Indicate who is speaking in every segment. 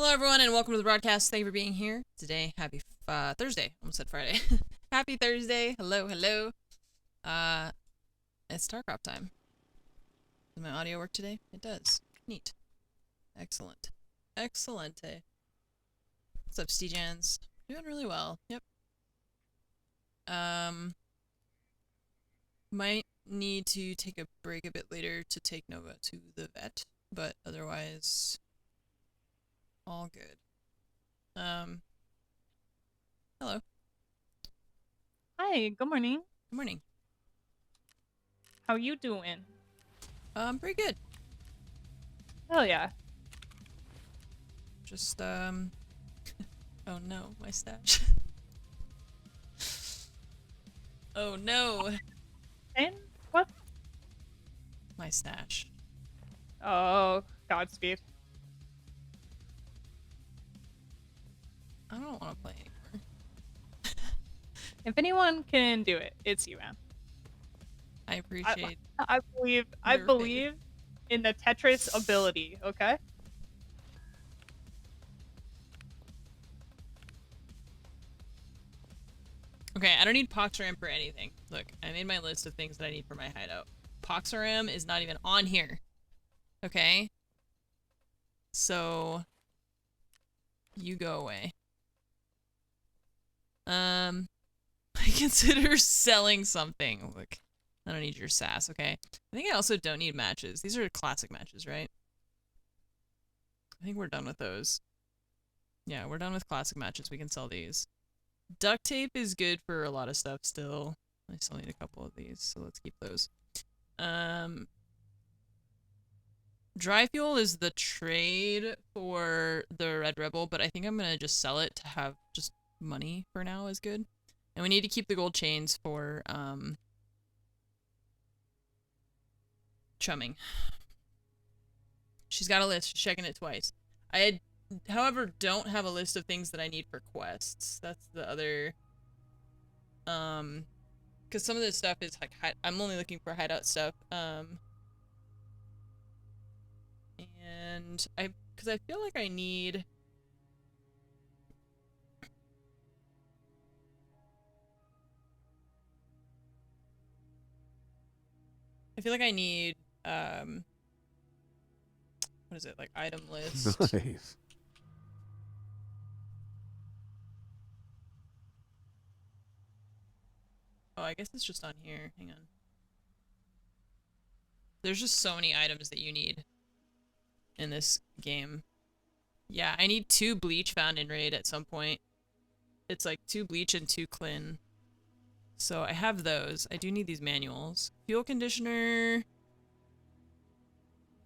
Speaker 1: Hello everyone and welcome to the broadcast. Thank you for being here today. Happy Thursday. Almost said Friday. Happy Thursday. Hello, hello. It's Tarkov time. Does my audio work today? It does. Neat. Excellent. Excellente. What's up, Stejans? Doing really well. Yep. Might need to take a break a bit later to take Nova to the vet, but otherwise all good. Hello.
Speaker 2: Hi, good morning.
Speaker 1: Good morning.
Speaker 2: How you doing?
Speaker 1: Pretty good.
Speaker 2: Hell yeah.
Speaker 1: Just, oh no, my stash. Oh no,
Speaker 2: And what?
Speaker 1: my stash.
Speaker 2: Oh, Godspeed.
Speaker 1: I don't want to play anymore.
Speaker 2: If anyone can do it, it's you, man.
Speaker 1: I appreciate
Speaker 2: I believe
Speaker 1: your faith.
Speaker 2: in the Tetris ability, okay?
Speaker 1: Okay, I don't need Poxram for anything. Look, I made my list of things that I need for my hideout. Poxram is not even on here. Okay? So, you go away. I consider selling something. Look, I don't need your sass, okay? I think I also don't need matches. These are classic matches, right? I think we're done with those. Yeah, we're done with classic matches. We can sell these. Duct tape is good for a lot of stuff still. I still need a couple of these, so let's keep those. Dry fuel is the trade for the Red Rebel, but I think I'm gonna just sell it to have just money for now is good. And we need to keep the gold chains for, chumming. She's got a list. She's checking it twice. However, don't have a list of things that I need for quests. That's the other, because some of this stuff is like, I'm only looking for hideout stuff, and because I feel like I need, what is it, like item list?
Speaker 3: Nice.
Speaker 1: Oh, I guess it's just on here. Hang on. There's just so many items that you need in this game. Yeah, I need 2 bleach found in raid at some point. It's like 2 bleach and 2 clin. So I have those. I do need these manuals. Fuel conditioner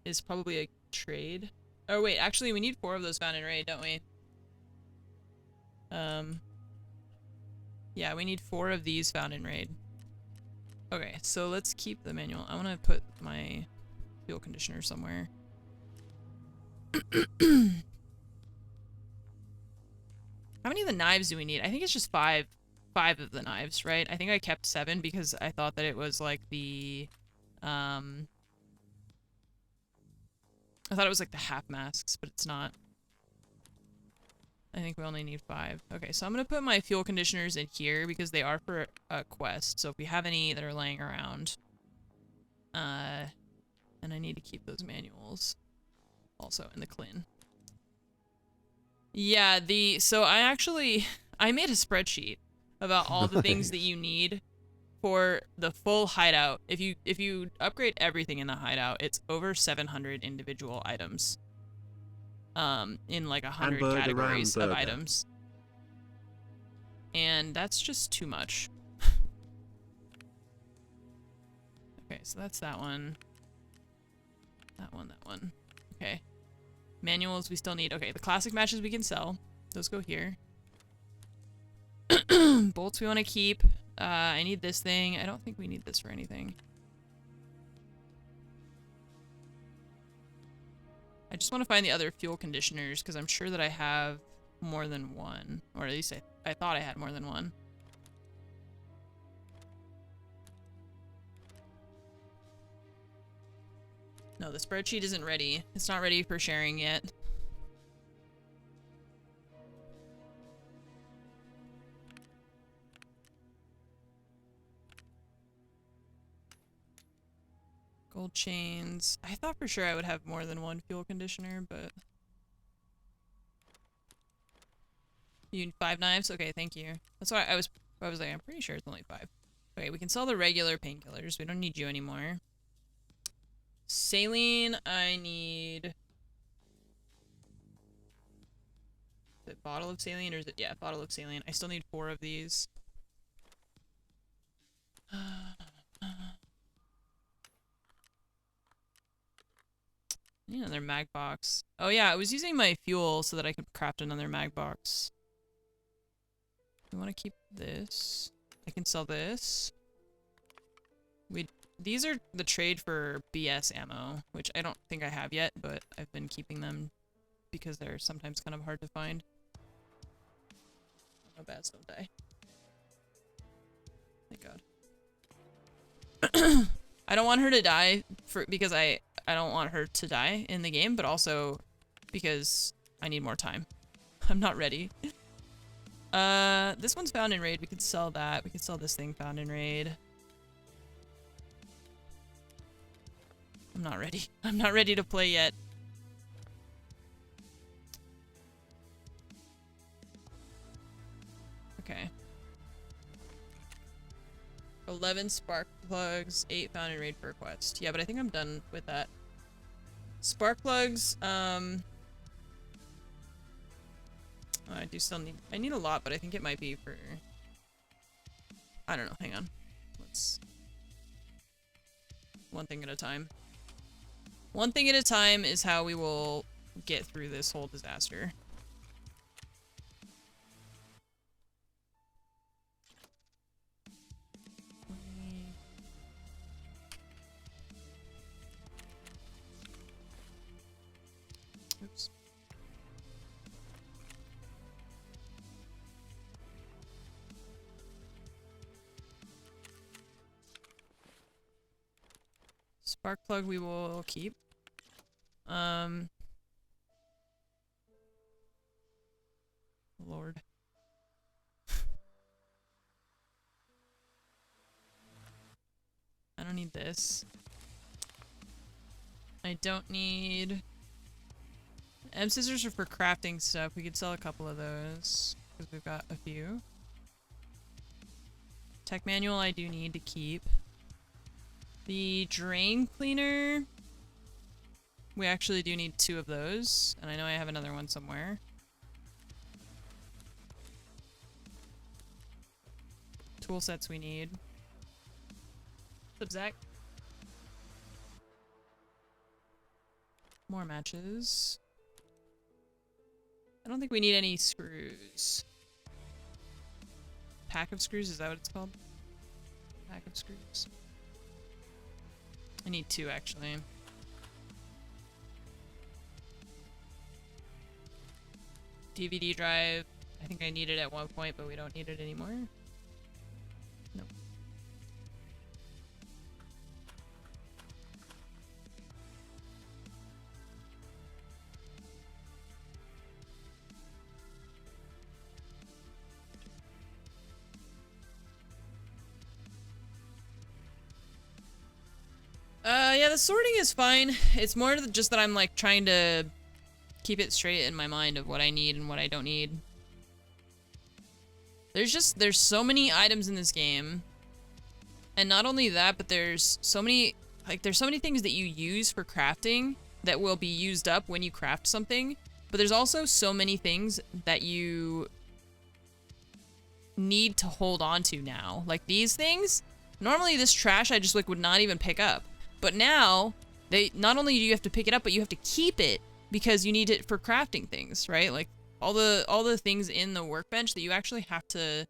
Speaker 1: is probably a trade. Oh wait, actually we need 4 of those found in raid, don't we? Yeah, we need 4 of these found in raid. Okay, so let's keep the manual. I want to put my fuel conditioner somewhere. How many of the knives do we need? I think it's just 5 of the knives, right? I think I kept 7 because I thought that it was like the, I thought it was like the half masks, but it's not. I think we only need 5. Okay, so I'm gonna put my fuel conditioners in here because they are for a quest. So if we have any that are laying around, and I need to keep those manuals also in the clean. Yeah, so I made a spreadsheet about all the things that you need for the full hideout. If you upgrade everything in the hideout, it's over 700 individual items. In like 100 categories of items. And that's just too much. Okay, so that's that one. That one. Okay. Manuals we still need. Okay, the classic matches we can sell. Those go here. Bolts we want to keep. I need this thing. I don't think we need this for anything. I just want to find the other fuel conditioners because I'm sure that I have more than one. Or at least I thought I had more than one. No, the spreadsheet isn't ready. It's not ready for sharing yet. Gold chains. I thought for sure I would have more than one fuel conditioner, but... You need 5 knives? Okay, thank you. That's why I was like, I'm pretty sure it's only 5. Okay, we can sell the regular painkillers. We don't need you anymore. Saline, I need... Is it bottle of saline or is it... Yeah, bottle of saline. I still need 4 of these. Need another mag box. Oh yeah, I was using my fuel so that I could craft another mag box. We want to keep this. I can sell this. These are the trade for BS ammo, which I don't think I have yet, but I've been keeping them because they're sometimes kind of hard to find. No bats don't die. Thank God. I don't want her to die because I don't want her to die in the game, but also because I need more time. I'm not ready. This one's found in raid. We could sell that. We could sell this thing found in raid. I'm not ready. I'm not ready to play yet. Okay. 11 spark plugs, 8 found in raid per quest. Yeah, but I think I'm done with that. Spark plugs, I do still need... I need a lot, but I think it might be for... I don't know, hang on. Let's... One thing at a time. One thing at a time is how we will get through this whole disaster. Oops. Spark plug we will keep. Lord. I don't need this. I don't need... M scissors are for crafting stuff. We could sell a couple of those because we've got a few. Tech manual I do need to keep. The drain cleaner, we actually do need 2 of those, and I know I have another one somewhere. Tool sets we need. What's up, Zach? More matches. I don't think we need any screws. Pack of screws, is that what it's called? Pack of screws. I need 2 actually. DVD drive. I think I needed it at one point, but we don't need it anymore. Nope. Yeah, the sorting is fine. It's more just that I'm like trying to keep it straight in my mind of what I need and what I don't need. There's so many items in this game. And not only that, but there's so many things that you use for crafting that will be used up when you craft something. But there's also so many things that you need to hold on to now. Like these things, normally this trash I just like would not even pick up. But now, not only do you have to pick it up, but you have to keep it because you need it for crafting things, right? Like all the things in the workbench that you actually have to,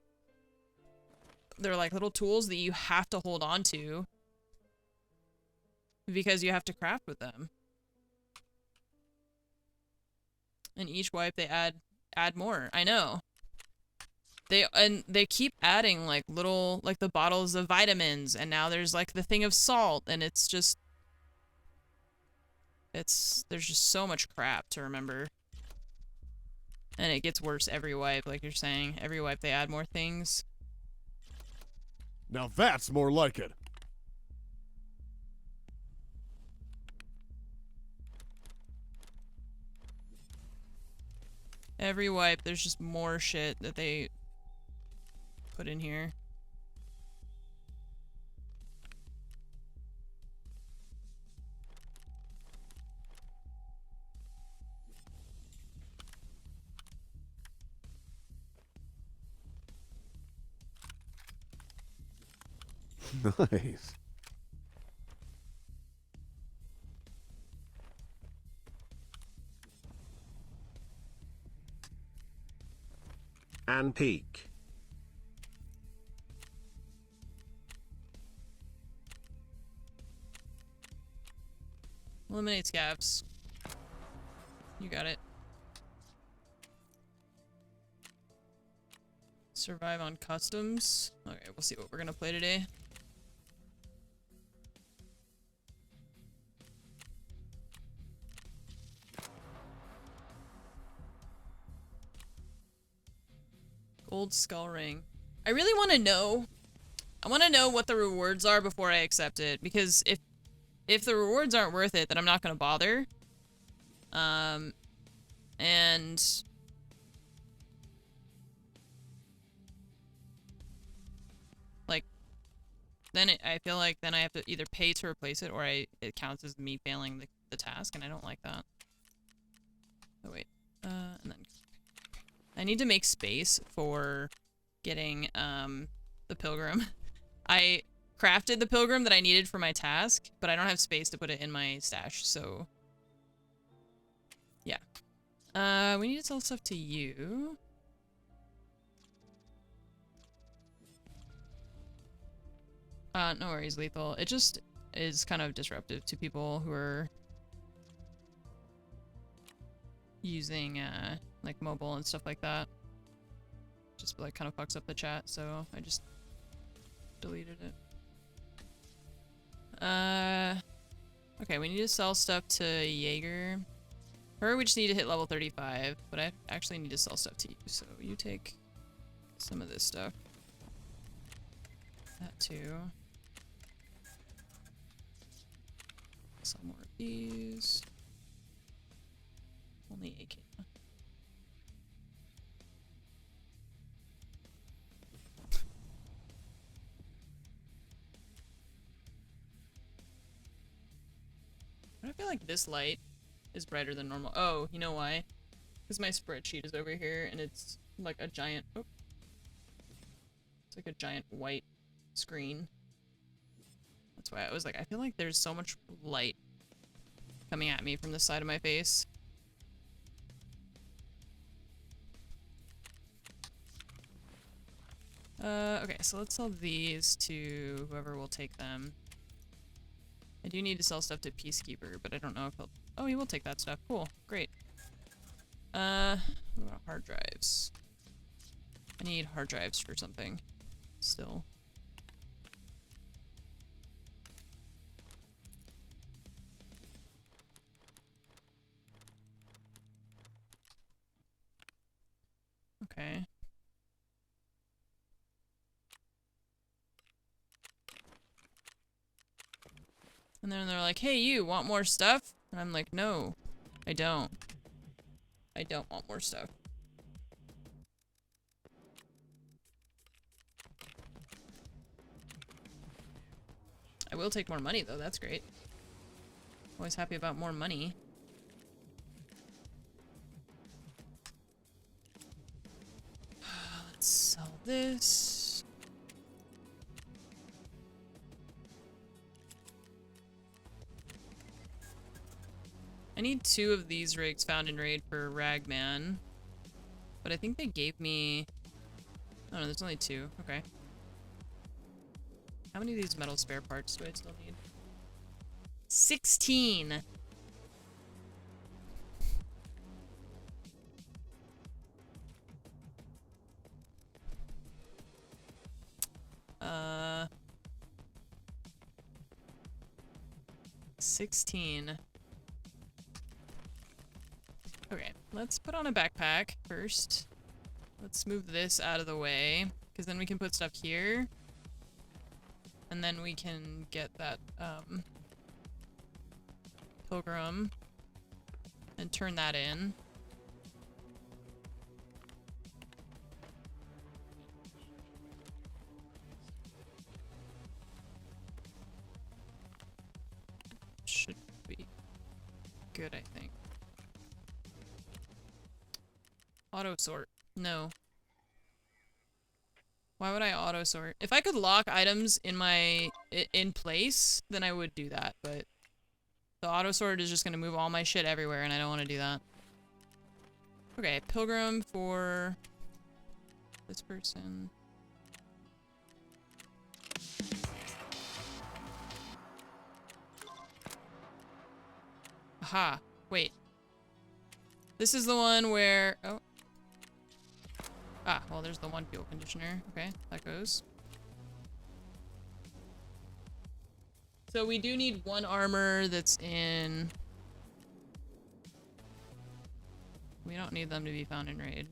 Speaker 1: they're like little tools that you have to hold on to because you have to craft with them. And each wipe they add more. I know. They keep adding like little, like the bottles of vitamins, and now there's like the thing of salt, and it's just, there's just so much crap to remember. And it gets worse every wipe, like you're saying. Every wipe they add more things.
Speaker 3: Now that's more like it.
Speaker 1: Every wipe, there's just more shit that they put in here.
Speaker 3: Nice.
Speaker 4: And peak.
Speaker 1: Eliminate scabs. You got it. Survive on customs. Okay, we'll see what we're gonna play today. Gold skull ring. I really want to know. I want to know what the rewards are before I accept it, because if the rewards aren't worth it, then I'm not gonna bother. And like, then I feel like then I have to either pay to replace it, or it counts as me failing the task, and I don't like that. Oh wait, and then I need to make space for getting the pilgrim. I crafted the pilgrim that I needed for my task, but I don't have space to put it in my stash, so yeah. We need to sell stuff to you. No worries, Lethal. It just is kind of disruptive to people who are using like mobile and stuff like that. Just like kind of fucks up the chat, so I just deleted it. Okay, we need to sell stuff to Jaeger. Her, we just need to hit level 35, but I actually need to sell stuff to you, so you take some of this stuff. That too. Some more of these. Only AK. I feel like this light is brighter than normal. Oh, you know why? Because my spreadsheet is over here and it's like a giant... Oh. It's like a giant white screen. That's why I was like, I feel like there's so much light coming at me from the side of my face. Okay, so let's sell these to whoever will take them. I do need to sell stuff to Peacekeeper, but I don't know if he'll... Oh, he will take that stuff. Cool. Great. What about hard drives? I need hard drives for something. Still. Okay. And then they're like, hey, you want more stuff? And I'm like, no, I don't. I don't want more stuff. I will take more money, though. That's great. Always happy about more money. Let's sell this. I need 2 of these rigs found in raid for Ragman. But I think they gave me... Oh no, there's only 2. Okay. How many of these metal spare parts do I still need? 16! Uh... 16. Okay, let's put on a backpack first. Let's move this out of the way, because then we can put stuff here. And then we can get that, pilgrim and turn that in. Auto sort. No. Why would I auto sort? If I could lock items in my in place, then I would do that, but the auto sort is just gonna move all my shit everywhere and I don't want to do that. Okay, pilgrim for this person. Aha. Wait. This is the one where... Oh. Ah, well, there's the one fuel conditioner. Okay, that goes. So we do need one armor that's in... We don't need them to be found in raid.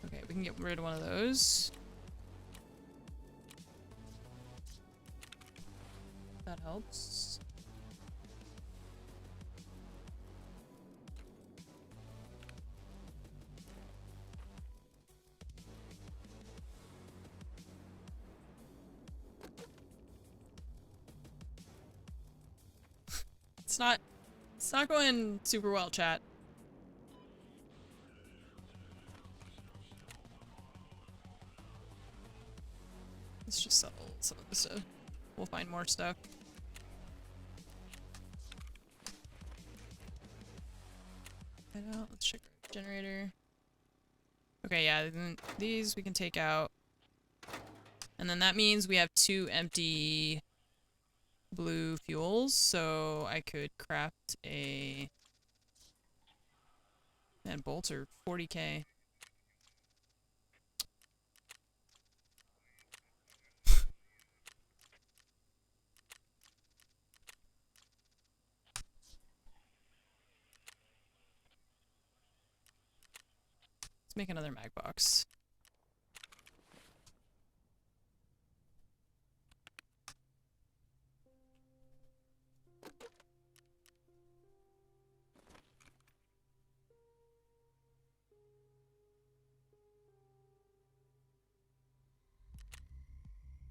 Speaker 1: Okay, we can get rid of one of those. That helps. It's not going super well, chat. Let's just sell some of this stuff. We'll find more stuff. Right out. Let's check our generator. Okay, yeah, then these we can take out. And then that means we have 2 empty blue fuels, so I could craft a... Man, bolts are 40k. Let's make another mag box.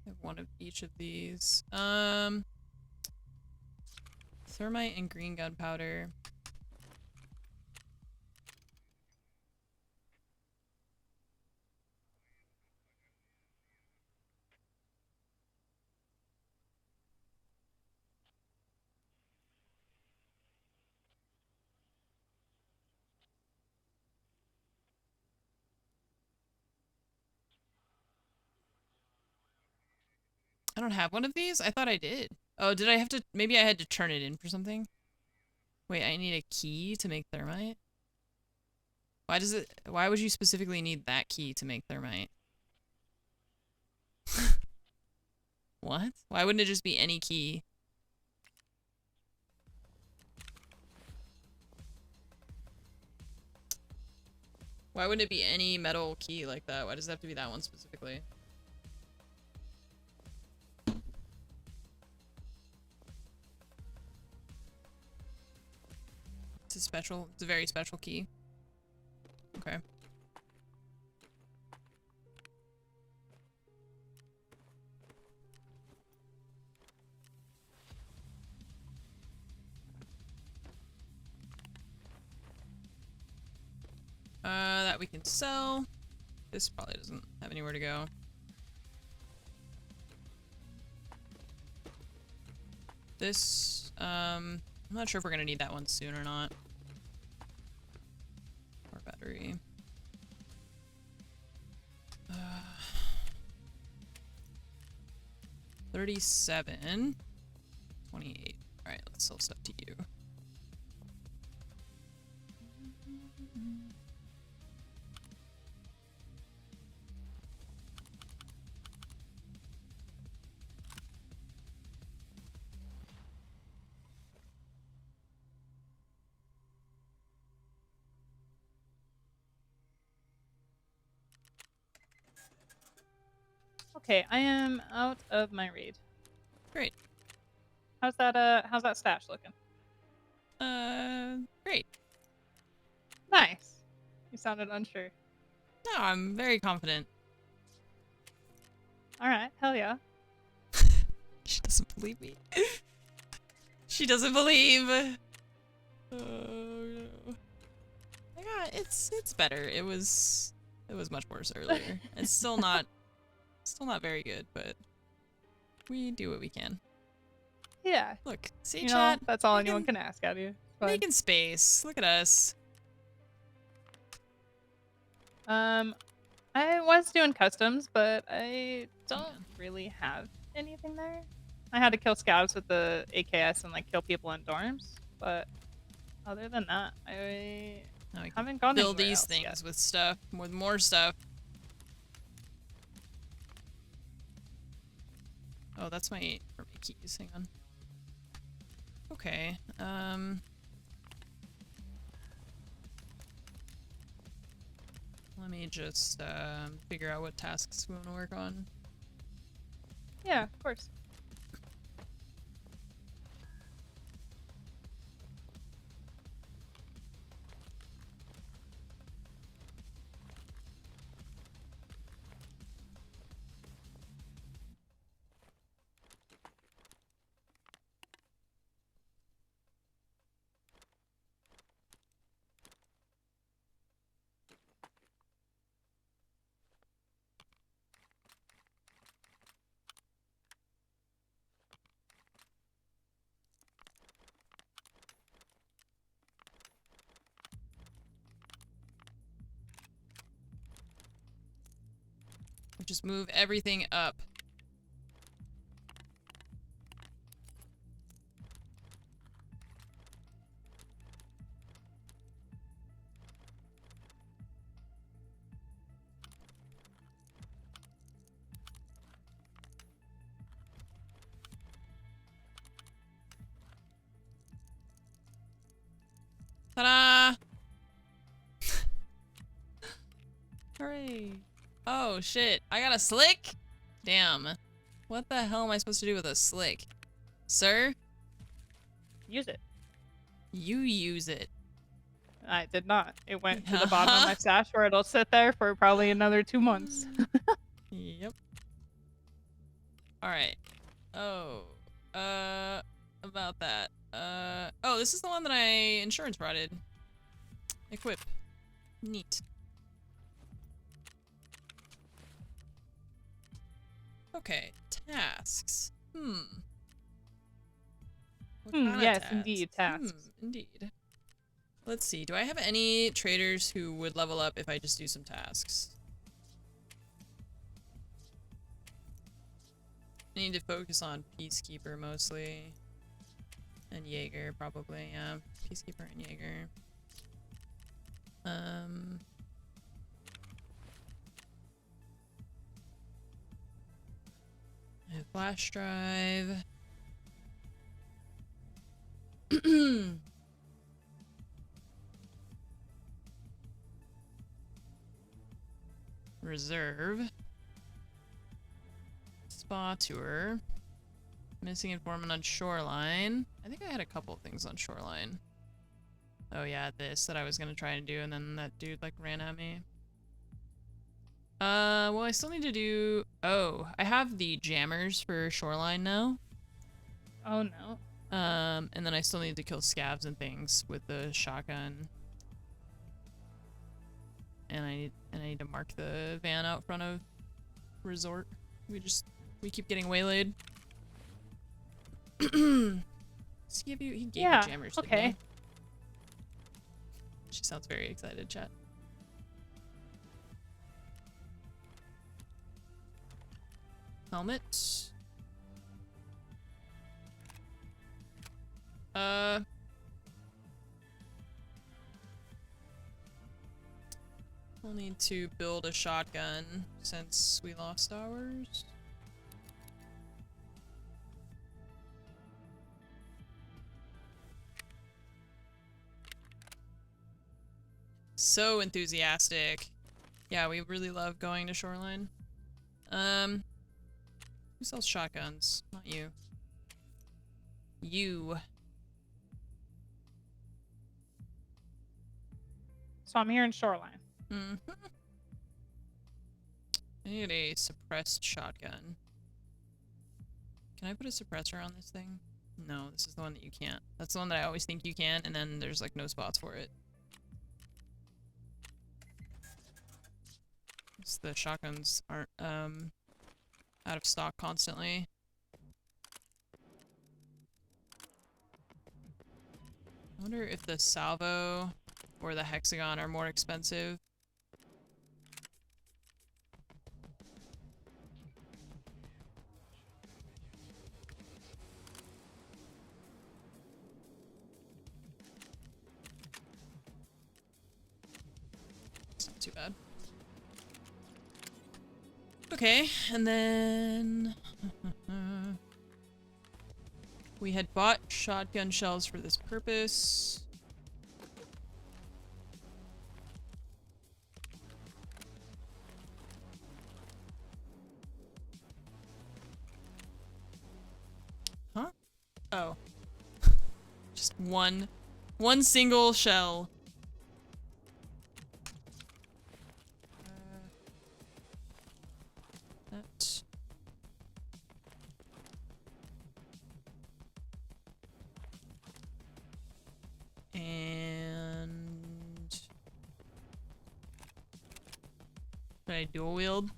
Speaker 1: I have one of each of these. Thermite and green gunpowder. I don't have one of these? I thought I did. Oh, did I have to... Maybe I had to turn it in for something? Wait, I need a key to make thermite? Why does it... Why would you specifically need that key to make thermite? What? Why wouldn't it just be any key? Why wouldn't it be any metal key like that? Why does it have to be that one specifically? It's a special, it's a very special key. Okay. That we can sell. This probably doesn't have anywhere to go. This, I'm not sure if we're gonna need that one soon or not. Or battery. 37. 28. Alright, let's sell stuff to you.
Speaker 2: Okay, I am out of my raid.
Speaker 1: Great.
Speaker 2: How's that stash looking?
Speaker 1: Great.
Speaker 2: Nice. You sounded unsure.
Speaker 1: No, I'm very confident.
Speaker 2: Alright, hell yeah.
Speaker 1: She doesn't believe me. She doesn't believe. Oh, no. It's better. It was much worse earlier. It's still not very good, but we do what we can.
Speaker 2: Yeah.
Speaker 1: Look, see,
Speaker 2: You know,
Speaker 1: chat.
Speaker 2: that's all
Speaker 1: making-
Speaker 2: anyone can ask out of you. It's fine.
Speaker 1: Making space. Look at us.
Speaker 2: I was doing customs, but I don't
Speaker 1: Man.
Speaker 2: really have anything there. I had to kill scouts with the AKS and like kill people in dorms, but other than that, I
Speaker 1: Now we can
Speaker 2: haven't gone
Speaker 1: build
Speaker 2: anywhere
Speaker 1: these
Speaker 2: else
Speaker 1: things
Speaker 2: yet.
Speaker 1: with stuff, with more stuff. Oh, that's my keys. Hang on. Okay. Let me just figure out what tasks we want to work on.
Speaker 2: Yeah, of course.
Speaker 1: We'll just move everything up. Ta-da! Hooray. Oh, shit. I got a slick? Damn. What the hell am I supposed to do with a slick? Sir?
Speaker 2: Use it.
Speaker 1: You use it.
Speaker 2: I did not. It went to the bottom of my stash where it'll sit there for probably another 2 months.
Speaker 1: Yep. Alright. Oh. About that. Oh, this is the one that I insurance broughted. Equip. Neat. Okay. Tasks. What kinda
Speaker 2: Yes,
Speaker 1: tasks?
Speaker 2: indeed, tasks.
Speaker 1: Indeed. Let's see. Do I have any traders who would level up if I just do some tasks? I need to focus on Peacekeeper mostly. And Jaeger, probably, yeah. Peacekeeper and Jaeger. I have flash drive. Reserve. Spa tour. Missing informant on shoreline. I think I had a couple of things on shoreline. Oh yeah, this that I was gonna try and do, and then that dude like ran at me. Well, I still need to do. Oh, I have the jammers for shoreline now.
Speaker 2: Oh no.
Speaker 1: And then I still need to kill scavs and things with the shotgun. And I need to mark the van out front of resort. We keep getting waylaid. Does he give you? He gave you jammers. Didn't
Speaker 2: Okay.
Speaker 1: he? She sounds very excited, chat. Helmet. We'll need to build a shotgun since we lost ours. So enthusiastic. Yeah, we really love going to shoreline. Who sells shotguns? Not you. You.
Speaker 2: So I'm here in Shoreline.
Speaker 1: I need a suppressed shotgun. Can I put a suppressor on this thing? No, this is the one that you can't. That's the one that I always think you can, and then there's like no spots for it. because the shotguns aren't out of stock constantly. I wonder if the salvo or the hexagon are more expensive. It's not too bad. Okay, and then we had bought shotgun shells for this purpose. Huh? Oh. Just one single shell. That. And should I dual wield?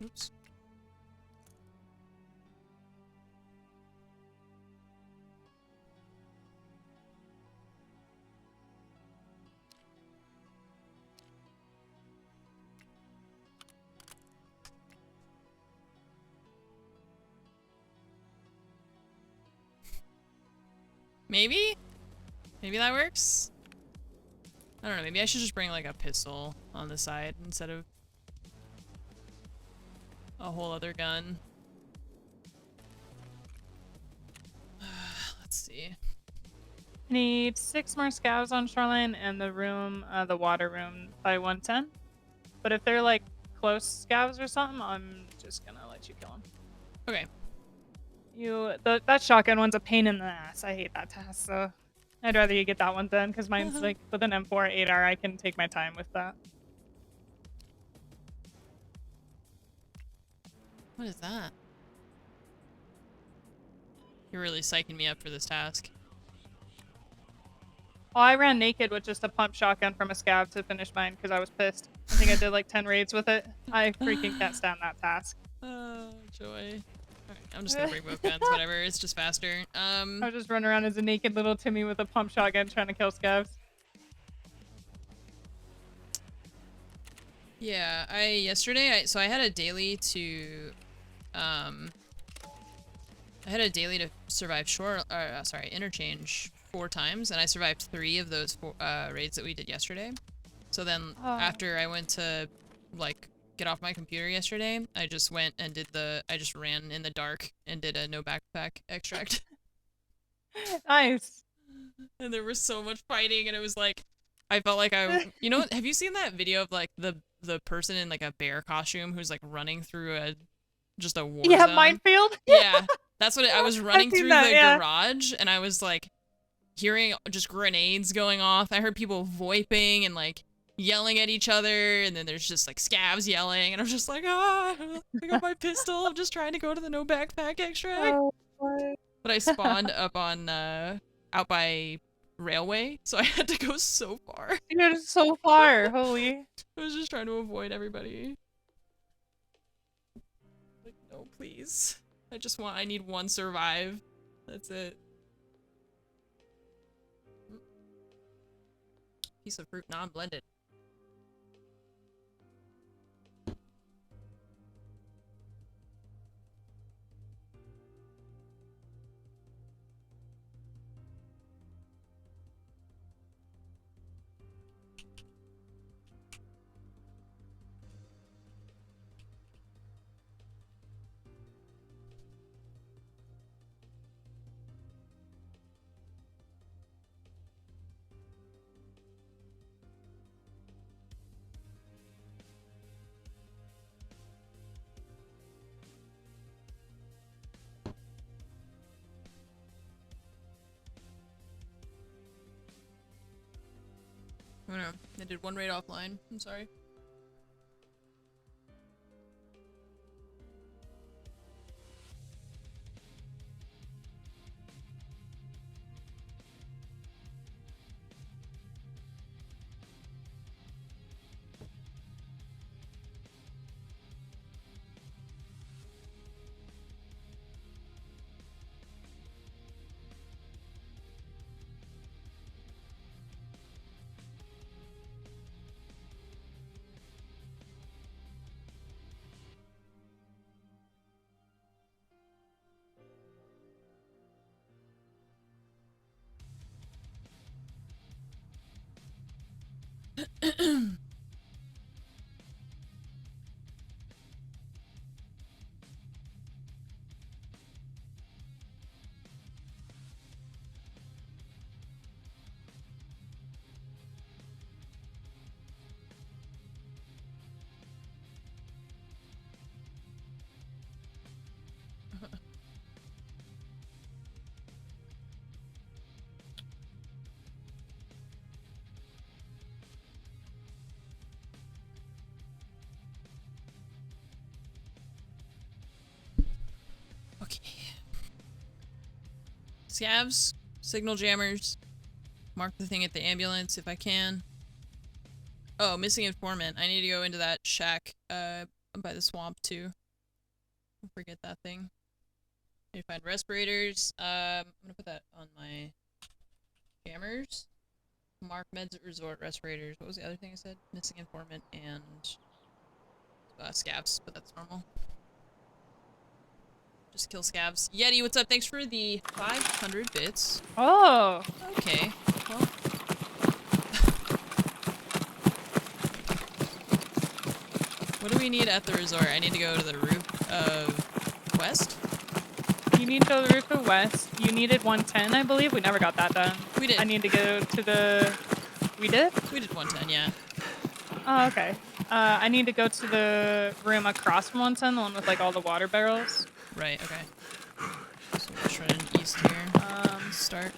Speaker 1: Oops. Maybe? Maybe that works? I don't know, maybe I should just bring like a pistol on the side instead of a whole other gun. Let's see.
Speaker 2: Need 6 more scavs on shoreline and the room, the water room by 110. But if they're like close scavs or something, I'm just gonna let you kill them.
Speaker 1: Okay.
Speaker 2: That shotgun one's a pain in the ass. I hate that task, so I'd rather you get that one done because mine's like with an M4 8R. I can take my time with that.
Speaker 1: What is that? You're really psyching me up for this task.
Speaker 2: Oh, I ran naked with just a pump shotgun from a scav to finish mine because I was pissed. I think I did like 10 raids with it. I freaking can't stand that task.
Speaker 1: Joy. Alright, I'm just gonna bring both guns, whatever, it's just faster.
Speaker 2: I was just running around as a naked little Timmy with a pump shotgun trying to kill scavs.
Speaker 1: Yeah, yesterday I had a daily to survive interchange 4 times, and I survived 3 of those 4 raids that we did yesterday. So then after I went to like get off my computer yesterday, I just went and I just ran in the dark and did a no backpack extract.
Speaker 2: Nice.
Speaker 1: And there was so much fighting, and it was like I felt like you know, have you seen that video of like the person in like a bear costume who's like running through just a war zone?
Speaker 2: Minefield.
Speaker 1: Yeah, that's what I was running through
Speaker 2: that,
Speaker 1: the garage, and I was like hearing just grenades going off. I heard people voiping and like yelling at each other, and then there's just like scavs yelling, and I'm just like, I got my pistol. I'm just trying to go to the no backpack extract. But I spawned up on out by railway, so I had to go so far.
Speaker 2: You're so far. Holy.
Speaker 1: I was just trying to avoid everybody. Like, no, please. I need 1 survive. That's it. Piece of fruit non-blended. Oh no, I did one raid offline. I'm sorry. Okay. Scavs, signal jammers. Mark the thing at the ambulance if I can. Oh, missing informant. I need to go into that shack by the swamp too. Don't forget that thing. Need to find respirators. I'm gonna put that on my jammers. Mark meds at resort, respirators. What was the other thing I said? Missing informant and scavs, but that's normal. Just kill scavs. Yeti, what's up? Thanks for the 500 bits.
Speaker 2: Oh.
Speaker 1: Okay. Well. What do we need at the resort? I need to go to the roof of west?
Speaker 2: You need to go to the roof of west. You needed 110, I believe. We never got that done.
Speaker 1: We did.
Speaker 2: I need to go to the... We did?
Speaker 1: We did 110, yeah.
Speaker 2: Oh, okay. I need to go to the room across from 110, the one with like all the water barrels.
Speaker 1: Right, okay. So we're just running east here. Start.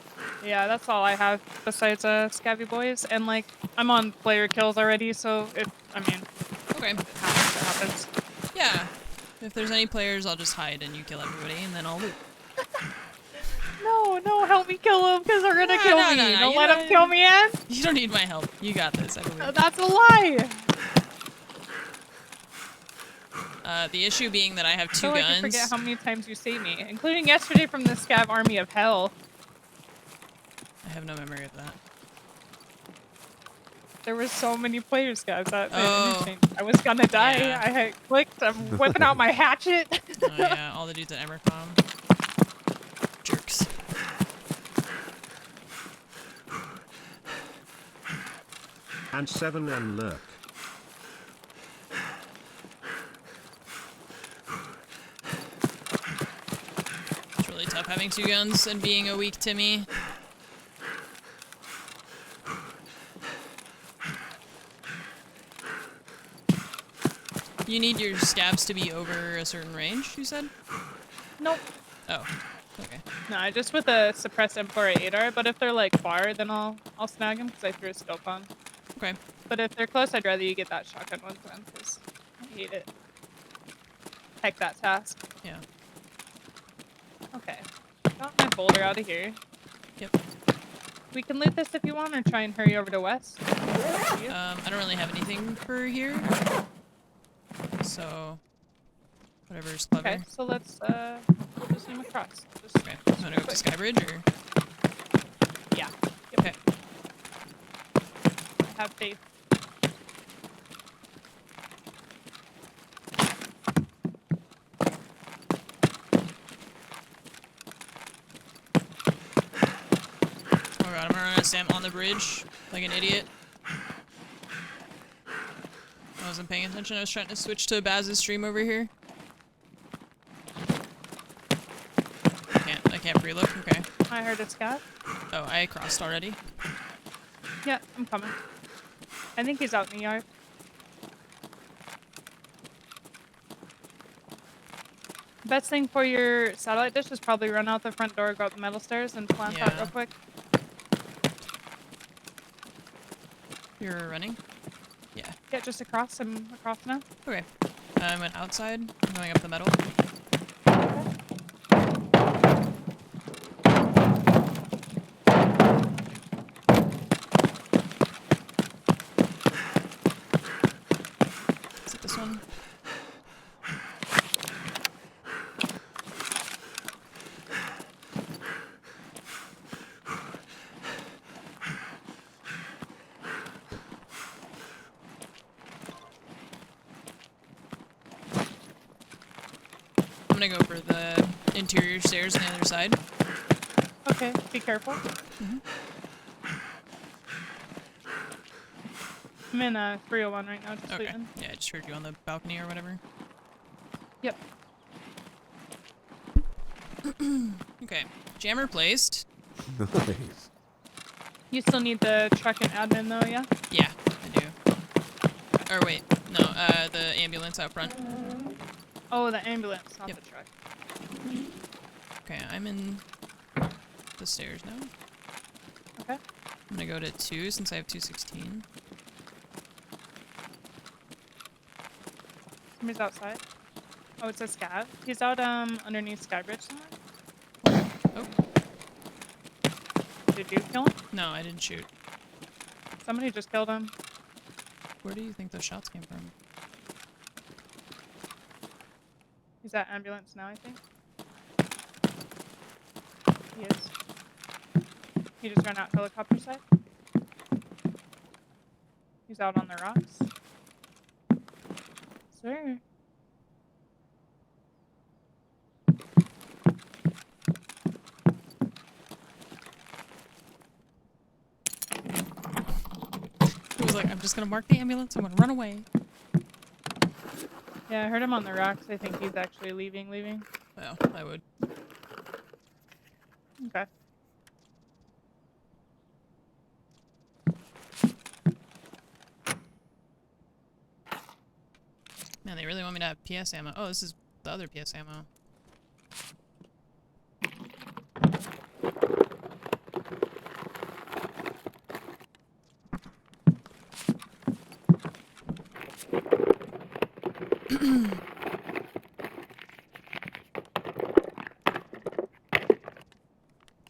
Speaker 2: Yeah, that's all I have besides Scabby Boys. And like, I'm on player kills already, so I mean,
Speaker 1: Okay.
Speaker 2: it happens.
Speaker 1: Yeah. If there's any players, I'll just hide and you kill everybody, and then I'll loot.
Speaker 2: No, help me kill him, because they're gonna kill me.
Speaker 1: No,
Speaker 2: Don't let them kill me, Ann.
Speaker 1: You don't need my help. You got this, I believe.
Speaker 2: That's a lie.
Speaker 1: The issue being that I have two
Speaker 2: I
Speaker 1: guns.
Speaker 2: can forget how many times you saved me, including yesterday from the Scav Army of Hell.
Speaker 1: I have no memory of that.
Speaker 2: There were so many players, guys.
Speaker 1: Oh.
Speaker 2: I was gonna die.
Speaker 1: Yeah.
Speaker 2: I had clicked. I'm whipping out my hatchet.
Speaker 1: Oh yeah, all the dudes at Emercom. Jerks.
Speaker 4: And 7 and lurk.
Speaker 1: It's really tough having two guns and being a weak Timmy. You need your scabs to be over a certain range, you said?
Speaker 2: Nope.
Speaker 1: Oh, okay.
Speaker 2: No, just with a suppressed M4 8R. But if they're like far, then I'll snag them because I threw a scope on.
Speaker 1: Okay.
Speaker 2: But if they're close, I'd rather you get that shotgun one time because I hate it. Heck that task.
Speaker 1: Yeah.
Speaker 2: Okay. Got my boulder out of here.
Speaker 1: Yep.
Speaker 2: We can loot this if you want, or try and hurry over to west.
Speaker 1: I don't really have anything for here. So, whatever's clever.
Speaker 2: Okay, so let's we'll just zoom across. Just
Speaker 1: Okay. You wanna go up to Skybridge or?
Speaker 2: Yeah. Yep.
Speaker 1: Okay.
Speaker 2: Have faith.
Speaker 1: Oh god, I'm gonna run a stamp on the bridge like an idiot. I wasn't paying attention. I was trying to switch to Baz's stream over here. I can't pre-look. Okay.
Speaker 2: I heard a scav.
Speaker 1: Oh, I crossed already.
Speaker 2: Yeah, I'm coming. I think he's out in the yard. Best thing for your satellite dish is probably run out the front door, go up the metal stairs, and plant that
Speaker 1: Yeah.
Speaker 2: real quick.
Speaker 1: You're running? Yeah.
Speaker 2: Yeah, just across. I'm across now.
Speaker 1: Okay. I went outside. I'm going up the metal. Is it this one? I'm gonna go for the interior stairs on the other side.
Speaker 2: Okay, be careful. I'm in 301 right now, just
Speaker 1: Okay.
Speaker 2: waiting.
Speaker 1: Yeah, I just heard you on the balcony or whatever.
Speaker 2: Yep.
Speaker 1: Okay. Jammer placed.
Speaker 3: Nice.
Speaker 2: You still need the truck and admin though, yeah?
Speaker 1: Yeah, I do. Or wait, no, the ambulance out front.
Speaker 2: Oh, the ambulance, not
Speaker 1: Yep.
Speaker 2: the truck.
Speaker 1: Okay, I'm in the stairs now.
Speaker 2: Okay.
Speaker 1: I'm gonna go to 2 since I have 216.
Speaker 2: Somebody's outside. Oh, it's a scav. He's out underneath Skybridge somewhere.
Speaker 1: Oh,
Speaker 2: Did you kill him?
Speaker 1: no, I didn't shoot.
Speaker 2: Somebody just killed him.
Speaker 1: Where do you think those shots came from?
Speaker 2: He's at ambulance now, I think. He is. He just ran out helicopter side. He's out on the rocks. Sir.
Speaker 1: He was like, I'm just gonna mark the ambulance, I'm gonna run away.
Speaker 2: Yeah, I heard him on the rocks. I think he's actually leaving.
Speaker 1: Well, I would.
Speaker 2: Okay.
Speaker 1: Man, they really want me to have PS ammo. Oh, this is the other PS ammo.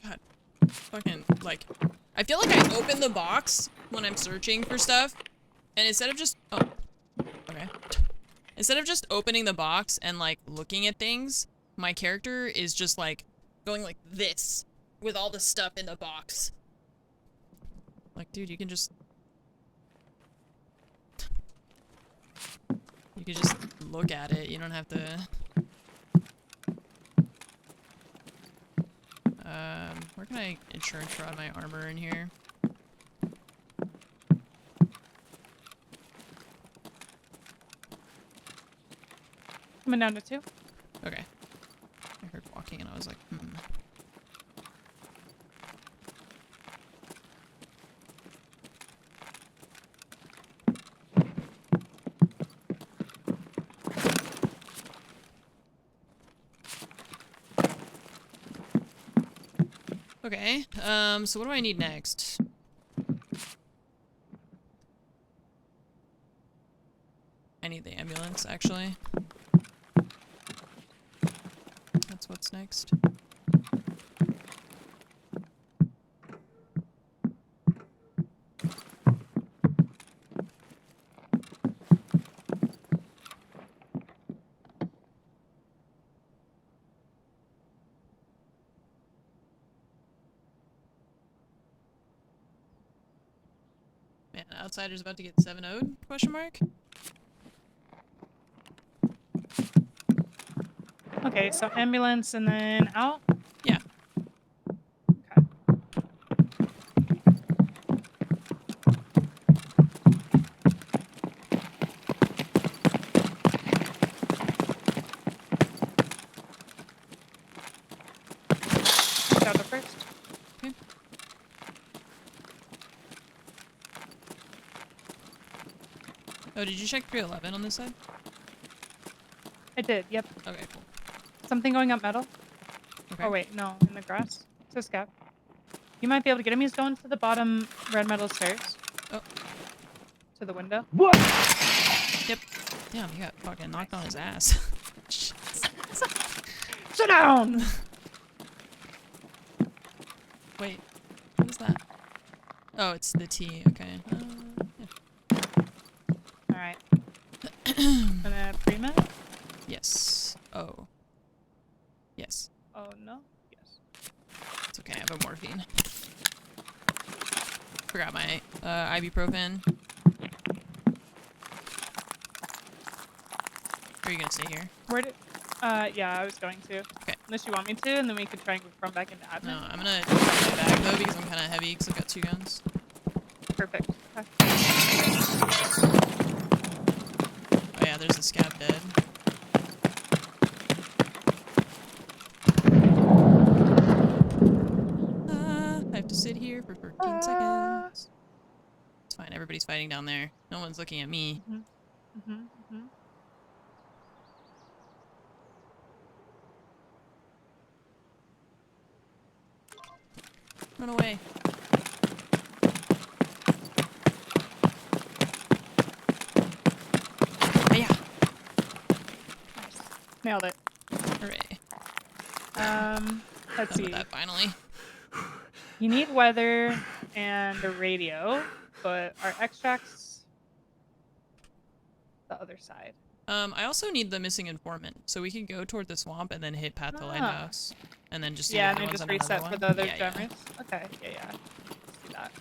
Speaker 1: God. Fucking, like... I feel like I open the box when I'm searching for stuff, and instead of just... Oh. Okay. Instead of just opening the box and, like, looking at things, my character is just, like, going like this with all the stuff in the box. Like, dude, you can just... You could just look at it. You don't have to... Where can I insurance fraud my armor in here?
Speaker 2: Coming down to 2.
Speaker 1: Okay. I heard walking and I was like, Okay, so what do I need next? I need the ambulance, actually. That's what's next. Man, Outsider's about to get 7-0'd? Question mark?
Speaker 2: Okay, so ambulance and then out?
Speaker 1: Yeah.
Speaker 2: Okay. Shadow first.
Speaker 1: Okay. Oh, did you check 311 on this side?
Speaker 2: I did, yep.
Speaker 1: Okay, cool.
Speaker 2: Something going up metal.
Speaker 1: Okay.
Speaker 2: Oh wait, no, in the grass. It's a scout. You might be able to get him. He's going to the bottom red metal stairs.
Speaker 1: Oh.
Speaker 2: To the window.
Speaker 5: What?
Speaker 1: Yep. Damn, he got fucking knocked on his ass.
Speaker 2: Sit down!
Speaker 1: Wait, what is that? Oh, it's the T. Okay. Yeah.
Speaker 2: Alright. And then a pre-med?
Speaker 1: Yes. Oh. Yes.
Speaker 2: Oh, no? Yes.
Speaker 1: It's okay. I have a morphine. Forgot my ibuprofen. Are you gonna stay here?
Speaker 2: Where did... yeah, I was going to.
Speaker 1: Okay.
Speaker 2: Unless you want me to, and then we could try and run back into admin.
Speaker 1: No, I'm gonna drop my bag though because I'm kind of heavy because I've got 2 guns.
Speaker 2: Perfect. Okay.
Speaker 1: Oh yeah, there's the scab dead. I have to sit here for 13 seconds. It's fine. Everybody's fighting down there. No one's looking at me. Run away. Yeah.
Speaker 2: Nice. Nailed it.
Speaker 1: Hooray.
Speaker 2: Let's
Speaker 1: Done
Speaker 2: see.
Speaker 1: with that finally.
Speaker 2: You need weather and a radio, but our extracts the other side.
Speaker 1: I also need the missing informant, so we can go toward the swamp and then hit Pat the
Speaker 2: Ah.
Speaker 1: Lighthouse, and then just do
Speaker 2: Yeah,
Speaker 1: the
Speaker 2: and
Speaker 1: other
Speaker 2: then
Speaker 1: ones
Speaker 2: just
Speaker 1: on another
Speaker 2: reset for
Speaker 1: one.
Speaker 2: the other
Speaker 1: Yeah, yeah.
Speaker 2: jammers. Okay, yeah. Let's do that.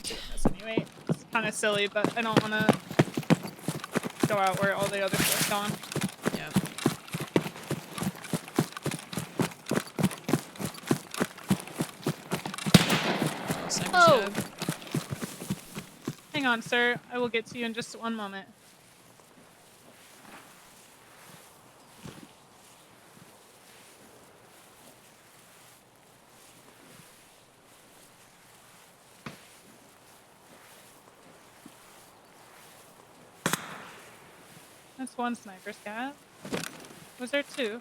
Speaker 2: This anyway. It's kind of silly, but I don't want to go out where all the other stuff's gone.
Speaker 1: Yep. Oh, sniper
Speaker 2: Oh!
Speaker 1: stab.
Speaker 2: Hang on, sir. I will get to you in just one moment. That's one sniper scav. Was there 2?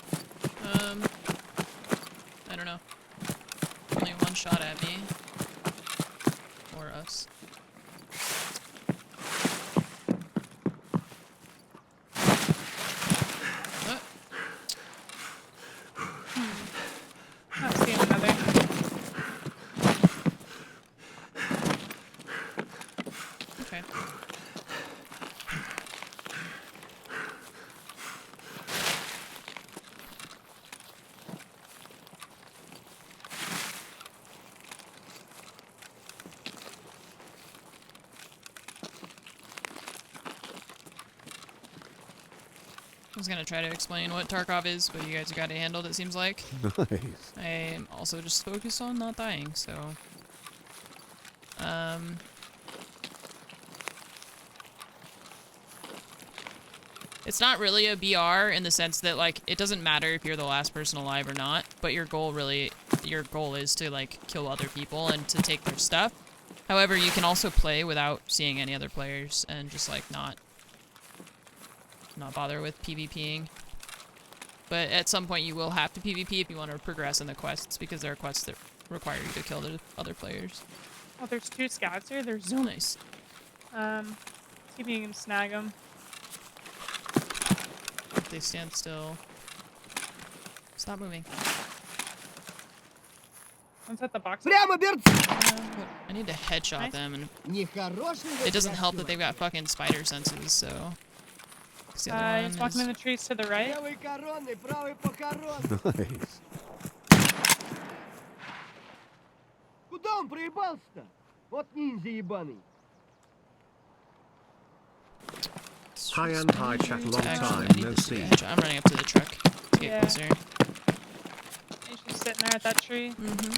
Speaker 1: I don't know. Only one shot at me. Or us. What?
Speaker 2: Not seeing another.
Speaker 1: Okay. I was gonna try to explain what Tarkov is, but you guys got it handled, it seems like.
Speaker 3: Nice.
Speaker 1: I am also just focused on not dying, so... It's not really a BR in the sense that, like, it doesn't matter if you're the last person alive or not, but your goal is to, like, kill other people and to take their stuff. However, you can also play without seeing any other players and just, like, not bother with PvPing. But at some point you will have to PvP if you want to progress in the quests, because there are quests that require you to kill the other players.
Speaker 2: Oh, there's 2 scouts here. There's
Speaker 1: Oh, nice.
Speaker 2: see if you can snag them.
Speaker 1: If they stand still. Stop moving.
Speaker 2: One's at the box.
Speaker 5: Прямо перед...
Speaker 1: I need to headshot
Speaker 2: Nice.
Speaker 1: them, and
Speaker 5: Нехороший
Speaker 1: it doesn't help that they've got fucking spider senses, so... 'Cause the other
Speaker 2: He's
Speaker 1: one
Speaker 2: walking in
Speaker 1: is-
Speaker 2: the trees to the right.
Speaker 5: Левый коронный, правый похорон.
Speaker 3: Nice.
Speaker 5: Куда он проебался-то? Вот ниндзя ебаный.
Speaker 4: Hi and hi chat, long
Speaker 1: Actually, I
Speaker 4: time
Speaker 1: need
Speaker 4: no
Speaker 1: this to
Speaker 4: see.
Speaker 1: get headshot. I'm running up to the truck to get
Speaker 2: Yeah.
Speaker 1: closer.
Speaker 2: He's just sitting there at that tree.
Speaker 1: Mm-hmm.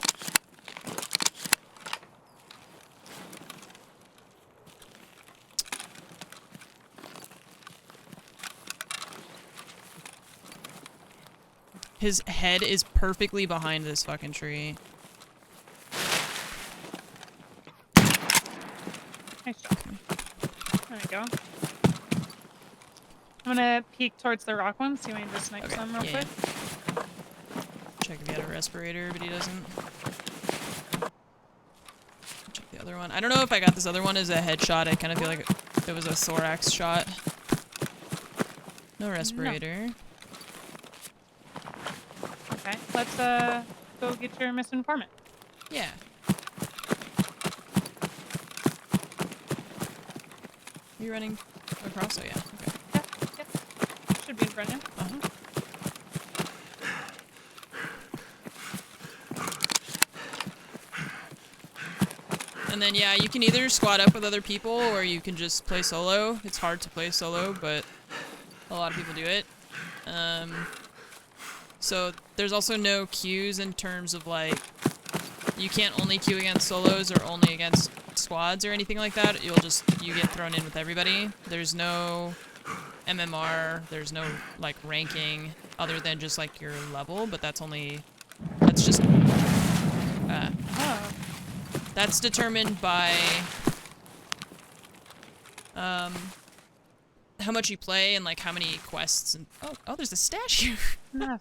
Speaker 1: His head is perfectly behind this fucking tree.
Speaker 2: Nice job. There we go. I'm gonna peek towards the rock one, see if I can just snipe
Speaker 1: Okay,
Speaker 2: some real
Speaker 1: yeah,
Speaker 2: quick.
Speaker 1: Check if he had a respirator, but he doesn't. Check the other one. I don't know if I got this other one as a headshot. I kind of feel like it was a thorax shot. No respirator.
Speaker 2: Okay, let's go get your misinformant.
Speaker 1: Yeah. Are you running across? Oh yeah. Okay.
Speaker 2: Yep. Should be in front of you.
Speaker 1: Uh-huh. And then yeah, you can either squad up with other people or you can just play solo. It's hard to play solo, but a lot of people do it. So there's also no queues in terms of like, you can't only queue against solos or only against squads or anything like that. You get thrown in with everybody. There's no MMR, there's no like ranking other than just like your level, but that's just that's determined by how much you play and like how many quests and oh there's a stash here.
Speaker 2: No.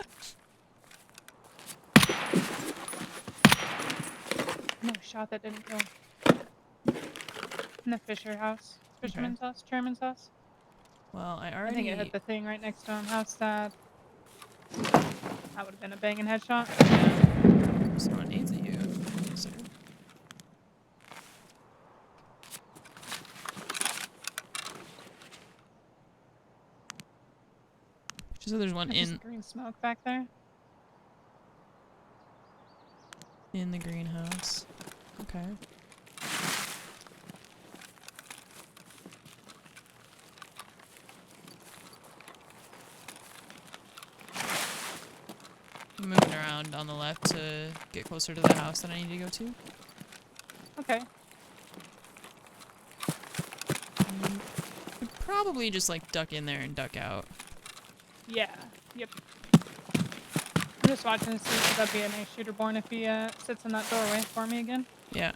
Speaker 2: No shot that didn't kill. In the Fisher house. Fisherman's house? Chairman's house?
Speaker 1: Well, I
Speaker 2: I think it hit
Speaker 1: already
Speaker 2: the thing right next to him. House that. That would have been a banging headshot.
Speaker 1: was throwing nades at you, sir. She said there's one
Speaker 2: There's just green smoke back there.
Speaker 1: in the greenhouse. Okay. I'm moving around on the left to get closer to the house that I need to go to.
Speaker 2: Okay.
Speaker 1: Could probably just like duck in there and duck out.
Speaker 2: Yeah. Yep. I'm just watching to see if that'd be a nice shooter born if he sits in that doorway for me again.
Speaker 1: Yeah.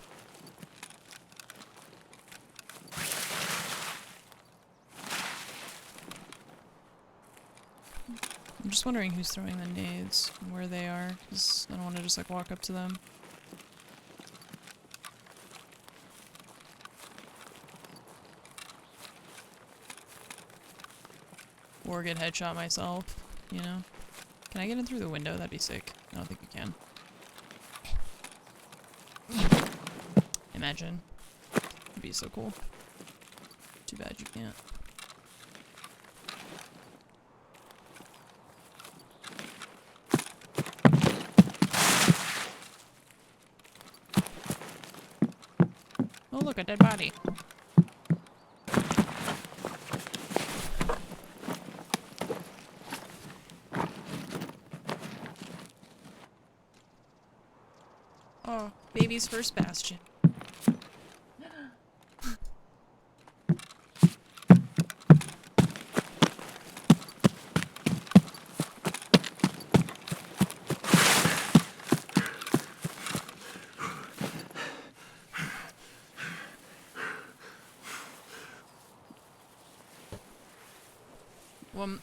Speaker 1: I'm just wondering who's throwing the nades and where they are, because I don't want to just like walk up to them. Or get headshot myself, you know? Can I get in through the window? That'd be sick. I don't think you can. Imagine. It'd be so cool. Too bad you can't. Oh look, a dead body. Oh, baby's first bastion.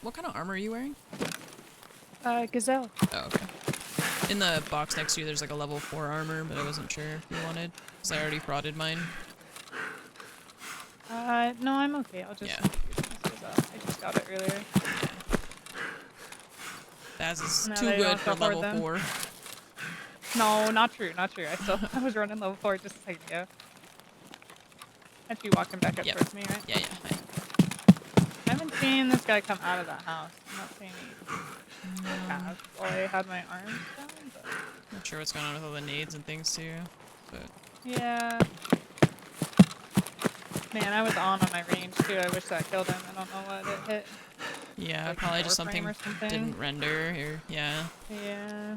Speaker 1: What kind of armor are you wearing?
Speaker 2: Gazelle.
Speaker 1: Oh, okay. In the box next to you, there's like a level 4 armor, but I wasn't sure if you wanted, because I already frauded mine.
Speaker 2: No, I'm okay. I'll just
Speaker 1: Yeah.
Speaker 2: use this Gazelle. I just got it earlier.
Speaker 1: Baz is
Speaker 2: Now
Speaker 1: too
Speaker 2: they don't
Speaker 1: good for
Speaker 2: have to hoard
Speaker 1: level
Speaker 2: them.
Speaker 1: 4.
Speaker 2: No, not true, not true. I was running level 4 just a second ago. That's you walking back up
Speaker 1: Yep.
Speaker 2: towards me, right?
Speaker 1: Yeah, yeah. Hi.
Speaker 2: I haven't seen this guy come out of that house. I'm not seeing any paths while I had my arms down, but
Speaker 1: Not sure what's going on with all the nades and things too, but
Speaker 2: yeah. Man, I was on my range too. I wish that killed him. I don't know what it hit.
Speaker 1: yeah,
Speaker 2: Like
Speaker 1: probably just
Speaker 2: door frame
Speaker 1: something
Speaker 2: or something.
Speaker 1: didn't render or yeah.
Speaker 2: Yeah.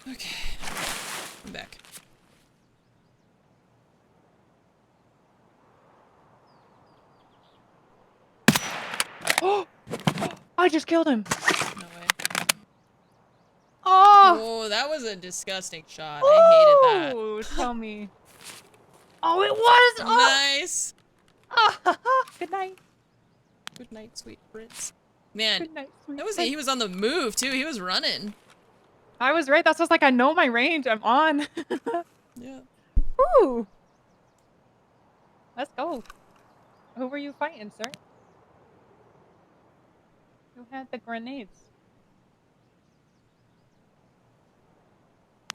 Speaker 1: Okay, I'm back.
Speaker 2: Oh! I just killed him.
Speaker 1: No way.
Speaker 2: Oh!
Speaker 1: Oh, that was a disgusting shot. I hated that.
Speaker 2: Oh, tell me. Oh, it was. Oh!
Speaker 1: Nice.
Speaker 2: Oh, good night.
Speaker 1: Good night, sweet prince. Man,
Speaker 2: Good night, sweet
Speaker 1: that was
Speaker 2: prince.
Speaker 1: he was on the move too. He was running.
Speaker 2: I was right. That's what's like. I know my range. I'm on.
Speaker 1: Yeah.
Speaker 2: Woo! Let's go. Who were you fighting, sir? Who had the grenades?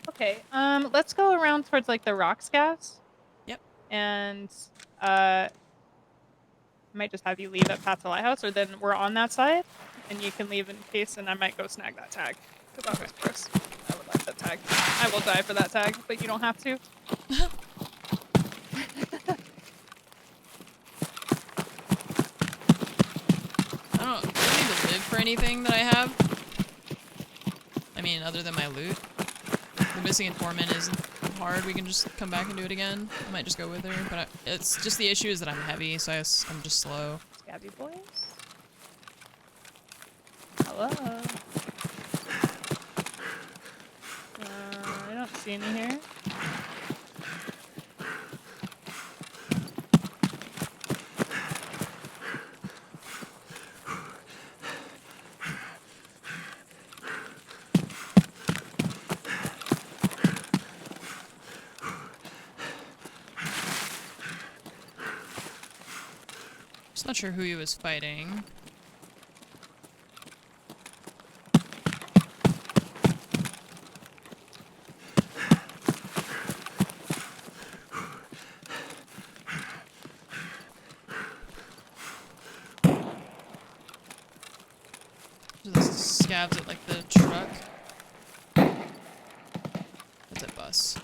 Speaker 2: Okay. Let's go around towards like the rock scavs.
Speaker 1: Yep.
Speaker 2: And I might just have you leave at Pat's Lighthouse, or then we're on that side, and you can leave in case, and I might go snag that tag. Because that was gross. I would like that tag. I will die for that tag, but you don't have to.
Speaker 1: I don't need to live for anything that I have. I mean, other than my loot. The missing informant isn't hard. We can just come back and do it again. I might just go with her, but it's just the issue is that I'm heavy, so I'm just slow.
Speaker 2: Scabby boys. Hello. I don't see any here.
Speaker 1: Just not sure who he was fighting. This scabs at like the truck. That's a bus.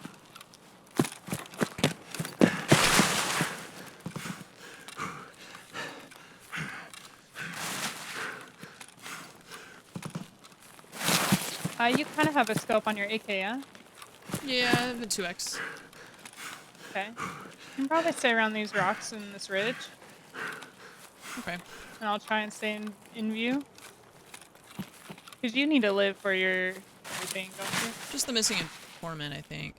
Speaker 2: You kind of have a scope on your AK, yeah?
Speaker 1: Yeah, I have a 2x.
Speaker 2: Okay. You can probably stay around these rocks in this ridge,
Speaker 1: Okay.
Speaker 2: and I'll try and stay in view. Because you need to live for your thing, don't you?
Speaker 1: Just the missing informant, I think.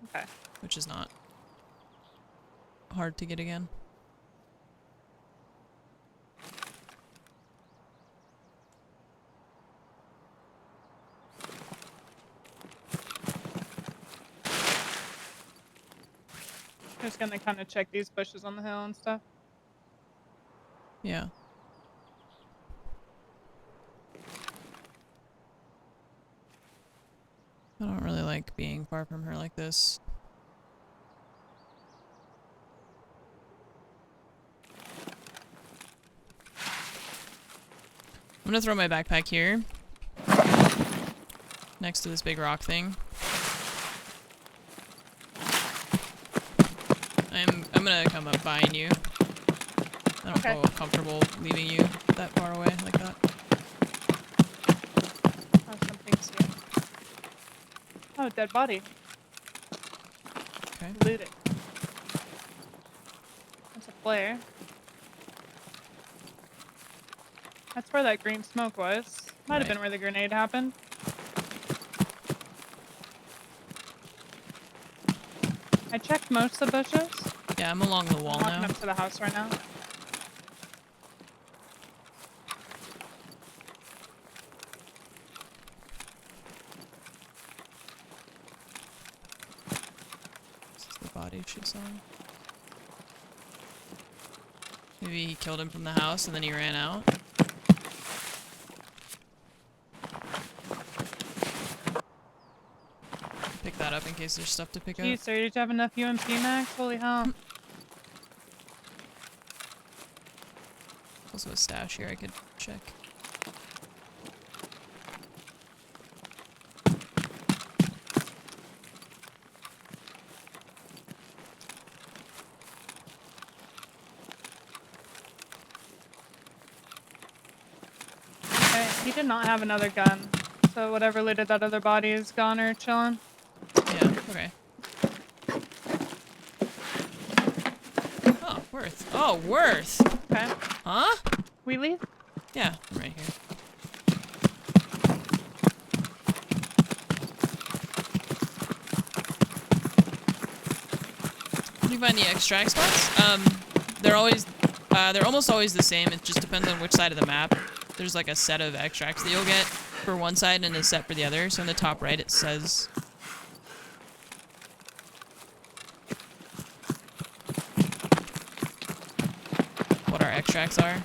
Speaker 2: Okay.
Speaker 1: Which is not hard to get again.
Speaker 2: Just gonna kind of check these bushes on the hill and stuff.
Speaker 1: Yeah. I don't really like being far from her like this. I'm gonna throw my backpack here. Next to this big rock thing. I'm gonna come up behind you. I don't
Speaker 2: Okay.
Speaker 1: feel comfortable leaving you that far away like that.
Speaker 2: Oh, something's here. Oh, dead body.
Speaker 1: Okay.
Speaker 2: Loot it. That's a flare. That's where that green smoke was. Might have
Speaker 1: Right.
Speaker 2: been where the grenade happened. I checked most of the bushes.
Speaker 1: Yeah, I'm along the wall
Speaker 2: I'm walking
Speaker 1: now.
Speaker 2: up to the house right now.
Speaker 1: This is the body she saw. Maybe he killed him from the house and then he ran out. Pick that up in case there's stuff to pick up.
Speaker 2: Jeez, sir, did you have enough UMP max? Holy hell.
Speaker 1: Also a stash here I could check.
Speaker 2: Okay, he did not have another gun. So whatever looted that other body is gone or chilling.
Speaker 1: Yeah, okay. Oh, worth. Oh, worth!
Speaker 2: Okay.
Speaker 1: Huh?
Speaker 2: We leave?
Speaker 1: Yeah, I'm right here. Did you find the extract spots? They're always They're almost always the same. It just depends on which side of the map. There's like a set of extracts that you'll get for one side and a set for the other. So in the top right it says... what our extracts are.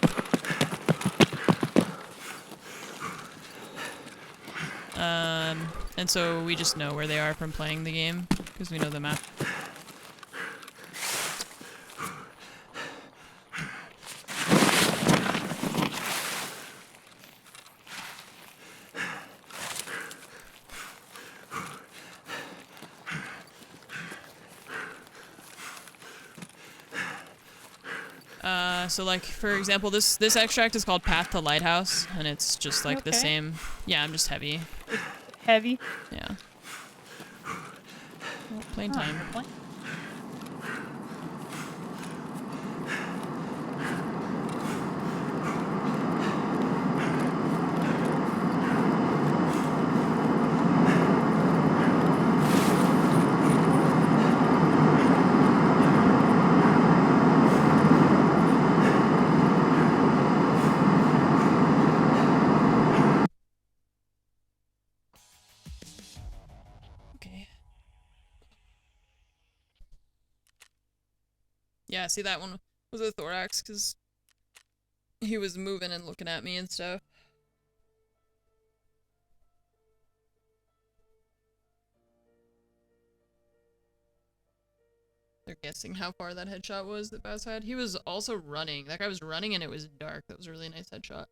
Speaker 1: And so we just know where they are from playing the game, because we know the map. So like, for example, this extract is called Path to Lighthouse, and it's just like the
Speaker 2: Okay.
Speaker 1: same. Yeah, I'm just heavy.
Speaker 2: Heavy.
Speaker 1: Yeah. Well, plain
Speaker 2: Oh,
Speaker 1: time.
Speaker 2: good point.
Speaker 1: Okay. Yeah, see, that one was a thorax, because he was moving and looking at me and stuff. They're guessing how far that headshot was that Baz had. He was also running. That guy was running and it was dark. That was a really nice headshot.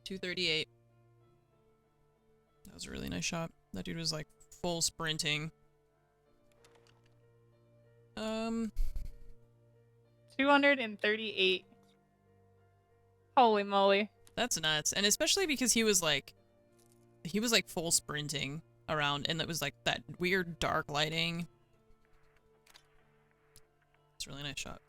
Speaker 1: .238. That was a really nice shot. That dude was like full sprinting.
Speaker 2: 238. Holy moly.
Speaker 1: That's nuts. And especially because he was like full sprinting around, and it was like that weird dark lighting. It's a really nice shot.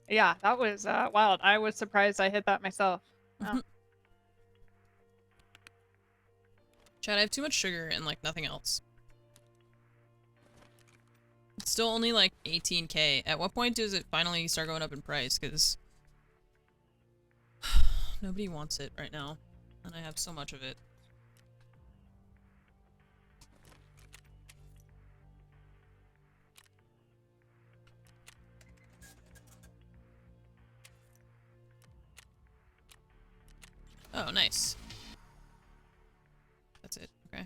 Speaker 2: Yeah, that was wild. I was surprised I hit that myself. Oh.
Speaker 1: Chad, I have too much sugar and like nothing else. It's still only like 18K. At what point does it finally start going up in price? Because nobody wants it right now, and I have so much of it. Oh, nice. That's it. Okay.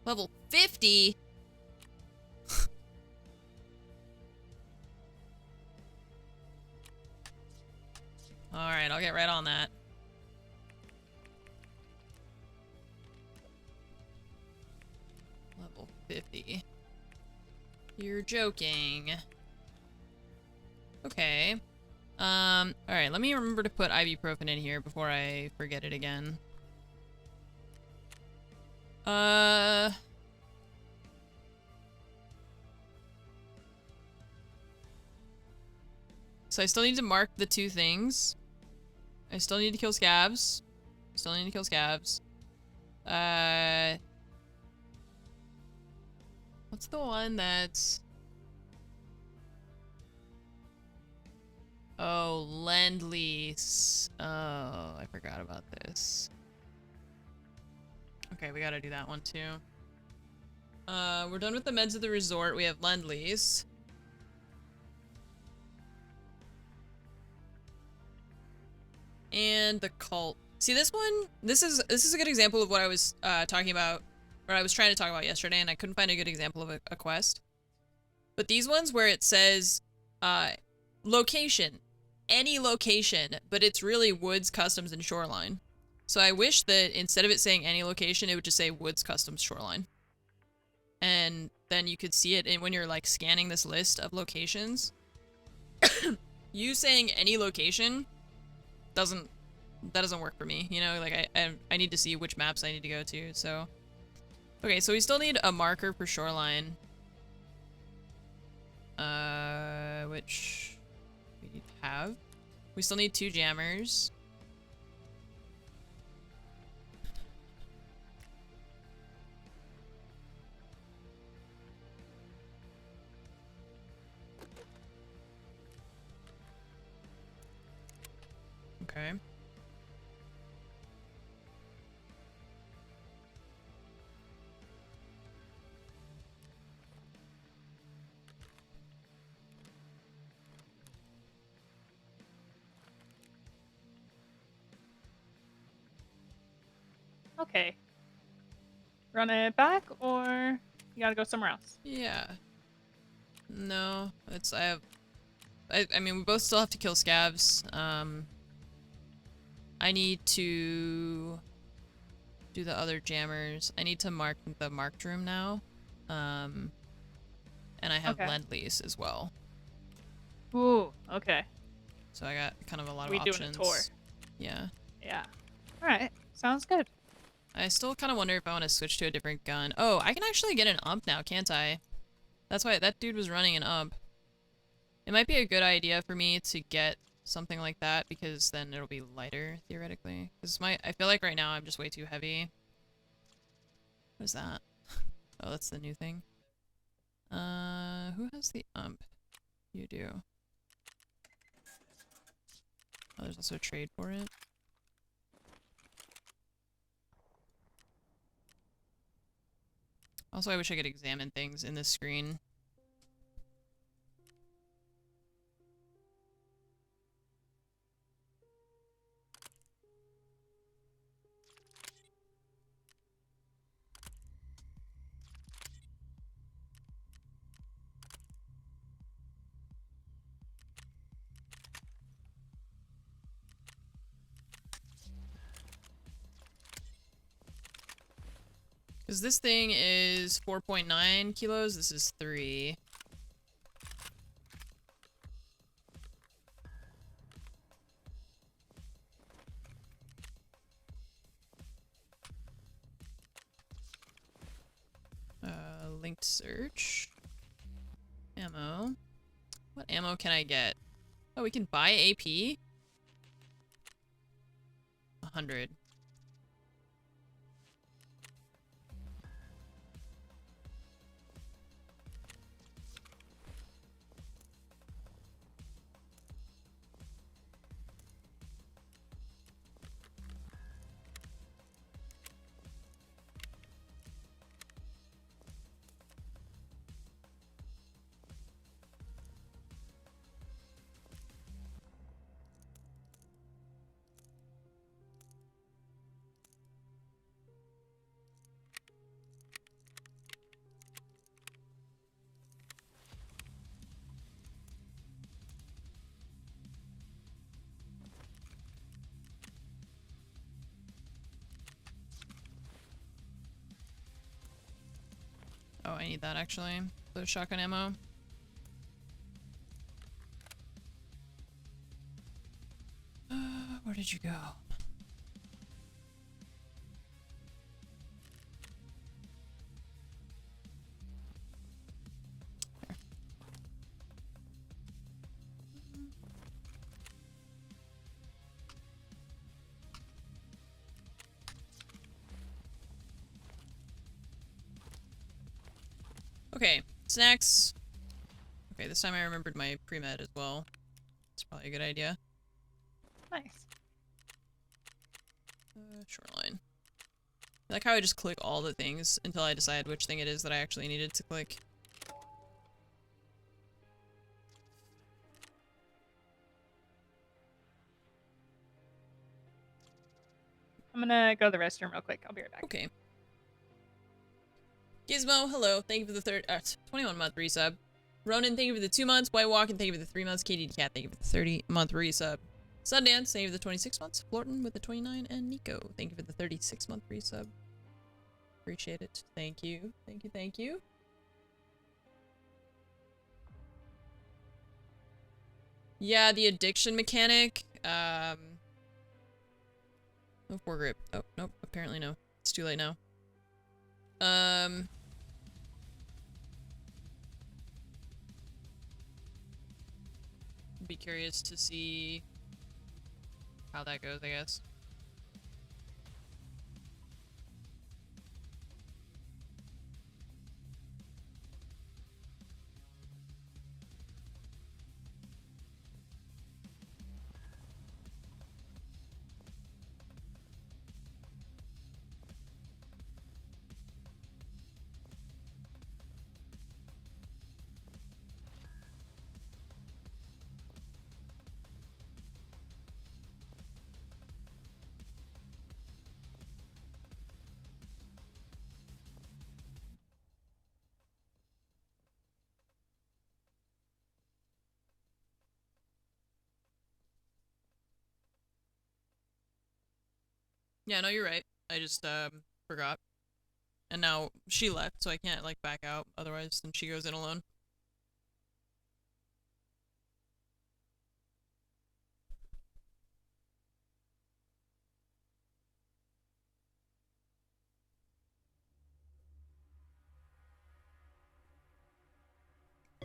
Speaker 1: Level 50? Alright, I'll get right on that. Level 50. You're joking. Okay. Alright, let me remember to put ibuprofen in here before I forget it again. So I still need to mark the two things. I still need to kill scabs. Still need to kill scabs. What's the one that's... Oh, Lend-Lease. Oh, I forgot about this. Okay, we gotta do that one too. We're done with the meds of the resort. We have Lend-Lease. And the cult. See, this one, this is a good example of what I was talking about, or I was trying to talk about yesterday, and I couldn't find a good example of a quest. But these ones where it says Location. Any location, but it's really woods, customs, and shoreline. So I wish that instead of it saying any location, it would just say woods, customs, shoreline. And then you could see it when you're like scanning this list of locations. You saying any location doesn't work for me, you know? Like I need to see which maps I need to go to. So okay, so we still need a marker per shoreline, which we have. We still need 2 jammers. Okay.
Speaker 2: Okay. Run it back, or you gotta go somewhere else?
Speaker 1: Yeah. No, it's I mean we both still have to kill scavs. I need to do the other jammers. I need to mark the marked room now. And I have
Speaker 2: Okay.
Speaker 1: Lend-Lease as well.
Speaker 2: Ooh, okay.
Speaker 1: So I got kind of a lot of
Speaker 2: We
Speaker 1: options.
Speaker 2: doing a tour.
Speaker 1: Yeah.
Speaker 2: Yeah. Alright, sounds good.
Speaker 1: I still kind of wonder if I want to switch to a different gun. Oh, I can actually get an ump now, can't I? That's why that dude was running an ump. It might be a good idea for me to get something like that, because then it'll be lighter, theoretically. Because I feel like right now I'm just way too heavy. What is that? Oh, that's the new thing. Who has the ump? You do. Oh, there's also a trade for it. Also, I wish I could examine things in this screen. Because this thing is 4.9 kilos, this is 3. Linked search. Ammo. What ammo can I get? Oh, we can buy AP? 100. Oh, I need that actually. The shotgun ammo. Where did you go? There. Okay, snacks. Okay, this time I remembered my pre-med as well. It's probably a good idea.
Speaker 2: Nice.
Speaker 1: Shoreline. I like how I just click all the things until I decide which thing it is that I actually needed to click.
Speaker 2: I'm gonna go to the restroom real quick. I'll be right back.
Speaker 1: Okay. Gizmo, hello. Thank you for the 21-month resub. Ronan, thank you for the 2 months. White Walking, thank you for the 3 months. Katie Cat, thank you for the 30-month resub. Sundance, thank you for the 26 months. Florton with the 29. And Nico, thank you for the 36-month resub. Appreciate it. Thank you. Thank you, thank you. Yeah, the addiction mechanic. Oh, foregrip. Oh, nope. Apparently no. It's too late now. Be curious to see how that goes, I guess. Yeah, no, you're right. I just, forgot. And now she left, so I can't, like, back out. Otherwise, then she goes in alone.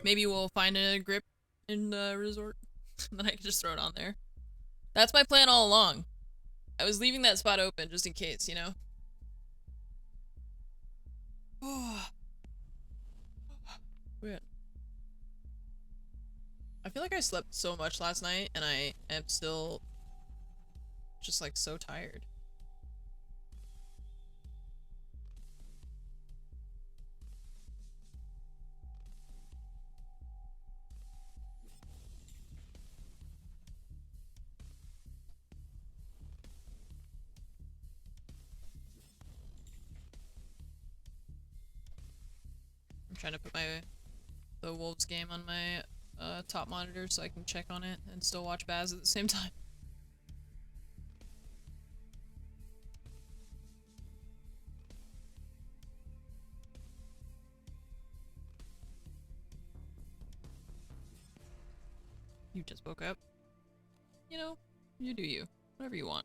Speaker 1: Maybe we'll find a grip in the resort. Then I can just throw it on there. That's my plan all along. I was leaving that spot open just in case, you know? Oh. Weird. I feel like I slept so much last night, and I am still just, like, so tired. I'm trying to put the Wolves game on my top monitor so I can check on it and still watch Baz at the same time. You just woke up. You know, you do you. Whatever you want.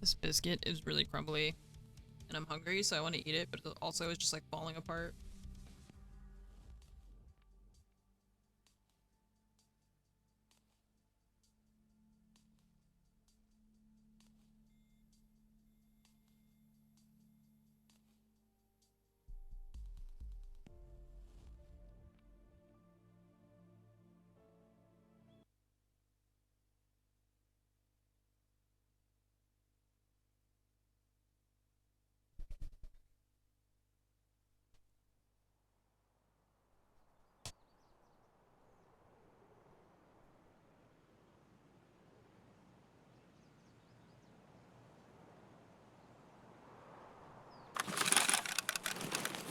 Speaker 1: This biscuit is really crumbly, and I'm hungry, so I want to eat it, but it also is just like falling apart.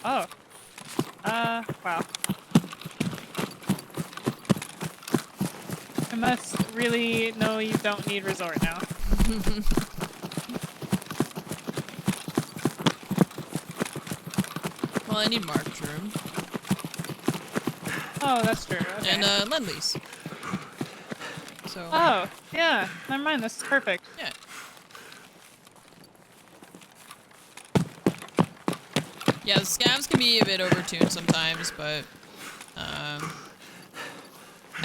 Speaker 2: Oh. Wow. I must really know you don't need resort now.
Speaker 1: Well, I need marked room.
Speaker 2: Oh, that's true. Okay.
Speaker 1: And, lend-lease. So...
Speaker 2: Oh, yeah. Never mind, this is perfect.
Speaker 1: Yeah. Yeah, the scavs can be a bit overtuned sometimes, but, I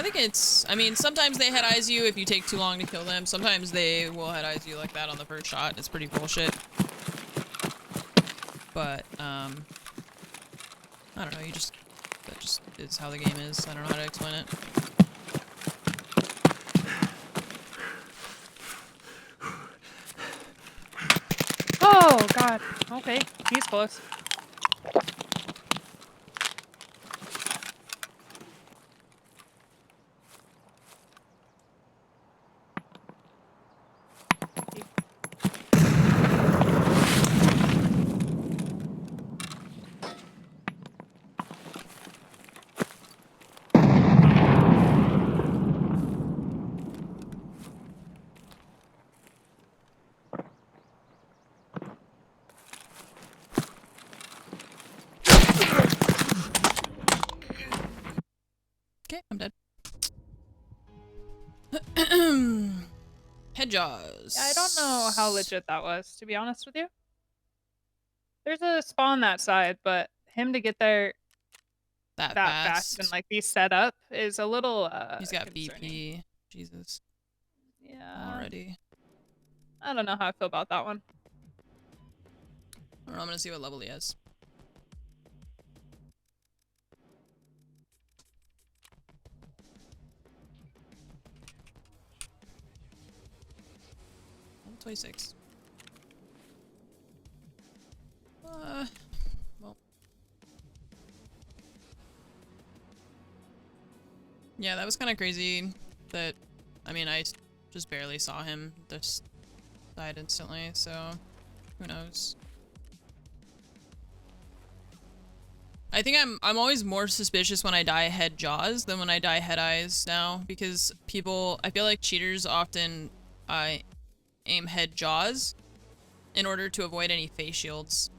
Speaker 1: think it's... I mean, sometimes they head eyes you if you take too long to kill them. Sometimes they will head eyes you like that on the first shot. It's pretty bullshit. But, I don't know, that just is how the game is. I don't know how to explain it.
Speaker 2: Okay, he's close.
Speaker 1: Okay, I'm dead. Head jaws.
Speaker 2: Yeah, I don't know how legit that was, to be honest with you. There's a spawn that side, but him to get there
Speaker 1: That
Speaker 2: that fast and like be set up is a little
Speaker 1: He's got
Speaker 2: concerning.
Speaker 1: BP. Jesus.
Speaker 2: Yeah.
Speaker 1: Already.
Speaker 2: I don't know how I feel about that one.
Speaker 1: I don't know, I'm gonna see what level he has. Level 26. Well. Yeah, that was kind of crazy that, I mean, I just barely saw him. Just died instantly, so who knows. I think I'm always more suspicious when I die head jaws than when I die head eyes now, because people, I feel like cheaters often aim head jaws in order to avoid any face shields.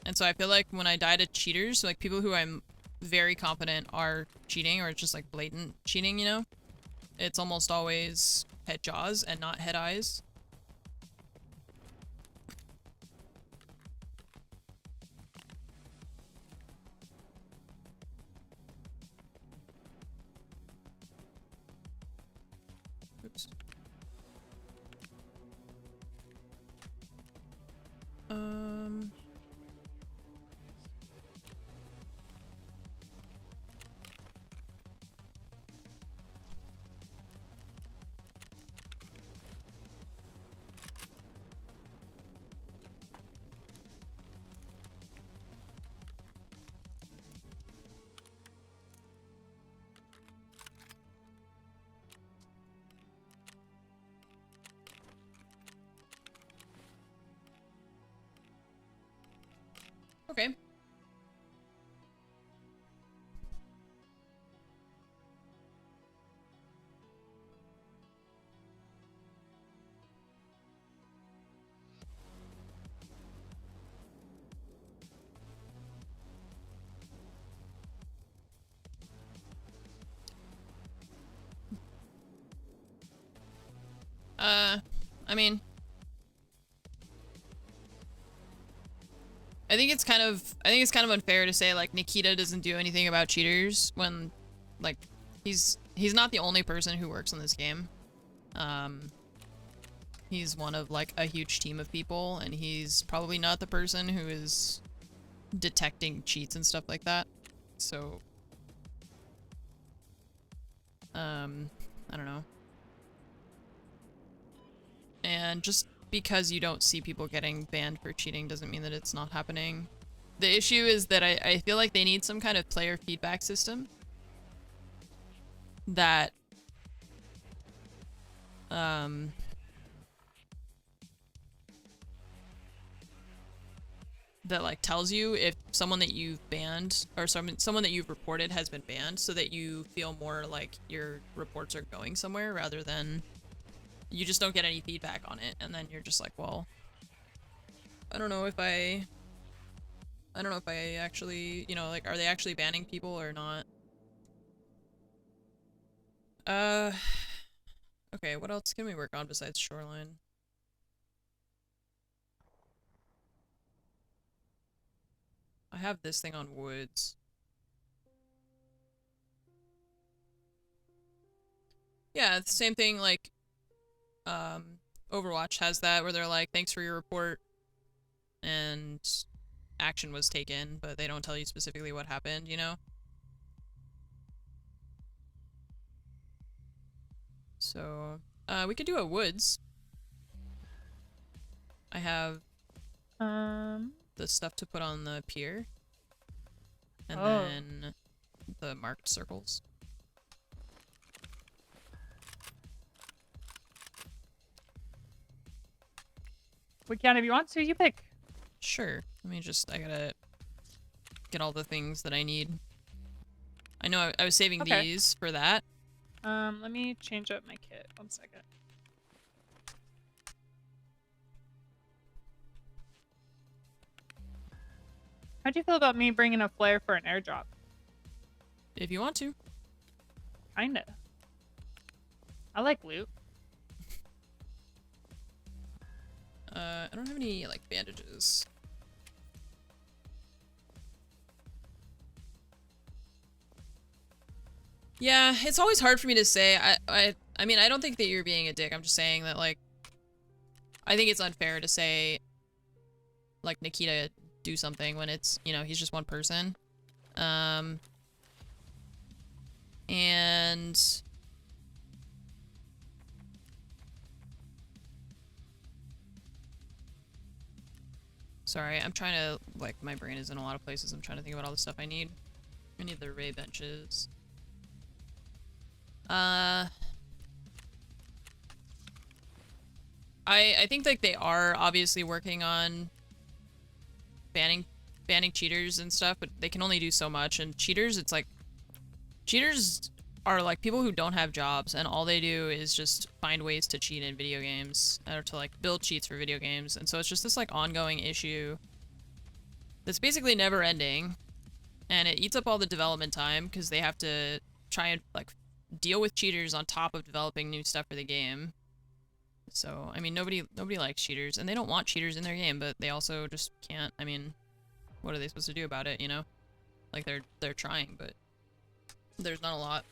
Speaker 1: And so I feel like when I die to cheaters, like people who I'm very confident are cheating or just like blatant cheating, you know, it's almost always head jaws and not head eyes. Oops. Okay. I mean, I think it's kind of unfair to say like Nikita doesn't do anything about cheaters when like he's not the only person who works on this game. He's one of like a huge team of people, and he's probably not the person who is detecting cheats and stuff like that. So I don't know. And just because you don't see people getting banned for cheating doesn't mean that it's not happening. The issue is that I feel like they need some kind of player feedback system that that like tells you if someone that you've banned or someone that you've reported has been banned, so that you feel more like your reports are going somewhere rather than you just don't get any feedback on it, and then you're just like, well, I don't know if I actually, you know, like, are they actually banning people or not? Okay, what else can we work on besides shoreline? I have this thing on woods. Yeah, it's the same thing, like, Overwatch has that, where they're like, thanks for your report, and action was taken, but they don't tell you specifically what happened, you know? So, We could do a woods. I have the stuff to put on the pier. And then the marked circles.
Speaker 2: We can if you want to. You pick.
Speaker 1: Sure. Let me just, I gotta get all the things that I need. I know I was saving these for that.
Speaker 2: Let me change up my kit. 1 second. How'd you feel about me bringing a flare for an airdrop?
Speaker 1: If you want to.
Speaker 2: Kinda. I like loot.
Speaker 1: I don't have any, like, bandages. Yeah, it's always hard for me to say. I mean, I don't think that you're being a dick. I'm just saying that, like, I think it's unfair to say, like, Nikita do something when it's, you know, he's just one person. And sorry, I'm trying to, like, my brain is in a lot of places. I'm trying to think about all the stuff I need. I need the ray benches. I think, like, they are obviously working on banning cheaters and stuff, but they can only do so much. And cheaters, it's like, cheaters are like people who don't have jobs and all they do is just find ways to cheat in video games or to, like, build cheats for video games. And so it's just this, like, ongoing issue that's basically never ending, and it eats up all the development time because they have to try and, like, deal with cheaters on top of developing new stuff for the game. So, I mean, nobody likes cheaters, and they don't want cheaters in their game, but they also just can't. I mean, what are they supposed to do about it, you know? Like, they're trying, but there's not a lot.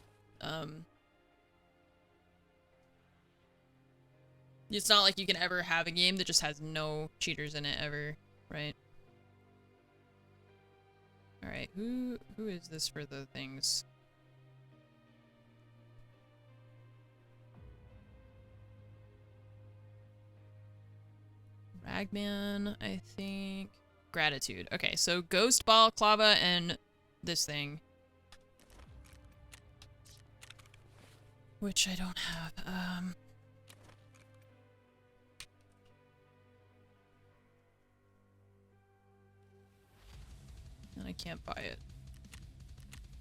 Speaker 1: It's not like you can ever have a game that just has no cheaters in it ever, right? Alright, who is this for the things? Ragman, I think. Gratitude. Okay, so Ghost Balaclava and this thing. Which I don't have. And I can't buy it.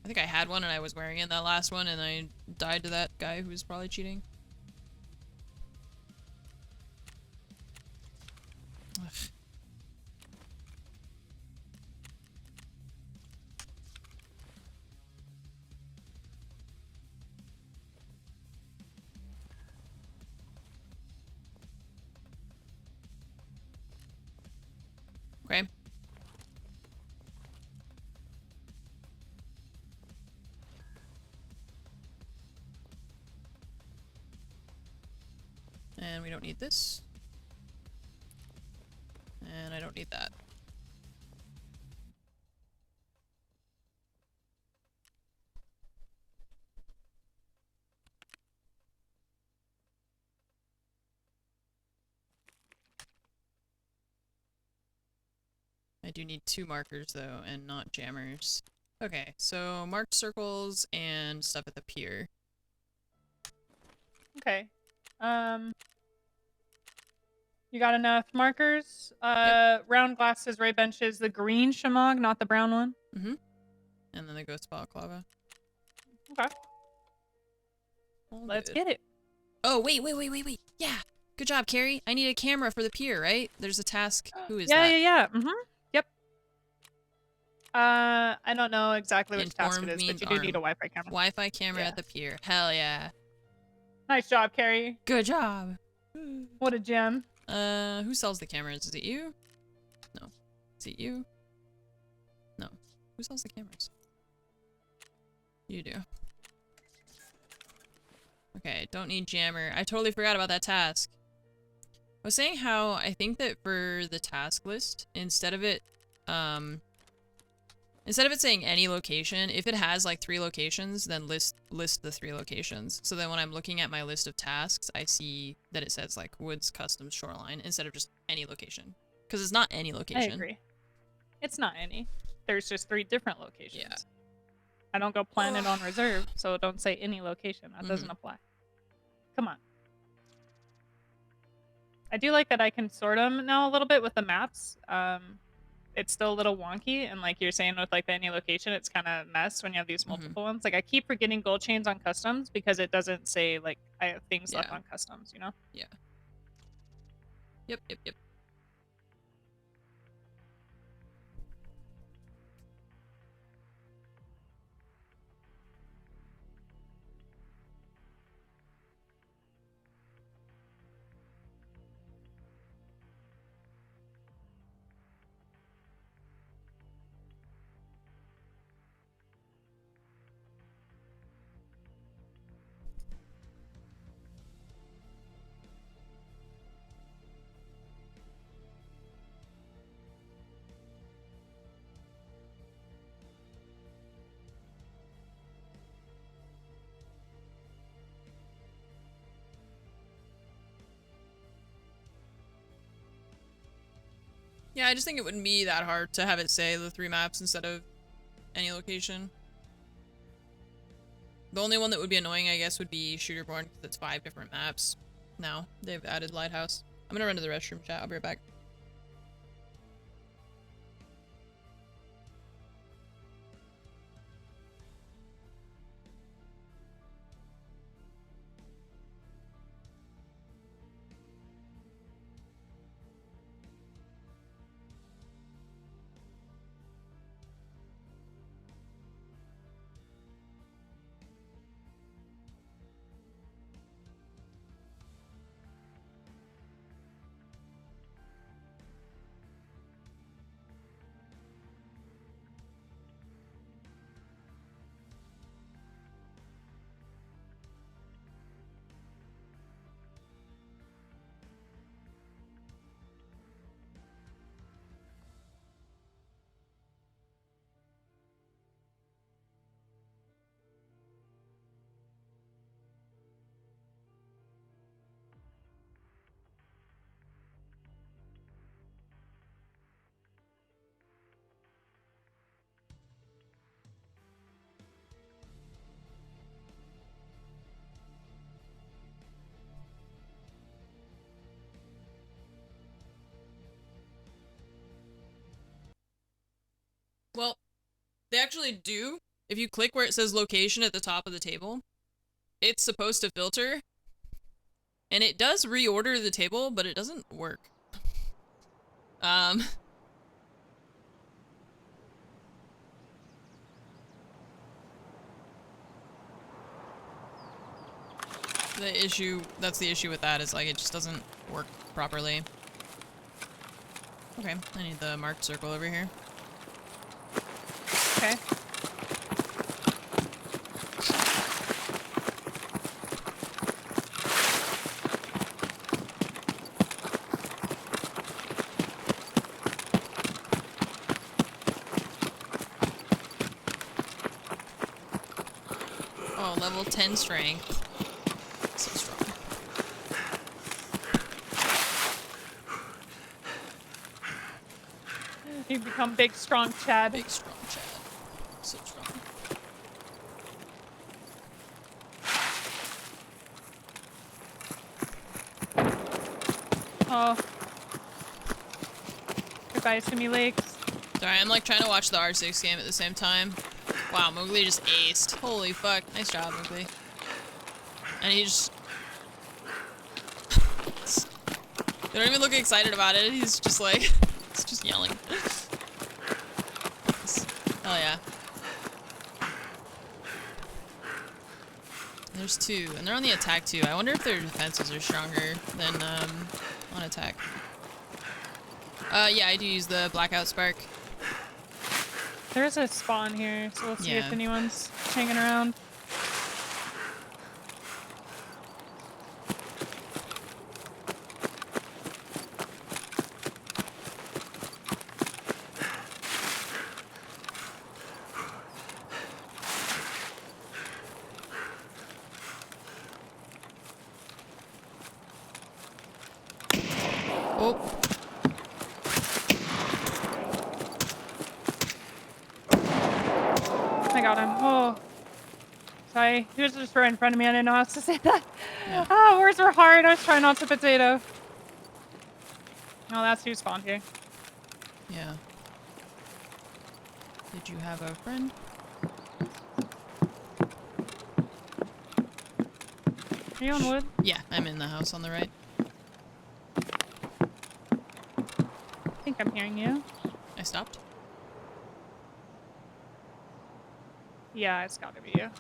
Speaker 1: I think I had one and I was wearing it in that last one and I died to that guy who was probably cheating. Ugh. Okay. And we don't need this. And I don't need that. I do need 2 markers though, and not jammers. Okay, so marked circles and stuff at the pier.
Speaker 2: Okay. You got enough markers?
Speaker 1: Yep.
Speaker 2: Round glasses, ray benches, the green shamog, not the brown one.
Speaker 1: Mm-hmm. And then the ghost balaclava.
Speaker 2: Okay.
Speaker 1: All
Speaker 2: Let's
Speaker 1: good.
Speaker 2: get it.
Speaker 1: Oh, wait. Yeah. Good job, Carrie. I need a camera for the pier, right? There's a task. Who is that?
Speaker 2: Yeah. Mm-hmm. Yep. I don't know exactly which task it
Speaker 1: Informed
Speaker 2: is, but
Speaker 1: means
Speaker 2: you do
Speaker 1: arm.
Speaker 2: need a Wi-Fi camera.
Speaker 1: Wi-Fi camera
Speaker 2: Yeah.
Speaker 1: at the pier. Hell yeah.
Speaker 2: Nice job, Carrie.
Speaker 1: Good job.
Speaker 2: What a gem.
Speaker 1: Who sells the cameras? Is it you? No. Is it you? No. Who sells the cameras? You do. Okay, don't need jammer. I totally forgot about that task. I was saying how I think that for the task list, instead of Instead of it saying any location, if it has like 3 locations, then list the 3 locations. So then when I'm looking at my list of tasks, I see that it says like woods, customs, shoreline, instead of just any location. Because it's not any
Speaker 2: I
Speaker 1: location.
Speaker 2: agree. It's not any. There's just 3 different locations.
Speaker 1: Yeah.
Speaker 2: I don't go plan it on reserve, so don't say any location. That doesn't
Speaker 1: Mhm.
Speaker 2: apply. Come on. I do like that I can sort them now a little bit with the maps. It's still a little wonky, and like you're saying with like the any location, it's kind of messed when you have these multiple ones. Like I keep forgetting gold chains on customs because it doesn't say like I have things left
Speaker 1: Yeah.
Speaker 2: on customs, you know?
Speaker 1: Yeah. Yep, yep, yep. Yeah, I just think it wouldn't be that hard to have it say the 3 maps instead of any location. The only one that would be annoying, I guess, would be Shooterborn, because it's 5 different maps. Now, they've added Lighthouse. I'm gonna run to the restroom, chat. I'll be right back. Well, they actually do. If you click where it says location at the top of the table, it's supposed to filter. And it does reorder the table, but it doesn't work. That's the issue with that, is like it just doesn't work properly. Okay, I need the marked circle over here.
Speaker 2: Okay.
Speaker 1: Oh, level 10 strength. So strong.
Speaker 2: You become big, strong Chad.
Speaker 1: Big, strong Chad. So strong.
Speaker 2: Oh. Goodbye, Simi Lakes.
Speaker 1: Sorry, I'm like trying to watch the R6 game at the same time. Wow, Mowgli just aced. Holy fuck. Nice job, Mowgli. And he just... They don't even look excited about it. He's just like... He's just yelling. Oh yeah. There's 2, and they're on the attack too. I wonder if their defenses are stronger than on attack. Yeah, I do use the blackout spark.
Speaker 2: There's a spawn here, so we'll see if
Speaker 1: Yeah.
Speaker 2: anyone's hanging around.
Speaker 1: Oh.
Speaker 2: I got him. Oh. Sorry. He was just right in front of me. I didn't know how else to say that.
Speaker 1: Yeah.
Speaker 2: Ah, words were hard. I was trying not to potato. Oh, that's who spawned here.
Speaker 1: Yeah. Did you have a friend?
Speaker 2: Are you on wood?
Speaker 1: Yeah, I'm in the house on the right.
Speaker 2: I think I'm hearing you.
Speaker 1: I stopped.
Speaker 2: Yeah, it's gotta be you.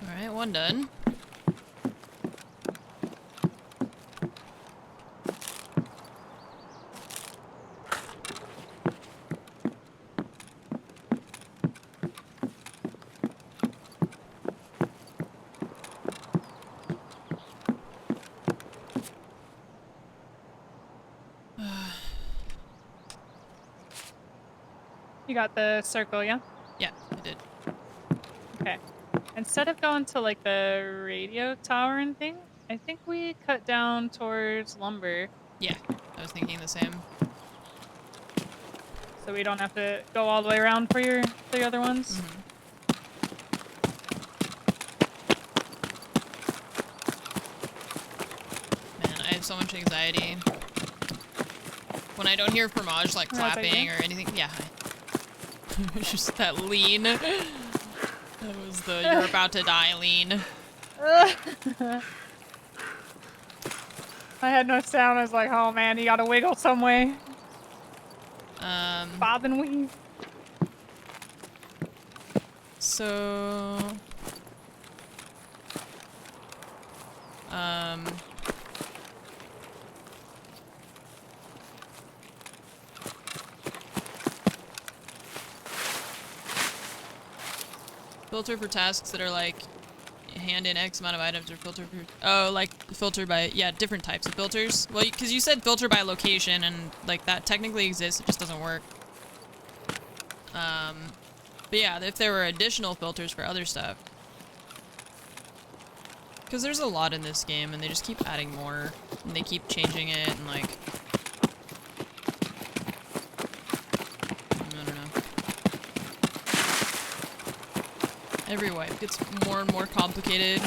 Speaker 1: Alright, one done.
Speaker 2: You got the circle, yeah?
Speaker 1: Yeah, I did.
Speaker 2: Okay. Instead of going to like the radio tower and thing, I think we cut down towards lumber
Speaker 1: Yeah, I was thinking the same.
Speaker 2: so we don't have to go all the way around for the other ones.
Speaker 1: Mhm. Man, I have so much anxiety. When I don't hear Fromage like
Speaker 2: Right,
Speaker 1: clapping
Speaker 2: baby.
Speaker 1: or anything. Yeah, hi. Just that lean. That was the you're about to die lean.
Speaker 2: I had no sound. I was like, oh man, you gotta wiggle some way. Bob and weave.
Speaker 1: So filter for tasks that are like hand in X amount of items or filter for like filter by different types of filters. Well, because you said filter by location and like that technically exists, it just doesn't work. But yeah, if there were additional filters for other stuff. Because there's a lot in this game and they just keep adding more and they keep changing it and like I don't know. Every wipe gets more and more complicated.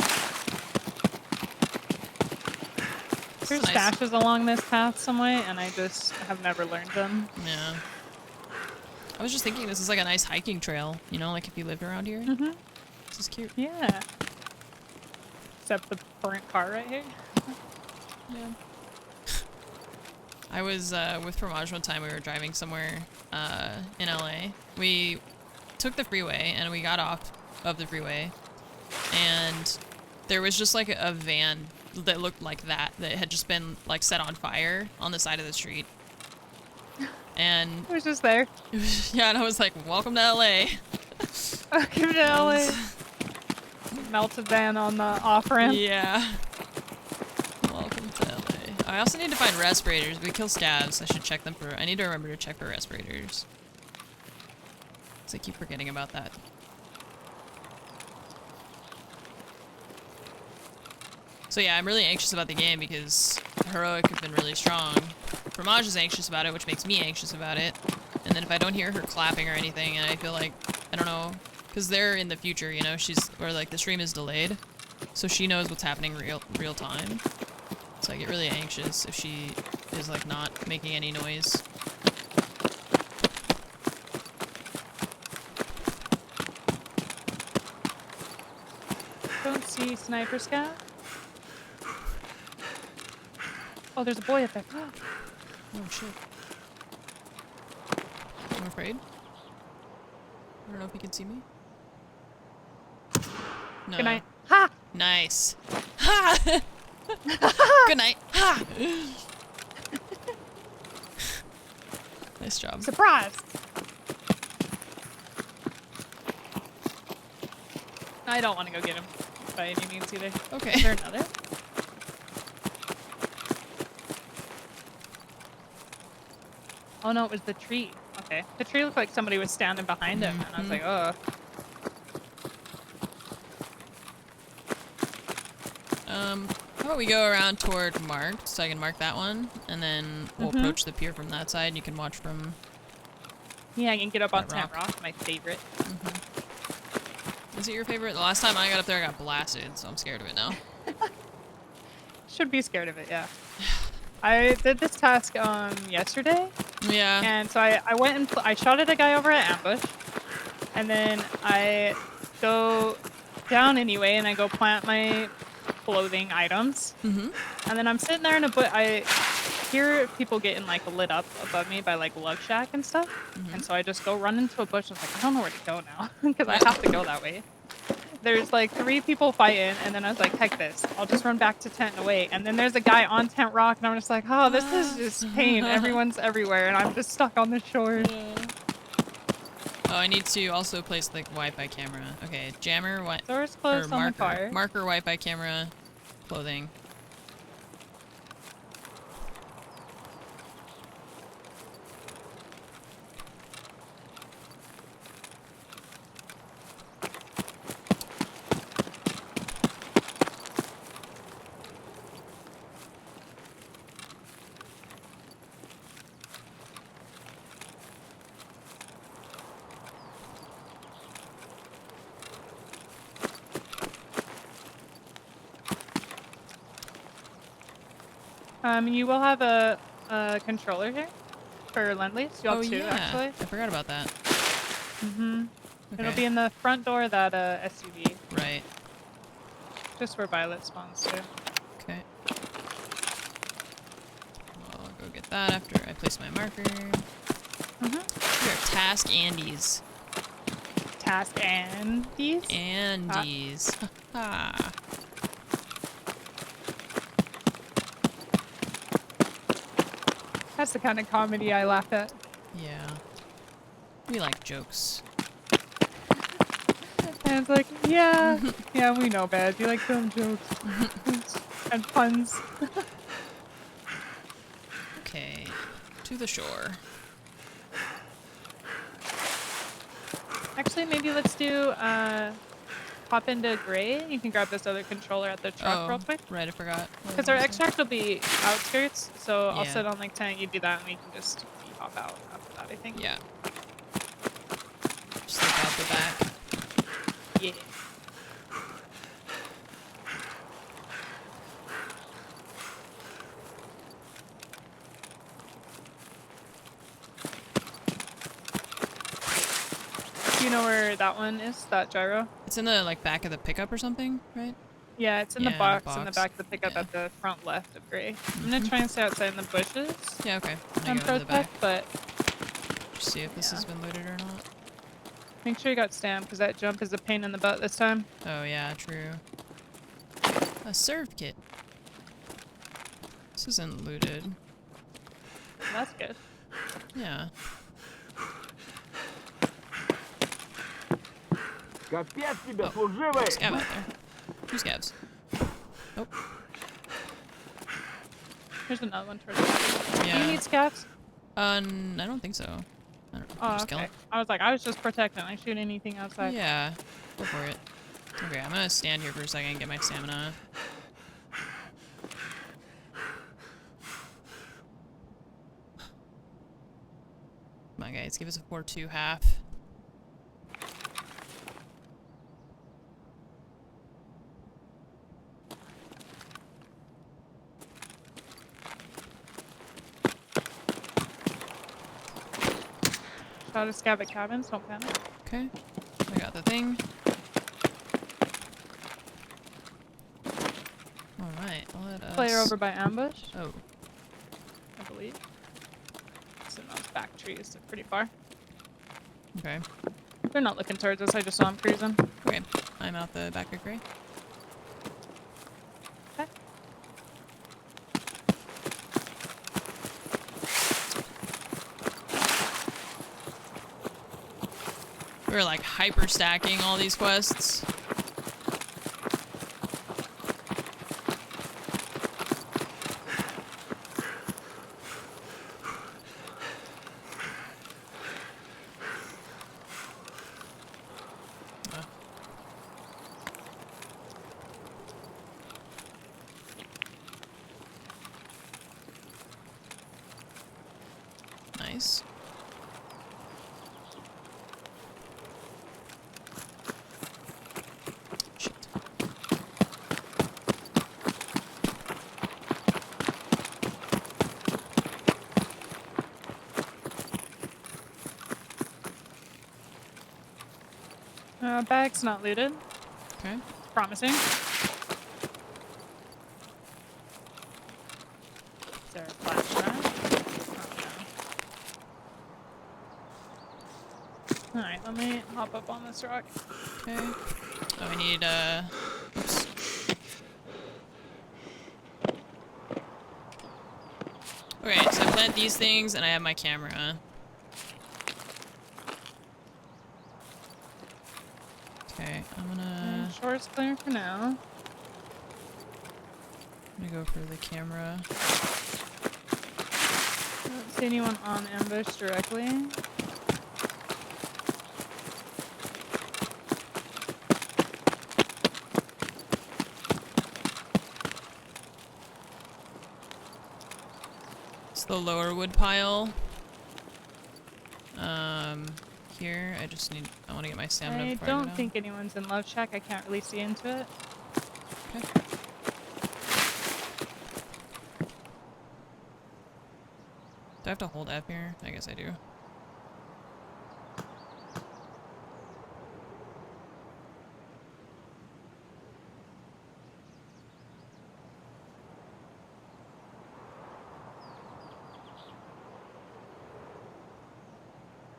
Speaker 2: There's
Speaker 1: Nice.
Speaker 2: stashes along this path some way, and I just have never learned them.
Speaker 1: Yeah. I was just thinking this is like a nice hiking trail, you know, like if you lived around here.
Speaker 2: Mm-hmm.
Speaker 1: This is cute.
Speaker 2: Yeah. Except the burnt car right here.
Speaker 1: Yeah. I was with Fromage one time. We were driving somewhere in LA. We took the freeway and we got off of the freeway, and there was just like a van that looked like that had just been like set on fire on the side of the street. And
Speaker 2: It was just there.
Speaker 1: it was, yeah, and I was like, "Welcome to LA."
Speaker 2: Give it LA. Melted van on the off ramp.
Speaker 1: Yeah. Welcome to LA. I also need to find respirators. We kill scavs. I should check them for. I need to remember to check for respirators. Cause I keep forgetting about that. So yeah, I'm really anxious about the game because Heroic have been really strong. Fromage is anxious about it, which makes me anxious about it. And then if I don't hear her clapping or anything, and I feel like, I don't know, because they're in the future, you know, or like the stream is delayed, so she knows what's happening real time. So I get really anxious if she is like not making any noise.
Speaker 2: see sniper scout? Oh, there's a boy up there.
Speaker 1: Oh shit. I'm afraid. I don't know if he can see me. No.
Speaker 2: Good night. Ha!
Speaker 1: Nice. Ha! Good night. Ha! Nice job.
Speaker 2: Surprise! I don't want to go get him by any means either.
Speaker 1: Okay.
Speaker 2: Is there another? Oh no, it was the tree. Okay. The tree looked like somebody was standing behind him, and I was like, oh.
Speaker 1: How about we go around toward marked, so I can mark that one, and then we'll approach the pier from that side, and you can watch from...
Speaker 2: Yeah, I can get up on
Speaker 1: That
Speaker 2: Tent
Speaker 1: rock.
Speaker 2: Rock, my favorite.
Speaker 1: Is it your favorite? The last time I got up there, I got blasted, so I'm scared of it now.
Speaker 2: Should be scared of it, yeah. I did this task yesterday,
Speaker 1: Yeah.
Speaker 2: and so I went and I shot at a guy over at ambush, and then I go down anyway, and I go plant my clothing items, and then I'm sitting there in a bush. I hear people getting like lit up above me by like Love Shack and stuff, and so I just go run into a bush. And I was like, I don't know where to go now because I have to go that way. There's like 3 people fighting, and then I was like, heck this, I'll just run back to Tent and wait. And then there's a guy on Tent Rock, and I'm just like, oh, this is just pain. Everyone's everywhere, and I'm just stuck on the shore.
Speaker 1: Oh, I need to also place the Wi-Fi camera. Okay, jammer,
Speaker 2: Doors
Speaker 1: or
Speaker 2: closed on the
Speaker 1: marker.
Speaker 2: car.
Speaker 1: Marker, Wi-Fi camera, clothing.
Speaker 2: You will have a controller here for Lend-Lease. You'll have 2,
Speaker 1: yeah.
Speaker 2: actually.
Speaker 1: I forgot about that.
Speaker 2: It'll be in the front door of that SUV,
Speaker 1: Right.
Speaker 2: just where Violet spawns too.
Speaker 1: Okay. Well, I'll go get that after I place my marker. Here are task Andes.
Speaker 2: Task and these.
Speaker 1: Andes. Ha.
Speaker 2: That's the kind of comedy I laugh at.
Speaker 1: Yeah. We like jokes.
Speaker 2: And it's like, yeah, yeah, we know, Bad. You like dumb jokes and puns.
Speaker 1: Okay. To the shore.
Speaker 2: Actually, maybe let's do hop into Gray. You can grab this other controller at the truck real quick.
Speaker 1: Right, I forgot.
Speaker 2: Because our extract will be outskirts, so I'll
Speaker 1: Yeah.
Speaker 2: sit on like 10, you do that, and we can just hop out after that, I think.
Speaker 1: Yeah. Just look out the back.
Speaker 2: Yeah. Do you know where that one is? That gyro?
Speaker 1: It's in the like back of the pickup or something, right?
Speaker 2: Yeah, it's in
Speaker 1: Yeah,
Speaker 2: the
Speaker 1: in the
Speaker 2: box in the
Speaker 1: box.
Speaker 2: back of the pickup
Speaker 1: Yeah.
Speaker 2: at the front left of Gray. I'm gonna try and stay outside in the bushes
Speaker 1: Yeah, okay. I
Speaker 2: and
Speaker 1: go to the back.
Speaker 2: protect, but
Speaker 1: Just see if this has
Speaker 2: Yeah.
Speaker 1: been looted or not.
Speaker 2: make sure you got stamp because that jump is a pain in the butt this time.
Speaker 1: Oh yeah, true. A serve kit. This isn't looted.
Speaker 2: That's good.
Speaker 1: Yeah.
Speaker 5: Капец тебе,
Speaker 1: Oh.
Speaker 5: служивый!
Speaker 1: Scab out there. 2 scabs. Oh,
Speaker 2: Here's another one towards the back. Do
Speaker 1: yeah.
Speaker 2: you need scabs?
Speaker 1: I don't think so. I don't know.
Speaker 2: Oh,
Speaker 1: Just kill
Speaker 2: okay.
Speaker 1: it.
Speaker 2: I was like, I was just protecting. I shoot anything outside.
Speaker 1: Yeah. Go for it. Okay, I'm gonna stand here for a second and get my stamina. Come on, guys. Give us a 4-2 half.
Speaker 2: Shot a scab at cabins. Don't panic.
Speaker 1: Okay. I got the thing.
Speaker 2: player over by ambush,
Speaker 1: Oh,
Speaker 2: I believe. It's in those back trees. They're pretty far.
Speaker 1: okay.
Speaker 2: They're not looking towards us. I just saw them cruising.
Speaker 1: Okay, I'm out the back of gray.
Speaker 2: Okay.
Speaker 1: We're like hyper stacking all these quests. Nice. Shit.
Speaker 2: Bag's not looted.
Speaker 1: Okay.
Speaker 2: Promising. Is there a flashlight? Oh, no. Alright, let me hop up on this rock.
Speaker 1: Okay. Oh, we need, oops. Okay, so I plant these things and I have my camera. Okay, I'm gonna
Speaker 2: Shore's clear for now.
Speaker 1: go for the camera.
Speaker 2: I don't see anyone on ambush directly.
Speaker 1: It's the lower wood pile. Here, I want to get my stamina
Speaker 2: I
Speaker 1: before I go
Speaker 2: don't
Speaker 1: down.
Speaker 2: think anyone's in love shack. I can't really see into it.
Speaker 1: Okay. Do I have to hold F here? I guess I do.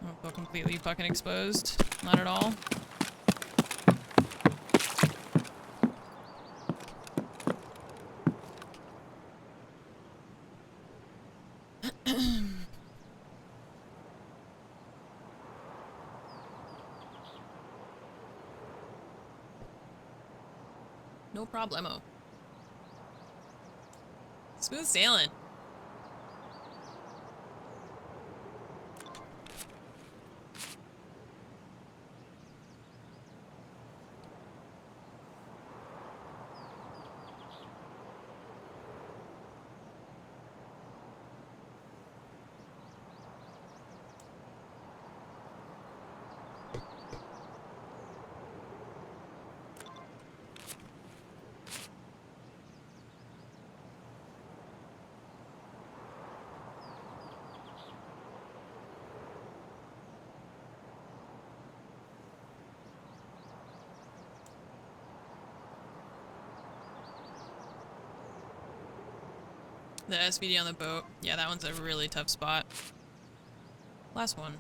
Speaker 1: I don't feel completely fucking exposed. Not at all. No problemo. Smooth sailing. The SVD on the boat. Yeah, that one's a really tough spot. Last one.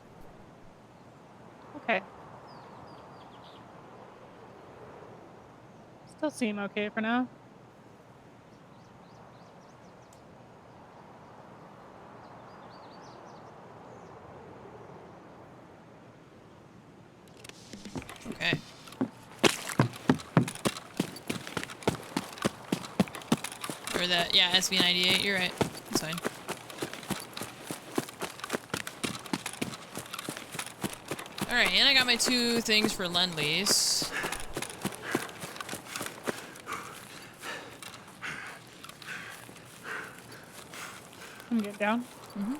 Speaker 2: Okay. Still seem okay for now.
Speaker 1: Okay. Or that, yeah, SV98, you're right. That's fine. Alright, and I got my 2 things for Lend-Lease.
Speaker 2: Can get down.
Speaker 1: Mm-hmm.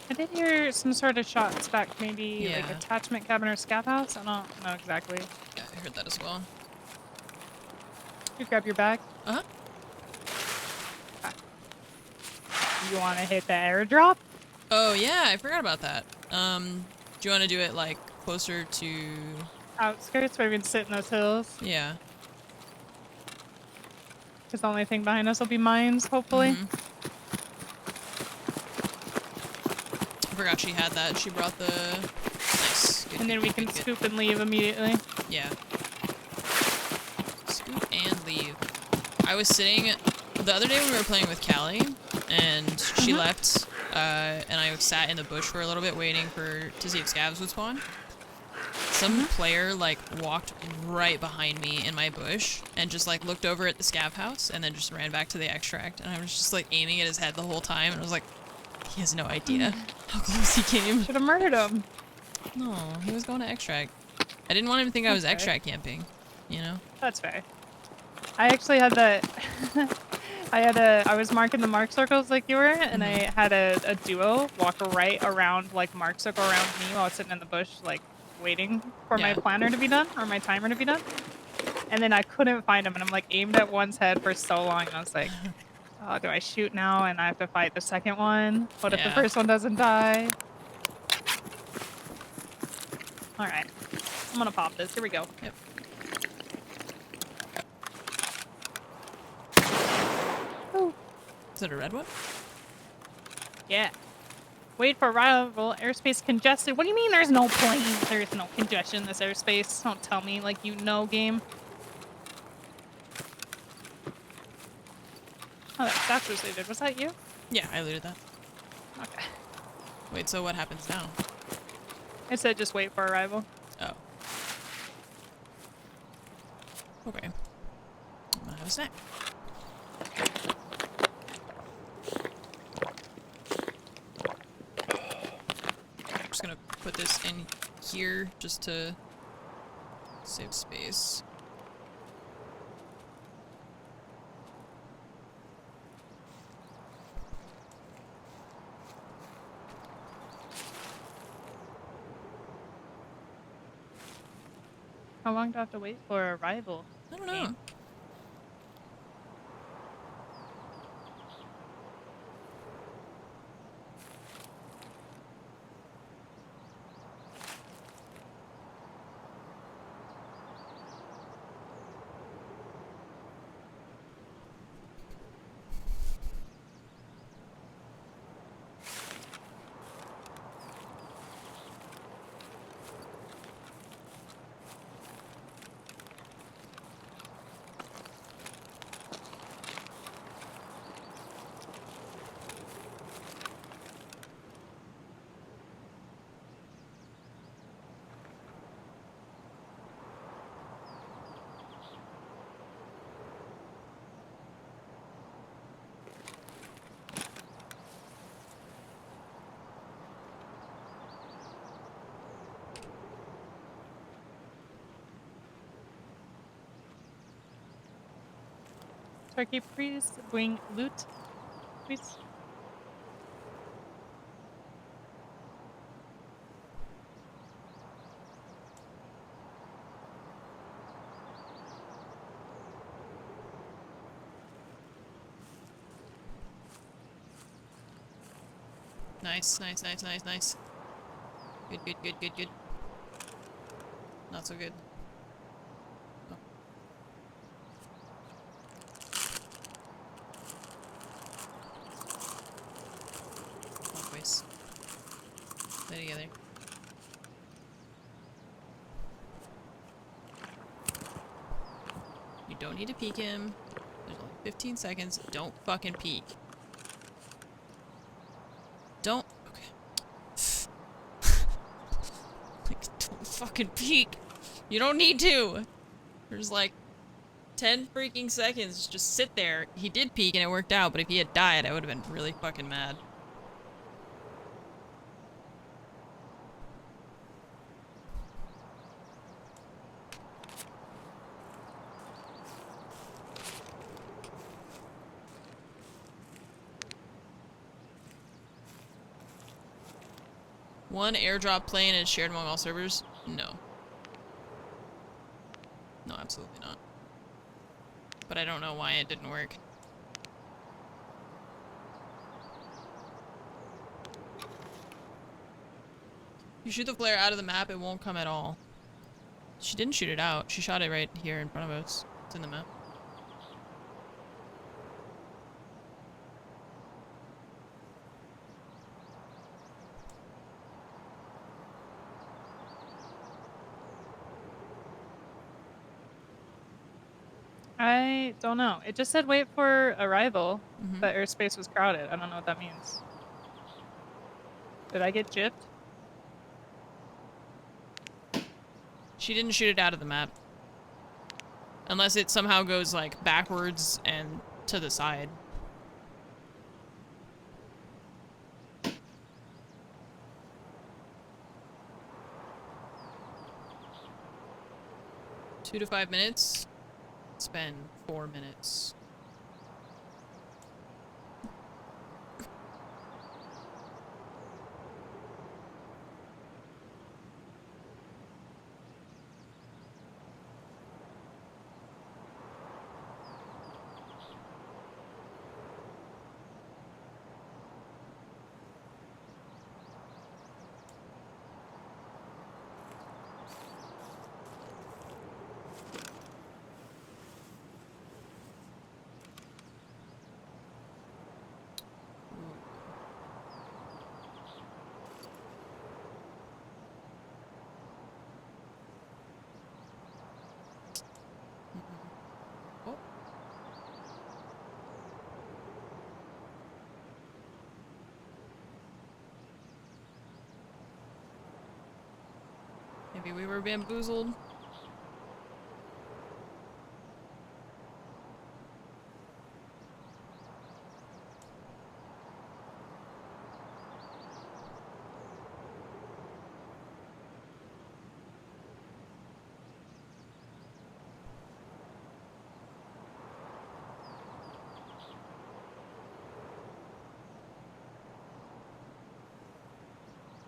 Speaker 2: I did hear some sort of shots back, maybe like
Speaker 1: Yeah.
Speaker 2: attachment cabin or scav house. I don't know exactly.
Speaker 1: Yeah, I heard that as well.
Speaker 2: You grab your bag.
Speaker 1: Uh-huh.
Speaker 2: You want to hit the airdrop?
Speaker 1: Oh, yeah, I forgot about that. Do you want to do it, like, closer to...
Speaker 2: Outskirts where we can sit in those hills.
Speaker 1: Yeah.
Speaker 2: Because the only thing behind us will be mines, hopefully.
Speaker 1: Mhm. I forgot she had that. She brought the... Nice. Good,
Speaker 2: And then
Speaker 1: good,
Speaker 2: we
Speaker 1: good,
Speaker 2: can
Speaker 1: good, good.
Speaker 2: scoop and leave immediately.
Speaker 1: Yeah. Scoop and leave. I was sitting the other day when we were playing with Callie, and she left, and I sat in the bush for a little bit waiting to see if scavs would spawn. Some player, like, walked right behind me in my bush and just, like, looked over at the scav house and then just ran back to the extract. And I was just, like, aiming at his head the whole time, and I was like, he has no idea how close he came.
Speaker 2: Should have murdered him.
Speaker 1: No, he was going to extract. I didn't want him to think I was
Speaker 2: Okay.
Speaker 1: extract camping, you know?
Speaker 2: That's fair. I actually had that. I was marking the mark circles like you were, and I had a duo walk right around, like, mark circle around me while I was sitting in the bush, like, waiting for my
Speaker 1: Yeah.
Speaker 2: planner to be done, or my timer to be done. And then I couldn't find him, and I'm, like, aimed at one's head for so long, and I was like, oh, do I shoot now and I have to fight the second one? What if the
Speaker 1: Yeah.
Speaker 2: first one doesn't die? Alright. I'm gonna pop this. Here we go.
Speaker 1: Yep.
Speaker 2: Ooh.
Speaker 1: Is it a red one?
Speaker 2: Yeah. Wait for arrival. Airspace congested. What do you mean there's no planes? There's no congestion in this airspace. Don't tell me like you know, game. Oh, that's what they did. Was that you?
Speaker 1: Yeah, I looted that.
Speaker 2: Okay.
Speaker 1: Wait, so what happens now?
Speaker 2: I said just wait for arrival.
Speaker 1: Oh. Okay. I'm gonna have a snack. I'm just gonna put this in here just to save space.
Speaker 2: How long do I have to wait for arrival?
Speaker 1: I don't know.
Speaker 2: Game? Turkey, please bring loot. Please.
Speaker 1: Nice, nice, nice, nice, nice. Good, good, good, good, good. Not so good. Oh. Walkways. Stay together. You don't need to peek him. There's only 15 seconds. Don't fucking peek. Don't. Okay. Like, don't fucking peek. You don't need to. There's like 10 freaking seconds. Just sit there. He did peek and it worked out, but if he had died, I would have been really fucking mad. One airdrop plane is shared among all servers? No. No, absolutely not. But I don't know why it didn't work. You shoot the flare out of the map, it won't come at all. She didn't shoot it out. She shot it right here in front of us. It's in the map.
Speaker 2: I don't know. It just said wait for arrival,
Speaker 1: Mhm.
Speaker 2: but airspace was crowded. I don't know what that means. Did I get gypped?
Speaker 1: She didn't shoot it out of the map. Unless it somehow goes, like, backwards and to the side. Two to 5 minutes. Spend 4 minutes. Oh. Maybe we were bamboozled.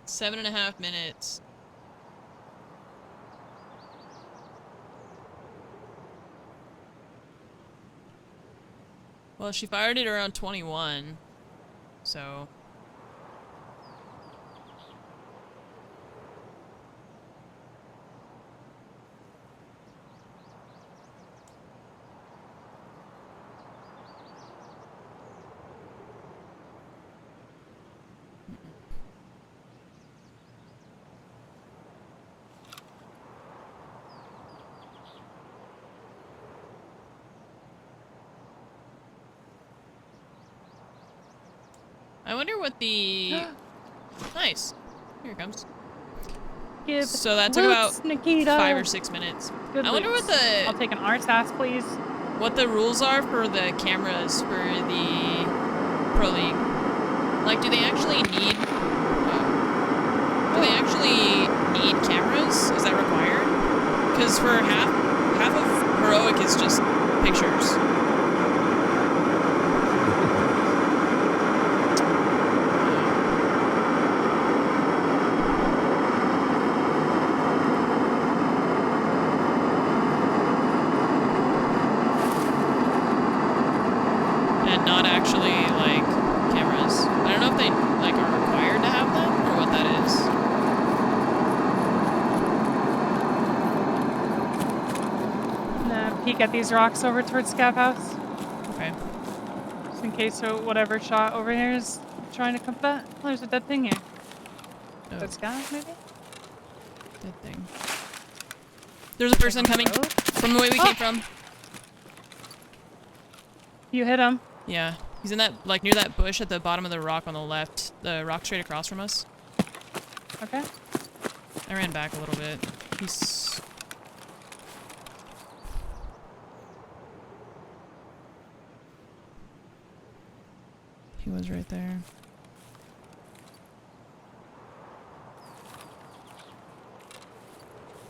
Speaker 1: Seven and a half minutes. Well, she fired it around 21, so... I wonder what the... Nice. Here it comes.
Speaker 2: Give
Speaker 1: So that took about
Speaker 2: loops, Nikita.
Speaker 1: 5 or 6 minutes.
Speaker 2: Good
Speaker 1: I wonder
Speaker 2: loops.
Speaker 1: what the...
Speaker 2: I'll take an RSAS, please.
Speaker 1: what the rules are for the cameras for the Pro League. Like, do they actually need... do they actually need cameras? Is that required? Because for half of Heroic is just pictures. And not actually, like, cameras. I don't know if they, like, are required to have them, or what that is.
Speaker 2: I'm gonna peek at these rocks over towards Scav House.
Speaker 1: Okay.
Speaker 2: Just in case so whatever shot over here is trying to come back. Oh, there's a dead thing here.
Speaker 1: Oh,
Speaker 2: Dead Scav, maybe?
Speaker 1: good thing. There's a person coming
Speaker 2: Road?
Speaker 1: from the way we came from.
Speaker 2: You hit him.
Speaker 1: Yeah. He's in that, like, near that bush at the bottom of the rock on the left. The rock straight across from us.
Speaker 2: Okay.
Speaker 1: I ran back a little bit. He's... He was right there.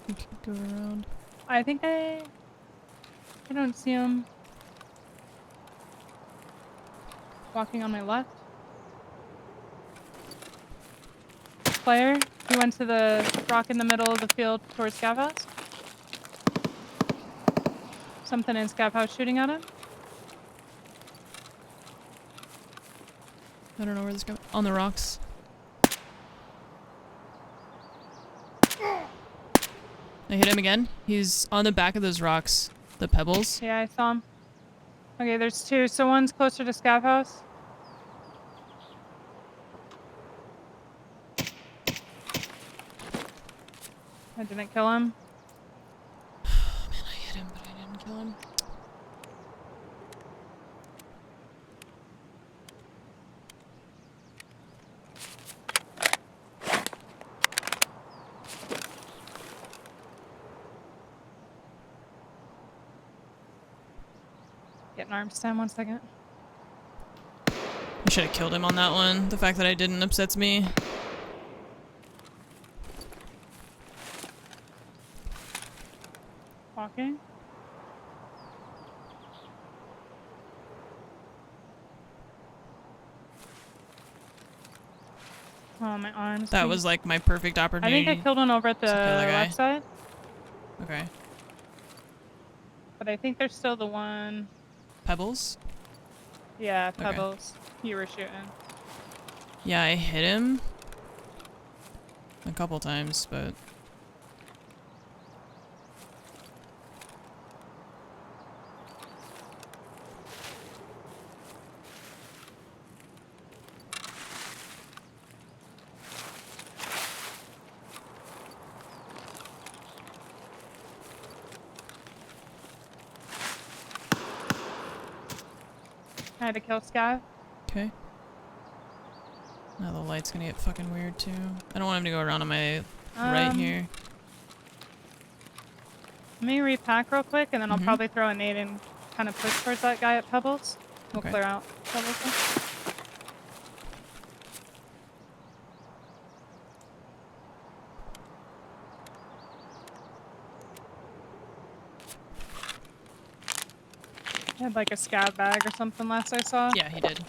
Speaker 1: We could go around.
Speaker 2: I think I don't see him. Walking on my left. Player, he went to the rock in the middle of the field towards Scav House. Something in Scav House shooting at him.
Speaker 1: I don't know where this goes. On the rocks. I hit him again. He's on the back of those rocks. The pebbles.
Speaker 2: Yeah, I saw him. Okay, there's two. So one's closer to Scav House. I didn't kill him.
Speaker 1: Oh man, I hit him, but I didn't kill him.
Speaker 2: an arm stem. 1 second.
Speaker 1: I should have killed him on that one. The fact that I didn't upsets me.
Speaker 2: Walking. Oh, my arms.
Speaker 1: That
Speaker 2: please.
Speaker 1: was like my perfect
Speaker 2: I
Speaker 1: opportunity.
Speaker 2: think I killed one over at the
Speaker 1: to kill the guy.
Speaker 2: left side,
Speaker 1: Okay.
Speaker 2: but I think there's still the one.
Speaker 1: Pebbles?
Speaker 2: Yeah,
Speaker 1: Okay.
Speaker 2: Pebbles. You were shooting.
Speaker 1: Yeah, I hit him a couple times, but
Speaker 2: I had to kill Scav.
Speaker 1: okay. Now the light's gonna get fucking weird too. I don't want him to go around on my right here.
Speaker 2: Let me repack real quick, and then I'll
Speaker 1: Mhm.
Speaker 2: probably throw a nade and kind of push towards that guy at Pebbles. We'll
Speaker 1: Okay.
Speaker 2: clear out Pebbles. Then. He had like a Scav bag or something last I saw.
Speaker 1: Yeah, he did.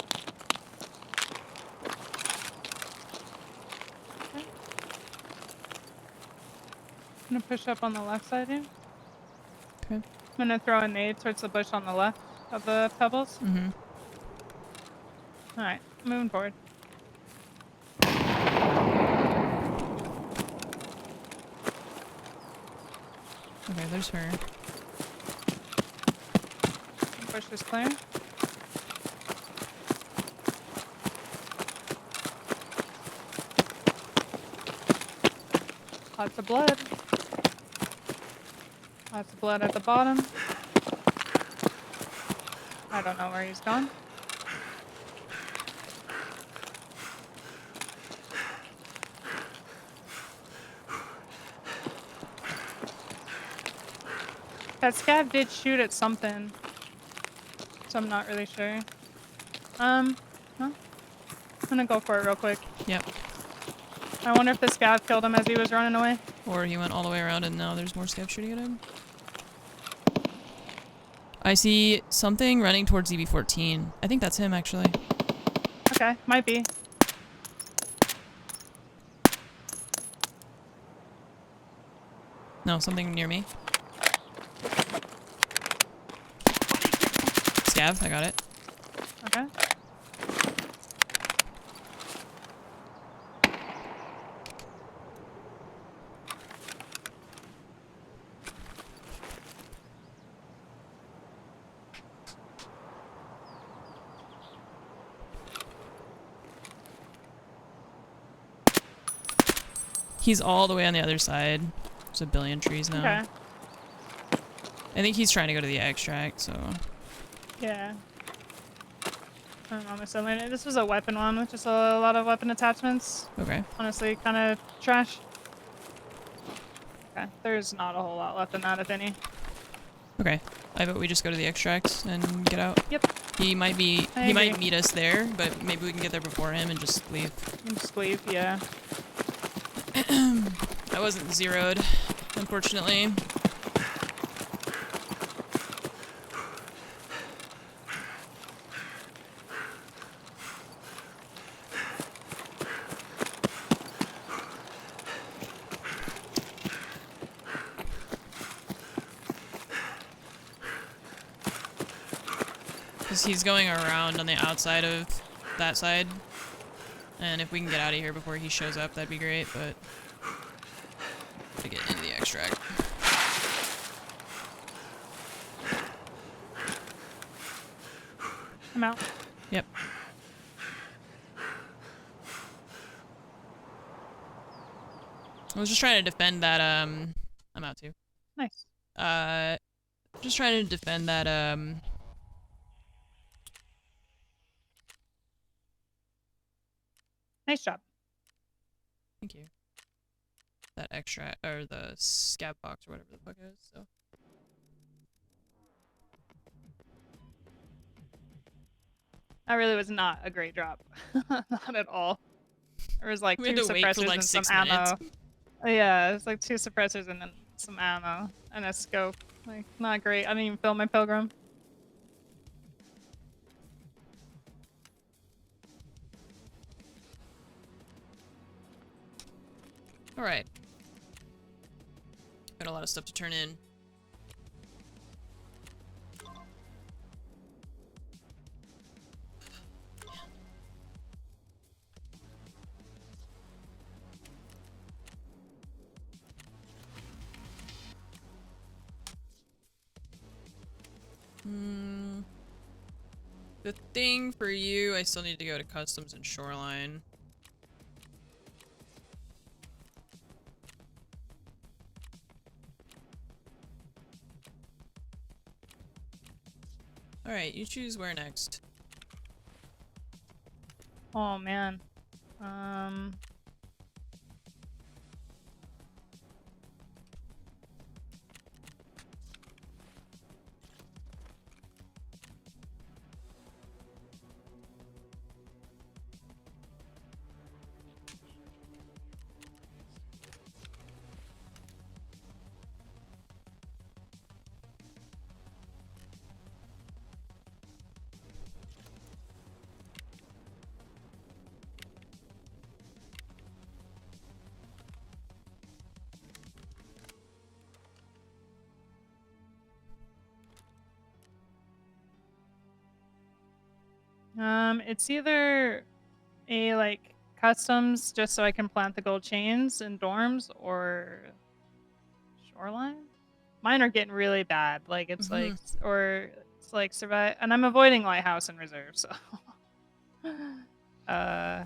Speaker 2: I'm gonna push up on the left side here.
Speaker 1: Okay.
Speaker 2: I'm gonna throw a nade towards the bush on the left of the Pebbles.
Speaker 1: Mm-hmm.
Speaker 2: Alright, moving forward.
Speaker 1: Okay, there's her.
Speaker 2: Bush is clear. Lots of blood. Lots of blood at the bottom. I don't know where he's gone. That scav did shoot at something, so I'm not really sure. Well, I'm gonna go for it real quick.
Speaker 1: Yep.
Speaker 2: I wonder if the scav killed him as he was running away.
Speaker 1: Or he went all the way around and now there's more scav shooting at him. I see something running towards EB14. I think that's him, actually.
Speaker 2: Okay, might be.
Speaker 1: No, something near me. Scav, I got it.
Speaker 2: Okay.
Speaker 1: He's all the way on the other side. There's a billion trees now.
Speaker 2: Okay.
Speaker 1: I think he's trying to go to the extract, so...
Speaker 2: Yeah. I don't know, I'm assuming this was a weapon one with just a lot of weapon attachments.
Speaker 1: Okay.
Speaker 2: Honestly, kind of trash. Okay, there's not a whole lot left in that, if any.
Speaker 1: Okay. I vote we just go to the extract and get out.
Speaker 2: Yep.
Speaker 1: He might be...
Speaker 2: I
Speaker 1: He might
Speaker 2: agree.
Speaker 1: meet us there, but maybe we can get there before him and just leave.
Speaker 2: And just leave, yeah.
Speaker 1: I wasn't zeroed, unfortunately. Because he's going around on the outside of that side. And if we can get out of here before he shows up, that'd be great, but... to get into the extract.
Speaker 2: I'm out.
Speaker 1: Yep. I was just trying to defend that, I'm out too.
Speaker 2: Nice.
Speaker 1: Just trying to defend that,
Speaker 2: Nice job.
Speaker 1: thank you. That extract, or the scab box or whatever the fuck it is, so.
Speaker 2: That really was not a great drop. Not at all. There was like
Speaker 1: We
Speaker 2: 2
Speaker 1: had to wait for,
Speaker 2: suppressors
Speaker 1: like,
Speaker 2: and some
Speaker 1: 6 minutes.
Speaker 2: ammo. Yeah, it was like 2 suppressors and then some ammo and a scope. Like, not great. I didn't even fill my pilgrim.
Speaker 1: All right. Got a lot of stuff to turn in. The thing for you, I still need to go to customs and shoreline. Alright, you choose where next.
Speaker 2: Oh man. Um. It's either a like customs just so I can plant the gold chains in dorms or shoreline. Mine are getting really bad. Like it's like or it's like survive, and I'm avoiding lighthouse and reserve. So, uh,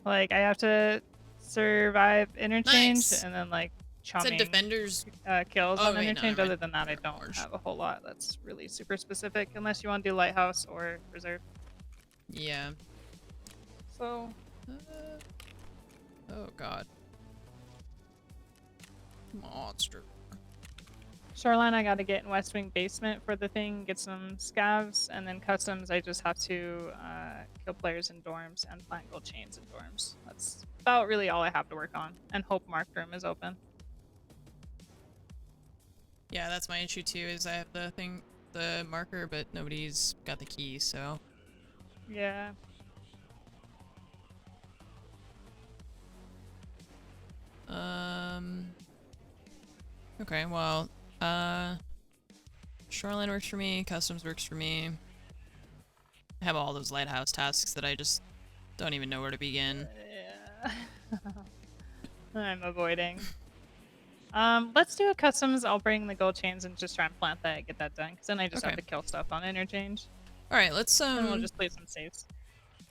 Speaker 2: like I have to survive interchange
Speaker 1: Nice.
Speaker 2: and then like
Speaker 1: Said
Speaker 2: chumming
Speaker 1: defenders.
Speaker 2: kills
Speaker 1: Oh,
Speaker 2: on
Speaker 1: wait, no,
Speaker 2: interchange.
Speaker 1: never
Speaker 2: Other
Speaker 1: mind.
Speaker 2: than that, I
Speaker 1: Never
Speaker 2: don't
Speaker 1: orange.
Speaker 2: have a whole lot that's really super specific unless you want to do lighthouse or reserve.
Speaker 1: Yeah.
Speaker 2: So
Speaker 1: Oh god. Monster.
Speaker 2: shoreline, I got to get in West Wing basement for the thing, get some scavs, and then customs. I just have to kill players in dorms and plant gold chains in dorms. That's about really all I have to work on. And hope marked room is open.
Speaker 1: Yeah, that's my issue too, is I have the marker, but nobody's got the key, so.
Speaker 2: Yeah.
Speaker 1: Okay, well, shoreline works for me, customs works for me. I have all those lighthouse tasks that I just don't even know where to begin.
Speaker 2: Yeah. I'm avoiding. Let's do a customs. I'll bring the gold chains and just try and plant that, get that done, because then I just have
Speaker 1: Okay.
Speaker 2: to kill stuff on interchange.
Speaker 1: Alright, let's
Speaker 2: And we'll just leave some saves.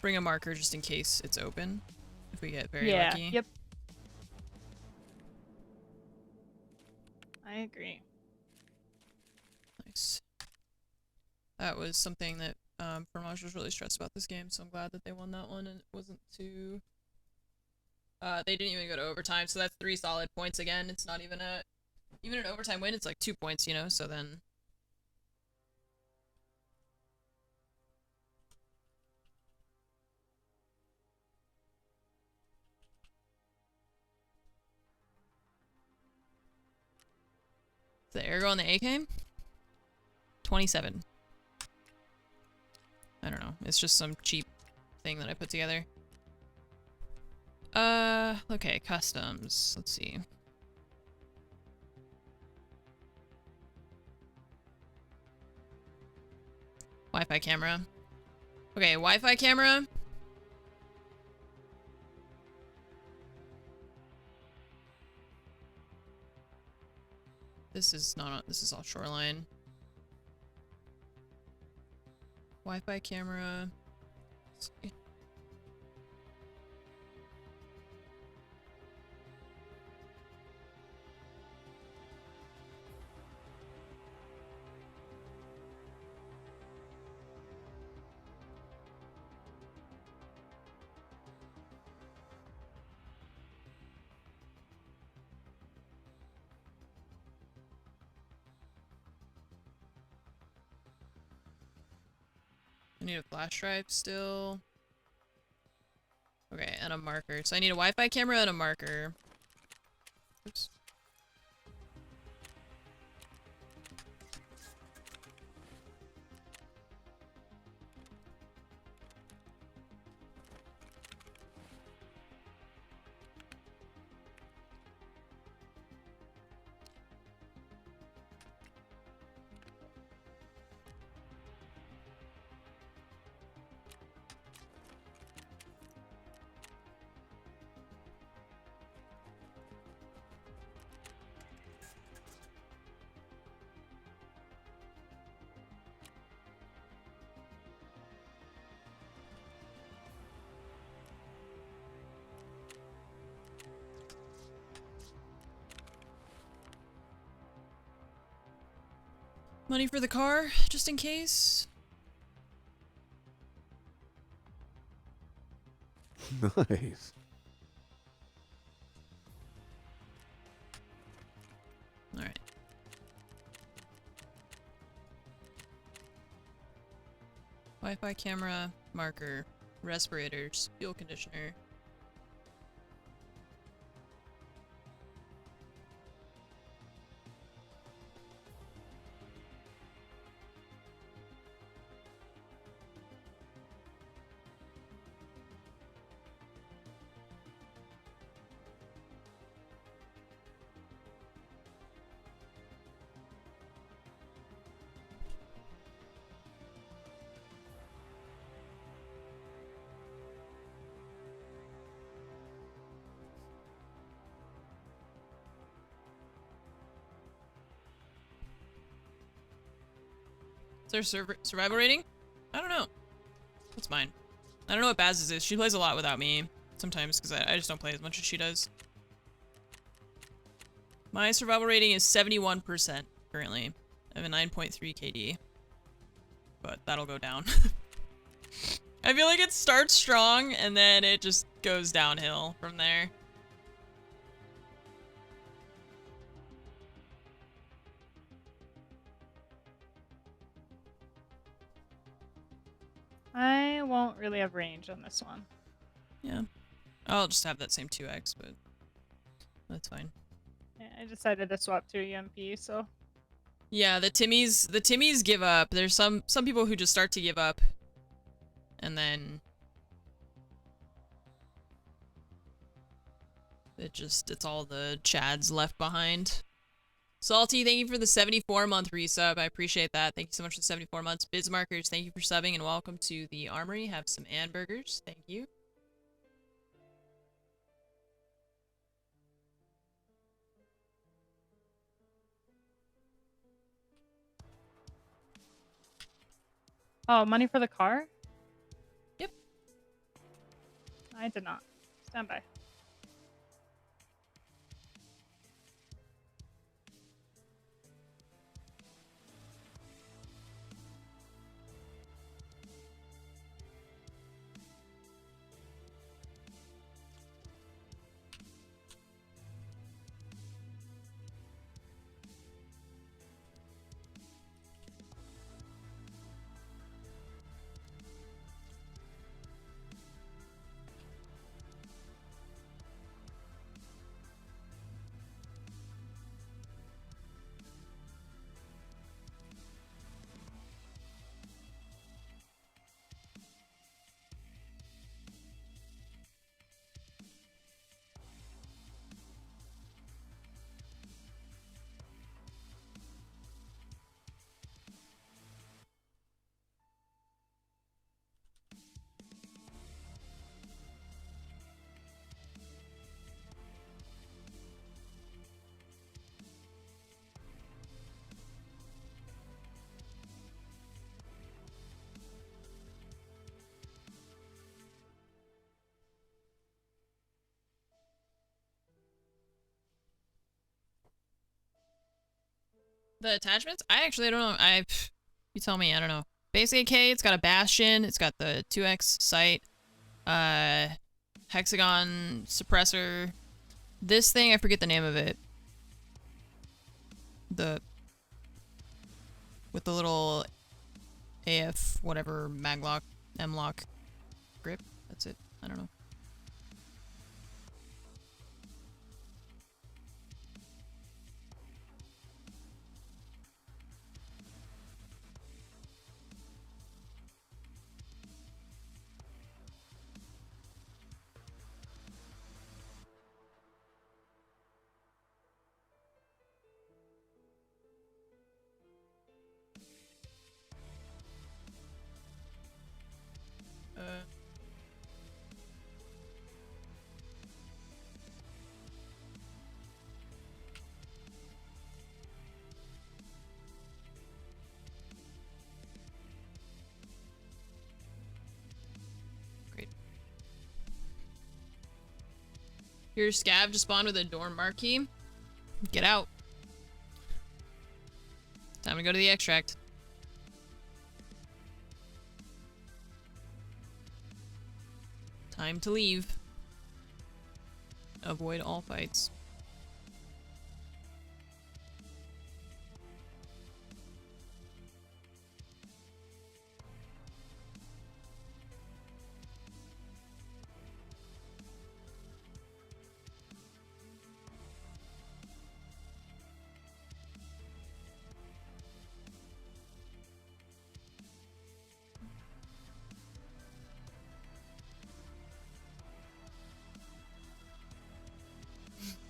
Speaker 1: bring a marker just in case it's open. If we get very
Speaker 2: Yeah,
Speaker 1: lucky.
Speaker 2: yep. I agree.
Speaker 1: Nice. That was something that Fromage was really stressed about this game, so I'm glad that they won that one and it wasn't too. They didn't even go to overtime, so that's 3 solid points again. It's not even an overtime win. It's like 2 points, you know. So then. The Ergo on the AK? 27. I don't know. It's just some cheap thing that I put together. Okay, customs. Let's see. Wi-Fi camera. Okay, Wi-Fi camera. This is not, this is all shoreline. Wi-Fi camera. Let's see. I Need a flash drive still. Okay, and a marker. So I need a Wi-Fi camera and a marker. Oops. Money for the car, just in case.
Speaker 3: Nice.
Speaker 1: Alright. Wi-Fi camera, marker, respirators, fuel conditioner. Is there survival rating? I don't know. What's mine? I don't know what Baz's is. She plays a lot without me. Sometimes, because I just don't play as much as she does. My survival rating is 71% currently. I have a 9.3 KD. But that'll go down. I feel like it starts strong, and then it just goes downhill from there.
Speaker 2: I won't really have range on this one.
Speaker 1: Yeah. I'll just have that same 2x, but that's fine.
Speaker 2: Yeah, I decided to swap to a UMP, so
Speaker 1: Yeah, the Timmies give up. There's some people who just start to give up. And then it's all the Chads left behind. Salty, thank you for the 74-month resub. I appreciate that. Thank you so much for the 74 months. Bizmarkers, thank you for subbing and welcome to the Armory. Have some hamburgers. Thank you.
Speaker 2: oh, money for the car?
Speaker 1: Yep.
Speaker 2: I did not. Stand by.
Speaker 1: The attachments? I actually don't know. You tell me. I don't know. Basic AK, it's got a Bastion. It's got the 2x sight. Hexagon suppressor. This thing, I forget the name of it. With the little AF, whatever, maglock, M-lock, grip. That's it. I don't know. Great. Your scav just spawned with a dorm marquee. Get out. Time to go to the extract. Time to leave. Avoid all fights.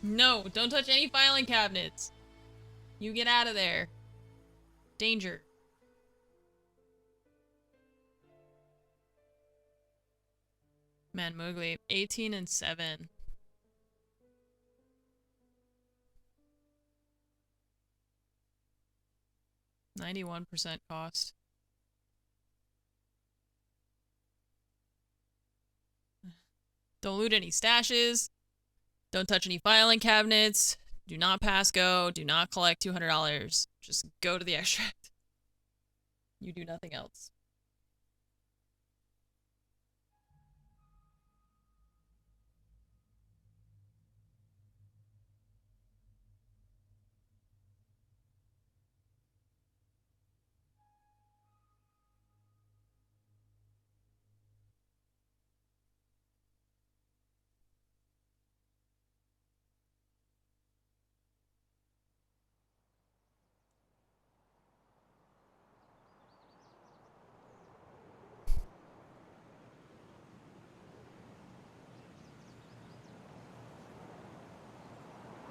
Speaker 1: No, don't touch any filing cabinets. You get out of there. Danger. Man, Mowgli, 18 and 7. $91% cost. Don't loot any stashes. Don't touch any filing cabinets. Do not pass go. Do not collect $200. Just go to the extract. You do nothing else.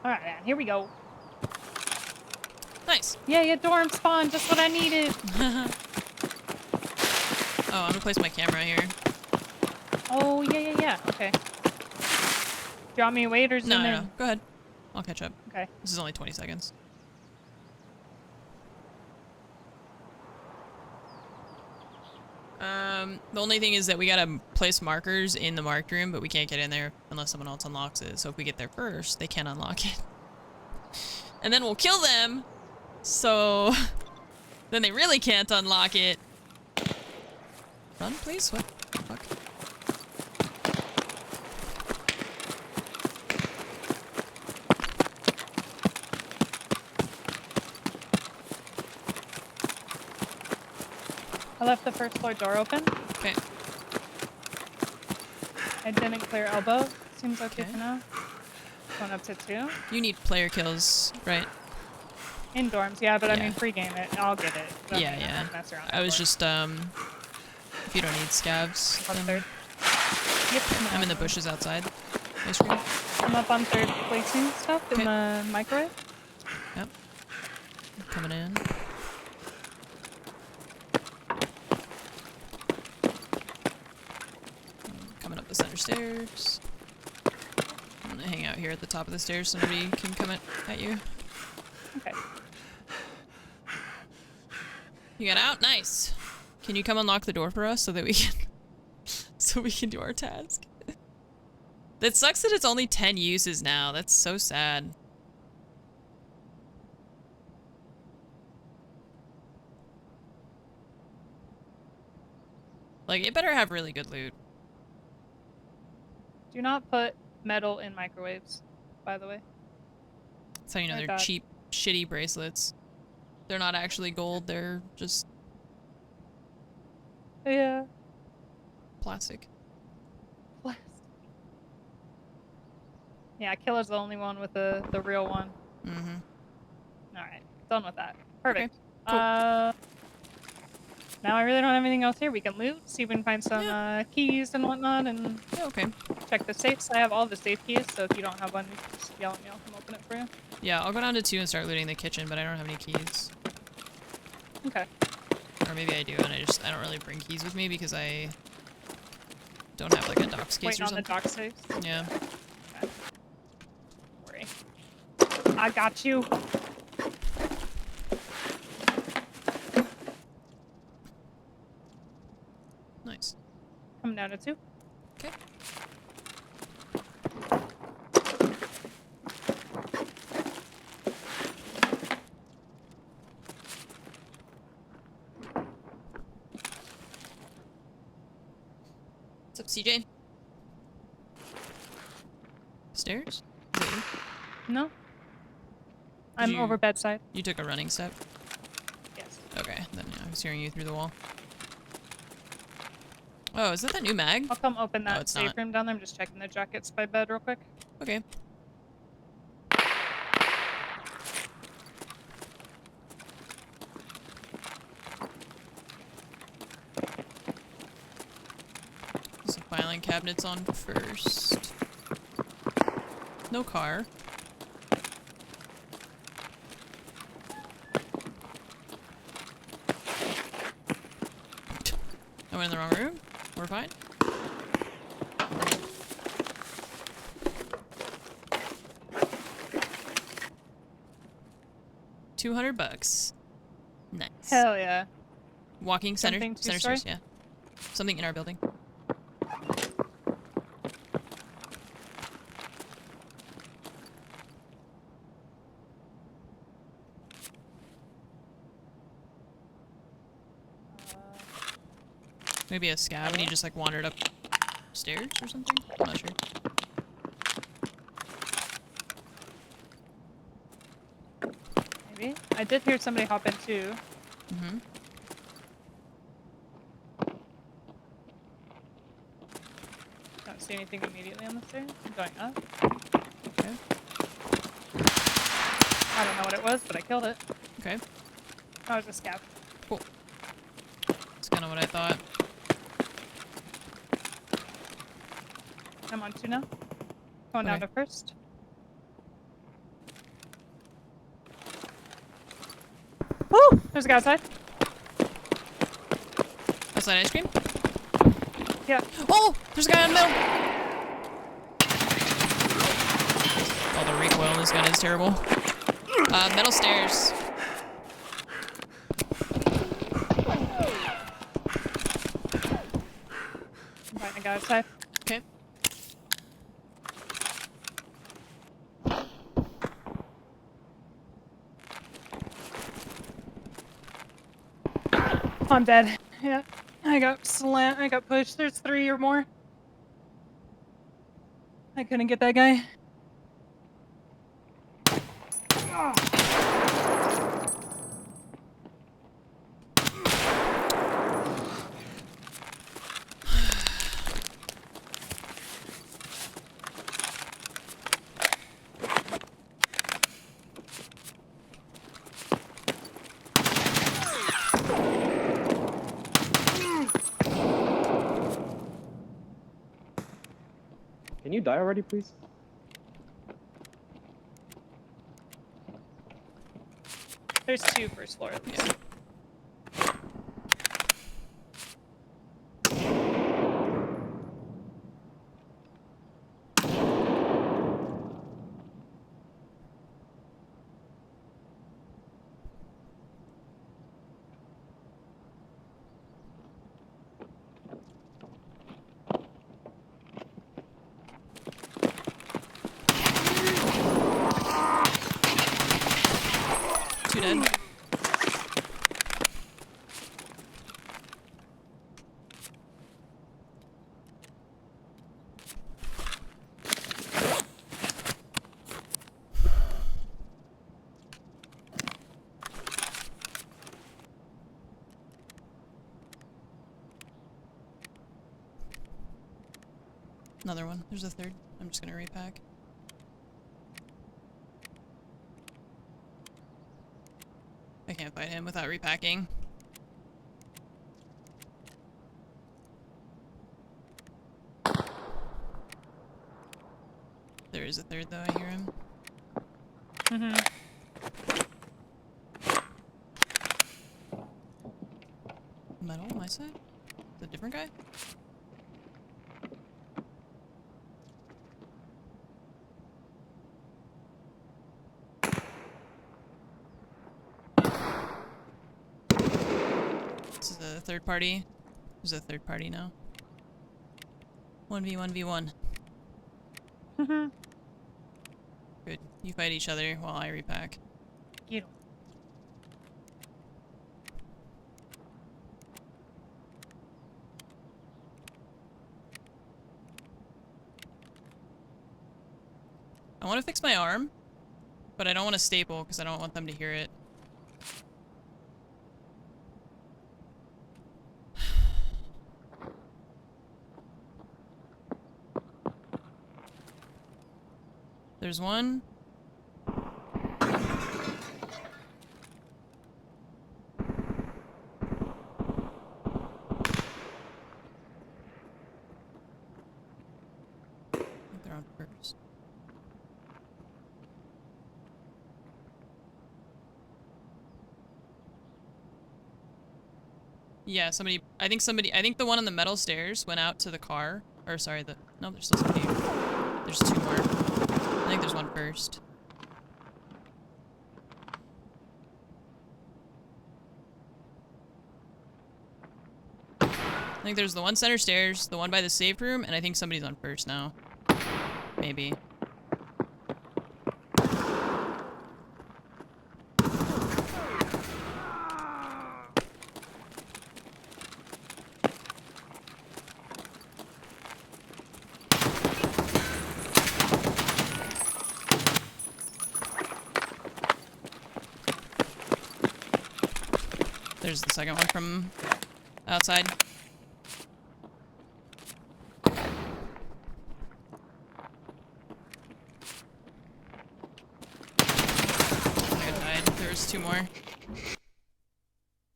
Speaker 2: Alright, man, here we go.
Speaker 1: Nice.
Speaker 2: Yeah, yeah, dorm spawn, just what I needed.
Speaker 1: Oh, I'm gonna place my camera here.
Speaker 2: Oh, yeah, okay. Do you want me to wait or zoom
Speaker 1: No,
Speaker 2: in?
Speaker 1: no. Go ahead. I'll catch up.
Speaker 2: Okay.
Speaker 1: This is only 20 seconds. The only thing is that we gotta place markers in the marked room, but we can't get in there unless someone else unlocks it. So if we get there first, they can't unlock it. And then we'll kill them, so then they really can't unlock it. Run, please? What the fuck?
Speaker 2: I left the first floor door open.
Speaker 1: Okay.
Speaker 2: I didn't clear elbow. Seems okay
Speaker 1: Okay.
Speaker 2: for now. Going up to 2.
Speaker 1: You need player kills, right?
Speaker 2: In dorms, yeah, but I
Speaker 1: Yeah.
Speaker 2: mean pregame it. I'll get it. Doesn't
Speaker 1: Yeah,
Speaker 2: mean I'm
Speaker 1: yeah.
Speaker 2: gonna mess around
Speaker 1: I was
Speaker 2: for it.
Speaker 1: just, if you don't need scavs,
Speaker 2: On
Speaker 1: then
Speaker 2: third. Yep.
Speaker 1: I'm in the bushes outside. My screen.
Speaker 2: I'm up on third placing stuff
Speaker 1: Okay.
Speaker 2: in the microwave.
Speaker 1: Yep. Coming in. Coming up the center stairs. I'm gonna hang out here at the top of the stairs so nobody can come at you.
Speaker 2: Okay.
Speaker 1: You got out? Nice. Can you come unlock the door for us so that we can so we can do our task? That sucks that it's only 10 uses now. That's so sad. Like, it better have really good loot.
Speaker 2: Do not put metal in microwaves, by the way.
Speaker 1: That's how you know
Speaker 2: My
Speaker 1: they're
Speaker 2: bad.
Speaker 1: cheap, shitty bracelets. They're not actually gold, they're just
Speaker 2: Yeah.
Speaker 1: Plastic.
Speaker 2: Blast. Yeah, Killer's the only one with the real one.
Speaker 1: Mm-hmm.
Speaker 2: Alright, done with that.
Speaker 1: Okay,
Speaker 2: Perfect.
Speaker 1: cool.
Speaker 2: Now I really don't have anything else here. We can loot, see if we can find some keys and whatnot, and
Speaker 1: Yeah, okay.
Speaker 2: check the safes. I have all the safe keys, so if you don't have one, just yell at me. I'll come open it for you.
Speaker 1: Yeah, I'll go down to 2 and start looting the kitchen, but I don't have any keys.
Speaker 2: Okay.
Speaker 1: Or maybe I do, and I don't really bring keys with me because I don't have like a docks case
Speaker 2: Waiting
Speaker 1: or
Speaker 2: on the
Speaker 1: something.
Speaker 2: dock safes.
Speaker 1: Yeah.
Speaker 2: Okay. Don't worry. I got you.
Speaker 1: Nice.
Speaker 2: Coming down to 2.
Speaker 1: Okay. What's up, CJ? Stairs? Is that you?
Speaker 2: No. I'm
Speaker 1: you-
Speaker 2: over bedside.
Speaker 1: You took a running step?
Speaker 2: Yes.
Speaker 1: Okay, then yeah, I was hearing you through the wall. Oh, is that the new mag?
Speaker 2: I'll come open that
Speaker 1: it's
Speaker 2: safe
Speaker 1: not.
Speaker 2: room down there. I'm just checking the jackets by bed real quick.
Speaker 1: Okay. Some filing cabinets on first. No car. I went in the wrong room. We're fine. $200. Nice.
Speaker 2: Hell yeah.
Speaker 1: Walking center,
Speaker 2: Something
Speaker 1: center
Speaker 2: two-story?
Speaker 1: stairs, yeah. Something in our building. Maybe a scab and he just like wandered upstairs or something? I'm not sure.
Speaker 2: Maybe. I did hear somebody hop in too.
Speaker 1: Mm-hmm.
Speaker 2: Don't see anything immediately on the stairs. I'm going up.
Speaker 1: Okay.
Speaker 2: I don't know what it was, but I killed it.
Speaker 1: Okay.
Speaker 2: Oh, it was a scab.
Speaker 1: Cool. That's kind of what I thought.
Speaker 2: I'm on 2 now. Going down
Speaker 1: Okay.
Speaker 2: to first. Woo! There's a guy outside.
Speaker 1: Outside ice cream?
Speaker 2: Yeah.
Speaker 1: Oh! There's a guy on the middle! Oh, the recoil on this gun is terrible. Metal stairs.
Speaker 2: I'm fighting a guy outside.
Speaker 1: Okay.
Speaker 2: I'm dead. Yeah. I got slammed. I got pushed. There's 3 or more. I couldn't get that guy.
Speaker 6: Can you die already, please?
Speaker 2: There's 2 first floor at least.
Speaker 1: Two dead. Another one. There's a third. I'm just gonna repack. I can't fight him without repacking. There is a third though, I hear him.
Speaker 2: Mm-hmm.
Speaker 1: Metal on my side? The different guy? This is a third party. There's a third party now. 1v1v1.
Speaker 2: Mm-hmm.
Speaker 1: Good. You fight each other while I repack.
Speaker 2: You.
Speaker 1: I want to fix my arm, but I don't want to staple because I don't want them to hear it. There's one. I think they're on first. Yeah, somebody, I think the one on the metal stairs went out to the car. Or sorry, no, there's still somebody. There's two more. I think there's one first. I think there's the one center stairs, the one by the safe room, and I think somebody's on first now. Maybe. There's the second one from outside. I died. There was two more.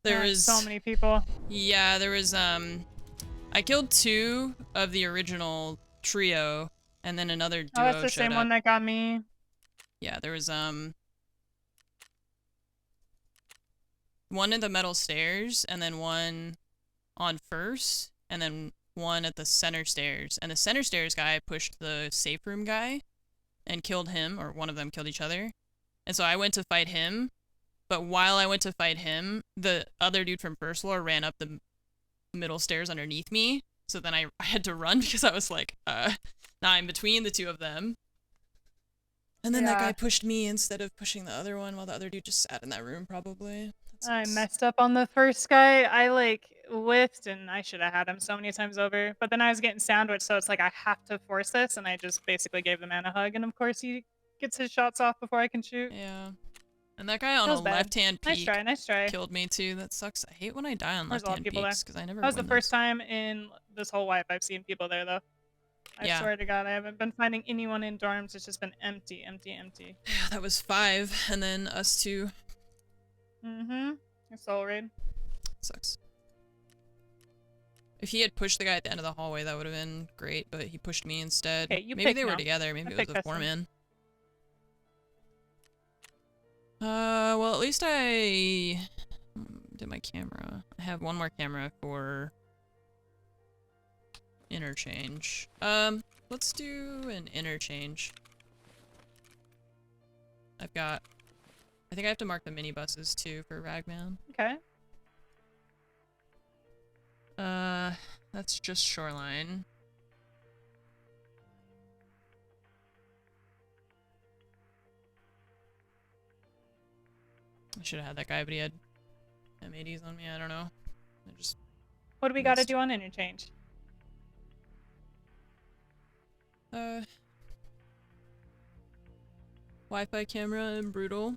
Speaker 1: There
Speaker 2: Yeah,
Speaker 1: was
Speaker 2: so many people.
Speaker 1: Yeah, there was I killed two of the original trio, and then another duo
Speaker 2: Oh, that's the
Speaker 1: showed
Speaker 2: same
Speaker 1: up.
Speaker 2: one that got me.
Speaker 1: Yeah, there was one at the metal stairs, and then one on first, and then one at the center stairs. And the center stairs guy pushed the safe room guy and killed him, or one of them killed each other. And so I went to fight him, but while I went to fight him, the other dude from first floor ran up the middle stairs underneath me. So then I had to run because I was like, now I'm between the two of them. And then that
Speaker 2: Yeah.
Speaker 1: guy pushed me instead of pushing the other one while the other dude just sat in that room probably. That
Speaker 2: I
Speaker 1: sucks.
Speaker 2: messed up on the first guy. I like whiffed and I should have had him so many times over. But then I was getting sandwiched, so it's like I have to force this, and I just basically gave the man a hug, and of course he gets his shots off before I can shoot.
Speaker 1: Yeah. And that guy on a
Speaker 2: Feels bad.
Speaker 1: left-hand
Speaker 2: Nice
Speaker 1: peek
Speaker 2: try, nice try.
Speaker 1: killed me too. That sucks. I hate when I die on
Speaker 2: There's a lot of
Speaker 1: left-hand
Speaker 2: people
Speaker 1: peeks
Speaker 2: there.
Speaker 1: because I never
Speaker 2: That was the
Speaker 1: win
Speaker 2: first
Speaker 1: those.
Speaker 2: time in this whole wipe I've seen people there, though. I
Speaker 1: Yeah.
Speaker 2: swear to God, I haven't been finding anyone in dorms. It's just been empty, empty, empty.
Speaker 1: Yeah, that was 5, and then us 2.
Speaker 2: Mm-hmm. Soul raid.
Speaker 1: Sucks. If he had pushed the guy at the end of the hallway, that would have been great, but he pushed me instead.
Speaker 2: Okay, you
Speaker 1: Maybe
Speaker 2: pick
Speaker 1: they were
Speaker 2: now.
Speaker 1: together. Maybe
Speaker 2: I
Speaker 1: it was
Speaker 2: pick
Speaker 1: a
Speaker 2: this one.
Speaker 1: foreman. Well, at least I did my camera. I have one more camera for interchange. Let's do an interchange. I think I have to mark the minibuses too for Ragman.
Speaker 2: Okay.
Speaker 1: That's just Shoreline. I should have had that guy, but he had M80s on me. I don't know. I just
Speaker 2: What do we got to
Speaker 1: missed.
Speaker 2: do on interchange?
Speaker 1: Wi-Fi camera and brutal.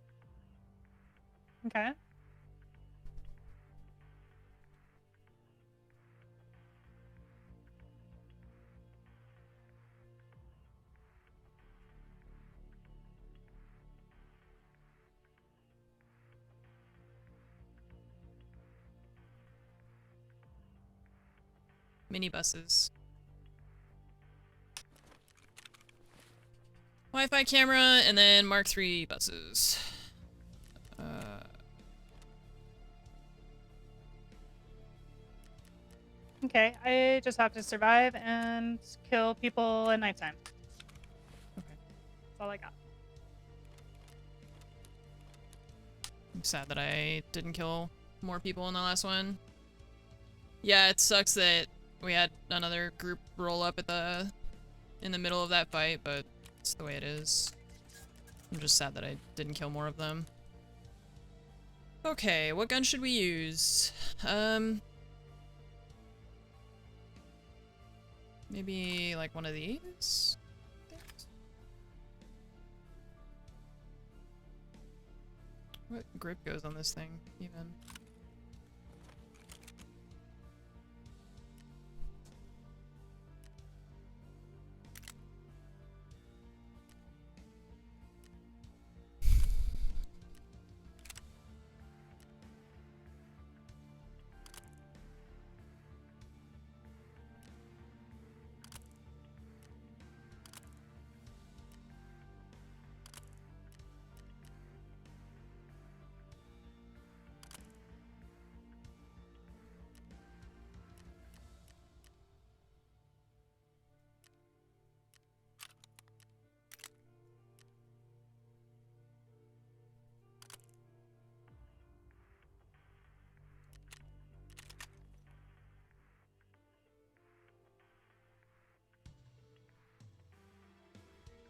Speaker 2: Okay.
Speaker 1: Minibuses. Wi-Fi camera, and then Mark III buses.
Speaker 2: Okay, I just have to survive and kill people at nighttime.
Speaker 1: Okay.
Speaker 2: That's all I got.
Speaker 1: I'm sad that I didn't kill more people in the last one. Yeah, it sucks that we had another group roll up at in the middle of that fight, but it's the way it is. I'm just sad that I didn't kill more of them. Okay, what gun should we use? Maybe like one of these? What grip goes on this thing, even?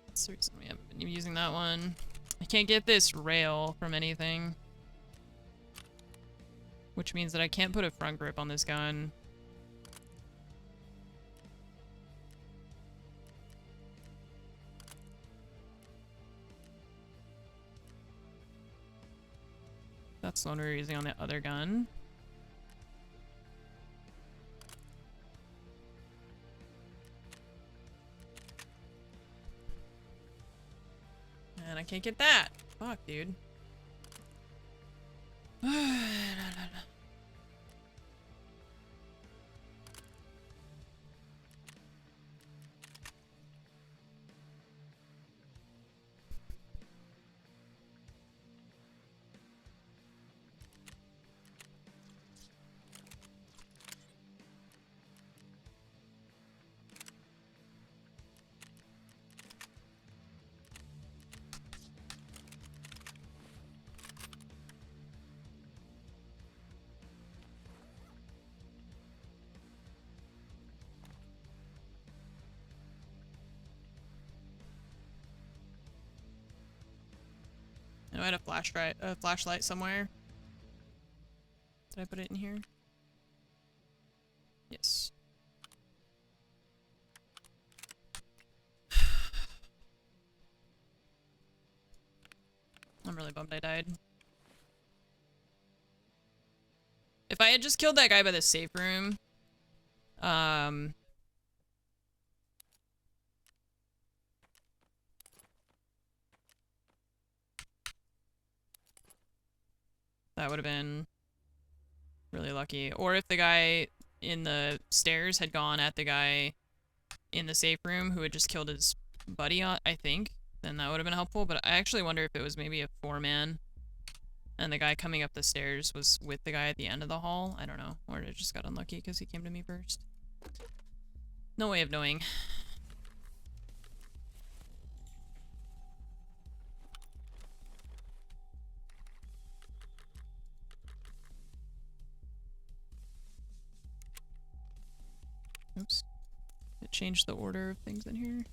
Speaker 1: That's the reason we haven't been using that one. I can't get this rail from anything. Which means that I can't put a front grip on this gun. That's the one we're using on the other gun. And I can't get that. Fuck, dude. I had a flashlight somewhere. Did I put it in here? Yes. I'm really bummed I died. If I had just killed that guy by the safe room, that would have been really lucky. Or if the guy in the stairs had gone at the guy in the safe room who had just killed his buddy, I think, then that would have been helpful. But I actually wonder if it was maybe a 4-man and the guy coming up the stairs was with the guy at the end of the hall. I don't know. Or it just got unlucky because he came to me first. No way of knowing. Oops. It changed the order of things in here.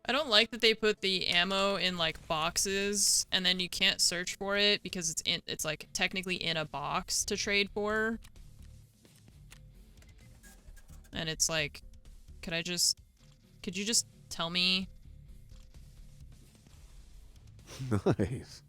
Speaker 1: I don't like that they put the ammo in like boxes and then you can't search for it because it's like technically in a box to trade for. And it's like, could you just tell me?
Speaker 3: Nice.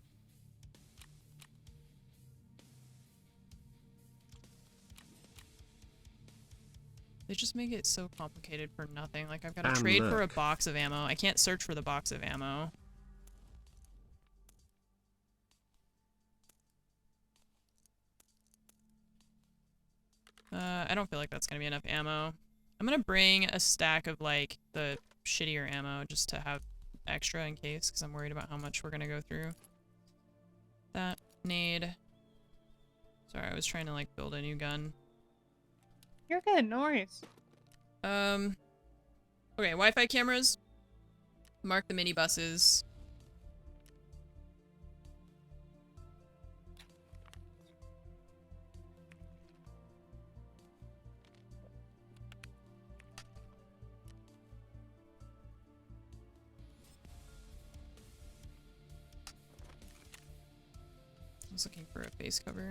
Speaker 1: They just make it so complicated for nothing. Like, I've got to trade for a box of ammo. I can't search for the box of ammo. I don't feel like that's gonna be enough ammo. I'm gonna bring a stack of, like, the shittier ammo just to have extra in case, because I'm worried about how much we're gonna go through. That nade. Sorry, I was trying to, like, build a new gun.
Speaker 2: You're good, no worries.
Speaker 1: Okay, Wi-Fi cameras. Mark the minibuses. I was looking for a face cover.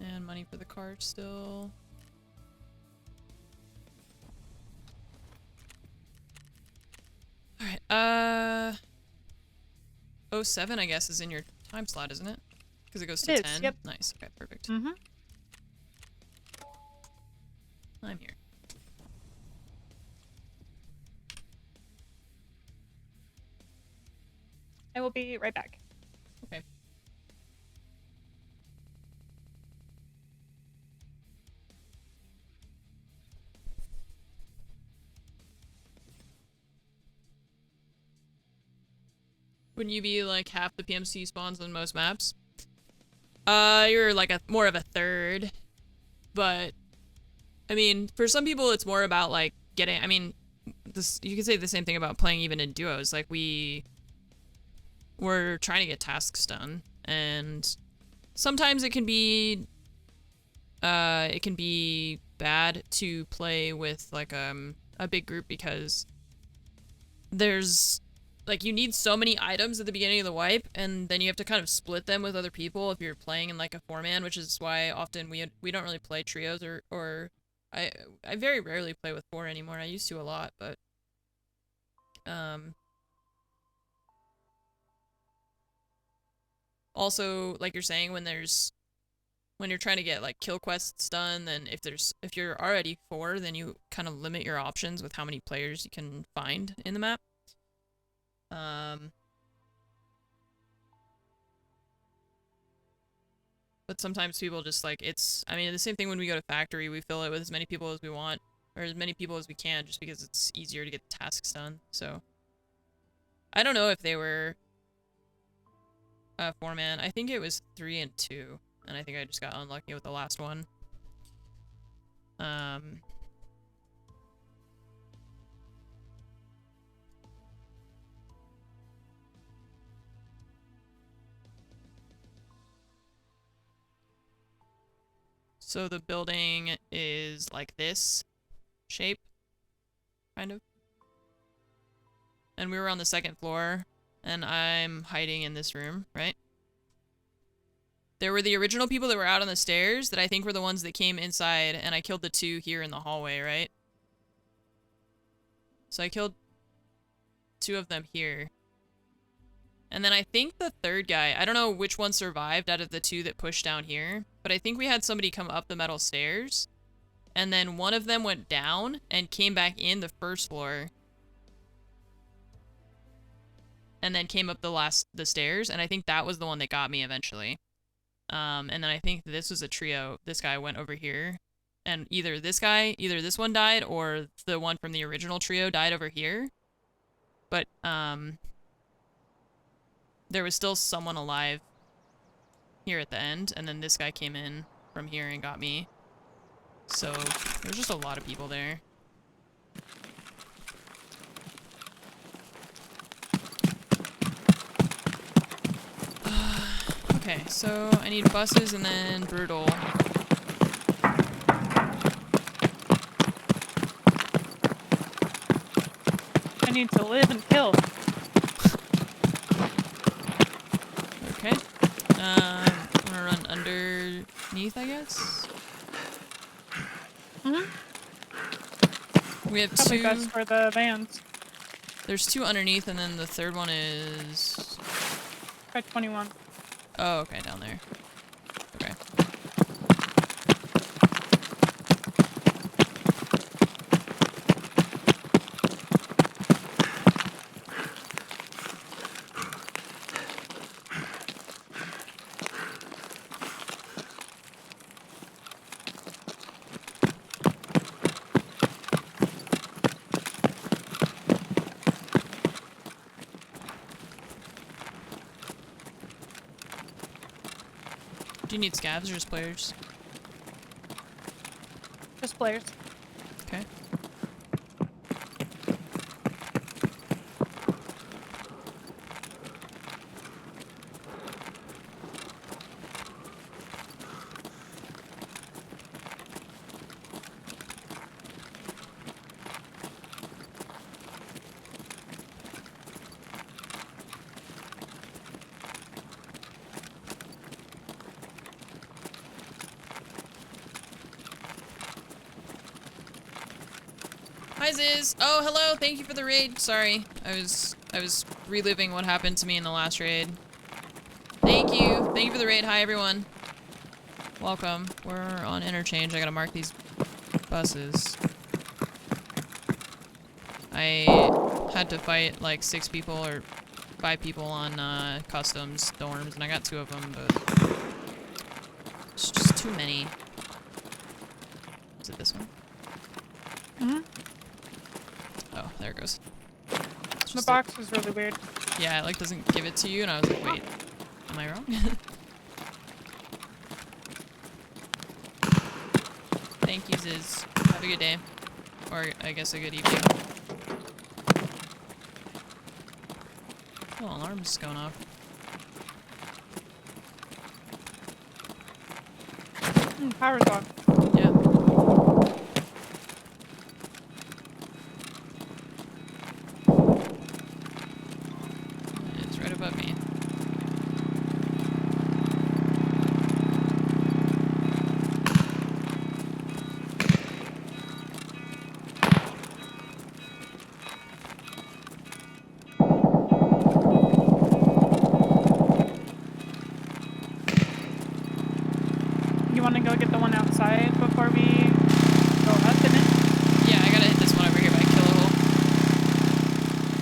Speaker 1: And money for the car still. Alright, 07 I guess is in your time slot, isn't it? Because it goes to 10?
Speaker 2: Yep.
Speaker 1: Nice, okay, perfect.
Speaker 2: Mm-hmm.
Speaker 1: I'm here.
Speaker 2: I will be right back.
Speaker 1: Okay. Wouldn't you be like half the PMC spawns on most maps? You're like more of a third. But I mean, for some people it's more about like getting, I mean, you could say the same thing about playing even in duos. Like we're trying to get tasks done, and sometimes it can be bad to play with like a big group because there's like you need so many items at the beginning of the wipe, and then you have to kind of split them with other people if you're playing in like a 4-man, which is why often we don't really play trios or I very rarely play with 4 anymore. I used to a lot, but also, like you're saying, when you're trying to get like kill quests done, then if you're already 4, then you kind of limit your options with how many players you can find in the map. But sometimes people just like I mean, the same thing when we go to factory, we fill it with as many people as we want, or as many people as we can, just because it's easier to get the tasks done. So I don't know if they were 4-man. I think it was 3 and 2, and I think I just got unlucky with the last one. So the building is like this shape, kind of. And we were on the 2nd floor, and I'm hiding in this room, right? There were the original people that were out on the stairs that I think were the ones that came inside, and I killed the 2 here in the hallway, right? So I killed 2 of them here. And then I think the 3rd guy, I don't know which one survived out of the 2 that pushed down here, but I think we had somebody come up the metal stairs, and then one of them went down and came back in the 1st floor, and then came up the stairs, and I think that was the one that got me eventually. And then I think this was a trio. This guy went over here, and either this one died, or the one from the original trio died over here. But, there was still someone alive here at the end, and then this guy came in from here and got me. So, there's just a lot of people there. Okay, so I need buses and then brutal.
Speaker 2: need to live and kill.
Speaker 1: Okay. I'm gonna run underneath, I guess. We have
Speaker 2: Probably
Speaker 1: two.
Speaker 2: best for the vans.
Speaker 1: There's two underneath, and then the third one is.
Speaker 2: Try 21.
Speaker 1: Oh, okay, down there. Okay. Do you need scavs or just players?
Speaker 2: Just players.
Speaker 1: Okay. Hi Ziz. Oh, hello. Thank you for the raid. Sorry. I was reliving what happened to me in the last raid. Thank you. Thank you for the raid. Hi everyone. Welcome. We're on interchange. I gotta mark these buses. I had to fight like 6 people or 5 people on customs dorms, and I got 2 of them, but it's just too many. Is it this one? Oh, there it goes. It's
Speaker 2: The
Speaker 1: just
Speaker 2: box was really weird.
Speaker 1: yeah, it like doesn't give it to you, and I was like, wait, am I wrong? Thank you, Ziz. Have a good day. Or, I guess, a good evening. Oh, alarm's going off.
Speaker 2: Power's off.
Speaker 1: Yeah. It's right above me.
Speaker 2: You want to go get the one outside before we go up in it?
Speaker 1: Yeah, I gotta hit this one over here by Killer Hole.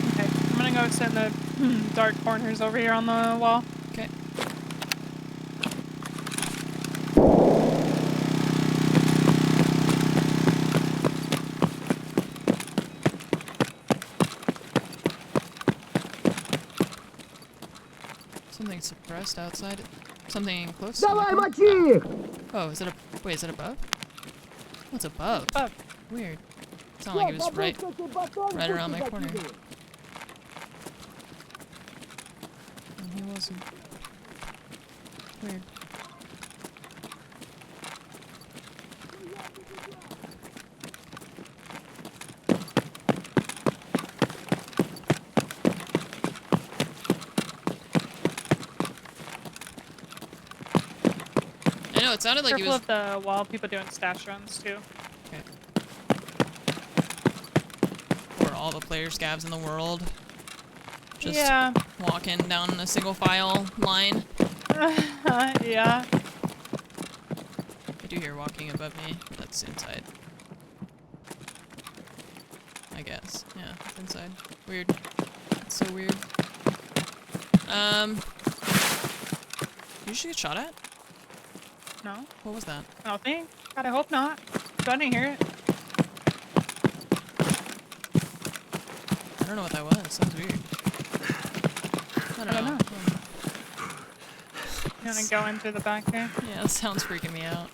Speaker 2: Okay. I'm gonna go sit in the dark corners over here on the wall.
Speaker 1: Okay. Something suppressed outside. Something close. in the
Speaker 5: Давай,
Speaker 1: corner?
Speaker 5: мочи их!
Speaker 1: Oh, is it a wait? Is it above? Oh, it's above.
Speaker 2: Above.
Speaker 1: Weird. It sounded like it was right around my corner. And he wasn't. Weird. I know, it sounded like he
Speaker 2: Careful
Speaker 1: was.
Speaker 2: of the wall, people doing stash runs too.
Speaker 1: Okay. Or all the player scavs in the world. Just
Speaker 2: Yeah.
Speaker 1: walking down a single file line.
Speaker 2: Yeah.
Speaker 1: I do hear walking above me. That's inside. I guess. Yeah, it's inside. Weird. It's so weird. You should get shot at?
Speaker 2: No.
Speaker 1: What was that?
Speaker 2: I don't think. God, I hope not. I didn't hear it.
Speaker 1: I don't know what that was. Sounds weird. I don't know.
Speaker 2: You wanna go in through the back there?
Speaker 1: Yeah, that sounds freaking me out.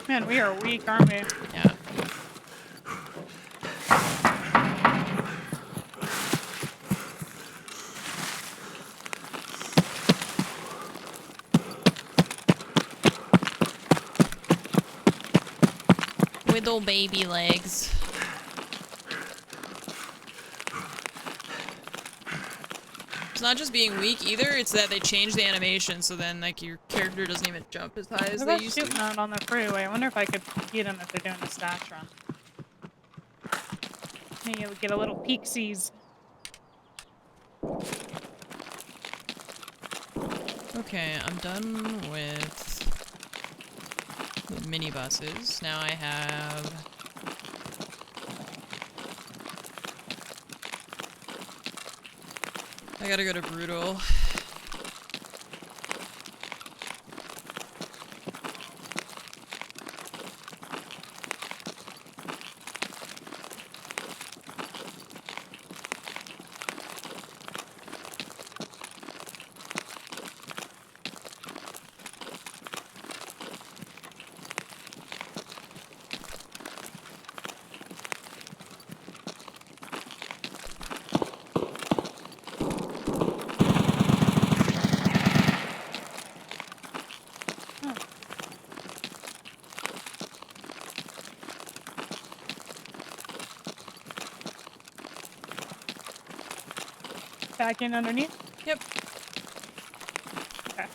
Speaker 2: Man, we are weak, aren't we?
Speaker 1: Yeah. Little baby legs. It's not just being weak either, it's that they changed the animation so then like your character doesn't even jump as high as
Speaker 2: What
Speaker 1: they
Speaker 2: about
Speaker 1: used
Speaker 2: shooting
Speaker 1: to.
Speaker 2: out on the freeway? I wonder if I could get them if they're doing a stats run. Maybe you'll get a little peeksies.
Speaker 1: Okay, I'm done with the minibuses. Now I have... I gotta go to Brutal.
Speaker 2: Back in underneath?
Speaker 1: Yep.
Speaker 2: Okay.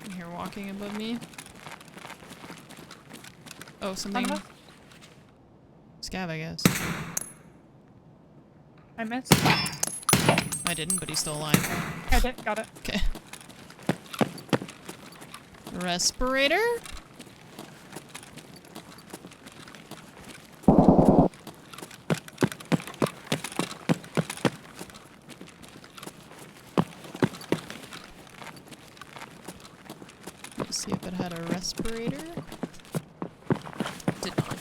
Speaker 1: I'm here walking above me. Oh, something.
Speaker 2: Front of us?
Speaker 1: Scav, I guess.
Speaker 2: I missed.
Speaker 1: I didn't, but he's still alive.
Speaker 2: I did. Got it.
Speaker 1: Okay. Respirator? Let's see if it had a respirator. Did not.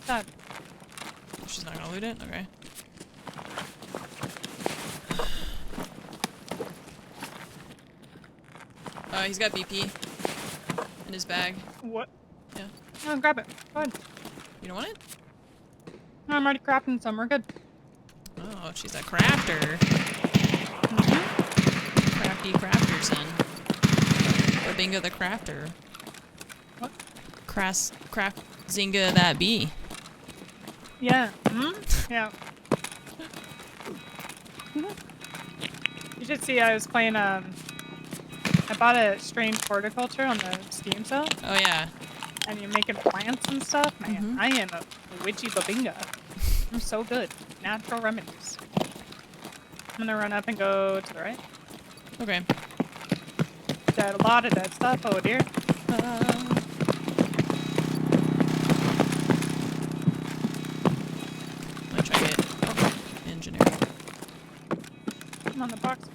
Speaker 2: Sad.
Speaker 1: She's not gonna loot it? Okay. He's got BP in his bag.
Speaker 2: What?
Speaker 1: Yeah.
Speaker 2: No, grab it. Go ahead.
Speaker 1: You don't want it?
Speaker 2: No, I'm already crafting some. We're good.
Speaker 1: Oh, she's a crafter. Crafty crafterson. Or Bingo the crafter.
Speaker 2: What?
Speaker 1: Craft Zinga that be.
Speaker 2: Yeah. Yeah. You should see I was playing, I bought a strange horticulture on the Steam sale,
Speaker 1: Oh yeah.
Speaker 2: and you're making plants and stuff. Man, I am a witchy babinga. I'm so good. Natural remedies. I'm gonna run up and go to the right.
Speaker 1: Okay.
Speaker 2: Dead, a lot of dead stuff. Oh dear.
Speaker 1: Let me try to get engineer.
Speaker 2: I'm on the boxes.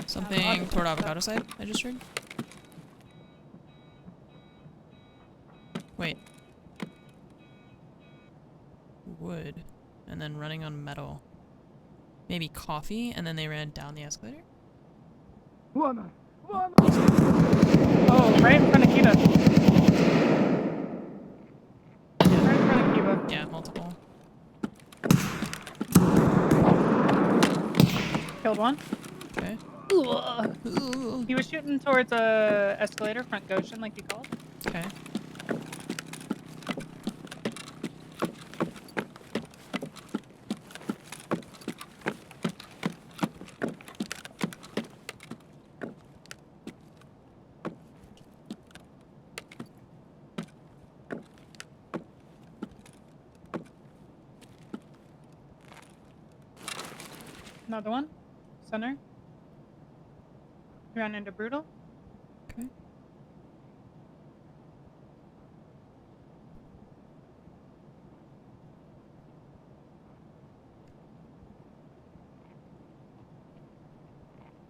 Speaker 1: Something toward avocado side, I just heard. Wait. Wood. And then running on metal. Maybe coffee, and then they ran down the escalator?
Speaker 5: Вон он! Вон он!
Speaker 2: Oh, right in front of Kiva. Right in front of Kiva.
Speaker 1: Yeah, multiple.
Speaker 2: Killed one.
Speaker 1: Okay.
Speaker 2: He was shooting towards a escalator, front Goshen, like you called.
Speaker 1: Okay.
Speaker 2: Another one. Center. Ran into Brutal.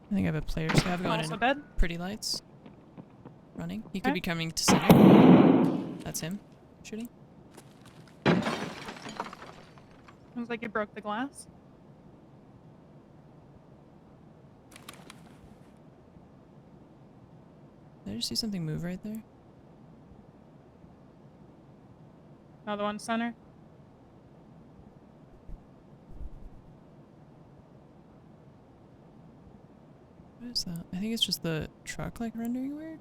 Speaker 1: I think I have a player scav going
Speaker 2: Also
Speaker 1: in
Speaker 2: dead.
Speaker 1: pretty lights. Running. He could
Speaker 2: Okay.
Speaker 1: be coming to center. That's him. Shooting.
Speaker 2: Looks like you broke the glass.
Speaker 1: Did I just see something move right there?
Speaker 2: Another one center.
Speaker 1: What is that? I think it's just the truck like rendering weird.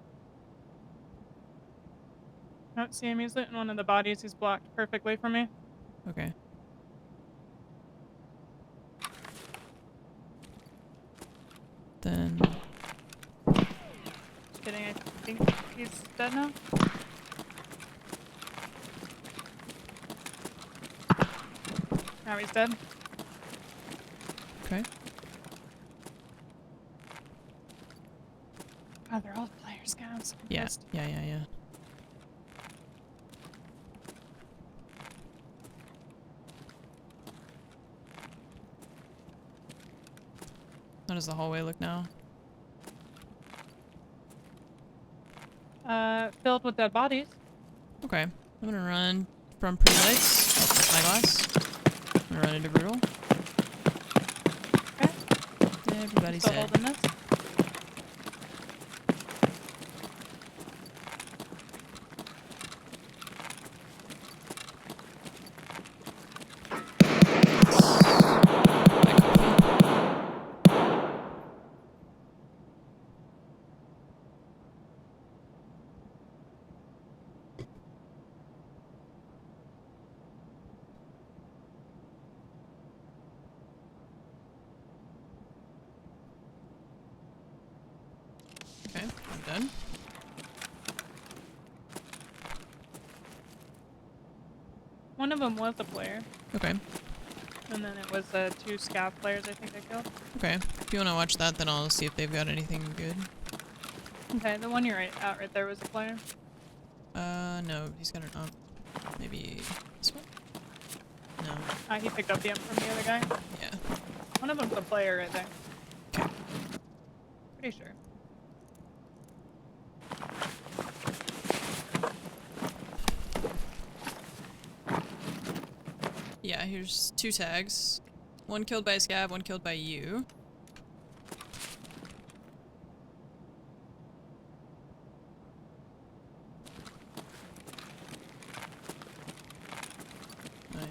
Speaker 2: I don't see him. He's lit in one of the bodies. He's blocked perfectly for me.
Speaker 1: Okay. Then
Speaker 2: Just kidding. I think he's dead now. Now he's dead.
Speaker 1: okay.
Speaker 2: God, they're all player scouts. I'm
Speaker 1: Yeah.
Speaker 2: pissed.
Speaker 1: Yeah. How does the hallway look now?
Speaker 2: Filled with dead bodies.
Speaker 1: Okay. I'm gonna run from pretty lights. Oh, that's my glass. I'm gonna run into brutal.
Speaker 2: Okay.
Speaker 1: Everybody's
Speaker 2: Still
Speaker 1: dead.
Speaker 2: holding this.
Speaker 1: Okay, I'm done.
Speaker 2: One of them was a player,
Speaker 1: Okay.
Speaker 2: and then it was two scav players I think I killed.
Speaker 1: Okay. If you wanna watch that, then I'll see if they've got anything good.
Speaker 2: Okay, the one you're right there was a player.
Speaker 1: No, he's got an maybe this one? No.
Speaker 2: He picked up the M from the other guy.
Speaker 1: Yeah.
Speaker 2: One of them's a player right there.
Speaker 1: Okay.
Speaker 2: Pretty sure.
Speaker 1: Yeah, here's 2 tags. One killed by a scab, one killed by you. Oh, yeah.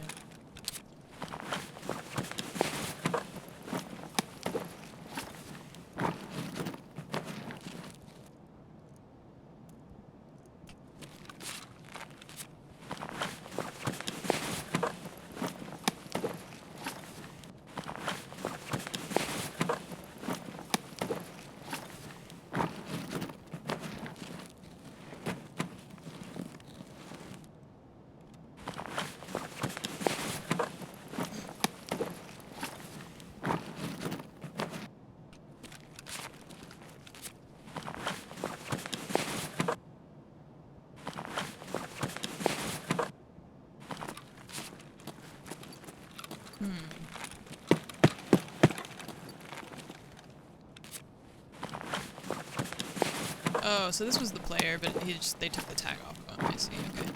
Speaker 1: Oh, so this was the player, but they took the tag off of him. I see, okay.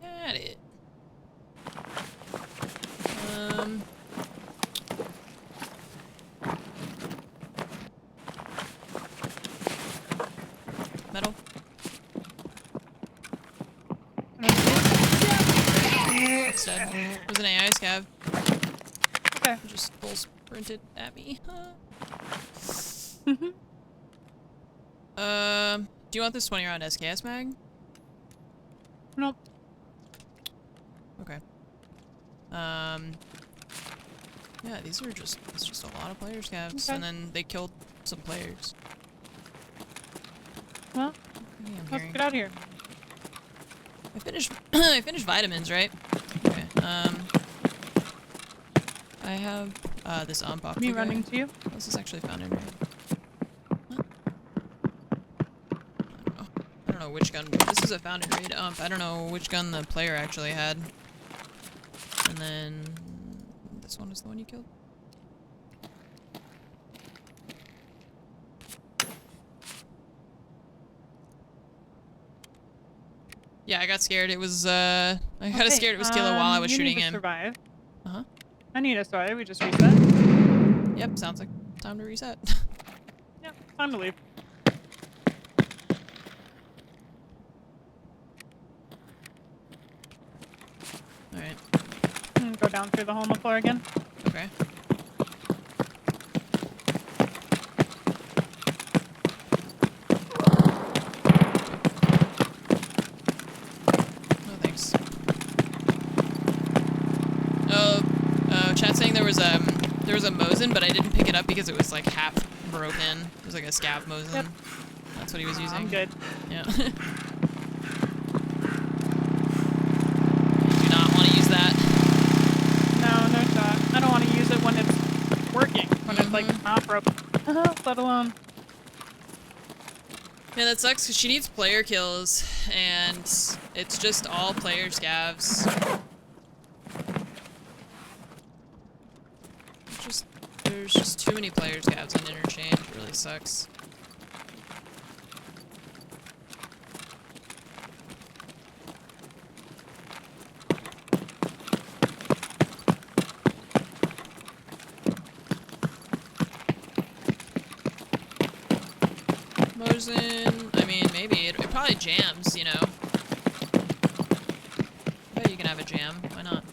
Speaker 1: Got it. Metal. It's dead. It was an AI scav.
Speaker 2: Okay.
Speaker 1: It just full sprinted at me. Do you want this 20 round SKS mag?
Speaker 2: Nope.
Speaker 1: Okay. Yeah, these are it's just a lot of player scavs,
Speaker 2: Okay.
Speaker 1: and then they killed some players.
Speaker 2: Well,
Speaker 1: Yeah, I'm
Speaker 2: let's
Speaker 1: hearing.
Speaker 2: get out of here.
Speaker 1: I finished I finished vitamins, right? Okay. I have this off.
Speaker 2: Me running to you.
Speaker 1: This is actually found in right. Huh? I don't know which gun. This is a found in raid I don't know which gun the player actually had. And then this one is the one you killed. Yeah, I got scared. It was, I got scared it was Kilo while I was shooting
Speaker 2: You need to
Speaker 1: him.
Speaker 2: survive.
Speaker 1: Uh-huh.
Speaker 2: I need to survive. We just reset.
Speaker 1: Yep, sounds like time to reset.
Speaker 2: Yep, time to leave.
Speaker 1: Alright.
Speaker 2: Go down through the hole in the floor again.
Speaker 1: Okay. No thanks. Oh, chat saying there was a Mosin, but I didn't pick it up because it was like half broken. It was like a scav Mosin.
Speaker 2: Yep.
Speaker 1: That's what he was using.
Speaker 2: I'm good.
Speaker 1: Yeah. You do not want to use that.
Speaker 2: No, no shot. I don't want to use it when it's working. When it's like not broken. Let alone.
Speaker 1: Yeah, that sucks because she needs player kills, and it's just all player scavs. There's just too many player scavs on interchange. It really sucks. Mosin, I mean, maybe. It probably jams, you know. I bet you can have a jam. Why not?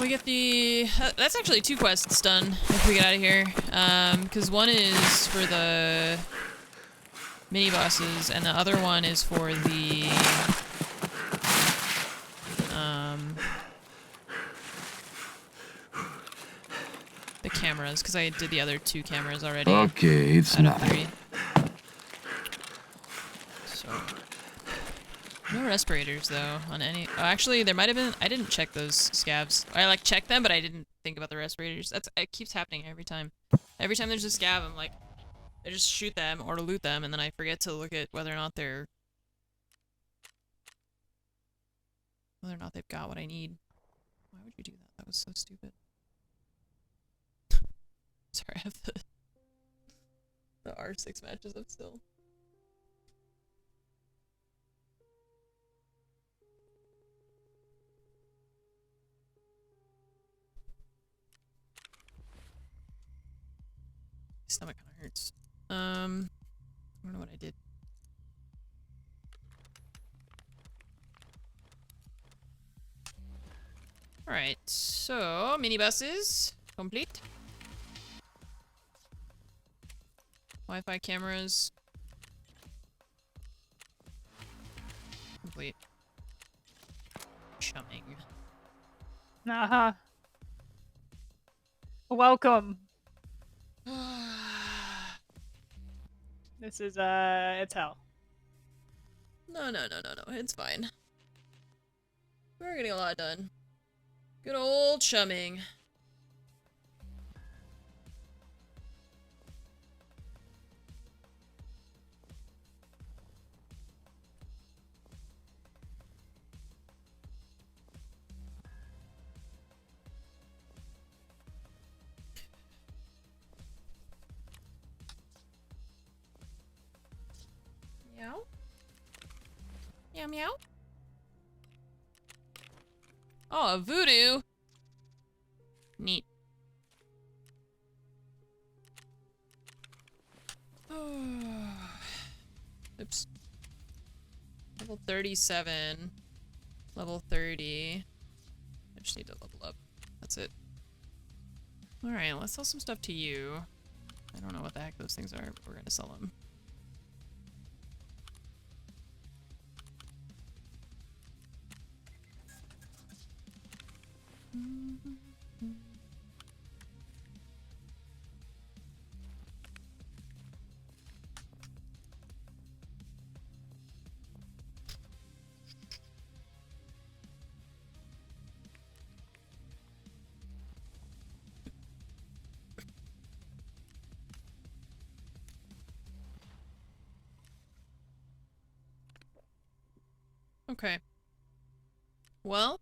Speaker 1: We get the... that's actually 2 quests done if we get out of here. Because one is for the mini-bosses, and the other one is for the... the cameras, because I did the other 2 cameras already.
Speaker 7: Okay, it's
Speaker 1: out of
Speaker 7: not.
Speaker 1: 3. So... no respirators, though, on any... oh, actually, there might have been... I didn't check those scavs. I, like, checked them, but I didn't think about the respirators. It keeps happening every time. Every time there's a scav, I'm like... I just shoot them, or loot them, and then I forget to look at whether or not they're... whether or not they've got what I need. Why would you do that? That was so stupid. Sorry, I have the R6 matches up still. Stomach kind of hurts. I don't know what I did. Alright, so minibuses complete. Wi-Fi cameras complete. Chumming.
Speaker 2: Aha. Welcome. This is, it's hell.
Speaker 1: No, it's fine. We're getting a lot done. Good old chumming. Meow. Meow meow. Oh, a voodoo. Neat. Oops. Level 37. Level 30. I just need to level up. That's it. Alright, let's sell some stuff to you. I don't know what the heck those things are, but we're gonna sell them. Okay. Well,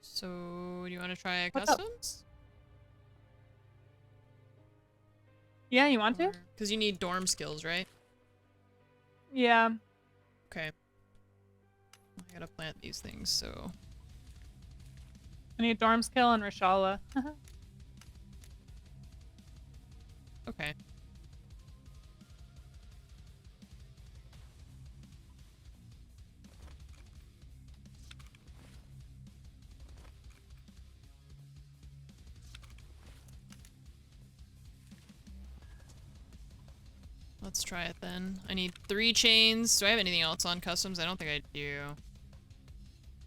Speaker 1: so do you want to try
Speaker 2: What's up?
Speaker 1: customs?
Speaker 2: Yeah, you want to?
Speaker 1: Because you need dorm skills, right?
Speaker 2: Yeah.
Speaker 1: Okay. I gotta plant these things, so...
Speaker 2: I need Dorm's Kill and Rashala.
Speaker 1: Okay. Let's try it then. I need 3 chains. Do I have anything else on customs? I don't think I do.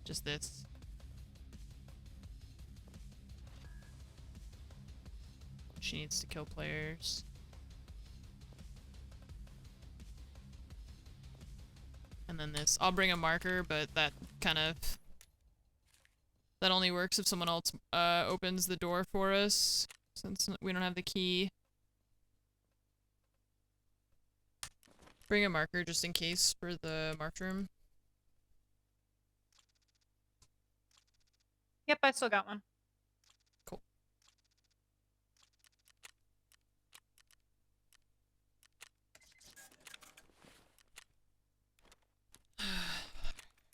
Speaker 1: Just this. She needs to kill players. And then this. I'll bring a marker, but that kind of... That only works if someone else opens the door for us, since we don't have the key. Bring a marker just in case for the marked room.
Speaker 2: Yep, I still got one.
Speaker 1: Cool.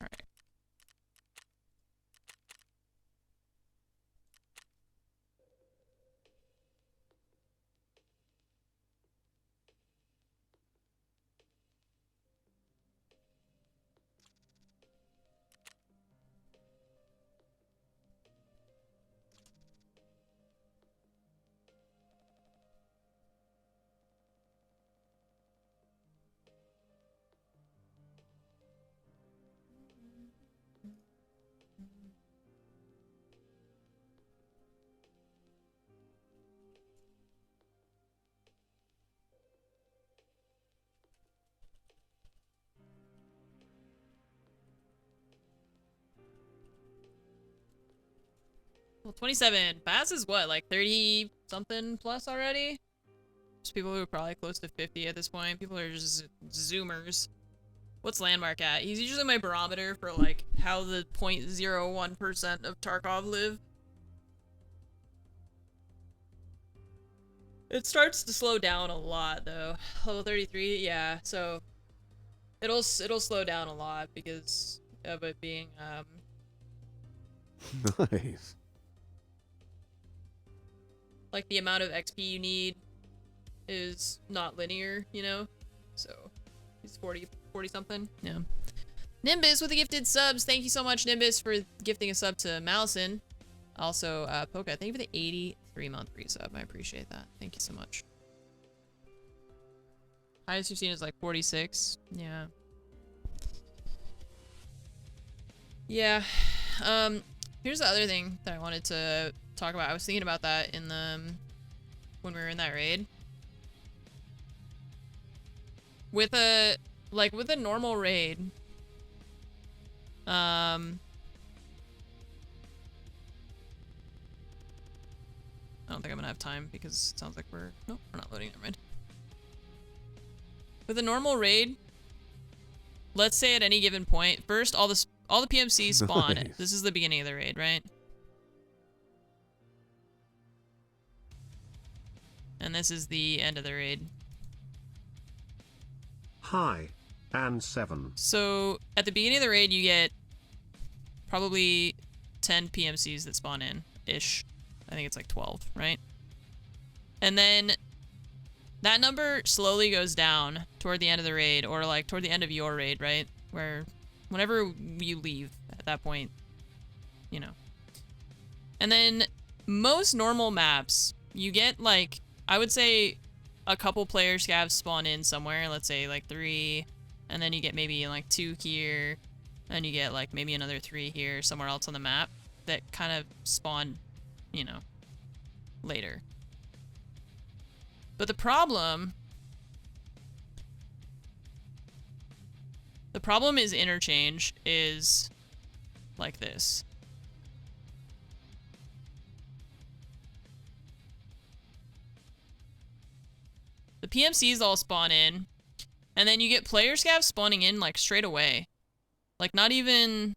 Speaker 1: Alright. Well, 27. Bass is what, like 30 something plus already? Just people who are probably close to 50 at this point. People are just zoomers. What's Landmark at? He's usually my barometer for like how the 0.01% of Tarkov live. It starts to slow down a lot though. Level 33, yeah, so it'll slow down a lot because of it being
Speaker 3: Nice.
Speaker 1: like the amount of XP you need is not linear, you know? So he's 40 something. Yeah. Nimbus with the gifted subs. Thank you so much, Nimbus, for gifting a sub to Malison. Also, Poka, thank you for the 83-month resub. I appreciate that. Thank you so much. Highest you've seen is like 46. Yeah. Yeah. Here's the other thing that I wanted to talk about. I was thinking about that in the when we were in that raid. With a normal raid, I don't think I'm gonna have time because it sounds like we're not loading. Never mind. With a normal raid, let's say at any given point, first all the PMCs spawn.
Speaker 3: Nice.
Speaker 1: This is the beginning of the raid, right? And this is the end of the raid.
Speaker 4: Hi, Anne7.
Speaker 1: So at the beginning of the raid, you get probably 10 PMCs that spawn in ish. I think it's like 12, right? And then that number slowly goes down toward the end of the raid, or like toward the end of your raid, right? Where whenever you leave at that point, you know. And then most normal maps, you get like, I would say a couple player scavs spawn in somewhere, let's say like 3, and then you get maybe like 2 here, and you get like maybe another 3 here, somewhere else on the map that kind of spawn, you know, later. But the problem is interchange is like this. The PMCs all spawn in, and then you get player scavs spawning in like straight away. Like not even,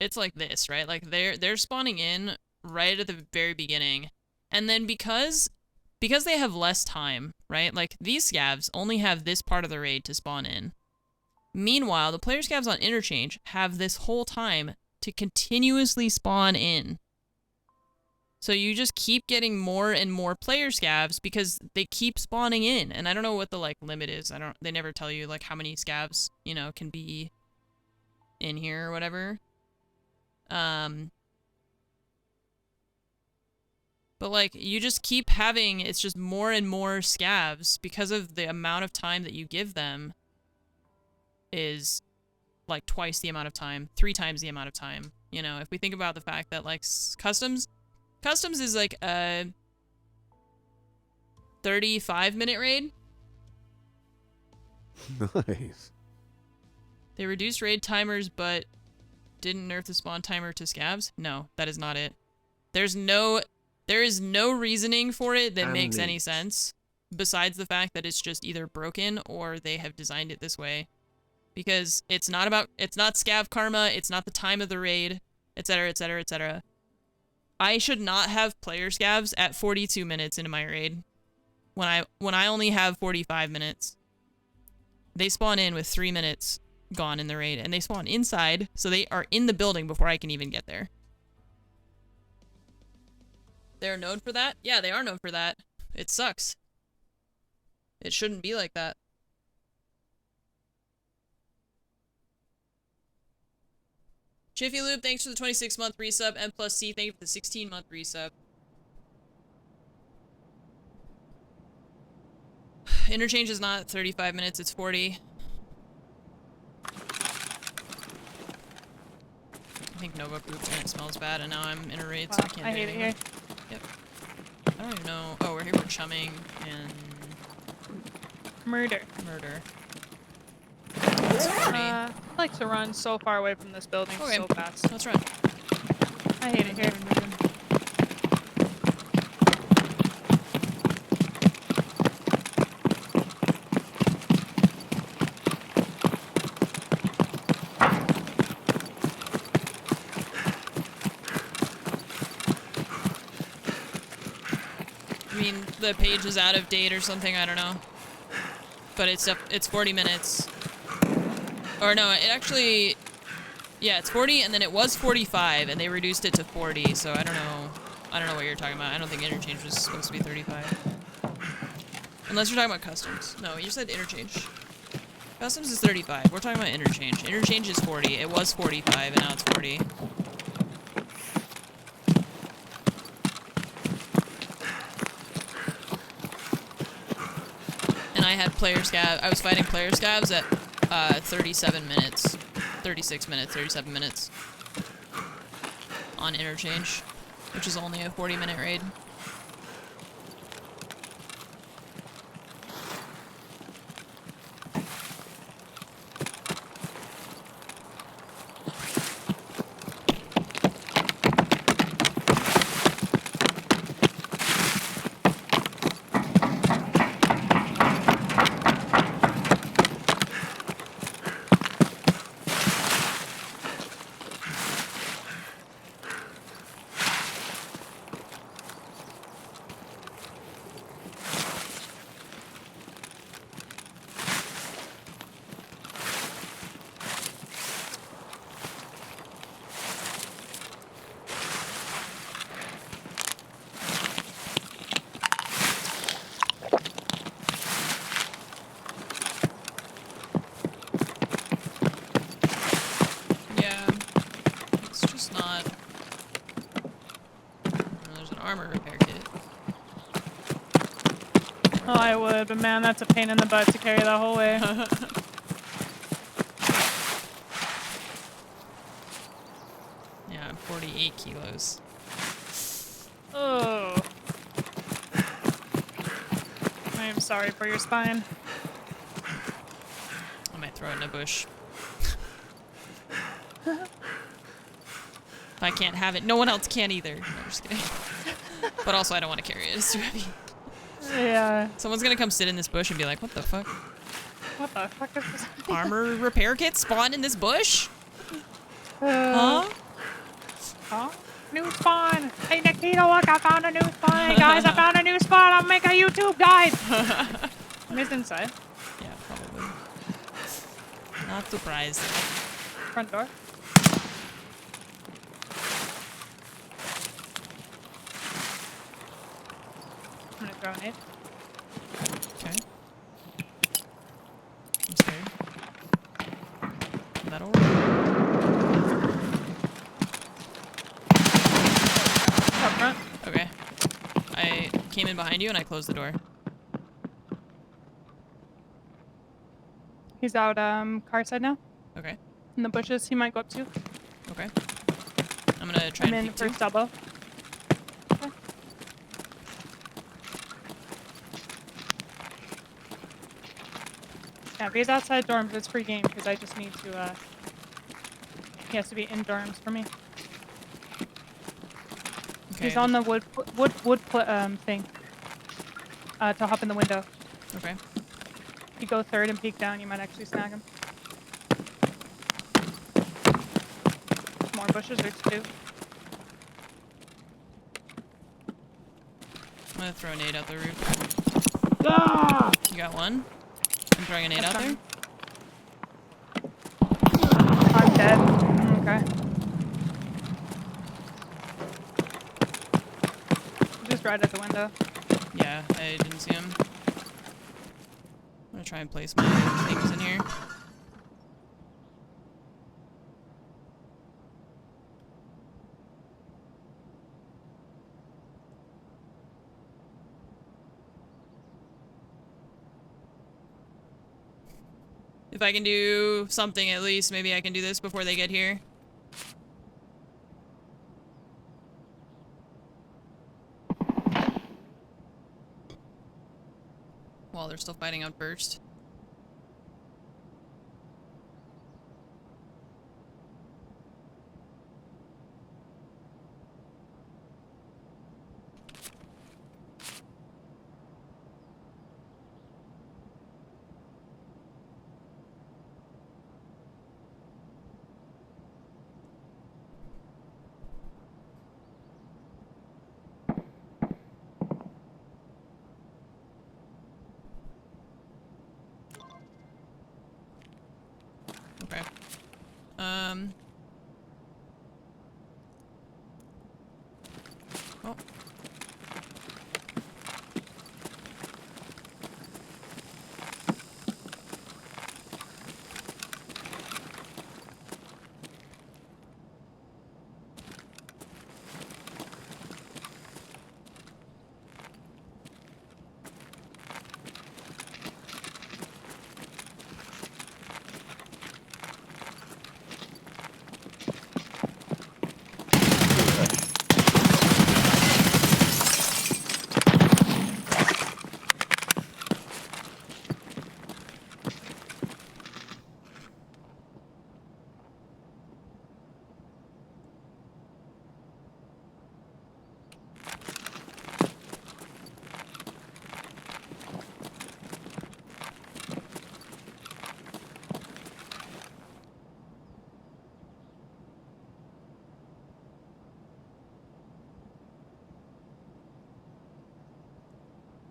Speaker 1: it's like this, right? Like they're spawning in right at the very beginning. And then because they have less time, right? Like these scavs only have this part of the raid to spawn in. Meanwhile, the player scavs on interchange have this whole time to continuously spawn in. So you just keep getting more and more player scavs because they keep spawning in. And I don't know what the like limit is. They never tell you like how many scavs, you know, can be in here or whatever. But like you just keep having, it's just more and more scavs because of the amount of time that you give them is like twice the amount of time, 3 times the amount of time. You know, if we think about the fact that like customs is like a 35-minute raid.
Speaker 3: Nice.
Speaker 1: They reduced raid timers, but didn't nerf the spawn timer to scavs? No, that is not it. There is no reasoning for it that makes any sense, besides the fact that it's just either broken or they have designed it this way. Because it's not scav karma, it's not the time of the raid, etc, etc, etc. I should not have player scavs at 42 minutes into my raid when I only have 45 minutes. They spawn in with 3 minutes gone in the raid, and they spawn inside, so they are in the building before I can even get there. They're known for that? Yeah, they are known for that. It sucks. It shouldn't be like that. Chiffy Loop, thanks for the 26-month resub. M plus C, thank you for the 16-month resub. Interchange is not 35 minutes, it's 40. I think Nova pooped and it smells bad, and now I'm in a raid, so I can't
Speaker 2: I
Speaker 1: do
Speaker 2: hate it
Speaker 1: anything.
Speaker 2: here.
Speaker 1: Yep. I don't even know. Oh, we're here for chumming and
Speaker 2: Murder.
Speaker 1: murder.
Speaker 2: I like to run so far away from this building
Speaker 1: Okay.
Speaker 2: so fast.
Speaker 1: Let's run.
Speaker 2: I hate it here.
Speaker 1: I mean, the page is out of date or something, I don't know. But it's 40 minutes. Or no, it actually... Yeah, it's 40, and then it was 45, and they reduced it to 40, so I don't know. I don't know what you're talking about. I don't think interchange was supposed to be 35. Unless you're talking about customs. No, you said interchange. Customs is 35. We're talking about interchange. Interchange is 40. It was 45, and now it's 40. And I had player scav. I was fighting player scavs at 37 minutes. 36 minutes, 37 minutes. on Interchange, which is only a 40-minute raid. Yeah, it's just not. There's an armor repair kit.
Speaker 2: Oh, I would, but man, that's a pain in the butt to carry the whole way.
Speaker 1: Yeah, I'm 48 kilos.
Speaker 2: Oh. I am sorry for your spine.
Speaker 1: I might throw it in a bush. If I can't have it, no one else can either. No, I'm just kidding. But also, I don't want to carry it. It's too heavy.
Speaker 2: Yeah.
Speaker 1: Someone's gonna come sit in this bush and be like, what the fuck?
Speaker 2: What the fuck is this?
Speaker 1: Armor repair kit spawned in this bush?
Speaker 2: Huh?
Speaker 1: Huh?
Speaker 2: Huh? New spawn! Hey Nikita, look, I found a new spawn! Hey guys, I found a new spawn! I'll make a YouTube guide! I'm just inside.
Speaker 1: Yeah, probably. Not surprised.
Speaker 2: Front door. I'm gonna throw an nade.
Speaker 1: Okay. I'm scared. That'll work.
Speaker 2: Up front.
Speaker 1: Okay. I came in behind you and I closed the door.
Speaker 2: He's out, car side now.
Speaker 1: Okay.
Speaker 2: In the bushes, he might go up to you.
Speaker 1: Okay. I'm gonna try
Speaker 2: I'm
Speaker 1: and
Speaker 2: in
Speaker 1: peek too.
Speaker 2: first elbow. Okay. Yeah, if he's outside dorms, it's free game because I just need to, he has to be in dorms for me.
Speaker 1: Okay.
Speaker 2: He's on the wood thing. To hop in the window.
Speaker 1: Okay.
Speaker 2: If you go third and peek down, you might actually snag him. More bushes, there's two.
Speaker 1: I'm gonna throw a nade out the roof.
Speaker 5: Ah!
Speaker 1: You got one? I'm throwing a nade
Speaker 2: That's
Speaker 1: out there.
Speaker 2: fine. I'm dead. Okay. Just right at the window.
Speaker 1: Yeah, I didn't see him. I'm gonna try and place my things in here. If I can do something at least, maybe I can do this before they get here. While they're still fighting out first.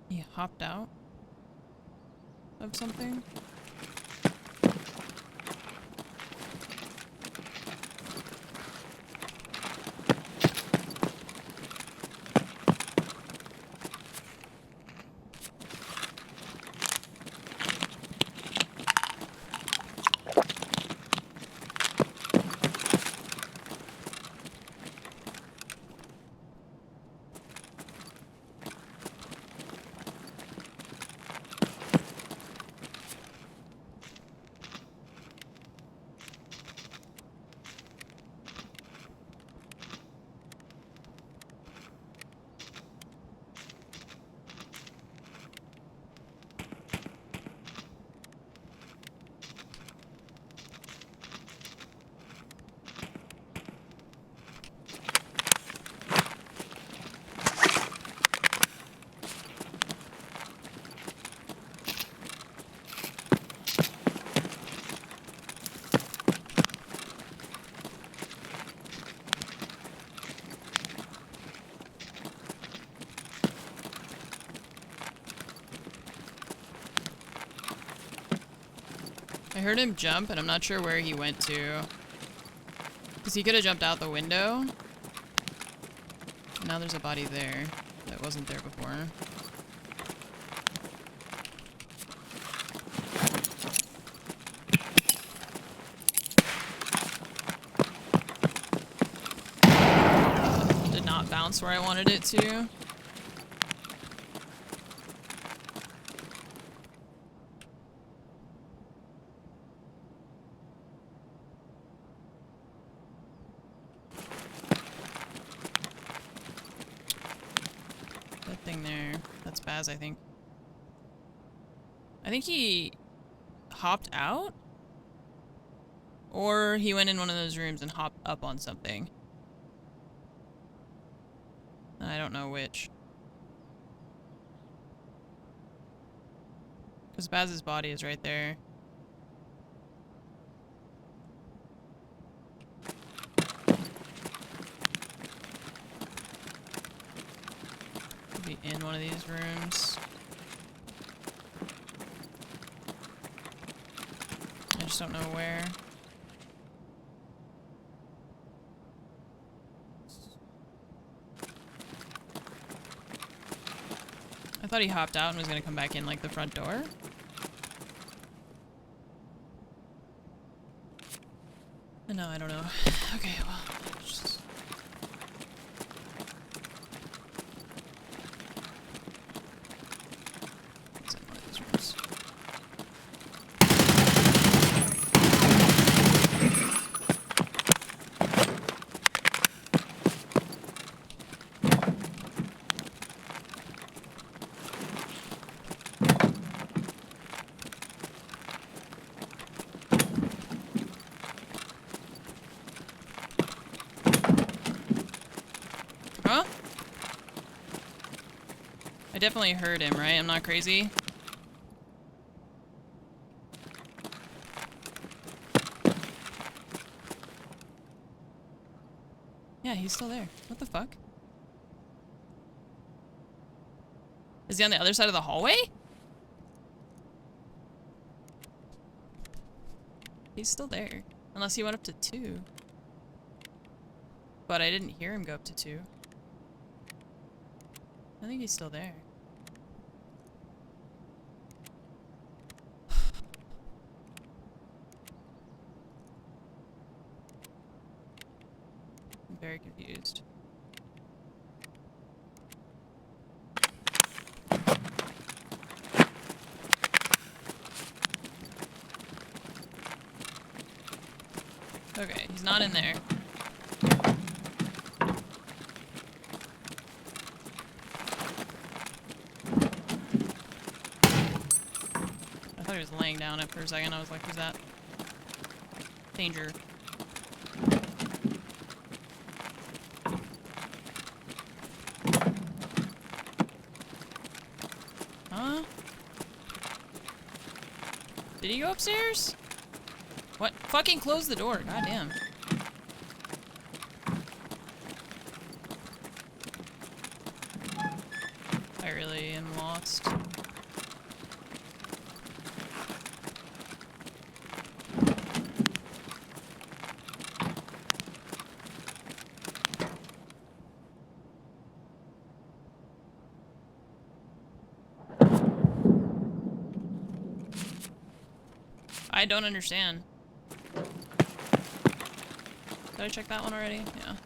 Speaker 1: He hopped out of something. I heard him jump, and I'm not sure where he went to. Because he could have jumped out the window. And now there's a body there that wasn't there before. Did not bounce where I wanted it to. Thing there. That's Baz, I think. I think he hopped out? Or he went in one of those rooms and hopped up on something. I don't know which. Because Baz's body is right there. Be in one of these rooms. I just don't know where. I thought he hopped out and was gonna come back in like the front door. No, I don't know. Okay, well, just... Huh? I definitely heard him, right? I'm not crazy. Yeah, he's still there. What the fuck? Is he on the other side of the hallway? He's still there. Unless he went up to 2. But I didn't hear him go up to 2. I think he's still there. I'm very confused. Okay, he's not in there. I thought he was laying down it for a second. I was like, who's that? Danger. Huh? Did he go upstairs? What? Fucking close the door. Goddamn. I really am lost. lost. I don't understand. Did I check that one already? Yeah.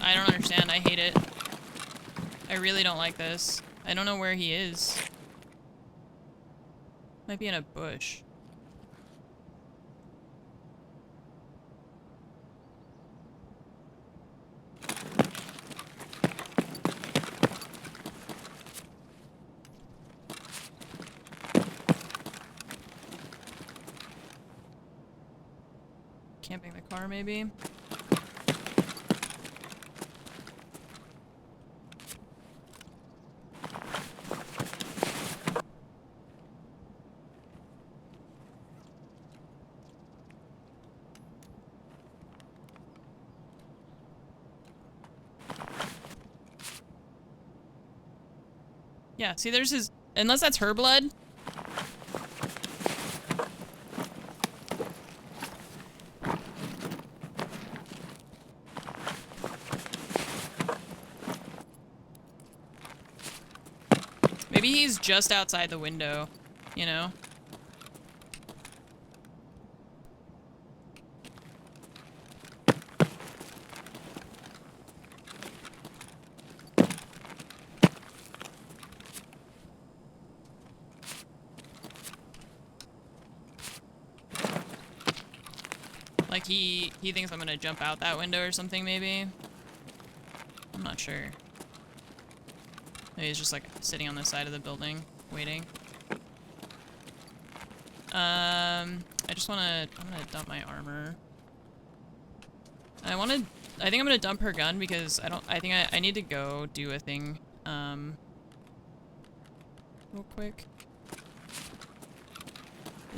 Speaker 1: I don't understand. I hate it. I really don't like this. I don't know where he is. Might be in a bush. Camping the car, maybe? Yeah, see, there's his... Unless that's her blood. Maybe he's just outside the window, you know? Like he thinks I'm gonna jump out that window or something, maybe? I'm not sure. Maybe he's just like sitting on the side of the building, waiting. I I'm gonna dump my armor. I think I'm gonna dump her gun because I need to go do a thing, real quick.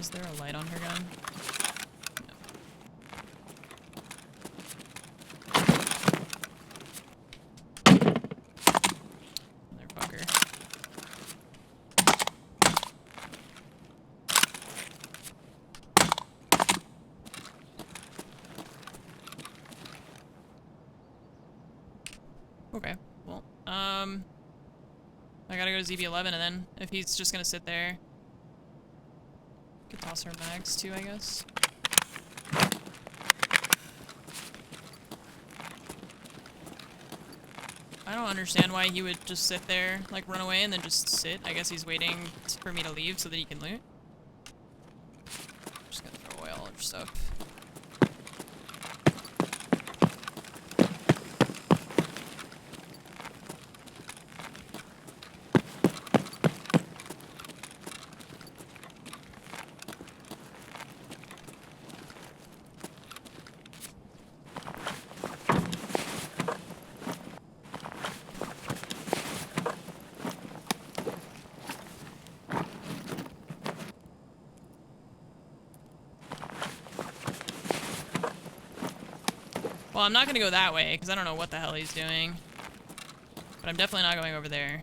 Speaker 1: Is there a light on her gun? Motherfucker. Okay, well, I gotta go to ZB11 and then if he's just gonna sit there, could toss her mags too, I guess. I don't understand why he would just sit there, like run away and then just sit. I guess he's waiting for me to leave so that he can loot. Just gonna throw away all of her stuff. Well, I'm not gonna go that way, because I don't know what the hell he's doing. But I'm definitely not going over there.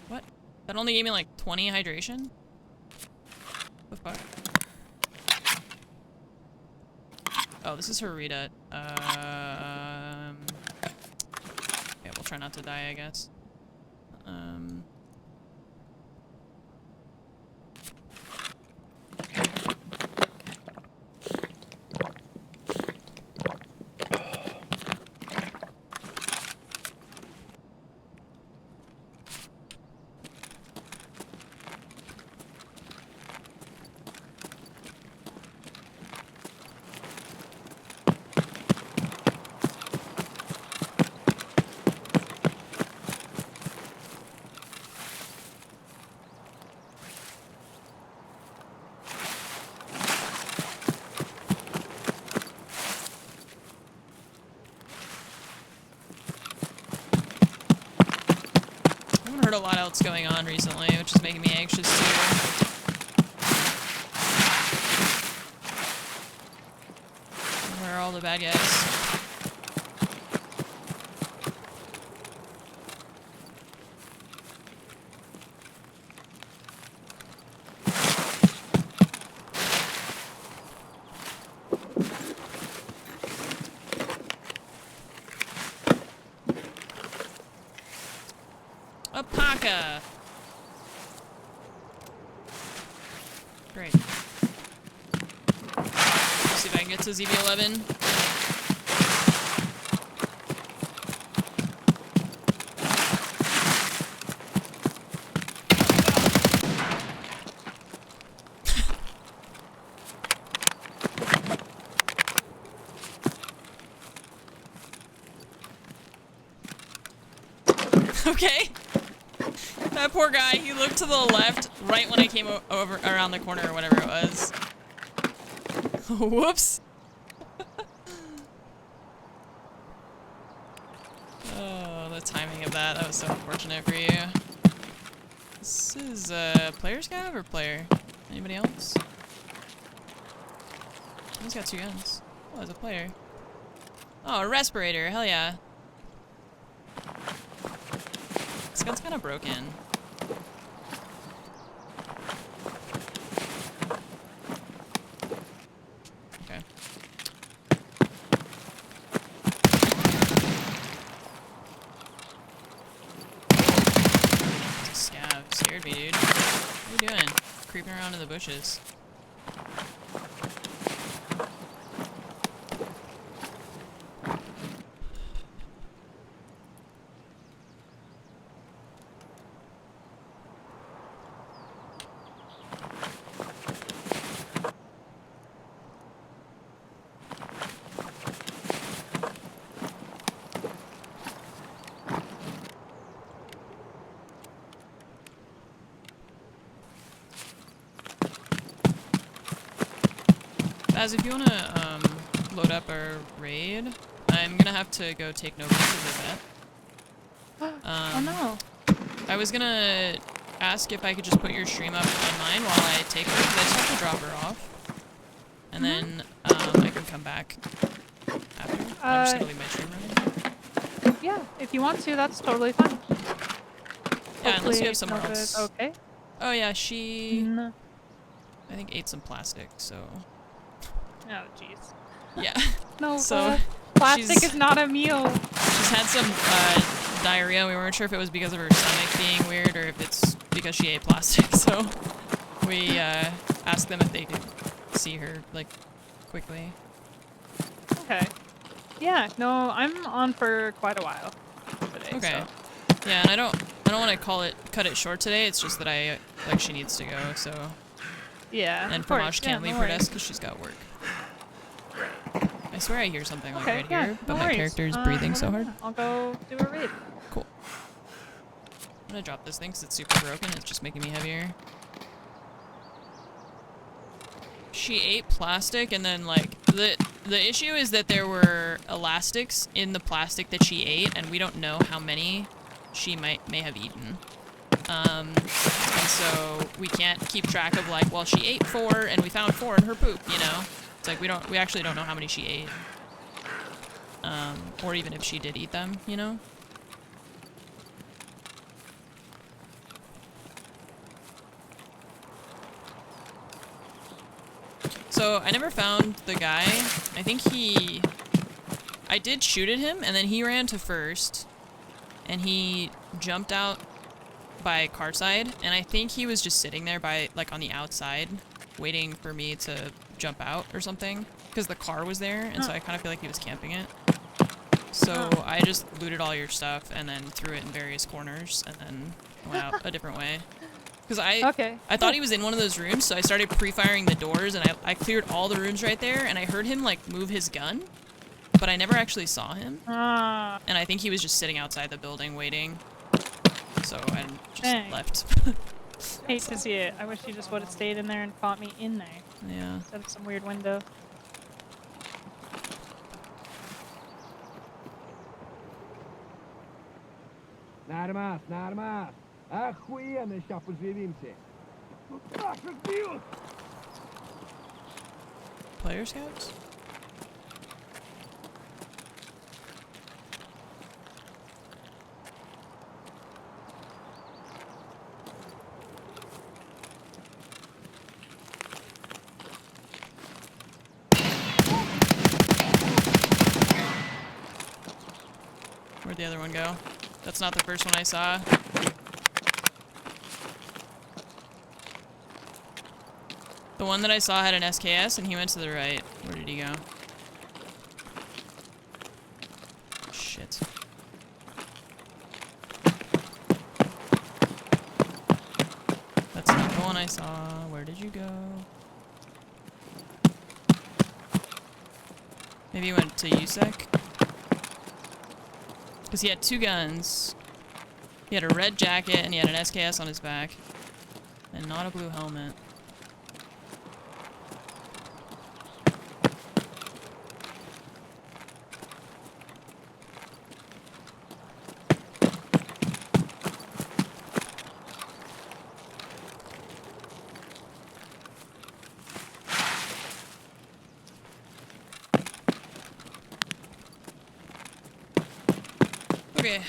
Speaker 1: What? That only gave me like 20 hydration? The fuck? Oh, this is her redut. Yeah, we'll try not to die, I guess. what's going on recently, which is making me anxious too. Where are all the bad guys? A Paka! Great. Let's see if I can get to ZB11. Okay. That poor guy, he looked to the left right when I came over around the corner or whatever it was. Whoops. Oh, the timing of that. That was so unfortunate for you. This is player scav or player? Anybody else? He's got 2 guns. Oh, there's a player. Oh, a respirator. Hell yeah. This gun's kind of broken. Okay. It's a scav. Scared me, dude. What are you doing? Creeping around in the bushes. Baz, if you wanna load up our raid, I'm gonna have to go take Nova to the vet.
Speaker 2: Oh no.
Speaker 1: I was gonna ask if I could just put your stream up on mine while I take her, because I just have to drop her off. And then I can come back after. I'm just gonna leave my stream running.
Speaker 2: Yeah, if you want to, that's totally fine.
Speaker 1: Yeah, unless you have
Speaker 2: Hopefully
Speaker 1: somewhere
Speaker 2: Nova's
Speaker 1: else.
Speaker 2: Okay.
Speaker 1: Oh yeah, she
Speaker 2: No.
Speaker 1: I think ate some plastic, so
Speaker 2: Oh jeez.
Speaker 1: yeah.
Speaker 2: No.
Speaker 1: So,
Speaker 2: plastic
Speaker 1: she's-
Speaker 2: is not a meal.
Speaker 1: She's had some diarrhea. We weren't sure if it was because of her stomach being weird or if it's because she ate plastic. So we asked them if they could see her like quickly.
Speaker 2: Okay. Yeah. No, I'm on for quite a while today.
Speaker 1: Okay.
Speaker 2: So.
Speaker 1: Yeah, and I don't want to cut it short today. It's just that she needs to go. So
Speaker 2: Yeah.
Speaker 1: and
Speaker 2: of course.
Speaker 1: Fromage can't
Speaker 2: yeah,
Speaker 1: leave
Speaker 2: no
Speaker 1: her
Speaker 2: worries.
Speaker 1: desk because she's got work. I swear I hear something like
Speaker 2: Okay,
Speaker 1: right
Speaker 2: yeah,
Speaker 1: here,
Speaker 2: no
Speaker 1: but my
Speaker 2: worries.
Speaker 1: character is breathing
Speaker 2: Well
Speaker 1: so
Speaker 2: then,
Speaker 1: hard.
Speaker 2: yeah, I'll go do a raid.
Speaker 1: Cool. I'm gonna drop this thing because it's super broken. It's just making me heavier. She ate plastic, and then like the issue is that there were elastics in the plastic that she ate, and we don't know how many she may have eaten. And so we can't keep track of like, well, she ate 4 and we found 4 in her poop, you know? It's like we actually don't know how many she ate. Or even if she did eat them, you know? So I never found the guy. I think I did shoot at him, and then he ran to first, and he jumped out by car side, and I think he was just sitting there by, like, on the outside, waiting for me to jump out or something, because the car was there, and so I kind of feel like he was camping it. So I just looted all your stuff and then threw it in various corners, and then went out a different way. Because I thought he was in one of those rooms, so I started pre-firing the doors, and I cleared all the rooms right there, and I heard him, like, move his gun, but I never actually saw him. And I think he was just sitting outside the building waiting. So I just left.
Speaker 2: Hate to see it. I wish you just would have stayed in there and fought me in there.
Speaker 1: Yeah.
Speaker 2: Instead of some weird window.
Speaker 5: Nada más, nada más. Охуенно сейчас поживимся. Ну так же бьют.
Speaker 1: Player scouts? Where'd the other one go? That's not the first one I saw. The one that I saw had an SKS and he went to the right. Where did he go? Shit. That's not the one I saw. Where did you go? Maybe he went to USEC? Because he had 2 guns. He had a red jacket and he had an SKS on his back. And not a blue helmet. Okay.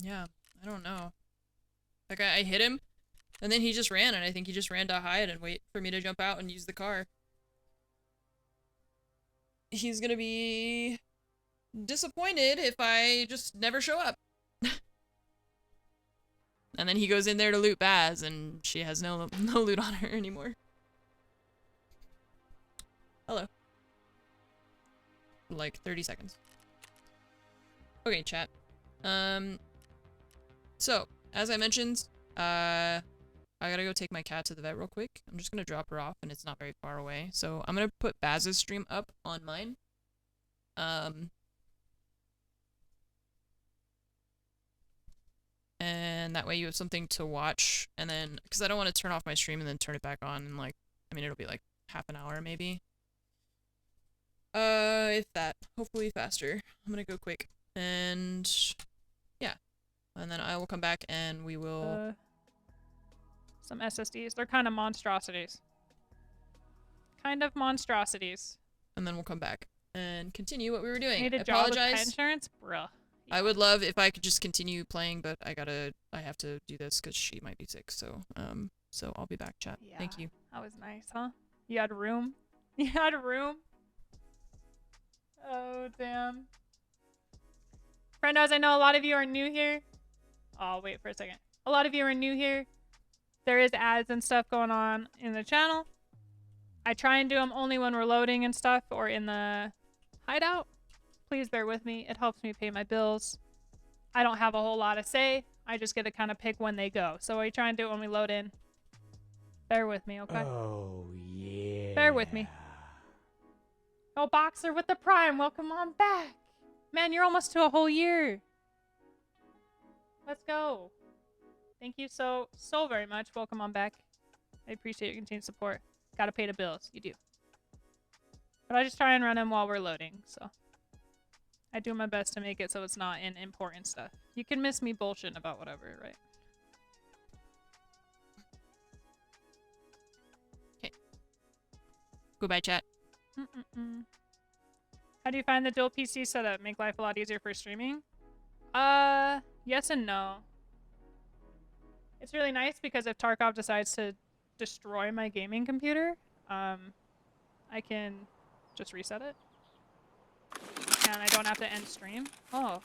Speaker 1: Yeah, I don't know. Like, I hit him, and then he just ran, and I think he just ran to hide and wait for me to jump out and use the car. He's gonna be disappointed if I just never show up. And then he goes in there to loot Baz, and she has no loot on her anymore. Hello. Like 30 seconds. Okay, chat. So, as I mentioned, I gotta go take my cat to the vet real quick. I'm just gonna drop her off, and it's not very far away. So, I'm gonna put Baz's stream up on mine. And that way you have something to watch, and then, because I don't want to turn off my stream and then turn it back on, and like, I mean, it'll be like half an hour maybe. If that. Hopefully faster. I'm gonna go quick. And, yeah. And then I will come back and we will...
Speaker 2: Some SSDs. They're kind of monstrosities. Kind of monstrosities.
Speaker 1: And then we'll come back and continue what we were doing.
Speaker 2: Need a
Speaker 1: I
Speaker 2: job with
Speaker 1: apologize.
Speaker 2: pet insurance? Bruh.
Speaker 1: I would love if I could just continue playing, but I have to do this because she might be sick, so I'll be back, chat.
Speaker 2: Yeah.
Speaker 1: Thank you.
Speaker 2: That was nice, huh? You had room? You had room? Oh, damn. Friendos, I know a lot of you are new here. Oh, wait for a second. A lot of you are new here. There is ads and stuff going on in the channel. I try and do them only when we're loading and stuff or in the hideout. Please bear with me. It helps me pay my bills. I don't have a whole lot to say. I just get to kind of pick when they go. So I try and do it when we load in. Bear with me, okay?
Speaker 5: Oh, yeah.
Speaker 2: Bear with me. Oh, Boxer with the Prime. Welcome on back. Man, you're almost to a whole year. Let's go. Thank you so very much. Welcome on back. I appreciate your continued support. Gotta pay the bills. You do. But I just try and run them while we're loading, so. I do my best to make it so it's not in important stuff. You can miss me bullshit about whatever, right?
Speaker 1: Okay. Goodbye, chat.
Speaker 2: How do you find the dual PC setup? Make life a lot easier for streaming? Yes and no. It's really nice because if Tarkov decides to destroy my gaming computer, I can just reset it. And I don't have to end stream. Oh.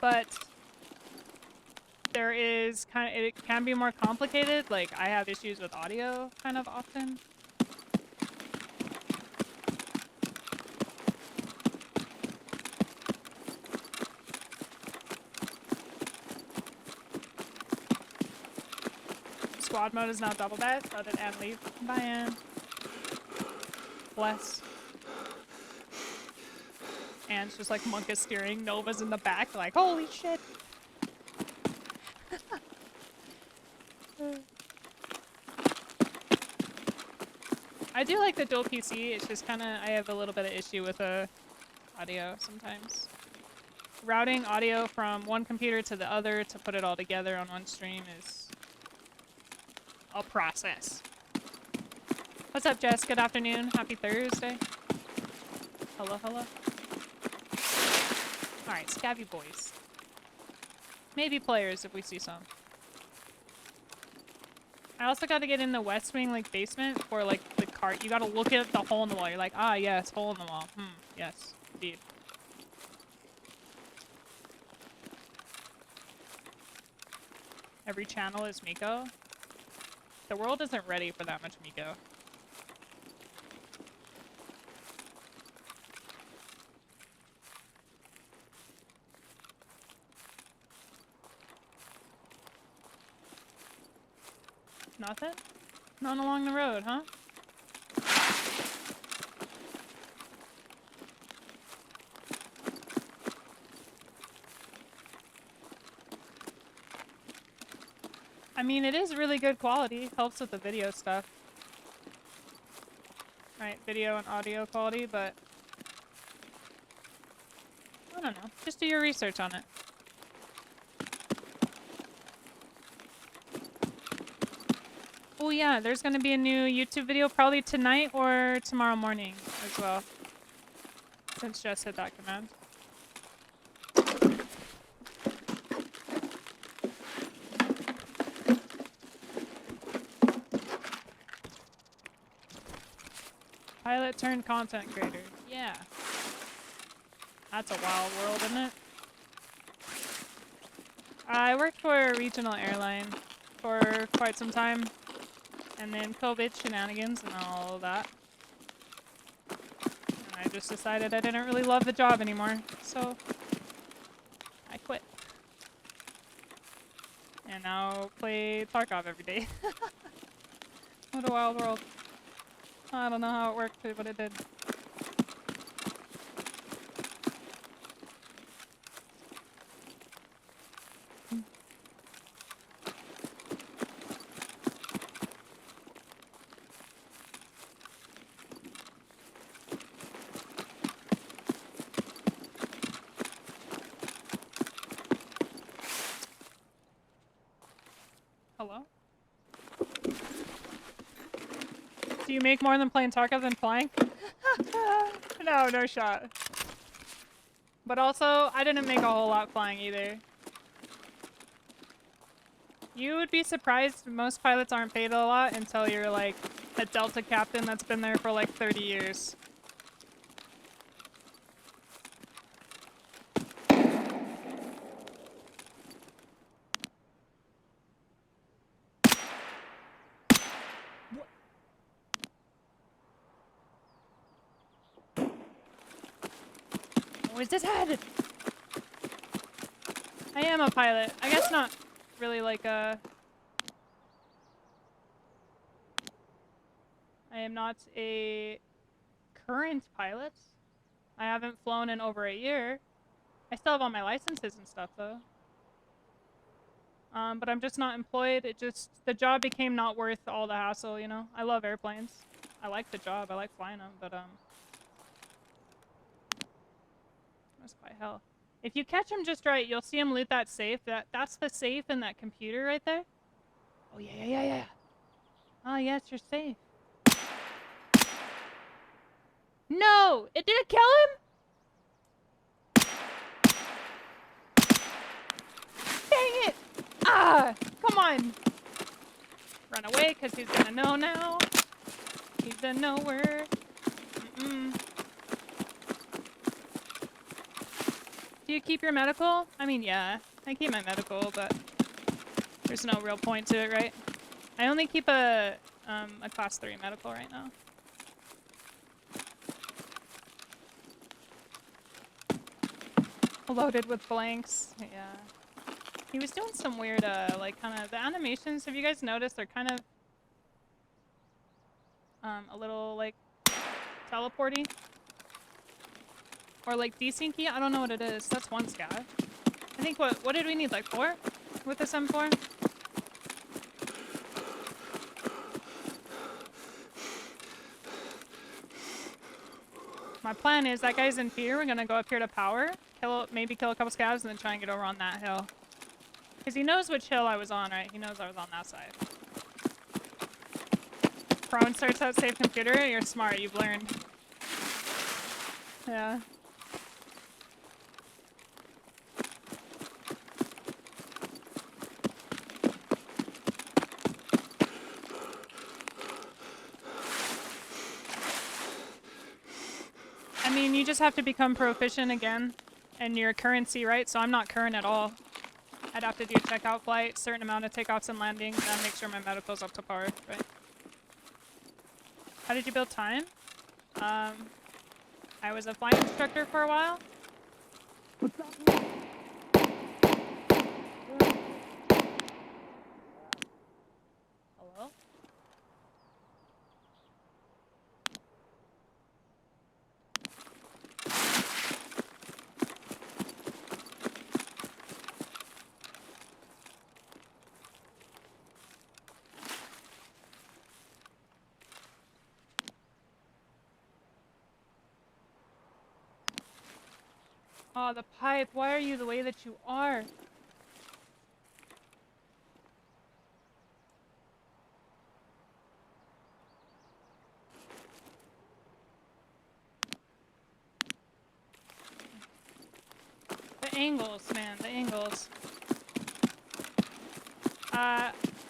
Speaker 2: But there is it can be more complicated. Like, I have issues with audio kind of often. Squad mode is now double death. Let it and leave. Bye, Ann. Bless. And it's just like Monka steering, Nova's in the back, like, holy shit. I do like the dual PC, it's just kind of, I have a little bit of issue with audio sometimes. Routing audio from one computer to the other to put it all together on one stream is a process. What's up, Jess? Good afternoon. Happy Thursday. Hello, hello. Alright, scabby boys. Maybe players if we see some. I also got to get in the West Wing like basement for like the cart. You got to look at the hole in the wall. You're like, ah, yes, hole in the wall. Yes, indeed. Every channel is Miko. The world isn't ready for that much Miko. Nothing? None along the road, huh? I mean, it is really good quality. Helps with the video stuff. Right, video and audio quality, but I don't know. Just do your research on it. Oh yeah, there's gonna be a new YouTube video probably tonight or tomorrow morning as well. Since Jess hit that command. Pilot turned content creator. Yeah. That's a wild world, isn't it? I worked for a regional airline for quite some time. And then COVID shenanigans and all of that. And I just decided I didn't really love the job anymore. So I quit. And now play Tarkov every day. What a wild world. I don't know how it worked, but it did. Hello? Do you make more than playing Tarkov than flying? No, no shot. But also, I didn't make a whole lot flying either. You would be surprised most pilots aren't paid a lot until you're like a Delta captain that's been there for like 30 years. Where's his head? I am a pilot. I guess not really like a... I am not a current pilot. I haven't flown in over a year. I still have all my licenses and stuff though. But I'm just not employed. It just, the job became not worth all the hassle, you know? I love airplanes. I like the job. I like flying them, but that's quite hell. If you catch him just right, you'll see him loot that safe. That's the safe in that computer right there. Oh yeah. Oh yeah, it's your safe. No! It didn't kill him? Dang it! Ah! Come on! Run away, because he's gonna know now. He's a knower. Do you keep your medical? I mean, yeah. I keep my medical, but there's no real point to it, right? I only keep a class 3 medical right now. Loaded with blanks. Yeah. He was doing some weird, like, kind of... The animations, have you guys noticed? They're kind of... a little, like, teleporty. Or like desyncy? I don't know what it is. That's one scav. I think what did we need? Like 4 with this M4? My plan is that guy's in fear. We're gonna go up here to power, maybe kill a couple scavs, and then try and get over on that hill. Because he knows which hill I was on, right? He knows I was on that side. Prone starts out safe computer. You're smart. You've learned. Yeah. I mean, you just have to become proficient again in your currency, right? So I'm not current at all. I'd have to do a checkout flight, certain amount of takeoffs and landings, and make sure my medical's up to par, right? How did you build time? I was a flight instructor for a while. Hello? Oh, the pipe. Why are you the way that you are? The angles, man. The angles.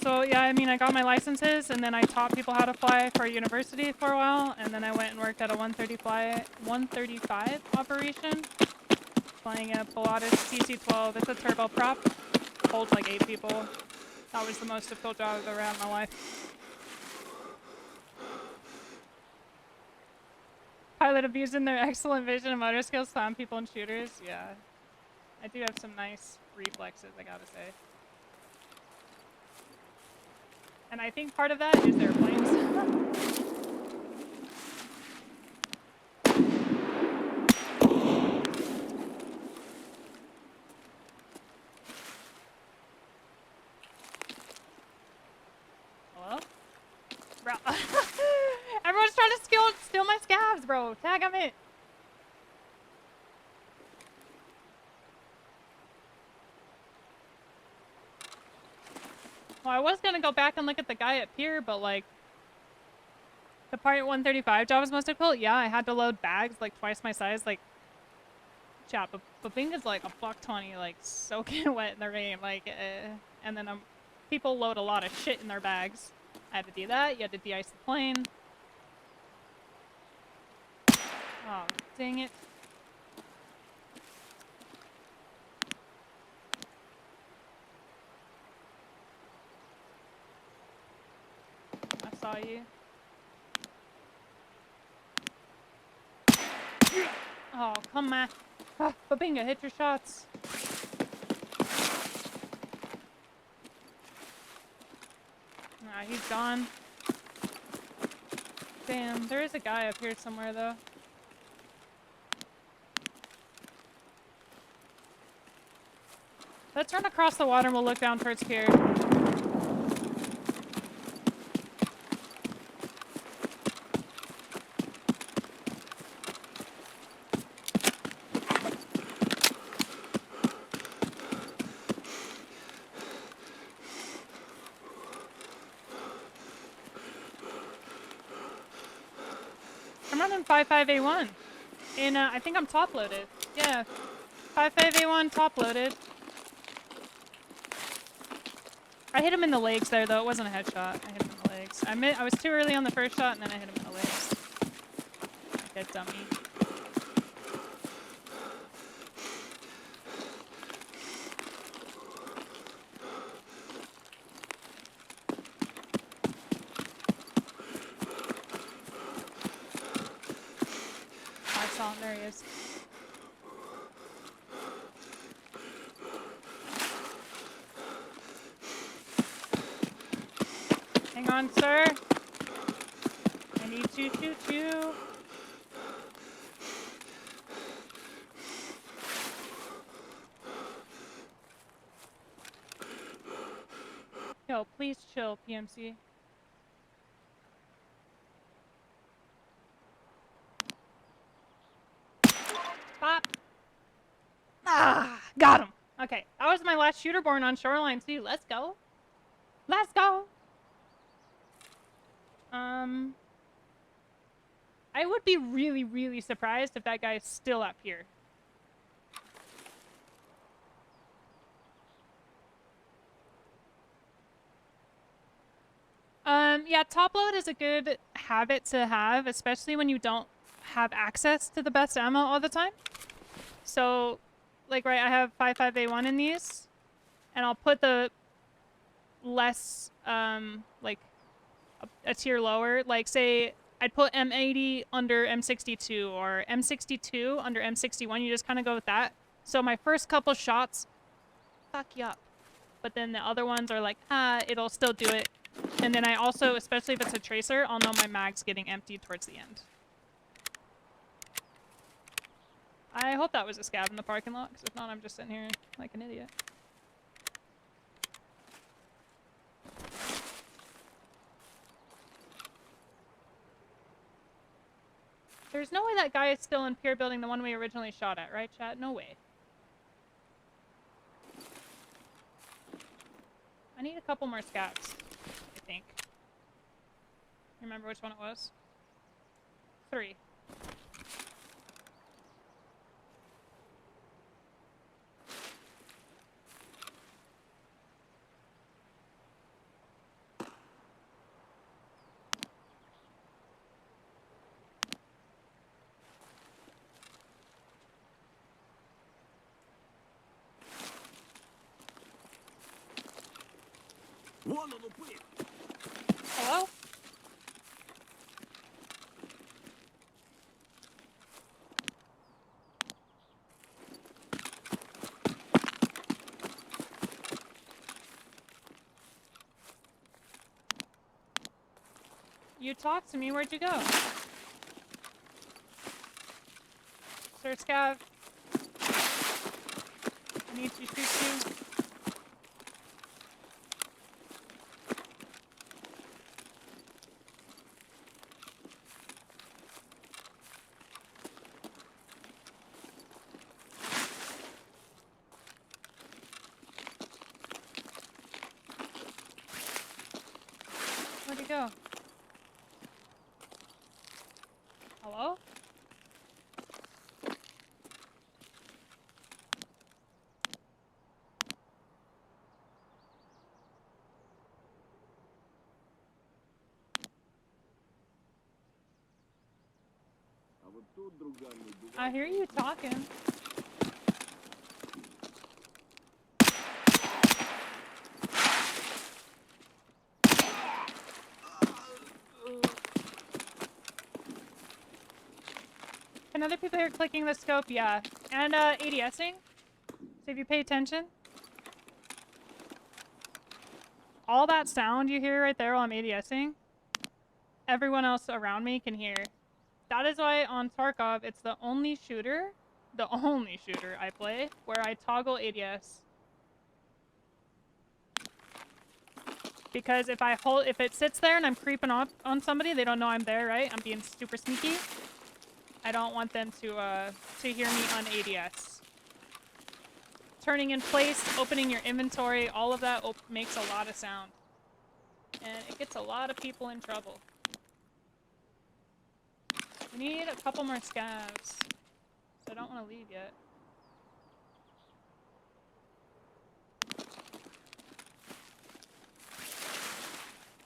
Speaker 2: So yeah, I mean, I got my licenses, and then I taught people how to fly for university for a while, and then I went and worked at a 135 operation, flying a Pilatus TC-12. It's a turbo prop. Holds like 8 people. That was the most difficult job I've ever had in my life. Pilot abusing their excellent vision and motor skills, slam people and shooters. Yeah, I do have some nice reflexes, I gotta say. And I think part of that is airplanes. Hello? Bro. Everyone's trying to steal my scavs, bro. Tag them in. Well, I was gonna go back and look at the guy at Pier, but like, the Part 135 job was most difficult. Yeah, I had to load bags like twice my size. Like, chat, but Babinga's like $120, like soaking wet in the rain. Like, and then people load a lot of shit in their bags. I had to do that. You had to de-ice the plane. Oh, dang it. I saw you. Oh, come on. Ah, Babinga, hit your shots. Nah, he's gone. Damn, there is a guy up here somewhere, though. Let's run across the water and we'll look down towards Pier. I'm running 55A1. And I think I'm top loaded. Yeah. 55A1 top loaded. I hit him in the legs there, though. It wasn't a headshot. I hit him in the legs. I was too early on the first shot, and then I hit him in the legs. Like a dummy. I saw him. There he is. Hang on, sir. I need to shoot you. Yo, please chill, PMC. Pop. Ah, got him. Okay, that was my last shooter born on Shoreline 2. Let's go. Let's go. I would be really, really surprised if that guy is still up here. Yeah, top load is a good habit to have, especially when you don't have access to the best ammo all the time. So, like, right, I have 55A1 in these, and I'll put the less, like, a tier lower. Like, say, I'd put M80 under M62, or M62 under M61. You just kind of go with that. So my first couple shots fuck you up. But then the other ones are like, it'll still do it. And then I also, especially if it's a tracer, I'll know my mag's getting emptied towards the end. I hope that was a scav in the parking lot, because if not, I'm just sitting here like an idiot. There's no way that guy is still in Pier Building, the one we originally shot at, right, chat? No way. I need a couple more scavs, I think. Remember which one it was? 3. Hello? You talked to me, where'd you go? Sir Scav. I need to shoot you. Where'd he go? Hello? I hear you talking. Can other people hear clicking the scope? Yeah. And ADSing. So if you pay attention. All that sound you hear right there while I'm ADSing, everyone else around me can hear. That is why on Tarkov, it's the only shooter I play where I toggle ADS. Because if it sits there and I'm creeping up on somebody, they don't know I'm there, right? I'm being super sneaky. I don't want them to hear me on ADS. Turning in place, opening your inventory, all of that makes a lot of sound. And it gets a lot of people in trouble. We need a couple more scavs. So I don't want to leave yet.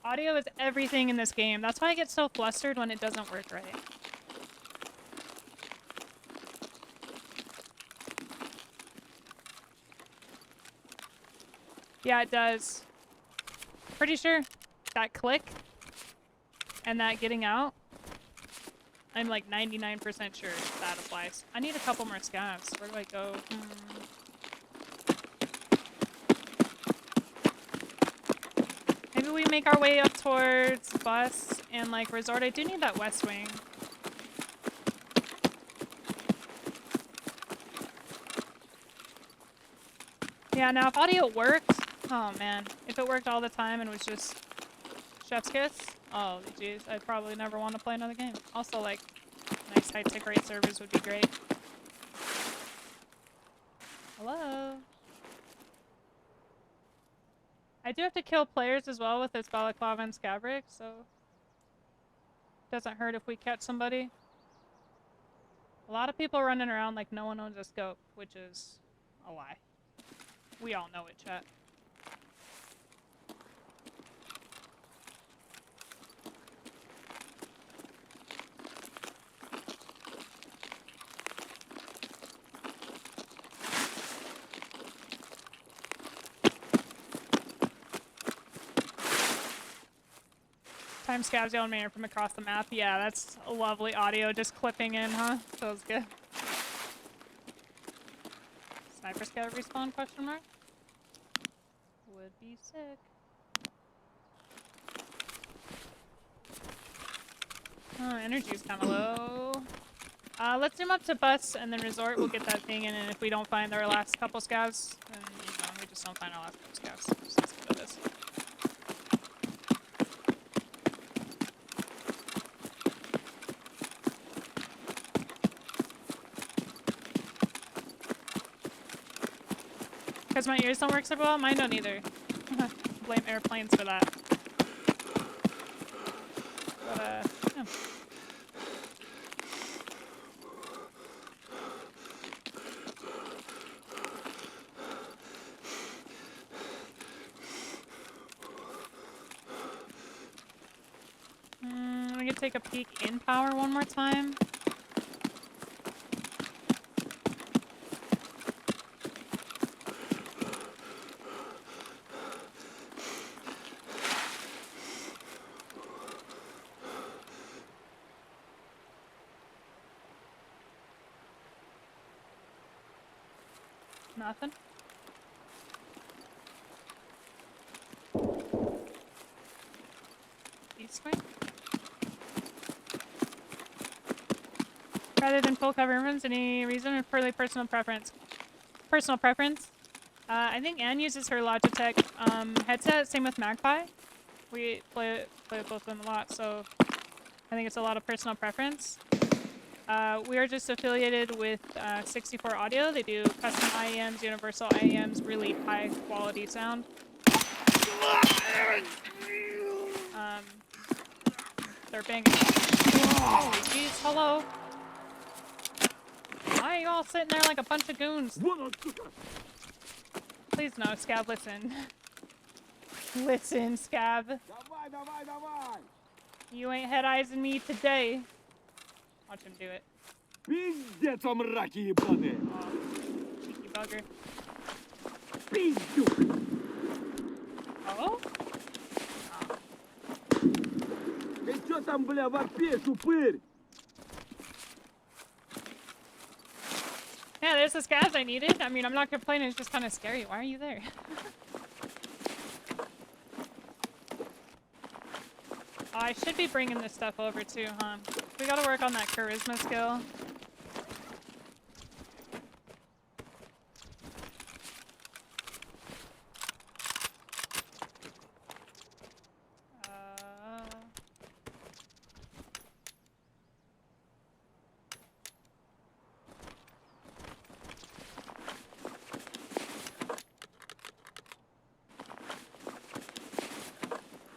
Speaker 2: Audio is everything in this game. That's why I get so flustered when it doesn't work right. Yeah, it does. Pretty sure that click and that getting out, I'm like 99% sure that applies. I need a couple more scavs. Where do I go? Maybe we make our way up towards bus and like resort. I do need that west wing. Yeah, now if audio works, Oh man, if it worked all the time and was just chef's kiss, oh jeez, I'd probably never want to play another game. Also, like, nice high tick rate servers would be great. Hello? I do have to kill players as well with this balaclava and scabric, so doesn't hurt if we catch somebody. A lot of people running around like no one owns a scope, which is a lie. We all know it, chat. Time scabs yelling man from across the map. Yeah, that's a lovely audio just clipping in, huh? Feels good. Sniper scout respawn, question mark? Would be sick. Oh, energy's kinda low. Let's zoom up to bus and then resort. We'll get that thing in, and if we don't find our last couple scavs, then, you know, we just don't find our last couple scavs. Just as good as this. Because my ears don't work so well? Mine don't either. Blame airplanes for that. But, yeah. I'm gonna take a peek in power one more time. Nothing. East wing. Rather than full cover rooms, any reason or purely personal preference? Personal preference. I think Anne uses her Logitech headset. Same with Magpie. We play with both of them a lot, so I think it's a lot of personal preference. We are just affiliated with 64 Audio. They do custom IEMs, universal IEMs, really high quality sound. They're banging. Holy jeez, hello. Why are you all sitting there like a bunch of goons? Please no, Scab, listen. Listen, Scab.
Speaker 5: Давай, давай, давай!
Speaker 2: You ain't head-eyesing me today. Watch him do it.
Speaker 5: Пиздец, вам раки ебаные!
Speaker 2: Oh, cheeky bugger.
Speaker 5: Пиздюк!
Speaker 2: Oh?
Speaker 5: Ты чё там, бля, вопишь, упырь?
Speaker 2: Yeah, there's the scabs I needed. I mean, I'm not complaining, it's just kind of scary. Why are you there? Oh, I should be bringing this stuff over too, huh? We gotta work on that charisma skill.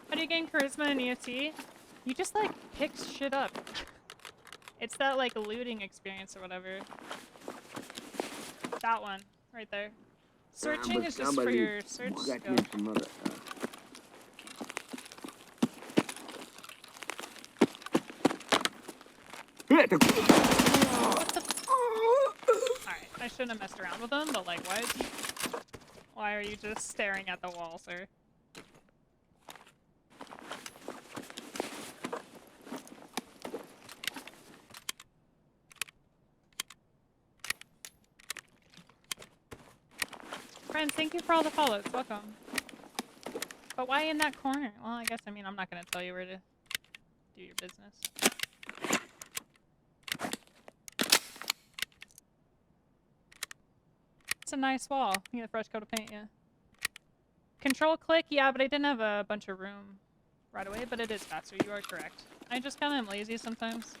Speaker 2: How do you gain charisma in EFT? You just, like, pick shit up. It's that, like, looting experience or whatever. That one, right there. Searching is just for your search skill. What the Alright, I shouldn't have messed around with them, but, like, why are you just staring at the wall, sir? Friends, thank you for all the follows. Welcome. But why in that corner? Well, I guess, I mean, I'm not going to tell you where to do your business. It's a nice wall. You get a fresh coat of paint, yeah. Control click, yeah, but I didn't have a bunch of room right away, but it is faster. You are correct. I just kind of am lazy sometimes.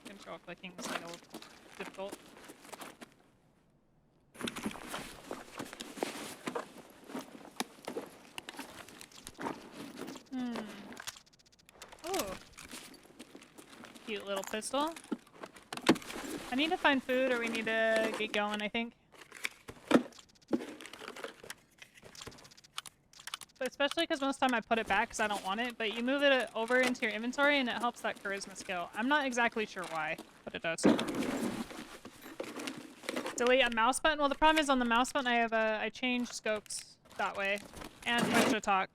Speaker 2: Control clicking is like a little difficult. Oh. Cute little pistol. I need to find food or we need to get going, I think. But especially because most of the time I put it back because I don't want it, but you move it over into your inventory and it helps that charisma skill. I'm not exactly sure why, but it does. Delete a mouse button? Well, the problem is on the mouse button I change scopes that way and push to talk.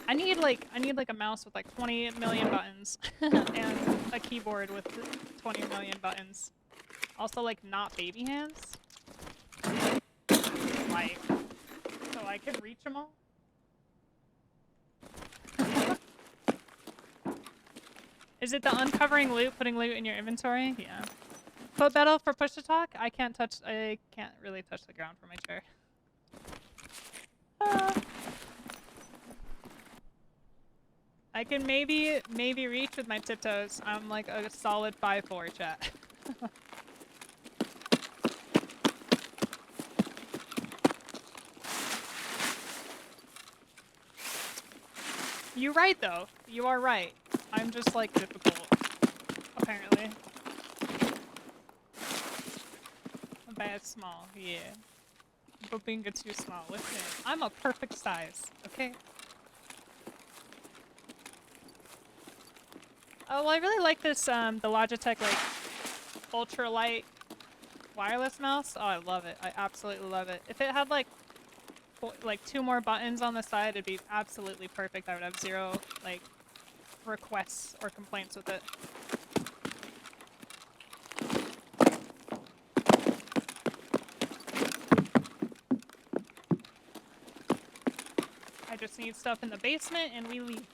Speaker 2: I need like a mouse with like 20 million buttons and a keyboard with 20 million buttons. Also like not baby hands. Like so I can reach them all. Is it the uncovering loot, putting loot in your inventory? Yeah. Foot pedal for push to talk? I can't really touch the ground for my chair. I can maybe reach with my tiptoes. I'm like a solid 5'4", chat. You're right though. You are right. I'm just like difficult, apparently. A bad small, yeah. But being too small, listen. I'm a perfect size, okay? Oh, well, I really like this, the Logitech, like, ultralight wireless mouse. Oh, I love it. I absolutely love it. If it had, like 2 more buttons on the side, it'd be absolutely perfect. I would have 0, like, requests or complaints with it. I just need stuff in the basement and we leave.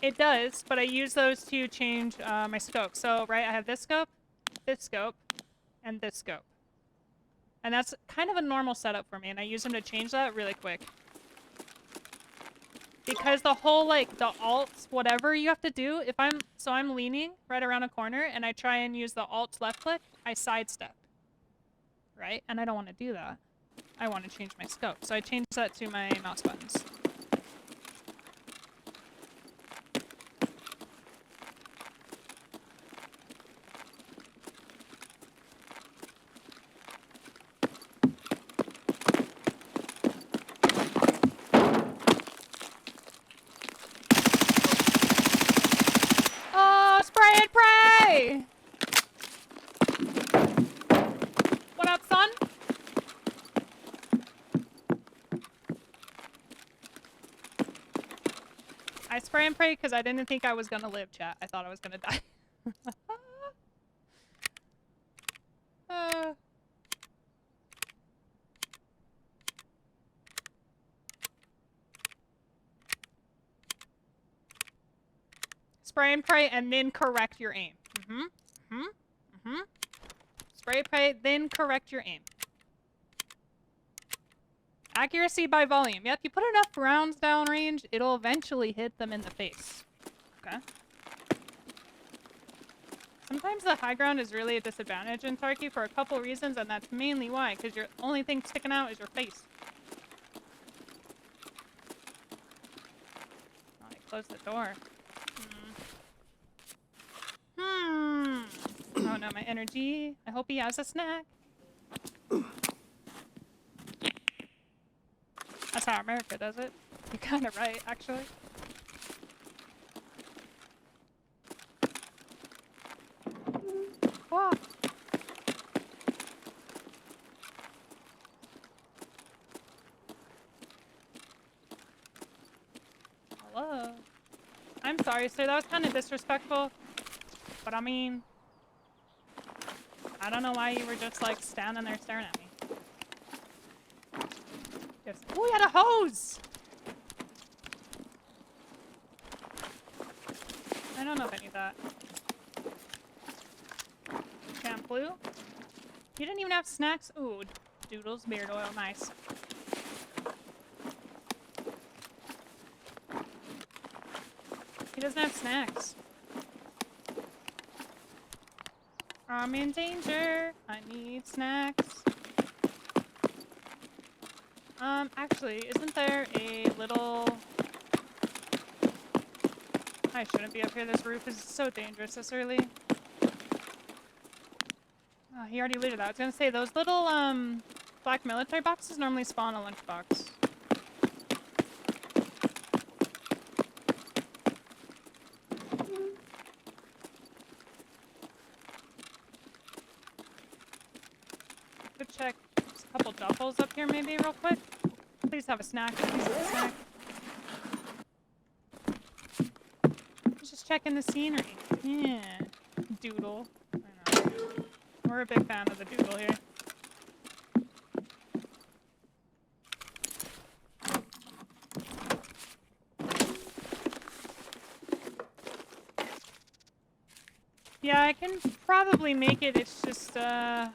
Speaker 2: It does, but I use those to change my scope. So, right, I have this scope, and this scope. And that's kind of a normal setup for me, and I use them to change that really quick. Because the whole, like, the alts, whatever you have to do, so I'm leaning right around a corner, and I try and use the alt left click, I sidestep. Right? And I don't want to do that. I want to change my scope. So I change that to my mouse buttons. Oh, spray and pray! What up, son? I spray and pray because I didn't think I was gonna live, chat. I thought I was gonna die. Spray and pray and then correct your aim. Spray, pray, then correct your aim. Accuracy by volume. Yep, you put enough rounds downrange, it'll eventually hit them in the face. Okay. Sometimes the high ground is really a disadvantage in Tarkov for a couple reasons, and that's mainly why, because your only thing sticking out is your face. Oh, I closed the door. Oh no, my energy. I hope he has a snack. That's how America does it. You're kind of right, actually. Whoa. Hello. I'm sorry, sir. That was kind of disrespectful. But I mean, I don't know why you were just like standing there staring at me. Oh, we had a hose! I don't know if I need that. Camp blue? You didn't even have snacks? Ooh, Doodles, beard oil, nice. He doesn't have snacks. I'm in danger. I need snacks. Actually, isn't there a little... I shouldn't be up here. This roof is so dangerous this early. Oh, he already looted that. I was gonna say, those little, black military boxes normally spawn a lunchbox. Go check a couple duffels up here maybe real quick. Please have a snack. Please have a snack. Just checking the scenery. Yeah. Doodle. I know. We're a big fan of the doodle here. Yeah, I can probably make it. It's just, I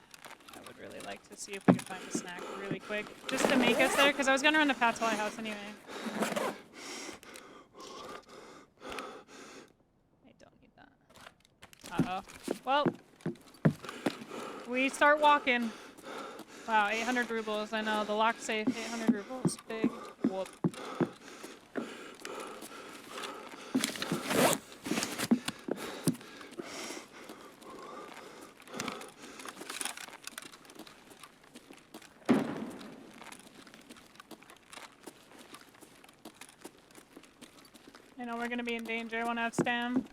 Speaker 2: would really like to see if we can find a snack really quick. Just to make us there, because I was going to run to Pat's house anyway. I don't need that. Uh-oh. Well, we start walking. Wow, 800 rubles. I know, the lock safe, 800 rubles. Big whoop. I know we're gonna be in danger. I wanna have stam.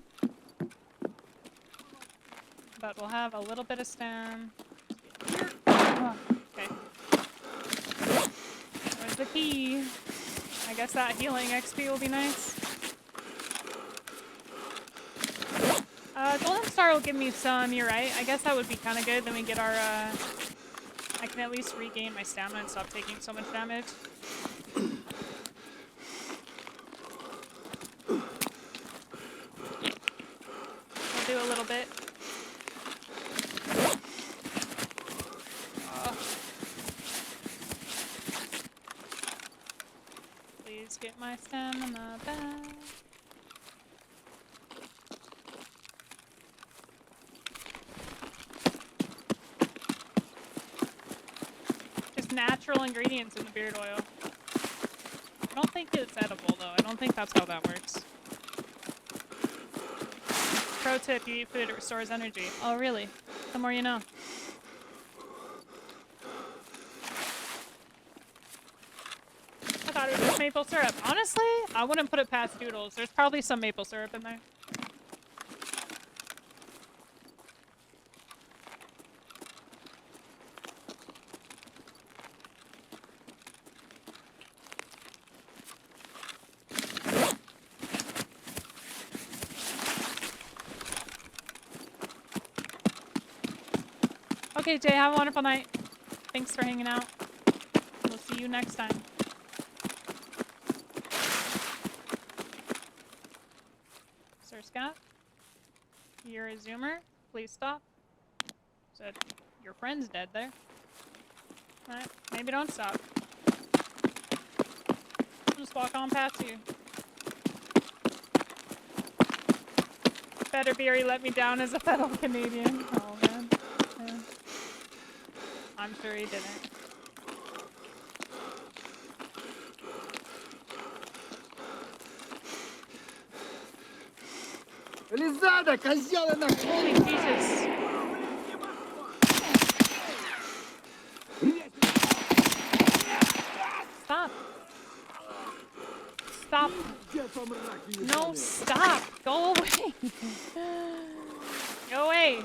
Speaker 2: But we'll have a little bit of stam. Oh, okay. Where's the key? I guess that healing XP will be nice. Golden Star will give me some, you're right. I guess that would be kind of good. Then we get our, I can at least regain my stamina and stop taking so much damage. We'll do a little bit. Please get my stamina back. Just natural ingredients in the beard oil. I don't think it's edible though. I don't think that's how that works. Pro tip, you eat food, it restores energy. Oh really? The more you know. I thought it was just maple syrup. Honestly, I wouldn't put it past Doodles. There's probably some maple syrup in there. Okay, Jay, have a wonderful night. Thanks for hanging out. We'll see you next time. Sir Scott, you're a zoomer. Please stop. Said your friend's dead there. Alright, maybe don't stop. I'll just walk on past you. Better be or he let me down as a fellow Canadian. Oh man. Yeah. I'm sure he didn't.
Speaker 5: Лизада, козёлы на
Speaker 2: Holy Jesus. Stop. Stop. No, stop. Go away. Go away.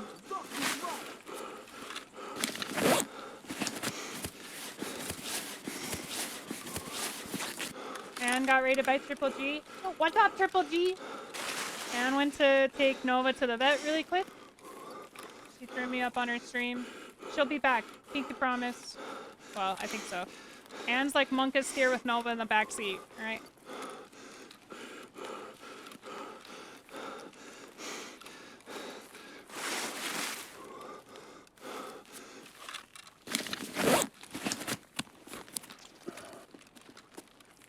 Speaker 2: And got raided by Triple G. Oh, what's up, Triple G? And went to take Nova to the vet really quick. She threw me up on her stream. She'll be back. Pinky promise. Well, I think so. Anne's like Monka's here with Nova in the back seat. Alright.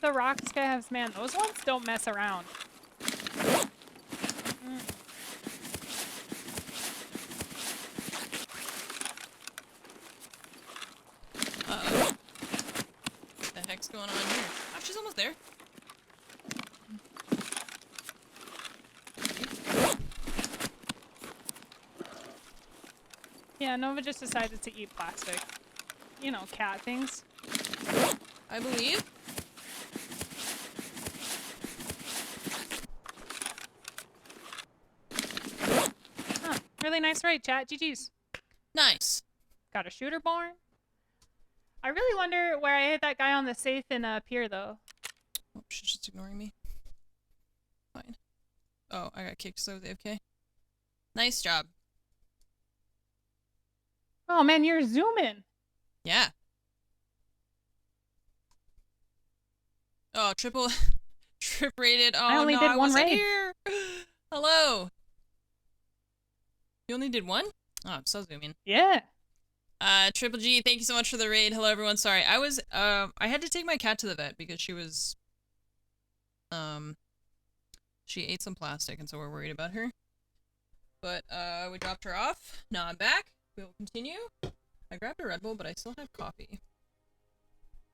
Speaker 2: the rock scavs, man, those ones don't mess around.
Speaker 1: Uh-oh. What the heck's going on here? Oh, she's almost there.
Speaker 2: Yeah, Nova just decided to eat plastic. You know, cat things.
Speaker 1: I believe.
Speaker 2: Huh. Really nice raid, chat. GG's.
Speaker 1: Nice.
Speaker 2: Got a shooter born. I really wonder where I hit that guy on the safe in Pier, though.
Speaker 1: Oh, she's just ignoring me. Fine. Oh, I got kicked, so I was AFK. Nice job.
Speaker 2: Oh, man, you're zooming.
Speaker 1: Yeah. Oh, triple trip rated. Oh,
Speaker 2: I only
Speaker 1: no,
Speaker 2: did
Speaker 1: I
Speaker 2: one
Speaker 1: wasn't
Speaker 2: raid.
Speaker 1: here. Hello. You only did one? Oh, I'm so zooming.
Speaker 2: Yeah.
Speaker 1: Triple G, thank you so much for the raid. Hello, everyone. Sorry, I was, I had to take my cat to the vet because she was, she ate some plastic, and so we're worried about her. But, we dropped her off. Now I'm back. We will continue. I grabbed a Red Bull, but I still have coffee.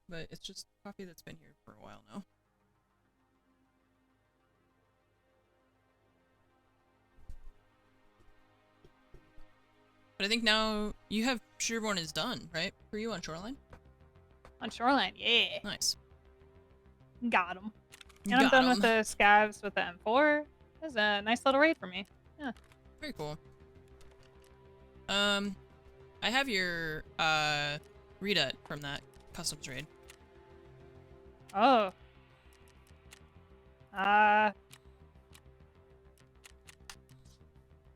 Speaker 1: But it's just coffee that's been here for a while now. But I think now you have Shearborn is done, right? For you on Shoreline?
Speaker 2: On Shoreline, yeah.
Speaker 1: Nice.
Speaker 2: Got him. And I'm done with the scavs with the M4. That was a nice little raid for me. Yeah.
Speaker 1: Very cool. I have your, redut from that customs raid.
Speaker 2: Oh.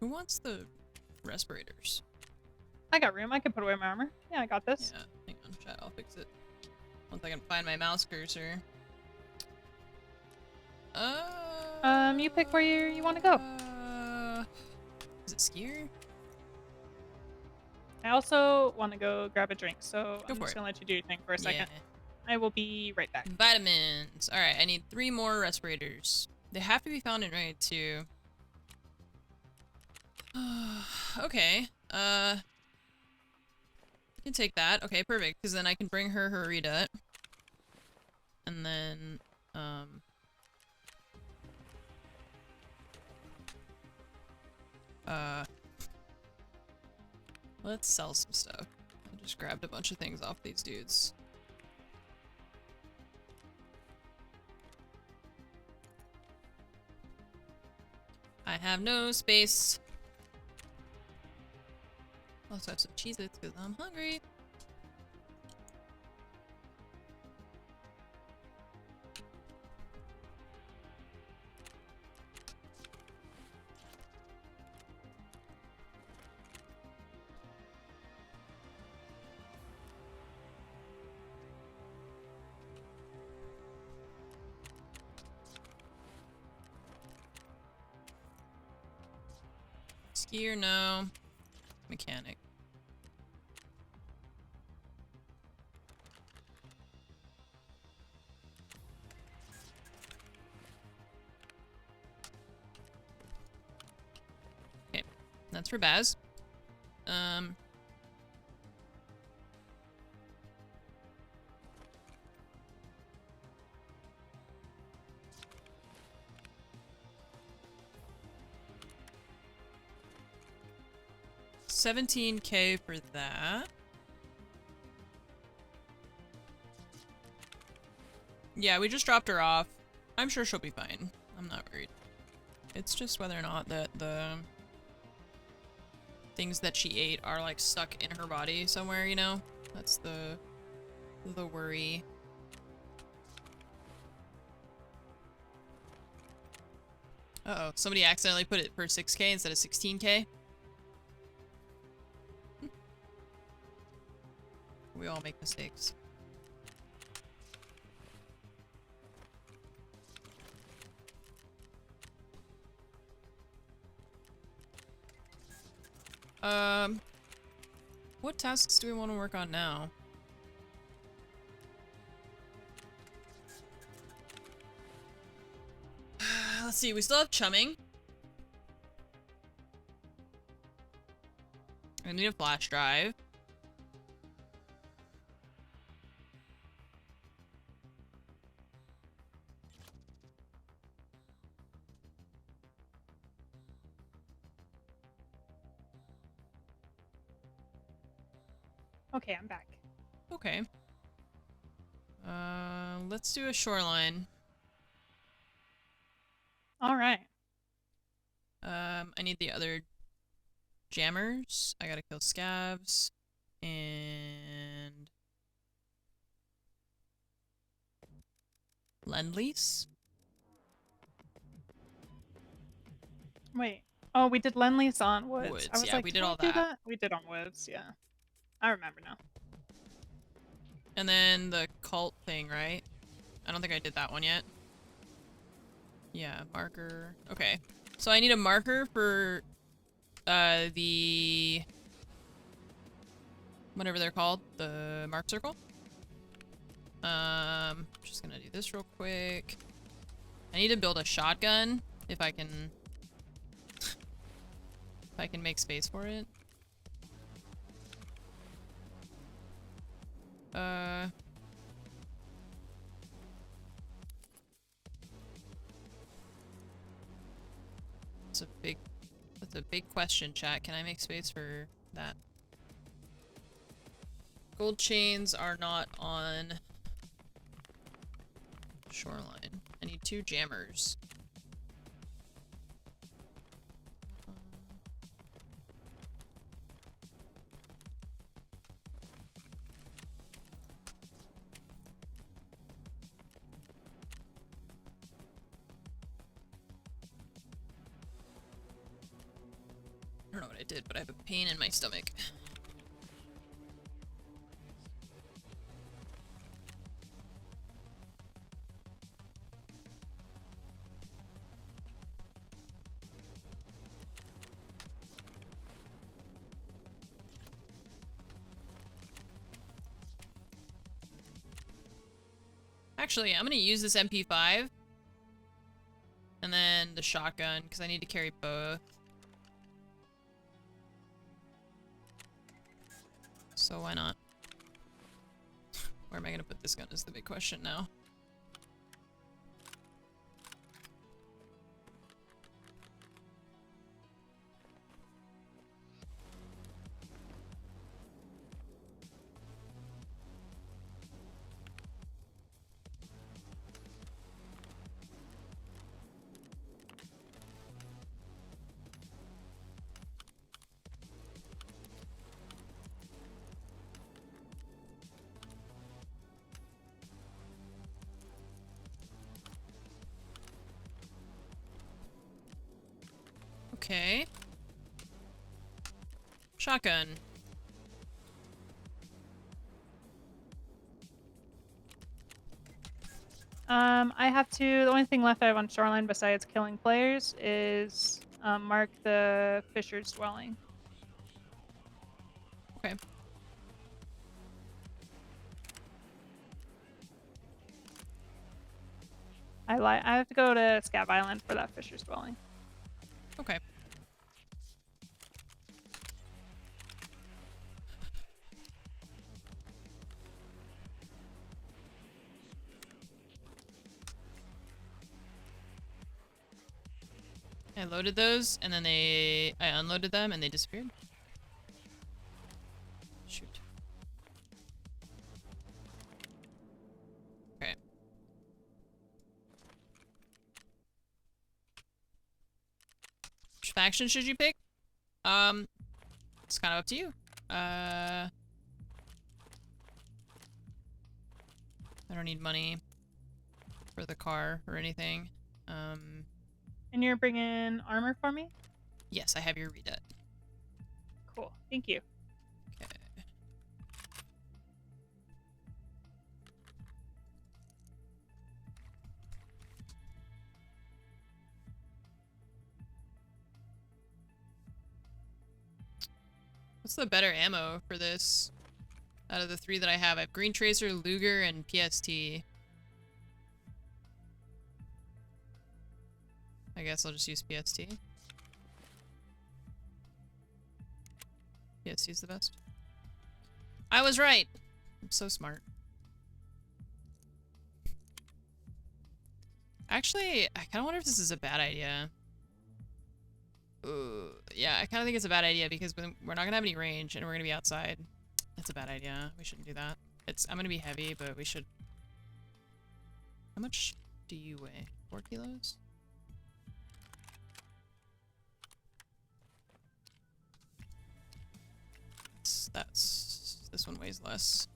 Speaker 1: Who wants the respirators?
Speaker 2: I got room. I can put away my armor. Yeah, I got this.
Speaker 1: Yeah, hang on, chat, I'll fix it. Once I can find my mouse cursor.
Speaker 2: You pick where you want to go.
Speaker 1: Is it skier?
Speaker 2: I also want to go grab a drink, so I'm
Speaker 1: for
Speaker 2: just
Speaker 1: it.
Speaker 2: gonna let you do your thing for a second.
Speaker 1: Yeah.
Speaker 2: I will be right back.
Speaker 1: Vitamins. Alright, I need 3 more respirators. They have to be found in raid 2. Okay. I can take that. Okay, perfect. Because then I can bring her her redut. And then, let's sell some stuff. I just grabbed a bunch of things off these dudes. I have no space. Also have some Cheez-Its because I'm hungry. Skier, no. Mechanic. Okay, that's for Baz. $17K for that. Yeah, we just dropped her off. I'm sure she'll be fine. I'm not worried. It's just whether or not that the things that she ate are like stuck in her body somewhere, you know? That's the worry. Uh-oh, somebody accidentally put it for 6K instead of 16K. We all make mistakes. What tasks do we want to work on now? Let's see, we still have chumming. I need a flash drive.
Speaker 2: Okay, I'm back.
Speaker 1: Okay. Let's do a shoreline.
Speaker 2: All right.
Speaker 1: I need the other jammers. I gotta kill scavs. And... Lend-Lease?
Speaker 2: Wait. Oh, we did Lend-Lease on Woods.
Speaker 1: Woods,
Speaker 2: I was
Speaker 1: yeah,
Speaker 2: like,
Speaker 1: we did
Speaker 2: we
Speaker 1: all
Speaker 2: do
Speaker 1: that.
Speaker 2: We did on Woods, yeah. I remember now.
Speaker 1: And then the cult thing, right? I don't think I did that one yet. Yeah, marker. Okay. So I need a marker for the whatever they're called, the mark circle. Just gonna do this real quick. I need to build a shotgun if I can make space for it. That's a big question, chat. Can I make space for that? Gold chains are not on shoreline. I need 2 jammers. I don't know what I did, but I have a pain in my stomach. Actually, I'm gonna use this MP5 and then the shotgun because I need to carry both. So why not? Where am I gonna put this gun is the big question now. Okay. Shotgun.
Speaker 2: I have to. The only thing left I have on Shoreline besides killing players is mark the Fisher's dwelling.
Speaker 1: Okay.
Speaker 2: I have to go to Scab Island for that Fisher's dwelling.
Speaker 1: Okay. I loaded those, and then I unloaded them, and they disappeared. Shoot. Okay. Which faction should you pick? It's kind of up to you. I don't need money for the car or anything.
Speaker 2: And you're bringing armor for me?
Speaker 1: Yes, I have your redet.
Speaker 2: Cool. Thank you.
Speaker 1: Okay. What's the better ammo for this? Out of the 3 that I have Green Tracer, Luger, and PST. I guess I'll just use PST. PST is the best. I was right! I'm so smart. Actually, I kind of wonder if this is a bad idea. Yeah, I kind of think it's a bad idea because we're not gonna have any range and we're gonna be outside. It's a bad idea. We shouldn't do that. I'm gonna be heavy, but we should... How much do you weigh? 4 kilos? This one weighs less.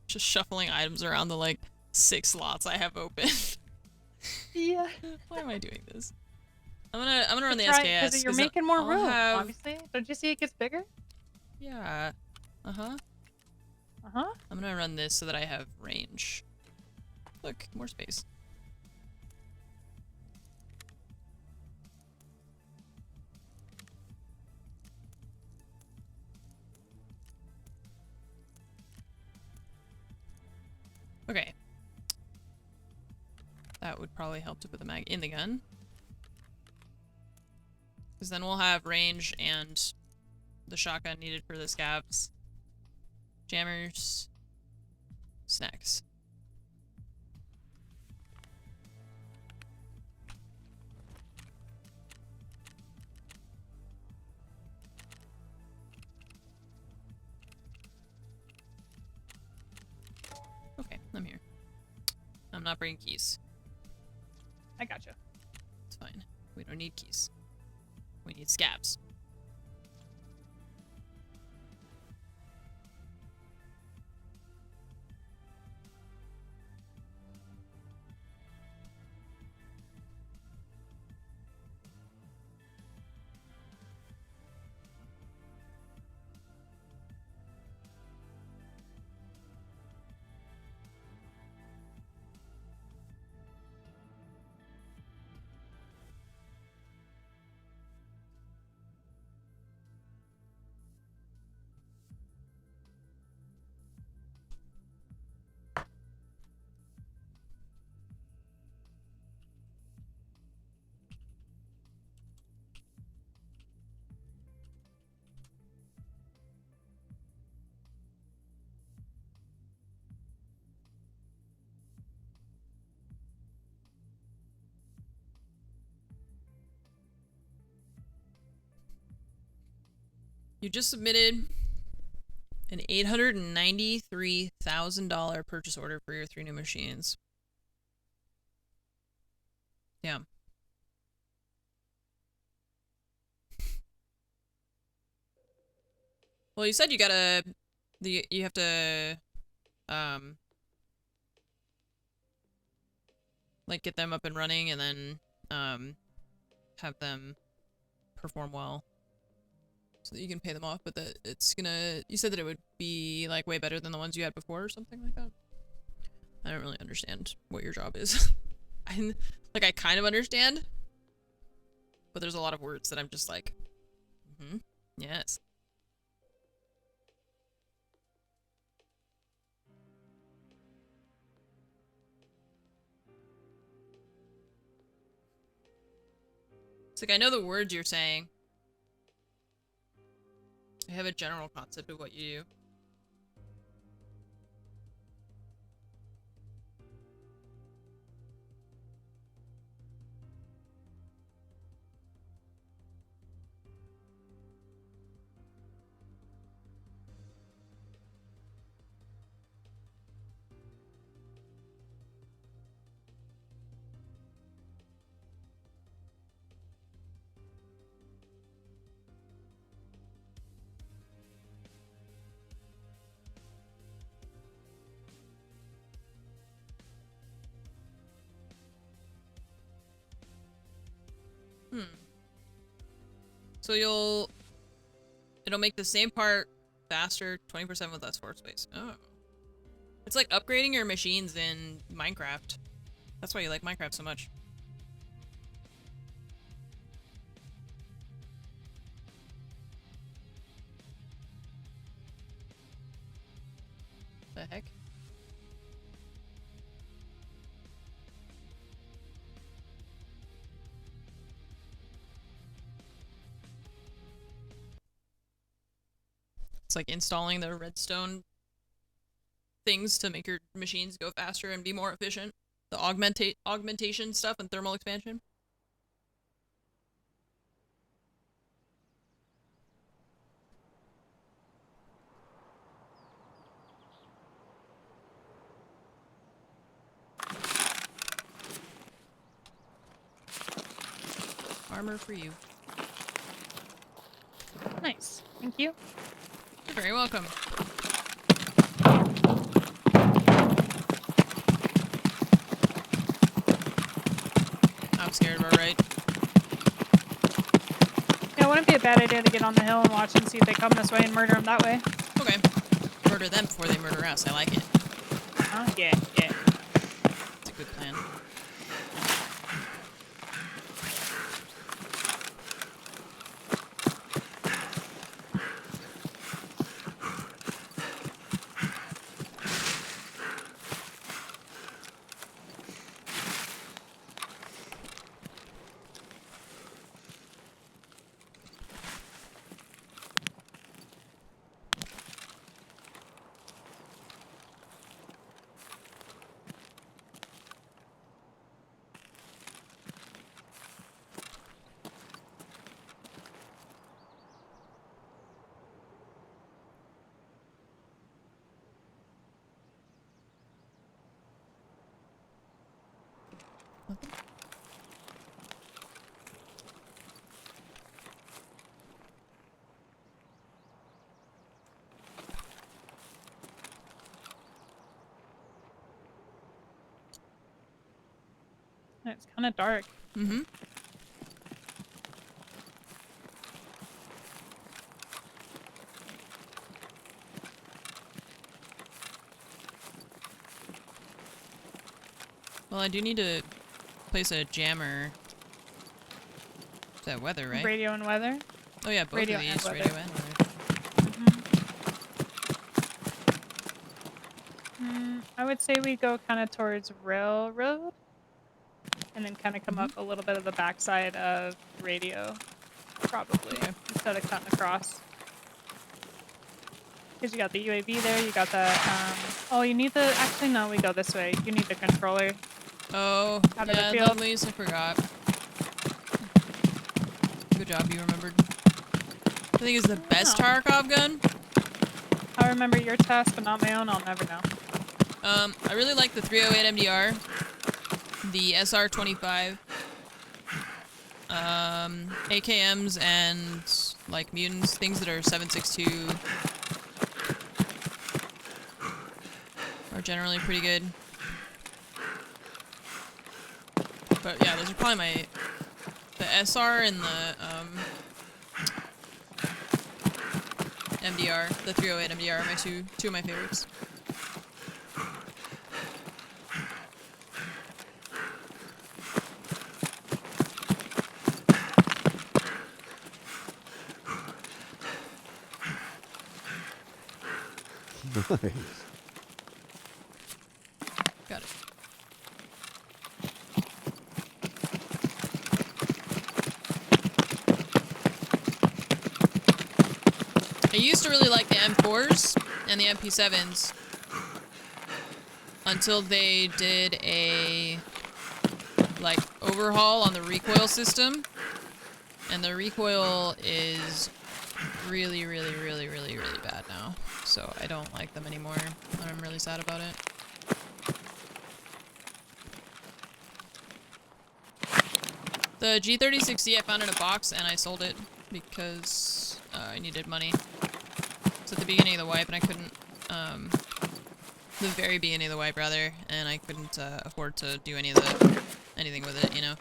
Speaker 1: Just shuffling items around the, like, 6 slots I have open.
Speaker 2: Yeah.
Speaker 1: Why am I doing this? I'm gonna run the
Speaker 2: Try,
Speaker 1: SKS.
Speaker 2: because you're making more
Speaker 1: I'll
Speaker 2: room,
Speaker 1: have...
Speaker 2: obviously. Don't you see it gets bigger?
Speaker 1: Yeah. Uh-huh.
Speaker 2: Uh-huh.
Speaker 1: I'm gonna run this so that I have range. Look, more space. Okay. That would probably help to put the mag in the gun. Because then we'll have range and the shotgun needed for the scavs. Jammers. Snacks. Okay, I'm here. I'm not bringing keys.
Speaker 2: I gotcha.
Speaker 1: It's fine. We don't need keys. We need scabs. You just submitted an $893,000 purchase order for your 3 new machines. Yeah. Well, you said you gotta... You have to... like, get them up and running and then, have them perform well. So that you can pay them off, but that it's gonna... You said that it would be, like, way better than the ones you had before or something like that? I don't really understand what your job is. I kind of understand. But there's a lot of words that I'm just like... yes. It's like, I know the words you're saying. I have a general concept of what you do. So it'll make the same part faster, 20% with less floor space. Oh. It's like upgrading your machines in Minecraft. That's why you like Minecraft so much. The heck? It's like installing the redstone things to make your machines go faster and be more efficient. The augmentation stuff and thermal expansion. Armor for you.
Speaker 2: Nice. Thank you.
Speaker 1: You're very welcome. I'm scared, but right.
Speaker 2: Yeah, it wouldn't be a bad idea to get on the hill and watch and see if they come this way and murder them that way.
Speaker 1: Okay. Murder them before they murder us. I like it.
Speaker 2: Yeah, yeah.
Speaker 1: It's a good plan.
Speaker 2: It's kind of dark.
Speaker 1: Mm-hmm. Well, I do need to place a jammer. Is that weather, right?
Speaker 2: Radio and weather.
Speaker 1: Oh yeah, both
Speaker 2: Radio
Speaker 1: of
Speaker 2: and
Speaker 1: these,
Speaker 2: weather.
Speaker 1: radio and weather.
Speaker 2: I would say we go kind of towards railroad, and then kind of come up a little bit of the backside of radio, probably, instead of cutting across. Because you got the UAV there, you got the, oh, you need the, actually no, we go this way. You need the controller.
Speaker 1: Oh,
Speaker 2: Out of the
Speaker 1: yeah,
Speaker 2: field.
Speaker 1: Lovelies, I forgot. Good job, you remembered. I think it's the best Tarkov gun.
Speaker 2: I remember your test, but not my own, I'll never know.
Speaker 1: I really like the 308 MDR, the SR25, AKMs and, like, mutants, things that are 7.62 are generally pretty good. But yeah, those are probably the SR and the, MDR, the 308 MDR are my two of my favorites.
Speaker 3: Nice.
Speaker 1: Got it. I used to really like the M4s and the MP7s until they did a, like, overhaul on the recoil system. And the recoil is really, really, really, really, really bad now. So I don't like them anymore. I'm really sad about it. The G36C I found in a box and I sold it because I needed money. It's at the beginning of the wipe and I couldn't, the very beginning of the wipe rather, and I couldn't afford to do anything with it, you know.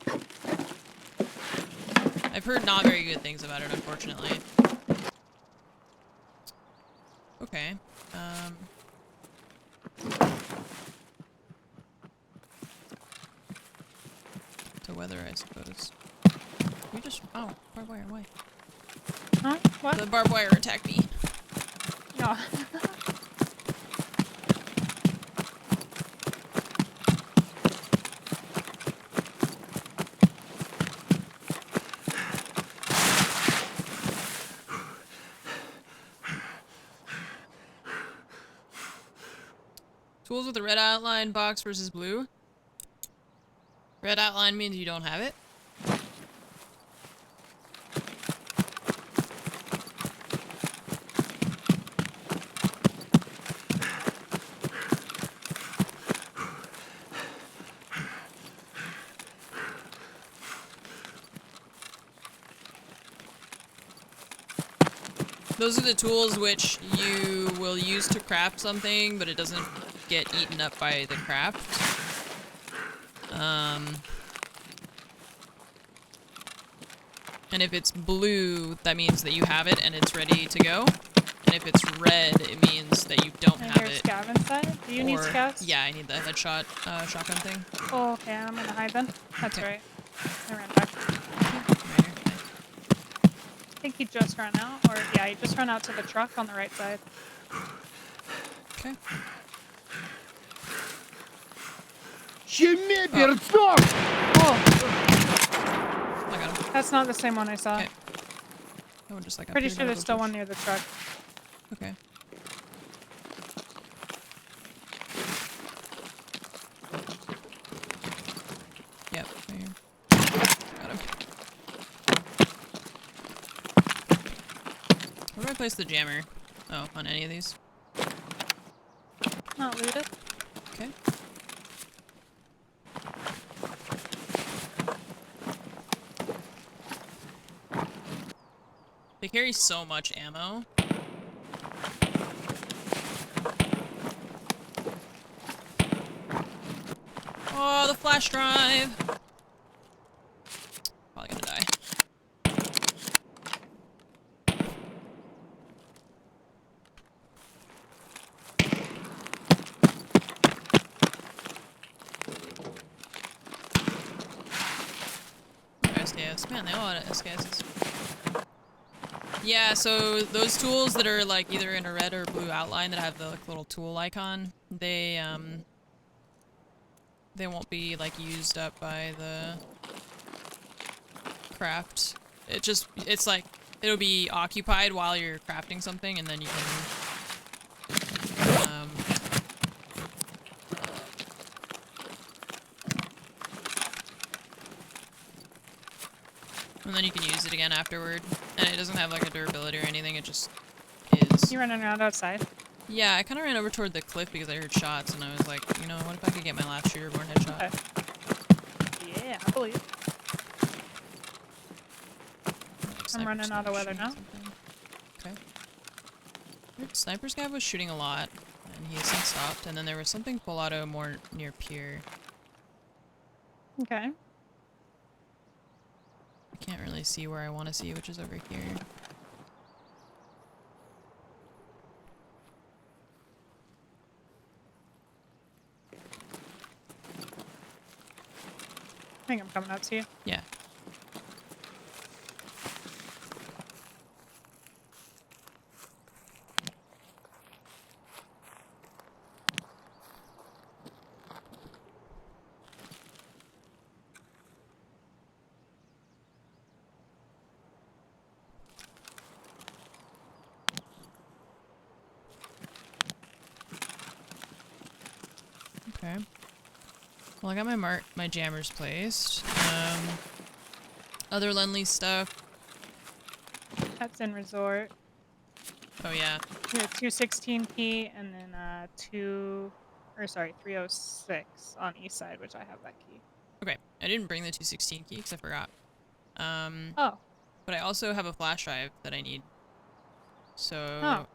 Speaker 1: I've heard not very good things about it, unfortunately. Okay. To weather, I suppose. We just, oh, barbed wire, why?
Speaker 2: Huh? What?
Speaker 1: The barbed wire attacked me.
Speaker 2: No.
Speaker 1: Tools with a red outline box versus blue. Red outline means you don't have it. Those are the tools which you will use to craft something, but it doesn't get eaten up by the craft. And if it's blue, that means that you have it and it's ready to go. And if it's red, it means that you don't have it.
Speaker 2: Scav inside? Do you need scavs?
Speaker 1: Yeah, I need the headshot shotgun thing.
Speaker 2: Oh, okay, I'm gonna hide then. That's
Speaker 1: Okay.
Speaker 2: right. I ran back.
Speaker 1: Right here.
Speaker 2: I think he just ran out, or yeah, he just ran out to the truck on the right side.
Speaker 1: Okay.
Speaker 2: Oh,
Speaker 1: I got him.
Speaker 2: that's not the same one I saw.
Speaker 1: Okay. That one just like
Speaker 2: Pretty
Speaker 1: appeared
Speaker 2: sure
Speaker 1: out of
Speaker 2: there's
Speaker 1: the
Speaker 2: still
Speaker 1: bush.
Speaker 2: one near the truck.
Speaker 1: Okay. Yep, right here. Got him. Where do I place the jammer? Oh, on any of these?
Speaker 2: Not looted.
Speaker 1: Okay. They carry so much ammo. Oh, the flash drive! Probably gonna die. SKS. Man, they all had SKSs. Yeah, so those tools that are like either in a red or blue outline that have the like, little tool icon, they won't be like used up by the craft. It's like it'll be occupied while you're crafting something, and then you can and then you can use it again afterward. And it doesn't have like a durability or anything, it just is.
Speaker 2: You running around outside?
Speaker 1: Yeah, I kind of ran over toward the cliff because I heard shots, and I was like, you know, what if I could get my last shooter-born headshot?
Speaker 2: Okay. Yeah, I believe.
Speaker 1: Like,
Speaker 2: I'm running out of weather now.
Speaker 1: Something. Okay. Weird, Sniper Scav was shooting a lot, and he has since stopped, and then there was something full auto more near pier.
Speaker 2: Okay.
Speaker 1: I can't really see where I want to see, which is over here.
Speaker 2: I think I'm coming out to you.
Speaker 1: Yeah. Okay. Well, I got my jammers placed. Other Lend-Lease stuff.
Speaker 2: That's in resort.
Speaker 1: Oh yeah.
Speaker 2: We have 216p and then 306 on east side, which I have that key.
Speaker 1: Okay. I didn't bring the 216 key because I forgot.
Speaker 2: Oh.
Speaker 1: But I also have a flash drive that I need. So,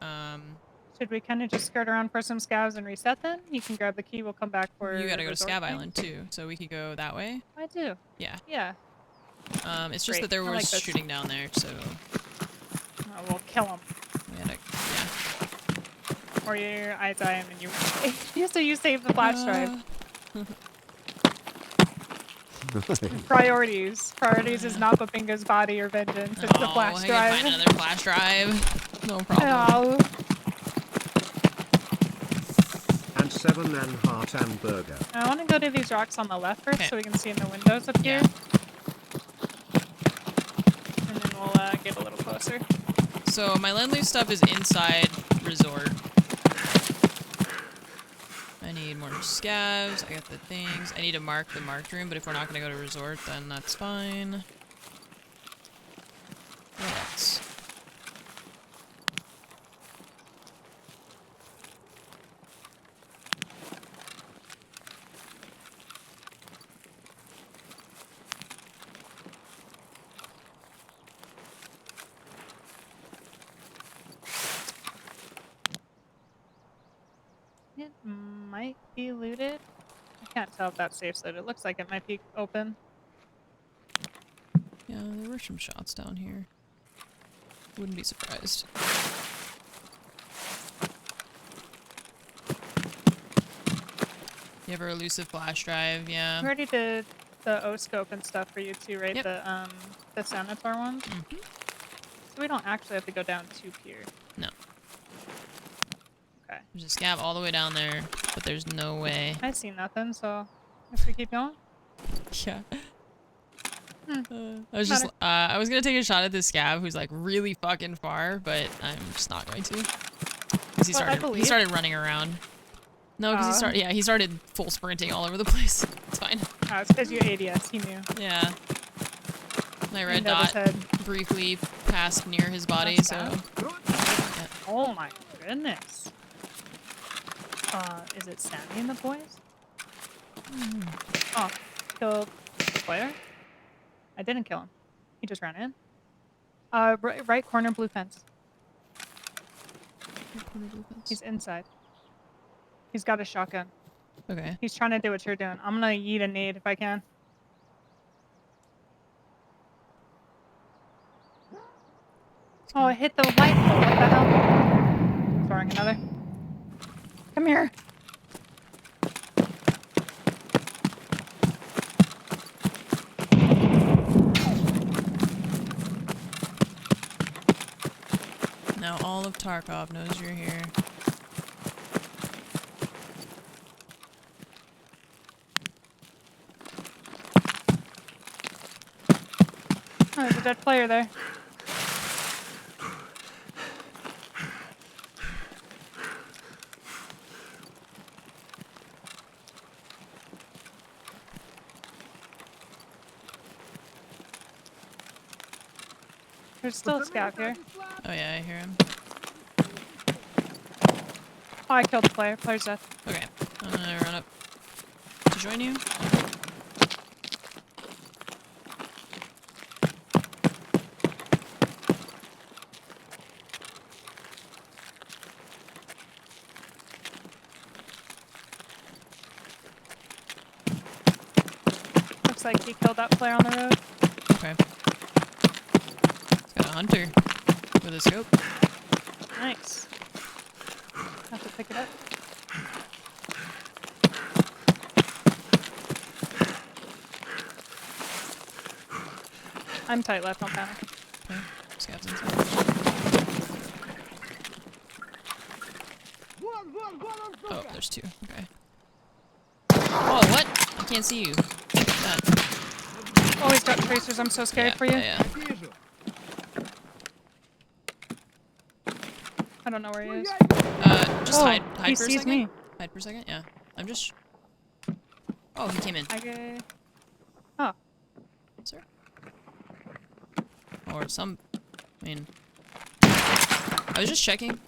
Speaker 2: Should we kind of just skirt around for some scavs and reset then? You can grab the key, we'll come back for
Speaker 1: you gotta go to
Speaker 2: resort
Speaker 1: Scav
Speaker 2: thing.
Speaker 1: Island too, so we could go that way.
Speaker 2: I do.
Speaker 1: Yeah.
Speaker 2: Yeah.
Speaker 1: It's just
Speaker 2: Great.
Speaker 1: that there
Speaker 2: I like
Speaker 1: was
Speaker 2: this.
Speaker 1: shooting down there, so
Speaker 2: We'll kill him.
Speaker 1: we had to, yeah.
Speaker 2: Or I die him and you so you save the flash drive. Priorities. Priorities is not Babinga's body or vengeance. It's the flash
Speaker 1: I
Speaker 2: drive.
Speaker 1: can find another flash drive. No problem.
Speaker 2: Oh.
Speaker 4: And 7 and heart and burger.
Speaker 2: I want to go to these rocks on the left first
Speaker 1: Okay.
Speaker 2: so we can see in the windows up here.
Speaker 1: Yeah.
Speaker 2: And then we'll get a little closer.
Speaker 1: So my Lend-Lease stuff is inside resort. I need more scavs. I got the things. I need to mark the marked room, but if we're not gonna go to resort, then that's fine. What else?
Speaker 2: It might be looted. I can't tell if that's safe loot. It looks like it might be open.
Speaker 1: Yeah, there were some shots down here. Wouldn't be surprised. You have a elusive flash drive, yeah.
Speaker 2: We already did the O-scope and stuff for you too, right?
Speaker 1: Yep.
Speaker 2: The Sanator one?
Speaker 1: Mhm.
Speaker 2: So we don't actually have to go down to pier.
Speaker 1: No.
Speaker 2: Okay.
Speaker 1: There's a scab all the way down there, but there's no way.
Speaker 2: I see nothing, so if we keep going.
Speaker 1: Yeah.
Speaker 2: Hmm.
Speaker 1: I was gonna take a shot at this scab who's like really fucking far, but I'm just not going to. 'Cause he
Speaker 2: Well, I
Speaker 1: started
Speaker 2: believe.
Speaker 1: running around. No, because
Speaker 2: Aw.
Speaker 1: he started full sprinting all over the place. It's fine.
Speaker 2: Oh, it's because you ADS. He knew.
Speaker 1: Yeah. My red
Speaker 2: Aimed at his
Speaker 1: dot
Speaker 2: head.
Speaker 1: briefly passed near his body,
Speaker 2: That's
Speaker 1: so
Speaker 2: bad. Oh my goodness. Is it Sammy and the boys? Oh, killed the player? I didn't kill him. He just ran in. Right corner, blue fence. He's inside. He's got a shotgun.
Speaker 1: okay.
Speaker 2: He's trying to do what you're doing. I'm gonna yeet a nade if I can. Oh, I hit the light pole. What the hell? Throwing another. Come here.
Speaker 1: Now all of Tarkov knows you're here.
Speaker 2: Oh, there's a dead player there. There's still a scout here.
Speaker 1: Oh yeah, I hear him.
Speaker 2: Oh, I killed the player. Player's dead.
Speaker 1: Okay. I'm gonna run up to join you.
Speaker 2: Looks like he killed that player on the road.
Speaker 1: Okay. It's got a hunter with a scope.
Speaker 2: Nice. Have to pick it up. I'm tight left, don't panic.
Speaker 1: Okay. Scabs inside. Oh, there's two. Okay. Oh, what? I can't see you. God.
Speaker 2: Oh, he's got tracers. I'm so scared
Speaker 1: Yeah,
Speaker 2: for you.
Speaker 1: yeah.
Speaker 2: I don't know where he is.
Speaker 1: Just
Speaker 2: Oh,
Speaker 1: hide
Speaker 2: he
Speaker 1: for a
Speaker 2: sees
Speaker 1: second.
Speaker 2: me.
Speaker 1: Hide for a second. Yeah. I'm just. Oh, he came in.
Speaker 2: Oh,
Speaker 1: Sir. Or some. I mean. I was just checking.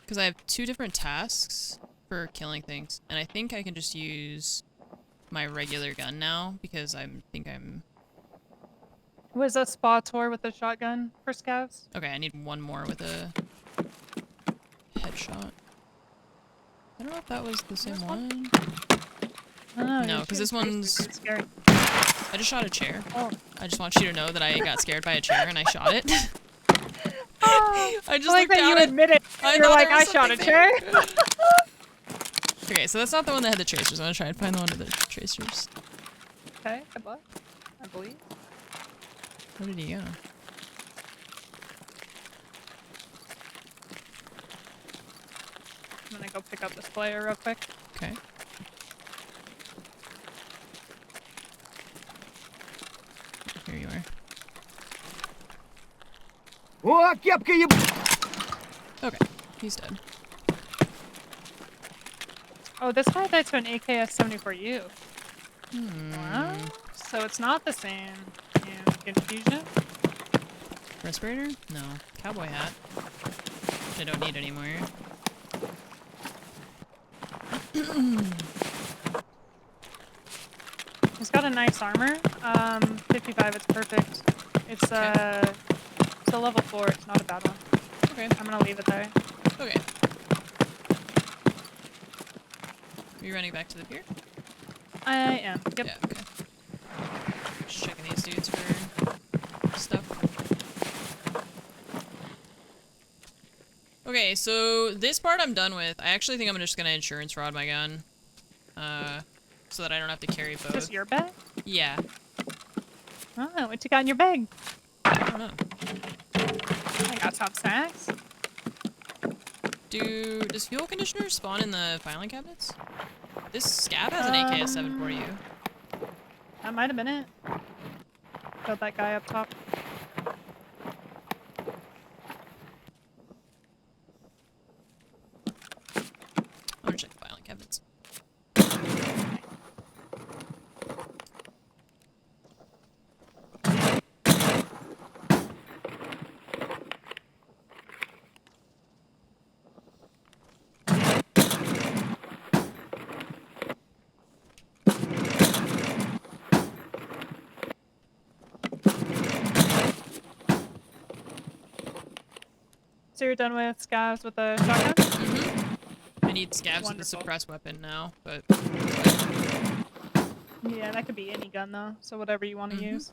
Speaker 1: Because I have two different tasks for killing things. And I think I can just use my regular gun now. Because I think I'm.
Speaker 2: was a spa tour with a shotgun for scouts?
Speaker 1: Okay, I need one more with a headshot. I don't know if that was the same one.
Speaker 2: Oh,
Speaker 1: No,
Speaker 2: you're
Speaker 1: 'cause this
Speaker 2: shooting
Speaker 1: one's-
Speaker 2: tracers. It's scary.
Speaker 1: I just shot a chair.
Speaker 2: Oh.
Speaker 1: I just want you to know that I got scared by a chair and I shot it.
Speaker 2: Oh,
Speaker 1: I just
Speaker 2: I like
Speaker 1: looked
Speaker 2: that you
Speaker 1: down at.
Speaker 2: admit it.
Speaker 1: I
Speaker 2: You're
Speaker 1: thought
Speaker 2: like,
Speaker 1: there
Speaker 2: I
Speaker 1: was
Speaker 2: shot a
Speaker 1: something
Speaker 2: chair.
Speaker 1: there. Okay, so that's not the one that had the tracers. I'm gonna try and find the one with the tracers.
Speaker 2: Okay, good luck. I believe.
Speaker 1: Where did he go?
Speaker 2: I'm gonna go pick up this player real quick.
Speaker 1: Okay. Here you are.
Speaker 5: О, кепка еб...
Speaker 1: Okay, he's dead.
Speaker 2: Oh, this guy died to an AKS-74U.
Speaker 1: Hmm.
Speaker 2: Wow. So it's not the same. Confusion.
Speaker 1: Respirator? No. Cowboy hat. Which I don't need anymore.
Speaker 2: He's got a nice armor. 55, it's perfect. It's a level 4, it's not a bad one.
Speaker 1: Okay.
Speaker 2: I'm gonna leave it there.
Speaker 1: Okay. Are you running back to the pier?
Speaker 2: I am. Yep.
Speaker 1: Yeah, okay. Just checking these dudes for stuff. Okay, so this part I'm done with. I actually think I'm just gonna insurance fraud my gun. So that I don't have to carry
Speaker 2: Is
Speaker 1: both.
Speaker 2: this your bag?
Speaker 1: Yeah.
Speaker 2: Oh, what you got in your bag?
Speaker 1: I don't know.
Speaker 2: I got some snacks.
Speaker 1: Does fuel conditioner spawn in the filing cabinets? This scab has an AKS-740U.
Speaker 2: That might have been it. Killed that guy up top.
Speaker 1: I'm gonna check the filing cabinets.
Speaker 2: So you're done with scavs with the shotgun?
Speaker 1: Mm-hmm. I need scabs with the
Speaker 2: Wonderful.
Speaker 1: suppressed weapon now, but
Speaker 2: Yeah, that could be any gun though, so whatever you want to use.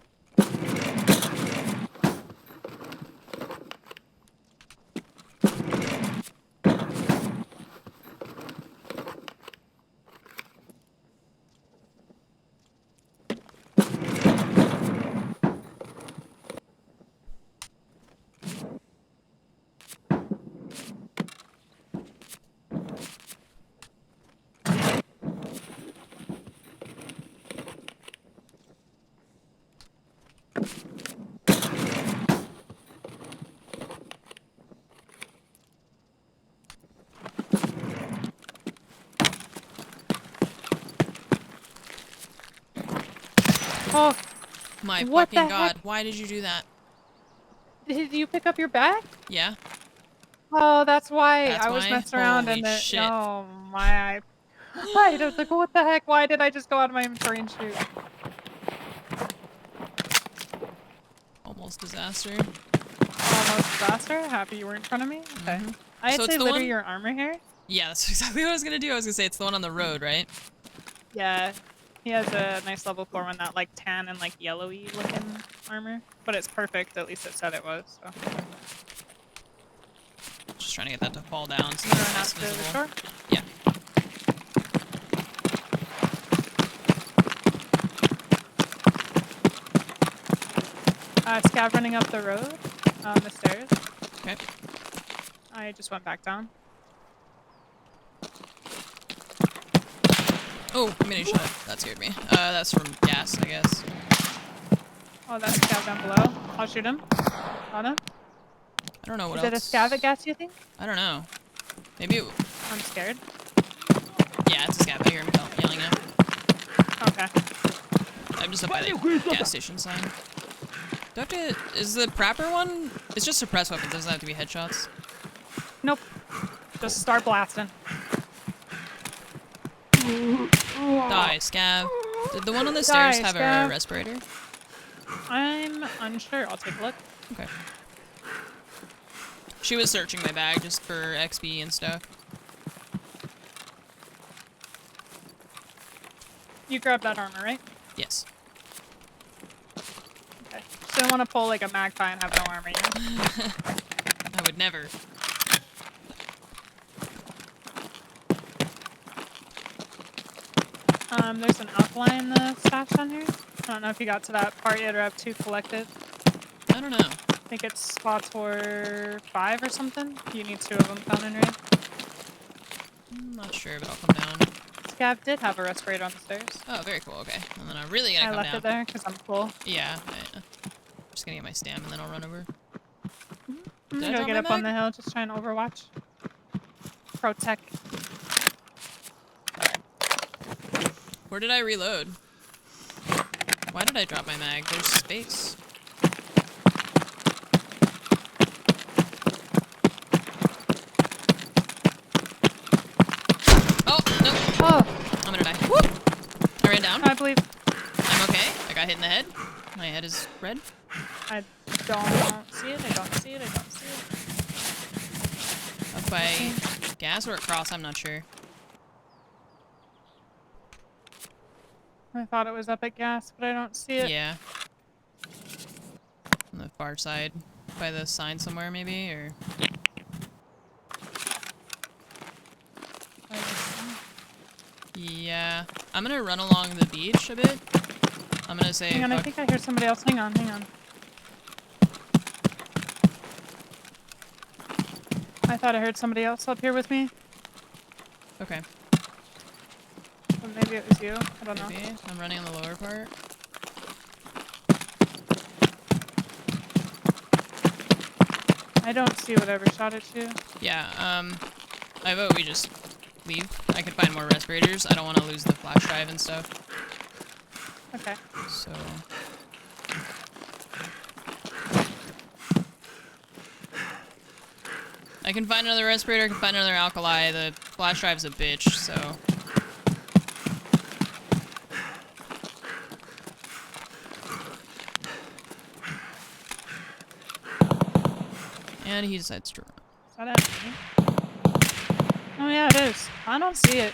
Speaker 2: Oh,
Speaker 1: my
Speaker 2: What
Speaker 1: fucking
Speaker 2: the
Speaker 1: god,
Speaker 2: heck?
Speaker 1: why did you do that?
Speaker 2: did you pick up your bag?
Speaker 1: Yeah?
Speaker 2: Oh, that's why.
Speaker 1: That's
Speaker 2: I was
Speaker 1: why?
Speaker 2: messing around
Speaker 1: Holy
Speaker 2: and the
Speaker 1: shit.
Speaker 2: oh my I was like, what the heck? Why did I just go out of my inventory and shoot?
Speaker 1: Almost disaster.
Speaker 2: Almost disaster. Happy you were in front of me. Okay. I'd
Speaker 1: So it's
Speaker 2: say
Speaker 1: the
Speaker 2: litter
Speaker 1: one-
Speaker 2: your armor here.
Speaker 1: Yeah, that's exactly what I was gonna do. I was gonna say it's the one on the road, right?
Speaker 2: Yeah. He has a nice level 4 one, that like tan and like yellowy looking armor. But it's perfect, at least it said it was. So.
Speaker 1: Just trying to get that to fall down so
Speaker 2: Run
Speaker 1: that
Speaker 2: out
Speaker 1: it's
Speaker 2: to the
Speaker 1: visible.
Speaker 2: shore.
Speaker 1: Yeah.
Speaker 2: Scav running up the road on the stairs.
Speaker 1: Okay.
Speaker 2: I just went back down.
Speaker 1: Oh, ammunition. That scared me. That's from gas, I guess.
Speaker 2: Oh, that's a scav down below. I'll shoot him. Got him.
Speaker 1: I don't know what
Speaker 2: Is
Speaker 1: else.
Speaker 2: it a scav at gas, you think?
Speaker 1: I don't know. Maybe it...
Speaker 2: I'm scared.
Speaker 1: Yeah, it's a scab. I hear him yelling now.
Speaker 2: Okay.
Speaker 1: I'm just up by the gas station sign. Do I have to... Is the Prapper one... It's just suppressed weapons. It doesn't have to be headshots.
Speaker 2: Nope. Just start blasting.
Speaker 1: Die, scab. Did the one on the stairs
Speaker 2: Die,
Speaker 1: have a
Speaker 2: scab.
Speaker 1: respirator?
Speaker 2: I'm unsure. I'll take a look.
Speaker 1: Okay. She was searching my bag just for XP and stuff.
Speaker 2: You grabbed that armor, right?
Speaker 1: Yes.
Speaker 2: Okay. So you want to pull like a magpie and have no armor, you know?
Speaker 1: I would never.
Speaker 2: There's an alkaline stash on here. I don't know if you got to that part yet or have 2 collected.
Speaker 1: I don't know.
Speaker 2: I think it's spots for 5 or something. You need 2 of them found in raid.
Speaker 1: I'm not sure, but I'll come down.
Speaker 2: Scav did have a respirator on the stairs.
Speaker 1: Oh, very cool. Okay. And then I'm really gonna
Speaker 2: I
Speaker 1: come
Speaker 2: left
Speaker 1: down.
Speaker 2: it there because I'm cool.
Speaker 1: Yeah. I'm just gonna get my stam and then I'll run over.
Speaker 2: I'm
Speaker 1: Did I
Speaker 2: gonna go
Speaker 1: drop
Speaker 2: get
Speaker 1: my
Speaker 2: up on
Speaker 1: bag?
Speaker 2: the hill, just try and overwatch. Protect.
Speaker 1: Where did I reload? Why did I drop my mag? There's space. Oh, no.
Speaker 2: Oh,
Speaker 1: I'm gonna die. Woo! I ran down.
Speaker 2: I believe
Speaker 1: I'm okay. I got hit in the head. My head is red.
Speaker 2: I don't see it. I don't see it. I don't see it.
Speaker 1: Up by gas or across, I'm not sure.
Speaker 2: I thought it was up at gas, but I don't see it.
Speaker 1: Yeah. On the far side. By the sign somewhere, maybe? Or... Yeah. I'm gonna run along the beach a bit. I'm gonna say...
Speaker 2: Hang on, I
Speaker 1: fuck-
Speaker 2: think I hear somebody else. Hang on, hang on. I thought I heard somebody else up here with me,
Speaker 1: Okay.
Speaker 2: but maybe it was you. I don't know.
Speaker 1: Maybe. I'm running on the lower part.
Speaker 2: I don't see whatever shot at you.
Speaker 1: Yeah, I vote we just leave. I could find more respirators. I don't want to lose the flash drive and stuff.
Speaker 2: Okay.
Speaker 1: So... I can find another respirator, I can find another alkali. The flash drive's a bitch, so... And he decides to run.
Speaker 2: Is that at me? Oh yeah, it is. I don't see it.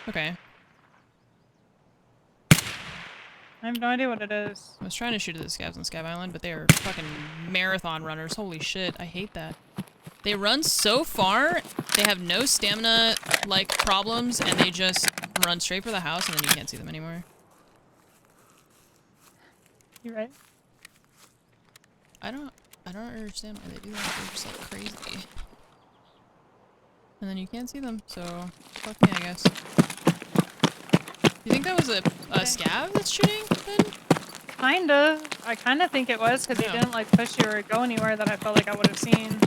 Speaker 1: Okay.
Speaker 2: I have no idea what it is.
Speaker 1: I was trying to shoot at the scavs on Scav Island, but they are fucking marathon runners. Holy shit, I hate that. They run so far, they have no stamina, like, problems, and they just run straight for the house, and then you can't see them anymore.
Speaker 2: You right?
Speaker 1: I don't understand why they do that. They're just, like, crazy. And then you can't see them, so fuck me, I guess. You think that was a scav that's shooting, then?
Speaker 2: Kinda. I kinda think it was, because he
Speaker 1: Yeah.
Speaker 2: didn't like push you or go anywhere that I felt like I would have seen.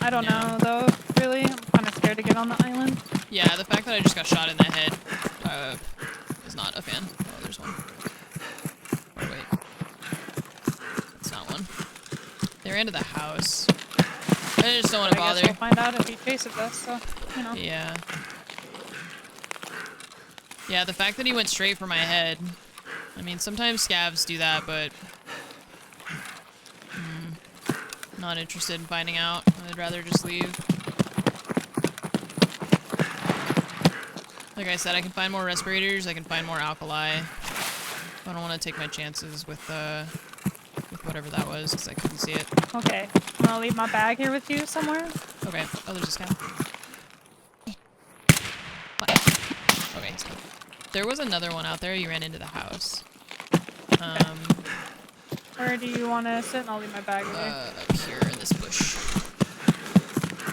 Speaker 2: I don't
Speaker 1: Yeah.
Speaker 2: know though, really. I'm kinda scared to get on the island.
Speaker 1: Yeah, the fact that I just got shot in the head, is not a fan. Oh, there's one. Oh, wait. That's not one. They ran to the house. I just don't want to
Speaker 2: I guess
Speaker 1: bother.
Speaker 2: we'll find out if he chases us, so, you know.
Speaker 1: Yeah. Yeah, the fact that he went straight for my head. I mean, sometimes scavs do that, but... not interested in finding out. I'd rather just leave. Like I said, I can find more respirators, I can find more alkali. I don't want to take my chances with whatever that was, because I couldn't see it.
Speaker 2: Okay. I'm gonna leave my bag here with you somewhere.
Speaker 1: Okay. Oh, there's a scav. What? Okay, he's gone. There was another one out there. You ran into the house.
Speaker 2: Where do you want to sit? And I'll leave my bag with you.
Speaker 1: Up here in this bush.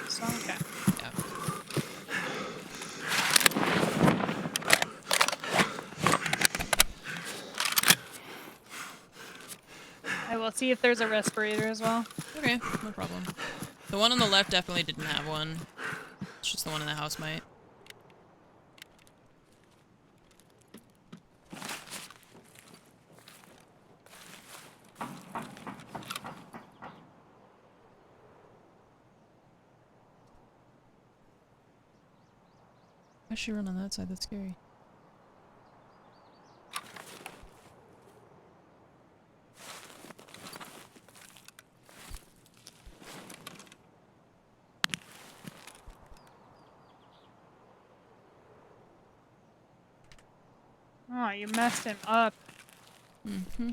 Speaker 2: So, okay.
Speaker 1: Yeah.
Speaker 2: I will see if there's a respirator as well.
Speaker 1: Okay, no problem. The one on the left definitely didn't have one. It's just the one in the house might. Why should she run on that side? That's scary.
Speaker 2: Oh, you messed him up.
Speaker 1: Mm-hmm.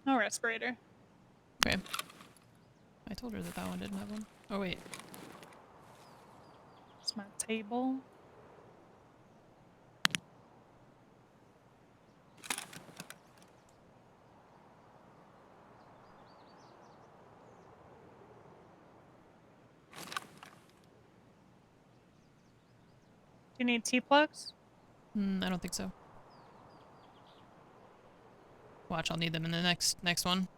Speaker 2: No respirator.
Speaker 1: Okay. I told her that that one didn't have one. Oh, wait.
Speaker 2: It's my table. Do you need T-plugs?
Speaker 1: I don't think so. Watch, I'll need them in the next one.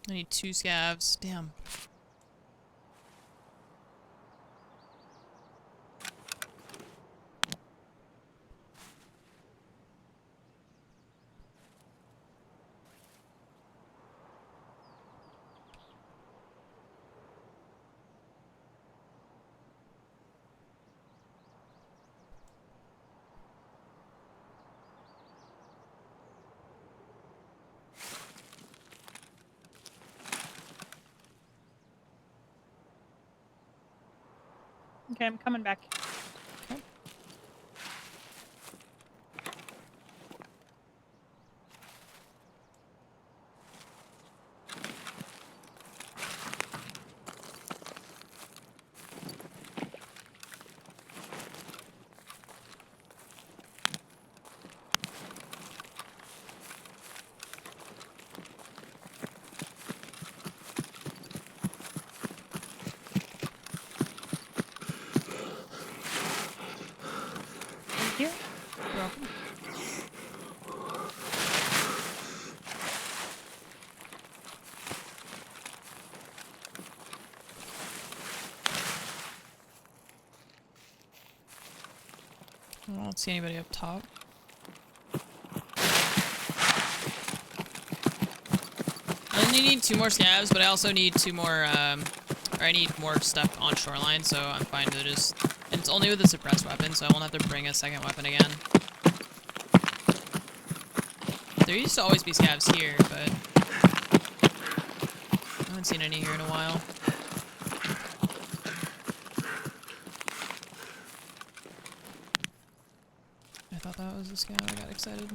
Speaker 1: I need 2 scavs. Damn.
Speaker 2: Okay, I'm coming back.
Speaker 1: Okay.
Speaker 2: Thank you.
Speaker 1: You're welcome. I don't see anybody up top. I only need 2 more scavs, but I also need 2 more, or I need more stuff on shoreline, so I'm fine to just... And it's only with a suppressed weapon, so I won't have to bring a second weapon again. There used to always be scavs here, but... I haven't seen any here in a while. I thought that was a scout, I got excited.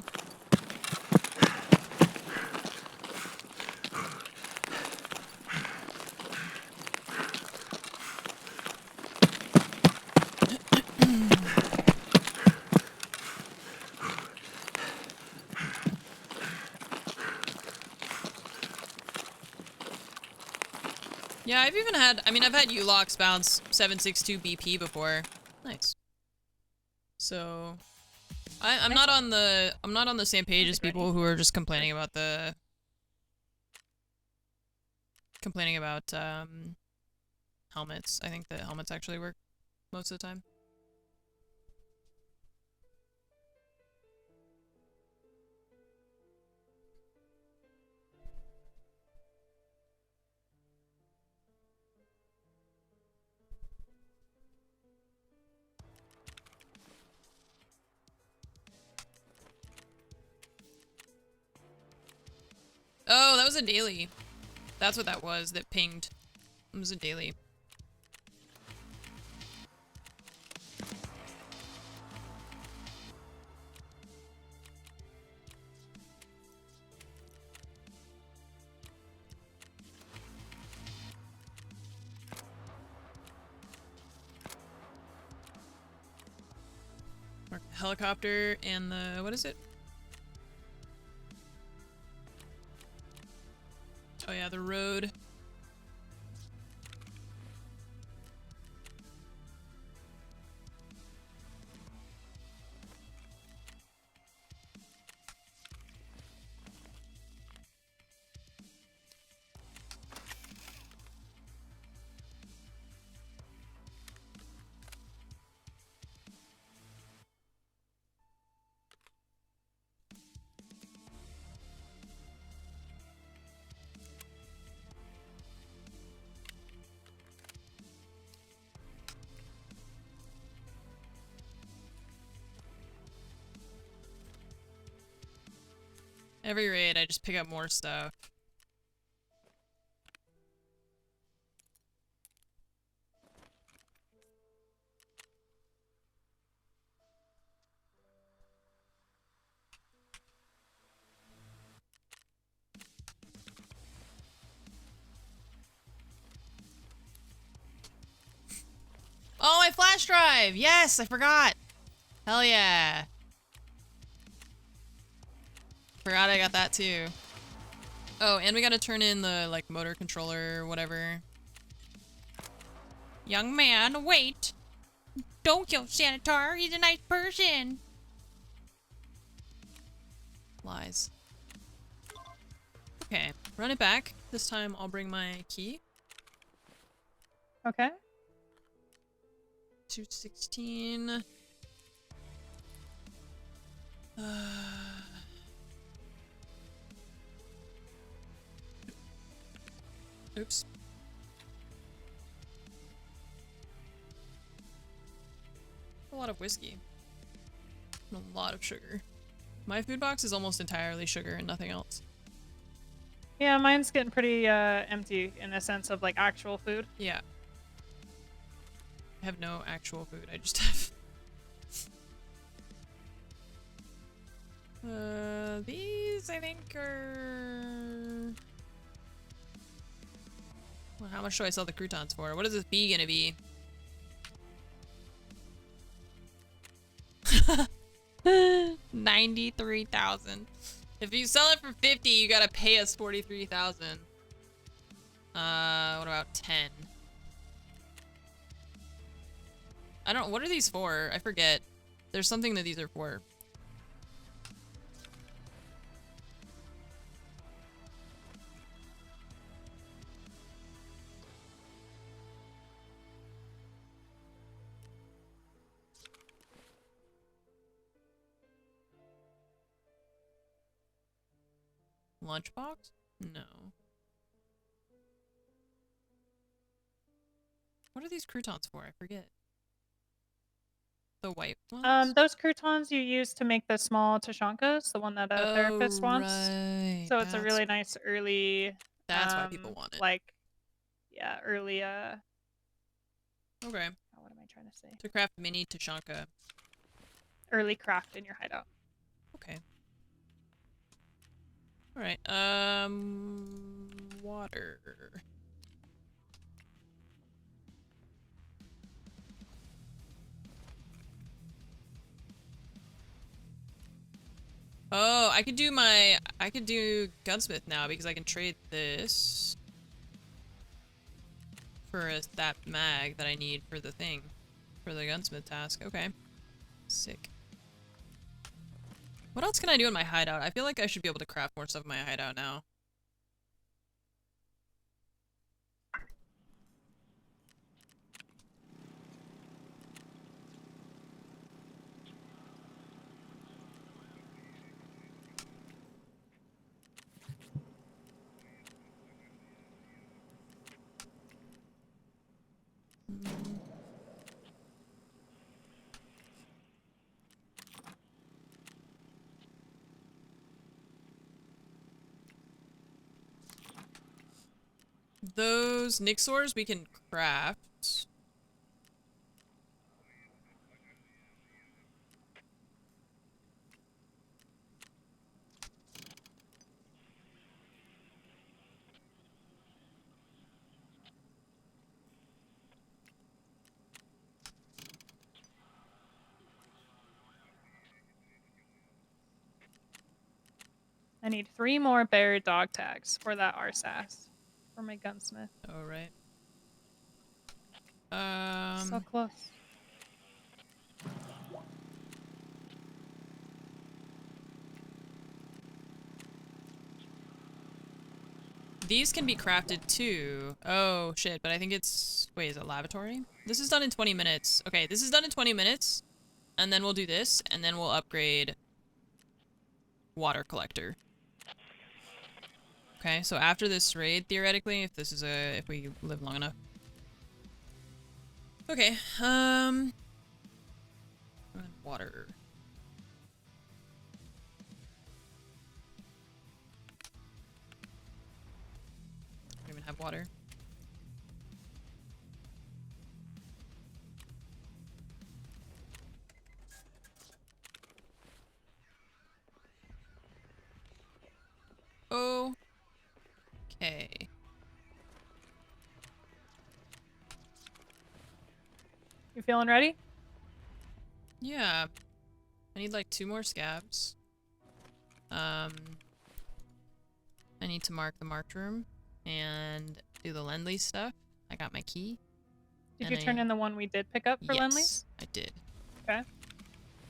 Speaker 1: Yeah, I've even had, I mean, I've had U-locks bounce 762 BP before. Nice. So, I'm not on the same page as people who are just complaining about helmets. I think the helmets actually work most of the time. Oh, that was a daily. That's what that was that pinged. It was a daily. Mark the helicopter and the, what is it? Oh yeah, the road. Every raid, I just pick up more stuff. Oh, my flash drive! Yes, I forgot! Hell yeah! Forgot I got that too. Oh, and we gotta turn in the, like, motor controller or whatever. Young man, wait! Don't kill Sanitar, he's a nice person! Lies. Okay, run it back. This time I'll bring my key.
Speaker 2: Okay.
Speaker 1: 216. Oops. A lot of whiskey. And a lot of sugar. My food box is almost entirely sugar and nothing else.
Speaker 2: Yeah, mine's getting pretty empty in a sense of like actual food.
Speaker 1: Yeah. I have no actual food. I just have... these I think are... Well, how much do I sell the croutons for? What is this bee gonna be? $93,000. If you sell it for 50, you gotta pay us 43,000. What about 10? I don't. What are these for? I forget. There's something that these are for. Lunchbox? No. What are these croutons for? I forget. The white ones?
Speaker 2: Those croutons you use to make the small Tashankas, the one that a therapist wants.
Speaker 1: Right.
Speaker 2: So it's a really nice early.
Speaker 1: That's why people want it.
Speaker 2: Like, yeah, early.
Speaker 1: Okay.
Speaker 2: What am I trying to say?
Speaker 1: To craft mini Tashanka.
Speaker 2: Early craft in your hideout.
Speaker 1: Okay. Alright, water. Oh, I could do gunsmith now because I can trade this for that mag that I need for the thing, for the gunsmith task. Okay. Sick. What else can I do in my hideout? I feel like I should be able to craft more stuff in my hideout now. Those Nixors we can craft.
Speaker 2: I need 3 more bear dog tags for that RSAS for my gunsmith.
Speaker 1: Oh, right.
Speaker 2: So close.
Speaker 1: These can be crafted too. Oh, shit, but I think it's... Wait, is it lavatory? This is done in 20 minutes. Okay, this is done in 20 minutes. And then we'll do this, and then we'll upgrade water collector. Okay, so after this raid, theoretically, if this is if we live long enough. Okay, water. I don't even have water. Okay.
Speaker 2: You feeling ready?
Speaker 1: Yeah. I need like 2 more scabs. I need to mark the marked room and do the Lend-Lease stuff. I got my key.
Speaker 2: Did
Speaker 1: And
Speaker 2: you turn in the one we did pick up for Lend-Lease?
Speaker 1: Yes, I did.
Speaker 2: Okay.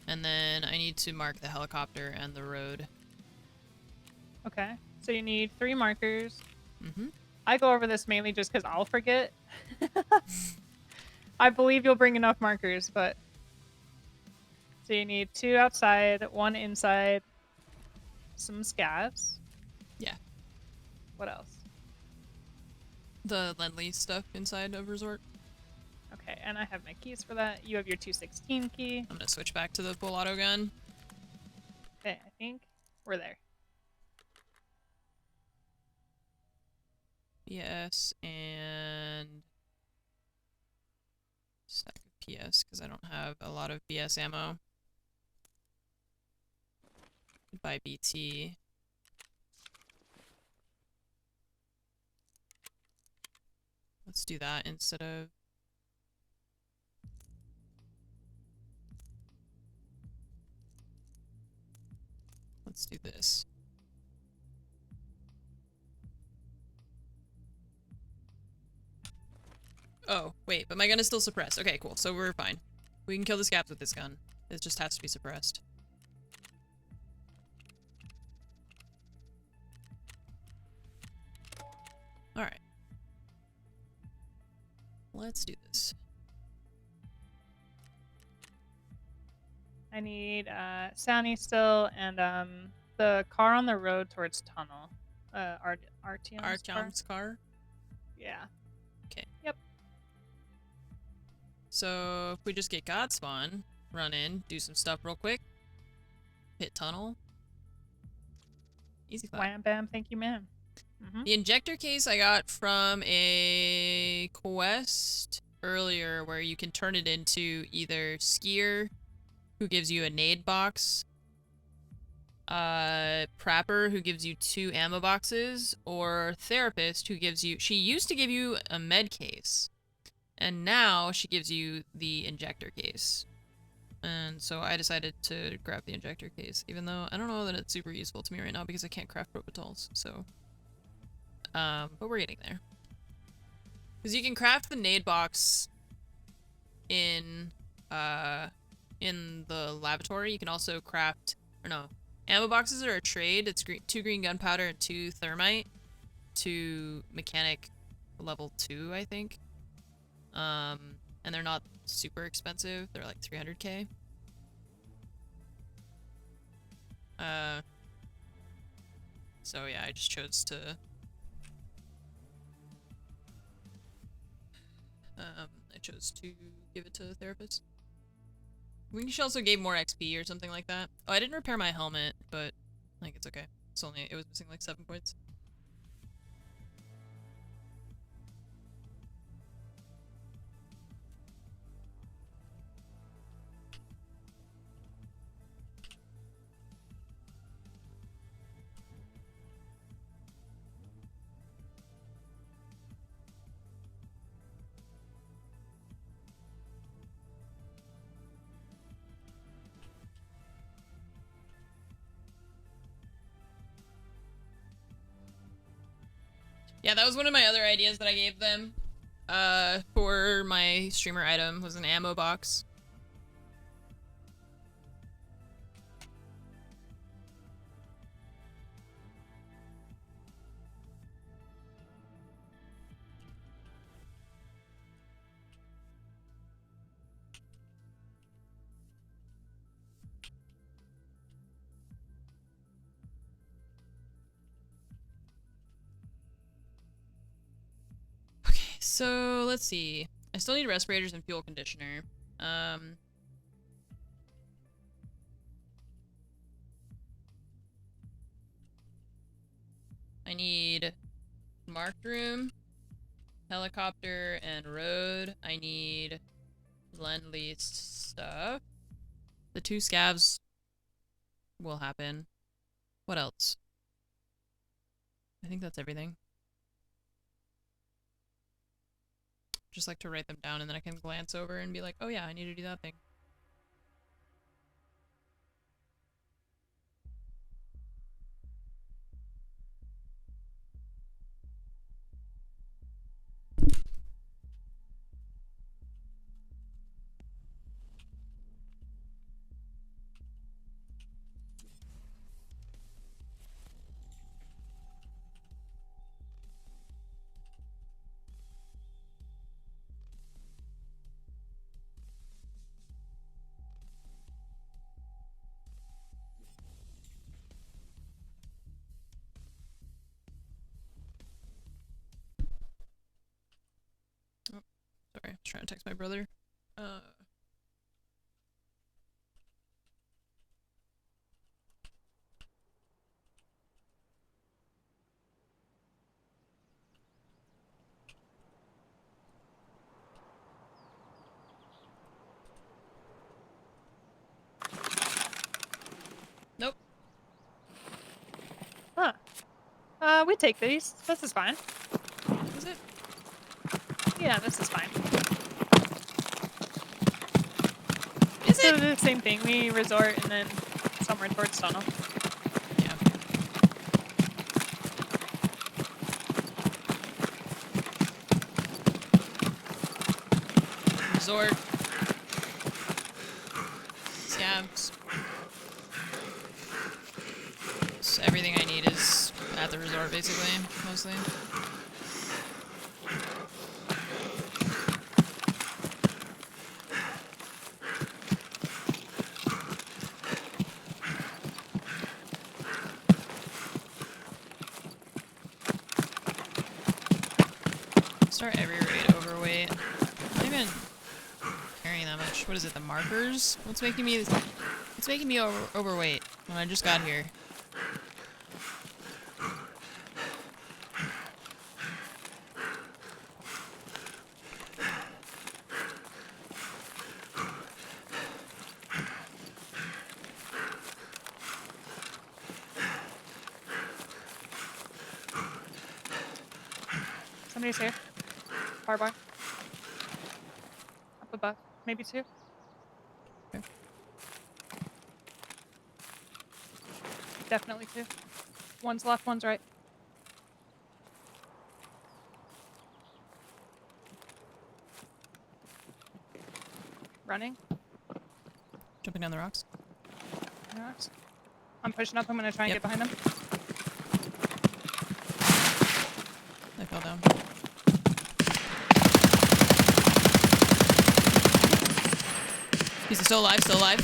Speaker 1: And then I need to mark the helicopter and the road.
Speaker 2: Okay. So you need 3 markers.
Speaker 1: Mm-hmm.
Speaker 2: I go over this mainly just because I'll forget. I believe you'll bring enough markers, but... So you need 2 outside, 1 inside, some scavs.
Speaker 1: Yeah.
Speaker 2: What else?
Speaker 1: The Lend-Lease stuff inside of Resort.
Speaker 2: Okay, and I have my keys for that. You have your 216 key.
Speaker 1: I'm gonna switch back to the full auto gun.
Speaker 2: Okay, I think we're there.
Speaker 1: PS and stack of PS because I don't have a lot of BS ammo. Buy BT. Let's do that instead of... Let's do this. Oh, wait, but my gun is still suppressed. Okay, cool. So we're fine. We can kill the scabs with this gun. It just has to be suppressed. Alright. Let's do this.
Speaker 2: I need Sani still and the car on the road towards tunnel. Artyom's car.
Speaker 1: Artyom's car?
Speaker 2: Yeah.
Speaker 1: Okay.
Speaker 2: Yep.
Speaker 1: So if we just get God Spawn, run in, do some stuff real quick, hit tunnel. Easy clap.
Speaker 2: Wham bam, thank you, ma'am.
Speaker 1: The injector case I got from a quest earlier where you can turn it into either Skier, who gives you a nade box, Prepper, who gives you 2 ammo boxes, or Therapist, who gives you... She used to give you a med case, and now she gives you the injector case. And so I decided to grab the injector case, even though I don't know that it's super useful to me right now because I can't craft propitals, so... but we're getting there. Because you can craft the nade box in the lavatory. You can also craft, or no, ammo boxes are a trade. It's 2 green gunpowder and 2 thermite to mechanic level 2, I think. And they're not super expensive. They're like 300k. So yeah, I just chose to give it to the therapist. We should also gave more XP or something like that. Oh, I didn't repair my helmet, but like it's okay. It was missing like 7 points. Yeah, that was one of my other ideas that I gave them for my streamer item, was an ammo box. So let's see. I still need respirators and fuel conditioner. I need marked room, helicopter, and road. I need Lend-Lease stuff. The 2 scavs will happen. What else? I think that's everything. Just like to write them down and then I can glance over and be like, oh yeah, I need to do that thing. was trying to text my brother. Nope.
Speaker 2: Huh. We take these. This is fine.
Speaker 1: Is it?
Speaker 2: Yeah, this is fine.
Speaker 1: Is
Speaker 2: So
Speaker 1: it?
Speaker 2: the same thing. We resort and then somewhere towards tunnel.
Speaker 1: Yeah. Resort. Scabs. So everything I need is at the resort, basically, mostly. Start every raid overweight. I'm not even carrying that much. What is it? The markers? What's making me? It's making me overweight when I just got here.
Speaker 2: Somebody's here. Bar. Up above. Maybe two.
Speaker 1: Okay.
Speaker 2: Definitely two. One's left, one's right. Running.
Speaker 1: Jumping down the rocks.
Speaker 2: Yes. I'm pushing up. I'm gonna try and
Speaker 1: Yep.
Speaker 2: get behind him.
Speaker 1: I fell down. He's still alive, still alive.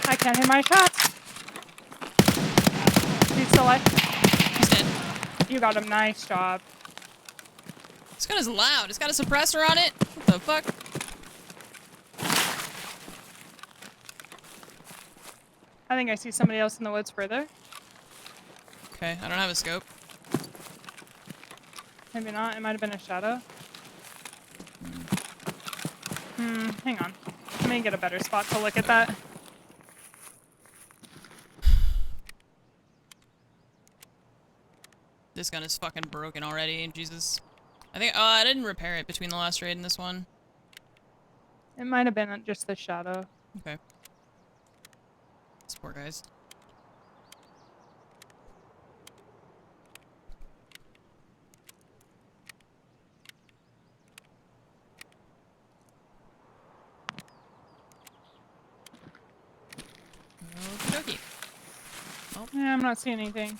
Speaker 2: I can't hit my shots. He's still alive.
Speaker 1: He's dead.
Speaker 2: You got him. Nice job.
Speaker 1: This gun is loud. It's got a suppressor on it. What the fuck?
Speaker 2: I think I see somebody else in the woods further.
Speaker 1: Okay, I don't have a scope.
Speaker 2: Maybe not. It might have been a shadow. Hang on. Let me get a better spot to look at that.
Speaker 1: This gun is fucking broken already. Jesus. I think. Oh, I didn't repair it between the last raid and this one.
Speaker 2: It might have been just the shadow.
Speaker 1: Okay. These poor guys. Okie dokie.
Speaker 2: Yeah, I'm not seeing anything.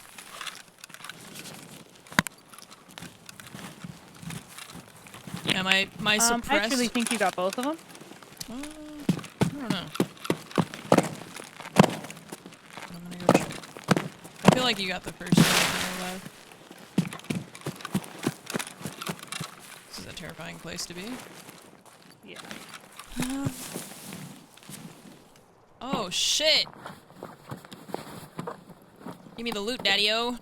Speaker 1: Yeah, my
Speaker 2: I
Speaker 1: suppressed.
Speaker 2: actually think you got both of them.
Speaker 1: I don't know. I'm gonna go check. I feel like you got the first one. Alive. This is a terrifying place to be.
Speaker 2: Yeah.
Speaker 1: Oh shit! Give me the loot, daddy-o.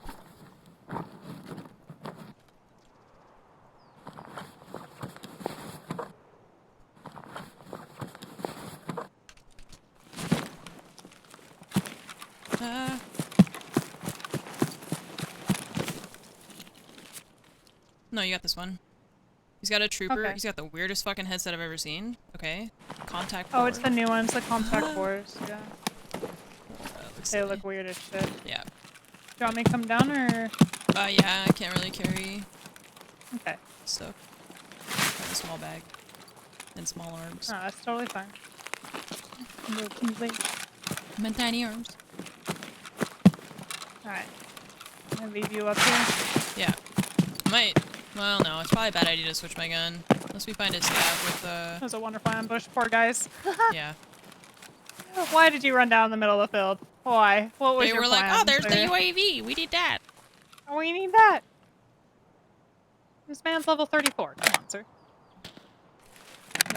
Speaker 1: No, you got this one. He's got a trooper.
Speaker 2: Okay.
Speaker 1: He's got the weirdest fucking headset I've ever seen. Okay. Contact.
Speaker 2: Oh, it's the
Speaker 1: four.
Speaker 2: new ones, the contact fours. Yeah.
Speaker 1: Looks
Speaker 2: They
Speaker 1: silly.
Speaker 2: look weird as shit.
Speaker 1: Yeah.
Speaker 2: Do you want me to come down or?
Speaker 1: Yeah, I can't really carry
Speaker 2: Okay.
Speaker 1: stuff. I have a small bag. And small arms.
Speaker 2: Oh, that's totally fine. No complete.
Speaker 1: I'm in tiny arms.
Speaker 2: Alright. I'm gonna leave you up here.
Speaker 1: Yeah. I might. Well, no, it's probably a bad idea to switch my gun. Unless we find a stab with
Speaker 2: That was a wonderful ambush. Poor guys.
Speaker 1: yeah.
Speaker 2: Why did you run down the middle of the field? Why? What was
Speaker 1: They
Speaker 2: your
Speaker 1: were
Speaker 2: plan?
Speaker 1: like, oh, there's the
Speaker 2: there?
Speaker 1: UAV. We need that.
Speaker 2: Oh, we need that. This man's level 34. Come on, sir.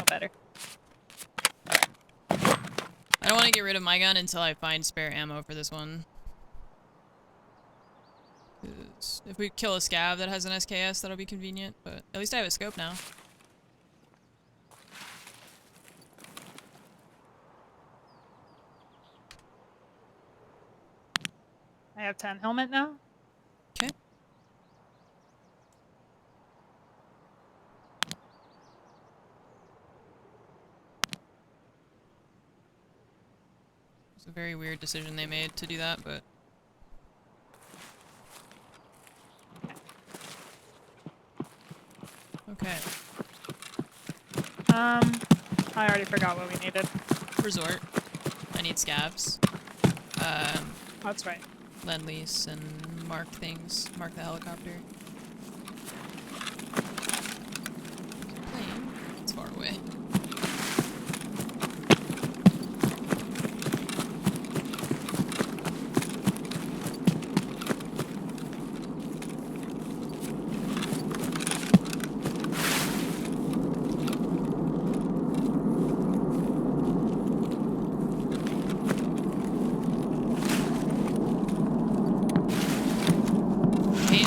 Speaker 2: better.
Speaker 1: I don't want to get rid of my gun until I find spare ammo for this one. 'Cause if we kill a scav that has an SKS, that'll be convenient, but at least I have a scope now.
Speaker 2: I have 10 helmet now.
Speaker 1: Okay. It's a very weird decision they made to do that, but... Okay.
Speaker 2: I already forgot what we needed.
Speaker 1: Resort. I need scavs.
Speaker 2: That's right.
Speaker 1: Lend lease and mark things. Mark the helicopter. Plane. It's far away.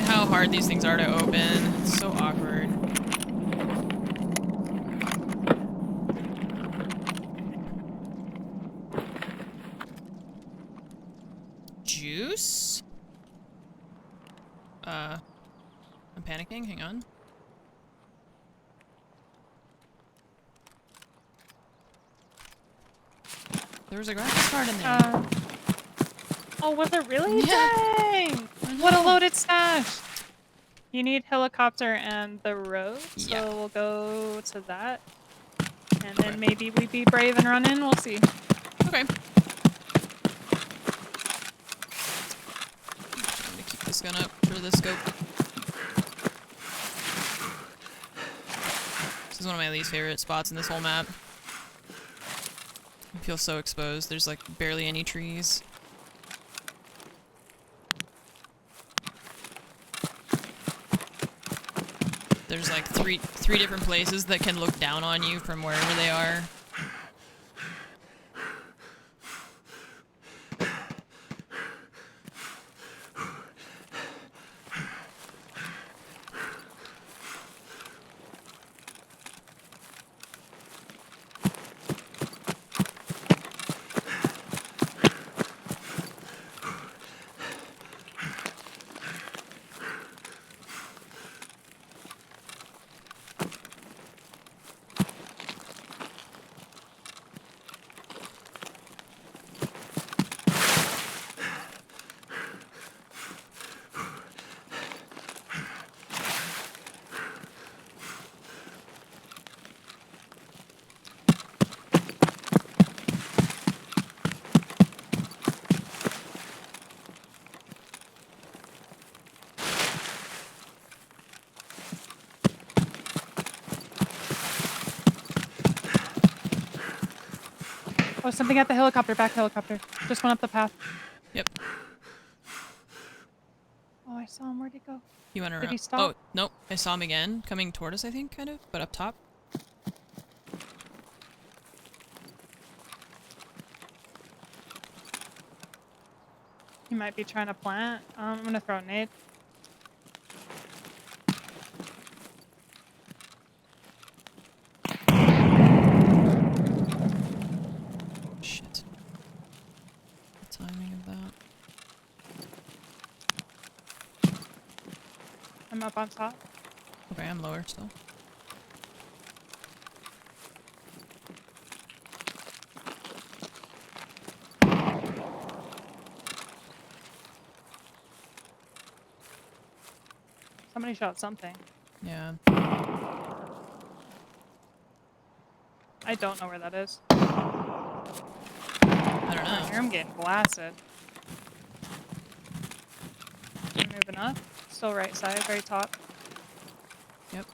Speaker 1: How hard these things are to open. It's so awkward. Juice? I'm panicking. Hang on. There was a graphics card in there.
Speaker 2: Oh, was it really?
Speaker 1: Yeah.
Speaker 2: Dang! What a loaded stash! You need helicopter and the road, so
Speaker 1: Yeah.
Speaker 2: we'll go to that. And then maybe we be brave and run in, we'll see.
Speaker 1: Okay. I'm gonna keep this gun up for the scope. This is one of my least favorite spots in this whole map. I feel so exposed. There's like barely any trees. There's like three different places that can look down on you from wherever they are.
Speaker 2: Oh, something at the helicopter, back helicopter. Just went up the path.
Speaker 1: Yep.
Speaker 2: Oh, I saw him. Where'd he go?
Speaker 1: He went around.
Speaker 2: Did he stop?
Speaker 1: Oh, nope. I saw him again, coming toward us, I think, kind of, but up top.
Speaker 2: He might be trying to plant. I'm gonna throw a nade.
Speaker 1: Shit. The timing of that.
Speaker 2: I'm up on top.
Speaker 1: Okay, I'm lower still.
Speaker 2: Somebody shot something.
Speaker 1: Yeah.
Speaker 2: I don't know where that is.
Speaker 1: I don't
Speaker 2: I hear
Speaker 1: know.
Speaker 2: him getting blasted. I'm moving up. Still right side, very top.
Speaker 1: Yep.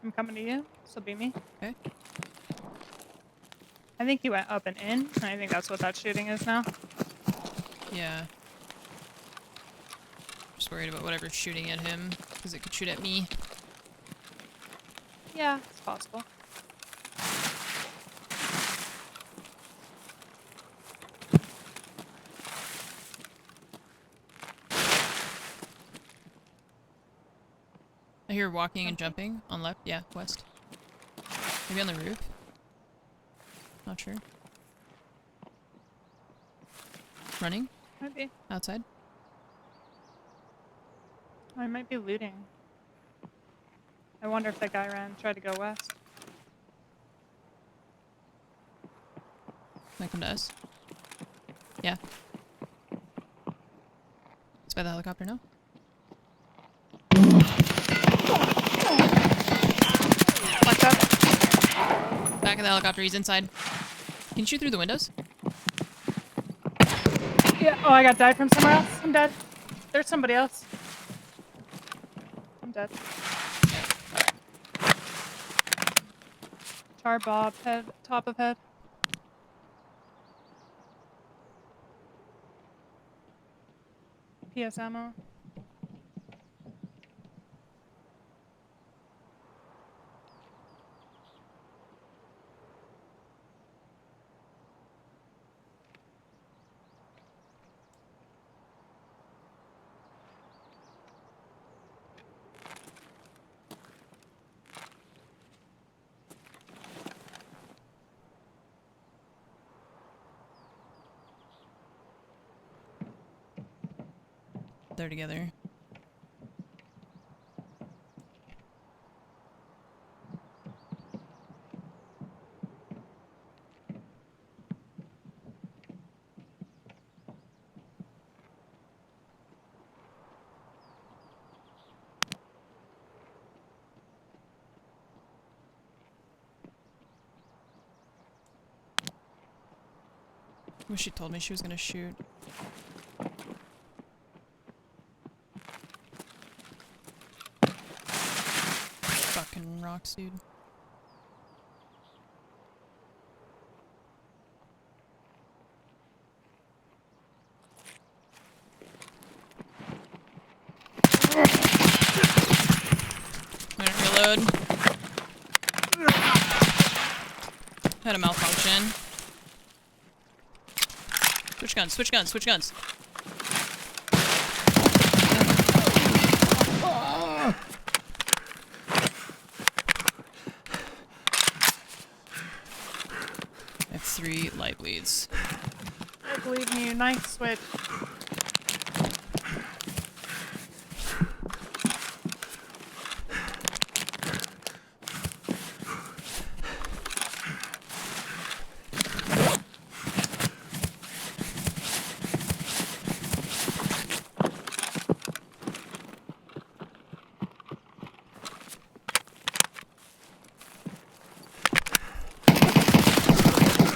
Speaker 2: I'm coming to you, so be me.
Speaker 1: Okay.
Speaker 2: I think he went up and in, and I think that's what that shooting is now.
Speaker 1: Yeah. Just worried about whatever's shooting at him, because it could shoot at me.
Speaker 2: Yeah, it's possible.
Speaker 1: I hear walking and jumping on left. Yeah, west. Maybe on the roof. Not sure. Running
Speaker 2: Might be.
Speaker 1: outside.
Speaker 2: I might be looting. I wonder if that guy tried to go west.
Speaker 1: Might come to us. Yeah. It's by the helicopter now.
Speaker 2: Blacked up.
Speaker 1: Back of the helicopter. He's inside. Can you shoot through the windows?
Speaker 2: Yeah. Oh, I got died from somewhere else. I'm dead. There's somebody else. I'm dead. Char Bob, head, top of head. PS ammo.
Speaker 1: They're together. Wish she told me she was gonna shoot. Fucking rocks, dude. I'm gonna reload. Had a malfunction. Switch guns, switch guns, switch guns. I have 3 light bleeds.
Speaker 2: I believe in you. Nice switch.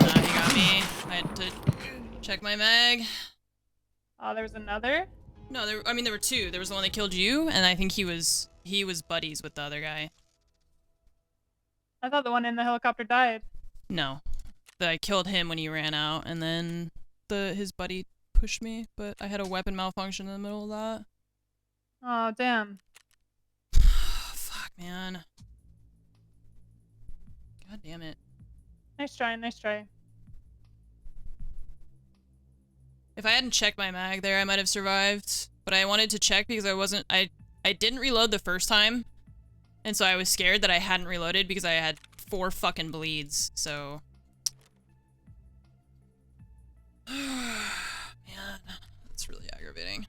Speaker 1: He got me. I had to check my mag.
Speaker 2: Oh, there's another?
Speaker 1: No, I mean there were 2. There was the one that killed you, and I think he was buddies with the other guy.
Speaker 2: I thought the one in the helicopter died.
Speaker 1: No, that I killed him when he ran out, and then his buddy pushed me, but I had a weapon malfunction in the middle of that.
Speaker 2: Oh, damn.
Speaker 1: Fuck, man. God damn it.
Speaker 2: Nice try, nice try.
Speaker 1: If I hadn't checked my mag there, I might have survived. But I wanted to check because I didn't reload the first time. And so I was scared that I hadn't reloaded because I had 4 fucking bleeds, so. Man, that's really aggravating.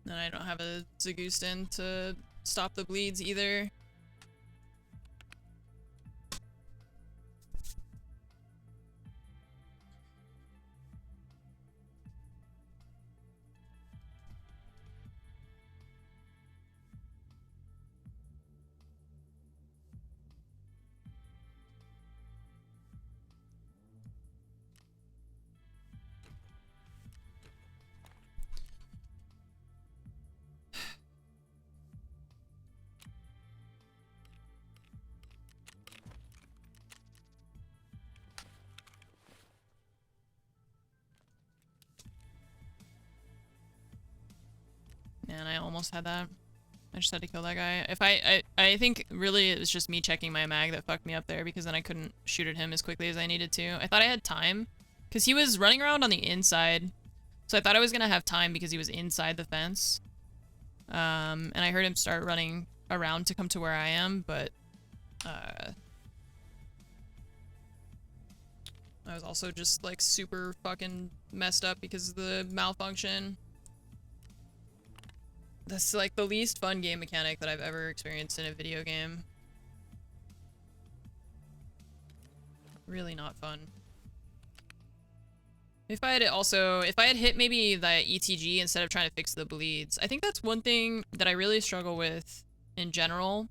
Speaker 1: And I don't have a Zagustin to stop the bleeds either. almost had that. I just had to kill that guy. If I think really it was just me checking my mag that fucked me up there, because then I couldn't shoot at him as quickly as I needed to. I thought I had time because he was running around on the inside. So I thought I was gonna have time because he was inside the fence. And I heard him start running around to come to where I am, but I was also just like super fucking messed up because of the malfunction. That's like the least fun game mechanic that I've ever experienced in a video game. Really not fun. If I had hit maybe the ETG instead of trying to fix the bleeds. I think that's one thing that I really struggle with in general,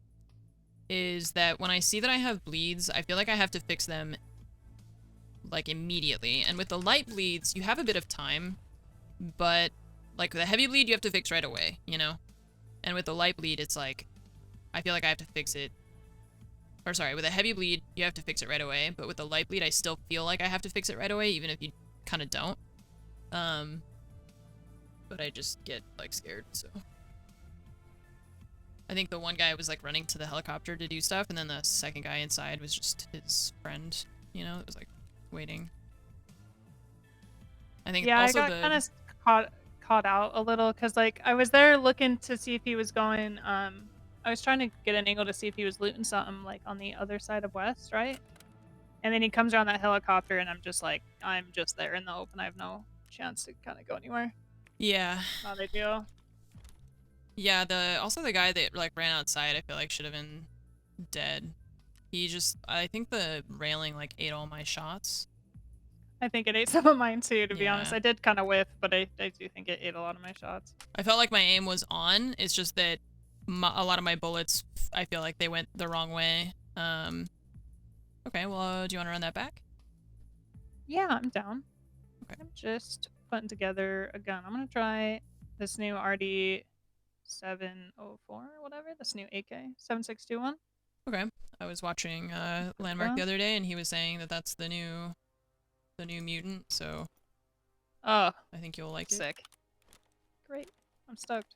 Speaker 1: is that when I see that I have bleeds, I feel like I have to fix them like immediately. And with the light bleeds, you have a bit of time, but like the heavy bleed you have to fix right away, you know? And with the light bleed, it's like, I feel like I have to fix it. Or sorry, with a heavy bleed, you have to fix it right away, but with the light bleed, I still feel like I have to fix it right away, even if you kind of don't. But I just get like scared, so. I think the one guy was like running to the helicopter to do stuff, and then the second guy inside was just his friend, you know? It was like waiting. I think
Speaker 2: Yeah,
Speaker 1: also
Speaker 2: I got kind of caught out a little because like I was there looking to see if he was going. I was trying to get an angle to see if he was looting something like on the other side of West, right? And then he comes around that helicopter, and I'm just there in the open. I have no chance to kind of go anywhere.
Speaker 1: Yeah.
Speaker 2: Not ideal.
Speaker 1: Yeah, also the guy that like ran outside, I feel like should have been dead. I think the railing like ate all my shots.
Speaker 2: I think it ate some of mine too, to be
Speaker 1: Yeah.
Speaker 2: honest. I did kind of whiff, but I do think it ate a lot of my shots.
Speaker 1: I felt like my aim was on. It's just that a lot of my bullets, I feel like they went the wrong way. Okay, well, do you want to run that back?
Speaker 2: Yeah, I'm down.
Speaker 1: Okay.
Speaker 2: I'm just putting together a gun. I'm gonna try this new RD 704 or whatever, this new AK 7621.
Speaker 1: Okay. I was watching Landmark the other day, and he was saying that that's the new mutant, so
Speaker 2: Oh,
Speaker 1: I think you'll like it.
Speaker 2: sick. Great. I'm stoked.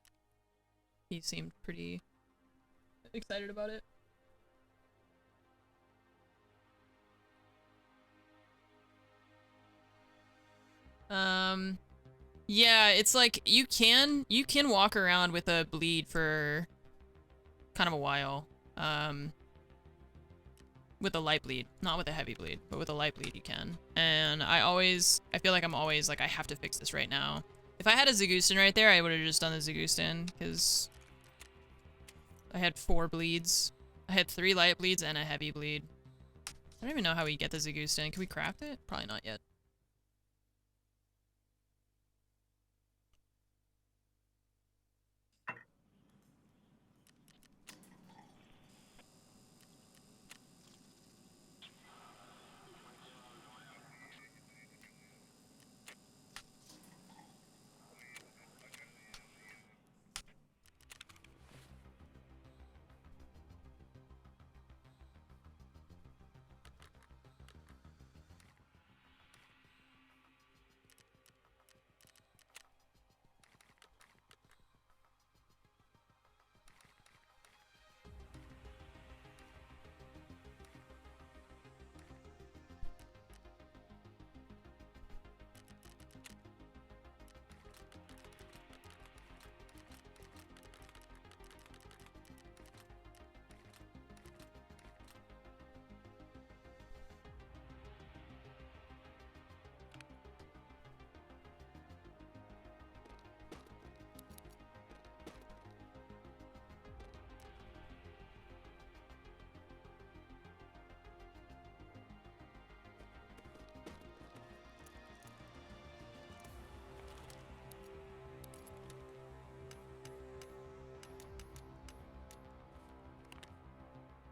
Speaker 1: He seemed pretty excited about it. Yeah, it's like you can walk around with a bleed for kind of a while. With a light bleed, not with a heavy bleed, but with a light bleed you can. And I feel like I'm always like, I have to fix this right now. If I had a Zagustin right there, I would have just done the Zagustin, because I had 4 bleeds. I had 3 light bleeds and a heavy bleed. I don't even know how we get the Zagustin. Can we craft it? Probably not yet.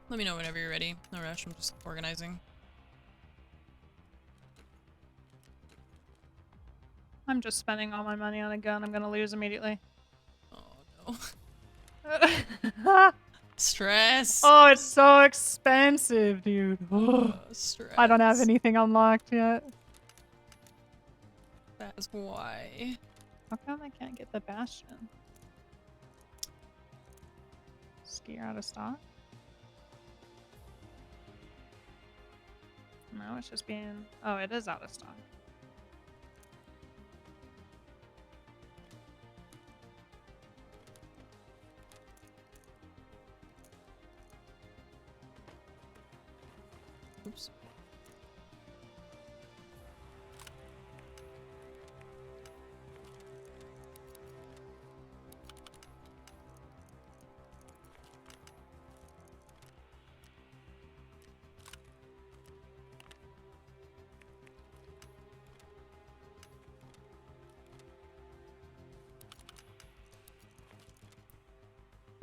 Speaker 1: Let me know whenever you're ready. No rush, I'm just organizing.
Speaker 2: I'm just spending all my money on a gun I'm gonna lose immediately.
Speaker 1: Oh no. Stress.
Speaker 2: Oh, it's so expensive, dude.
Speaker 1: Stress.
Speaker 2: I don't have anything unlocked yet.
Speaker 1: That's why.
Speaker 2: How come I can't get the Bastion? Skier out of stock? No, it's just being... Oh, it is out of stock.
Speaker 1: Oops.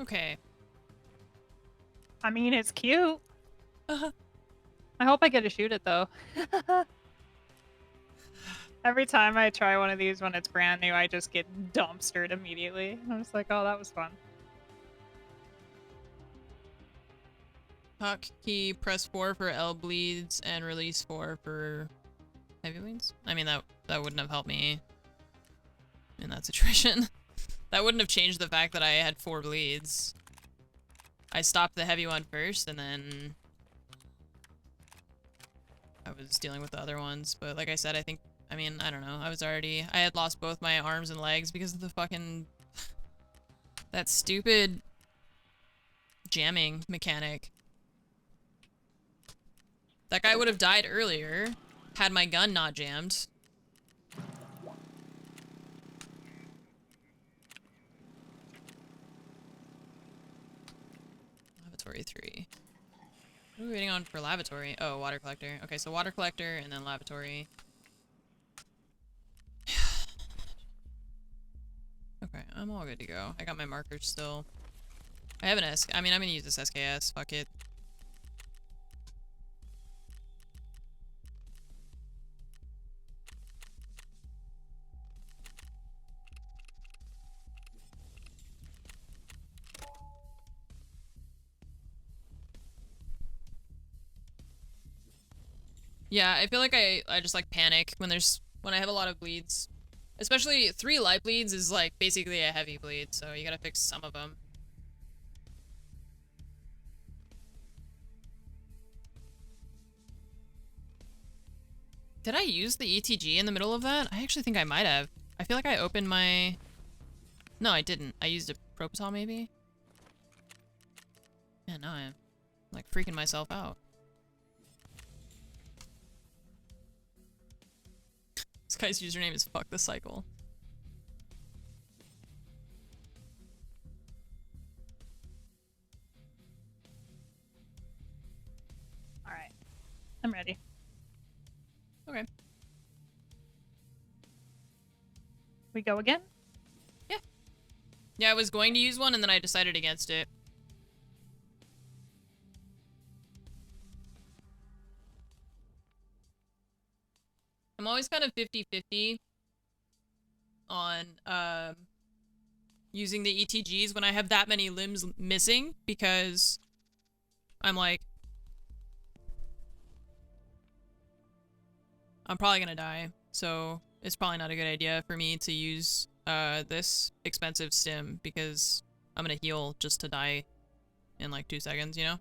Speaker 1: Okay.
Speaker 2: I mean, it's cute.
Speaker 1: Uh-huh.
Speaker 2: I hope I get to shoot it, though. Every time I try one of these when it's brand new, I just get dumpstered immediately. And I'm just like, oh, that was fun.
Speaker 1: Hotkey, press 4 for L bleeds, and release 4 for heavy bleeds? I mean, that wouldn't have helped me in that situation. That wouldn't have changed the fact that I had 4 bleeds. I stopped the heavy one first, and then I was dealing with the other ones. But like I said, I don't know. I had lost both my arms and legs because of the fucking... that stupid jamming mechanic. That guy would have died earlier had my gun not jammed. Lavatory 3. What are we waiting on for lavatory? Oh, water collector. Okay, so water collector and then lavatory. Okay, I'm all good to go. I got my markers still. I have an I'm gonna use this SKS. Fuck it. Yeah, I feel like I just like panic when I have a lot of bleeds. Especially 3 light bleeds is like basically a heavy bleed, so you gotta fix some of them. Did I use the ETG in the middle of that? I actually think I might have. I feel like I opened my... No, I didn't. I used a Propital maybe? Yeah, now I'm like freaking myself out. This guy's username is fuck the cycle.
Speaker 2: Alright. I'm ready.
Speaker 1: Okay.
Speaker 2: We go again?
Speaker 1: Yeah. Yeah, I was going to use one and then I decided against it. I'm always kind of 50-50 on using the ETGs when I have that many limbs missing because I'm like, I'm probably gonna die, so it's probably not a good idea for me to use this expensive stim because I'm gonna heal just to die in like 2 seconds, you know?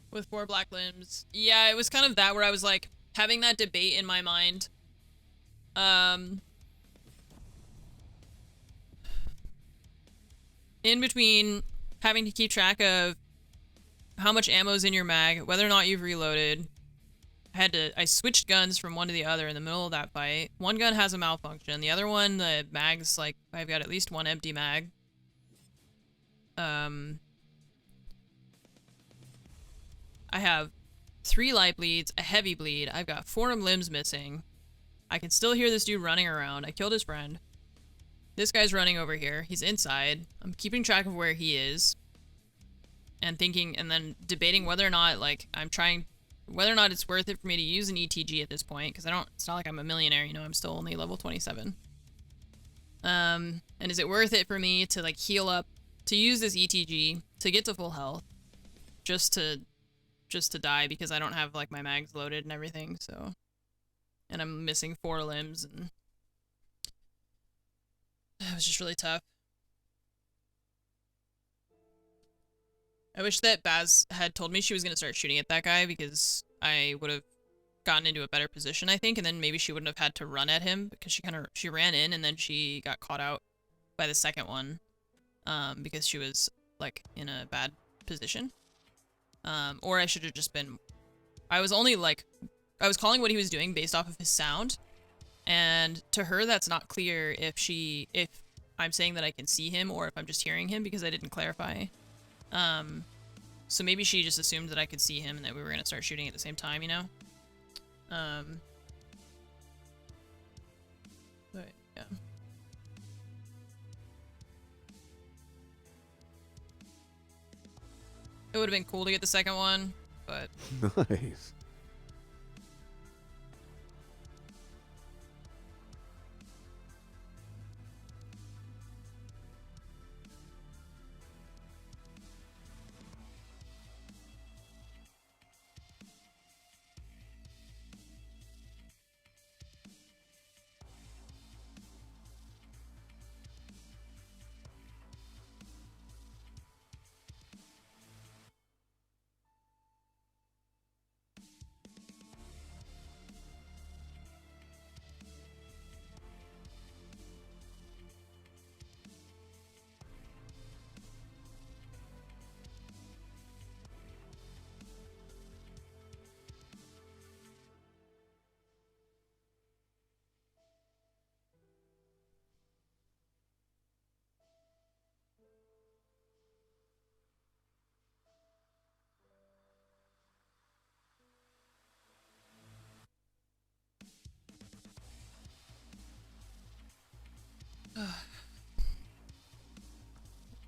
Speaker 1: With 4 black limbs. Yeah, it was kind of that where I was like having that debate in my mind. In between having to keep track of how much ammo's in your mag, whether or not you've reloaded. I switched guns from one to the other in the middle of that fight. One gun has a malfunction. The other one, the mag's like, I've got at least 1 empty mag. I have 3 light bleeds, a heavy bleed. I've got 4 limbs missing. I can still hear this dude running around. I killed his friend. This guy's running over here. He's inside. I'm keeping track of where he is. And thinking, and then debating whether or not, like, whether or not it's worth it for me to use an ETG at this point. Because it's not like I'm a millionaire, you know, I'm still only level 27. And is it worth it for me to, like, heal up, to use this ETG, to get to full health, just to die because I don't have, like, my mags loaded and everything, so... And I'm missing 4 limbs, and... It was just really tough. I wish that Baz had told me she was gonna start shooting at that guy, because I would have gotten into a better position, I think, and then maybe she wouldn't have had to run at him, because she ran in, and then she got caught out by the second one, because she was, like, in a bad position. Or I should have just been... I was calling what he was doing based off of his sound, and to her that's not clear if I'm saying that I can see him or if I'm just hearing him, because I didn't clarify. So maybe she just assumed that I could see him and that we were gonna start shooting at the same time, you know? But, yeah. It would have been cool to get the second one, but...
Speaker 3: Nice.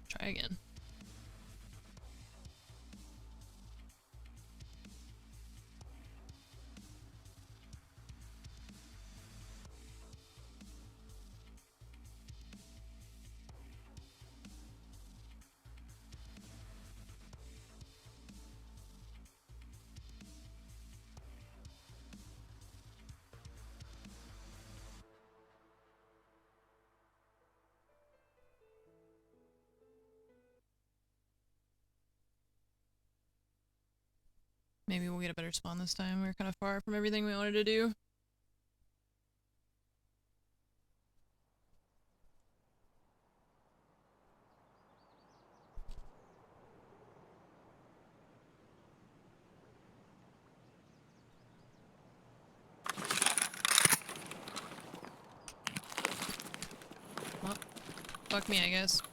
Speaker 1: Try again. Maybe we'll get a better spawn this time. We're kind of far from everything we wanted to do. Well, fuck me, I guess.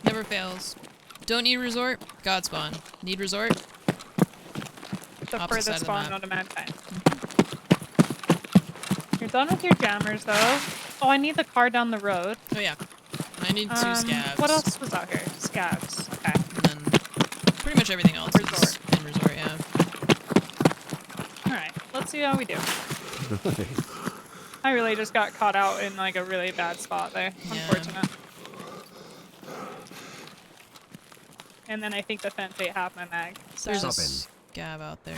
Speaker 1: Never fails. Don't need resort, God spawn. Need resort?
Speaker 2: The
Speaker 1: Opposite side
Speaker 2: furthest
Speaker 1: of the
Speaker 2: spawn
Speaker 1: map.
Speaker 2: on a mankind. You're done with your jammers, though. Oh, I need the car down the road.
Speaker 1: Oh yeah. I need 2 scabs.
Speaker 2: What else was out here? Scabs. Okay.
Speaker 1: And then pretty much everything else is in resort, yeah.
Speaker 2: Alright, let's see how we do.
Speaker 3: Nice.
Speaker 2: I really just got caught out in like a really bad spot there.
Speaker 1: Yeah.
Speaker 2: Unfortunate. And then I think the fence ate half my mag. So.
Speaker 1: There's a
Speaker 4: Sub
Speaker 1: scab out there.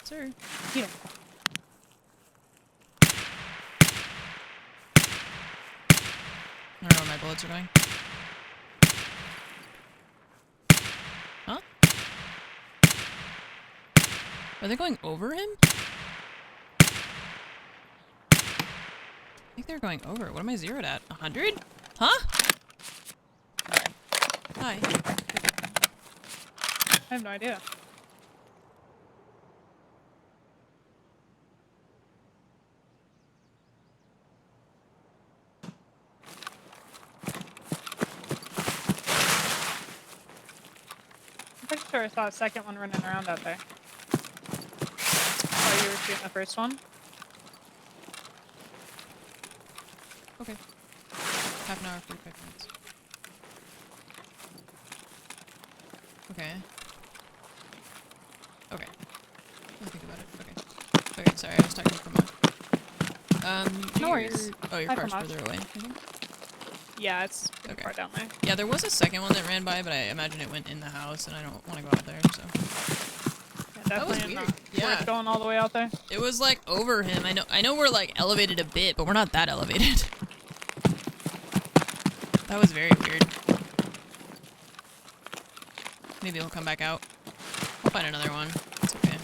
Speaker 1: Sir.
Speaker 2: Yeah.
Speaker 1: I don't know where my bullets are going. Huh? Are they going over him? I think they're going over. What am I zeroed at? 100? Huh? Hi.
Speaker 2: I have no idea. I'm pretty sure I saw a second one running around out there. shooting the first one.
Speaker 1: Okay. Half an hour, 45 minutes. Okay. Okay. Let me think about it. Okay. Okay, sorry, I was talking from
Speaker 2: No worries.
Speaker 1: Oh, your
Speaker 2: Hi,
Speaker 1: car's
Speaker 2: Pramod.
Speaker 1: further away, I think.
Speaker 2: Yeah, it's pretty
Speaker 1: Okay.
Speaker 2: far down there.
Speaker 1: Yeah, there was a second one that ran by, but I imagine it went in the house, and I don't want to go out there, so.
Speaker 2: Yeah,
Speaker 1: That was
Speaker 2: definitely
Speaker 1: weird.
Speaker 2: not
Speaker 1: Yeah.
Speaker 2: worth going all the way out there.
Speaker 1: It was like over him. I know we're like elevated a bit, but we're not that elevated. That was very weird. Maybe he'll come back out. I'll find another one. It's okay.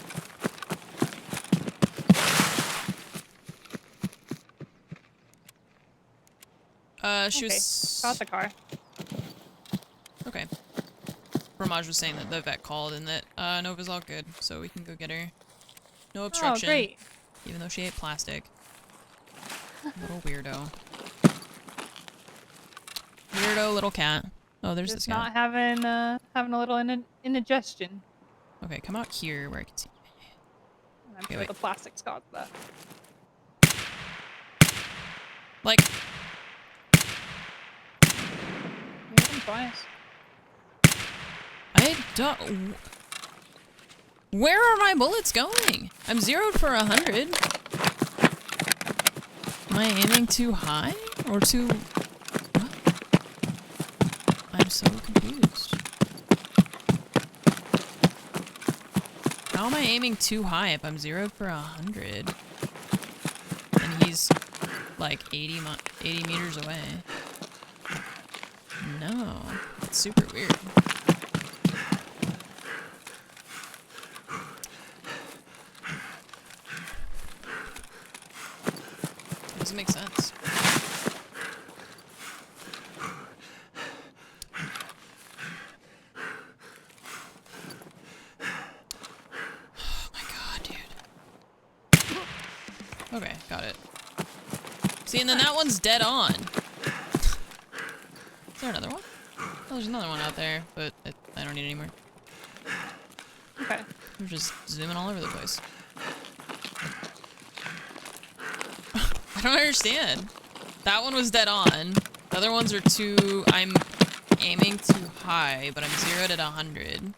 Speaker 1: She
Speaker 2: Okay,
Speaker 1: was...
Speaker 2: got the car.
Speaker 1: Okay. Ramaj was saying that the vet called and that Nova's all good, so we can go get her. No obstruction.
Speaker 2: Oh, great.
Speaker 1: Even though she ate plastic. Little weirdo. Weirdo little cat. Oh, there's this
Speaker 2: Just
Speaker 1: guy.
Speaker 2: not having a little indigestion.
Speaker 1: Okay, come out here where I can see.
Speaker 2: I'm
Speaker 1: Okay,
Speaker 2: sure
Speaker 1: wait.
Speaker 2: the plastic's got that.
Speaker 1: Like,
Speaker 2: You hit him twice.
Speaker 1: I don't... Where are my bullets going? I'm zeroed for 100. Am I aiming too high? Or too... What? I'm so confused. How am I aiming too high if I'm zeroed for 100? And he's like 80 meters away. No. It's super weird. It doesn't make sense. Oh my god, dude. Okay, got it. See, and then that one's dead on. Is there another one? Oh, there's another one out there, but I don't need it anymore.
Speaker 2: Okay.
Speaker 1: I'm just zooming all over the place. I don't understand. That one was dead on. The other ones are too... I'm aiming too high, but I'm zeroed at 100.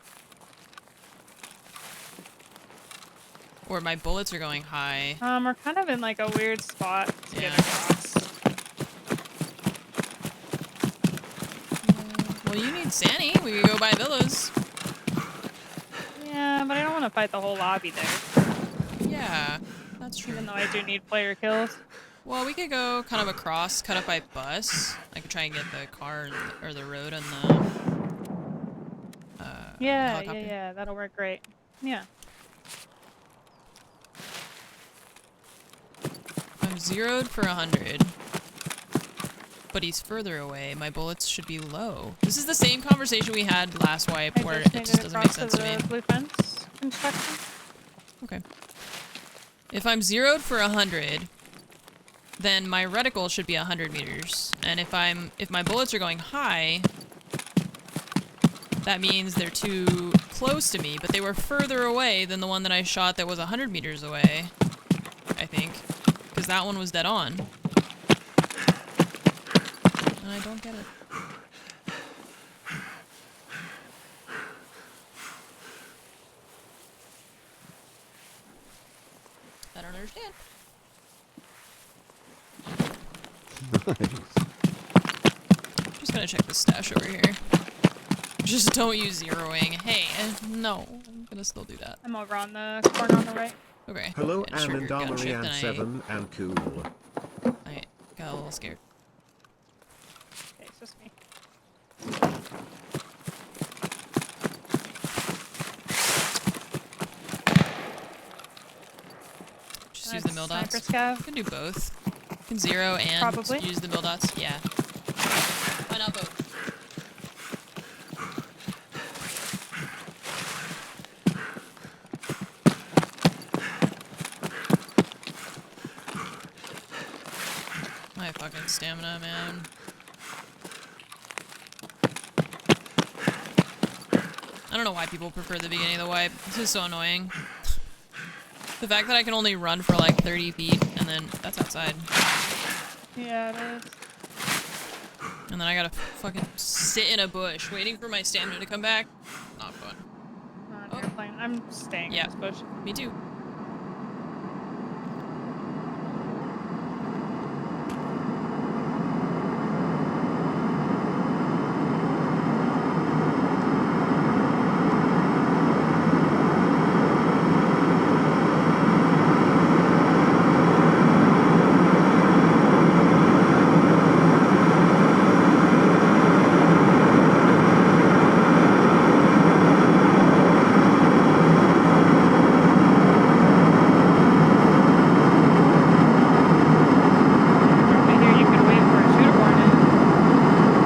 Speaker 1: Or my bullets are going high.
Speaker 2: We're kind of in like a weird spot to
Speaker 1: Yeah.
Speaker 2: get across.
Speaker 1: Well, you need Sanny. We could go buy villas.
Speaker 2: Yeah, but I don't want to fight the whole lobby there.
Speaker 1: Yeah, that's true.
Speaker 2: Even though I do need player kills.
Speaker 1: Well, we could go kind of across, cut up by bus. I could try and get the car or the road and the helicopter.
Speaker 2: Yeah, that'll work great. Yeah.
Speaker 1: I'm zeroed for 100, but he's further away. My bullets should be low. This is the same conversation we had last wipe,
Speaker 2: I
Speaker 1: where
Speaker 2: just
Speaker 1: it
Speaker 2: made
Speaker 1: just
Speaker 2: it
Speaker 1: doesn't make
Speaker 2: across
Speaker 1: sense to me.
Speaker 2: the blue fence construction.
Speaker 1: Okay. If I'm zeroed for 100, then my reticle should be 100 meters. And if my bullets are going high, that means they're too close to me, but they were further away than the one that I shot that was 100 meters away, I think. Because that one was dead on. And I don't get it. I don't understand.
Speaker 3: Nice.
Speaker 1: Just gonna check the stash over here. Just don't use zeroing. Hey, no. I'm gonna still do that.
Speaker 2: I'm over on the corner on the right.
Speaker 1: Okay.
Speaker 4: Hello,
Speaker 1: Yeah, sure,
Speaker 4: Anne and
Speaker 1: gun
Speaker 4: Armory
Speaker 1: shift,
Speaker 4: and
Speaker 1: and
Speaker 4: 7 and cool.
Speaker 1: I got a little scared.
Speaker 2: Okay, it's just me.
Speaker 1: Just use the mil dots.
Speaker 2: Sniper scav.
Speaker 1: You can do both. You can zero and
Speaker 2: Probably.
Speaker 1: use the mil dots. Yeah. Why not both? My fucking stamina, man. I don't know why people prefer the beginning of the wipe. This is so annoying. The fact that I can only run for like 30 feet and then that's outside.
Speaker 2: Yeah, it is.
Speaker 1: And then I gotta fucking sit in a bush waiting for my stamina to come back. Not fun.
Speaker 2: On
Speaker 1: Oh.
Speaker 2: airplane. I'm staying
Speaker 1: Yeah.
Speaker 2: in this bush.
Speaker 1: Me too.
Speaker 2: I hear you could wait for a shooter warning.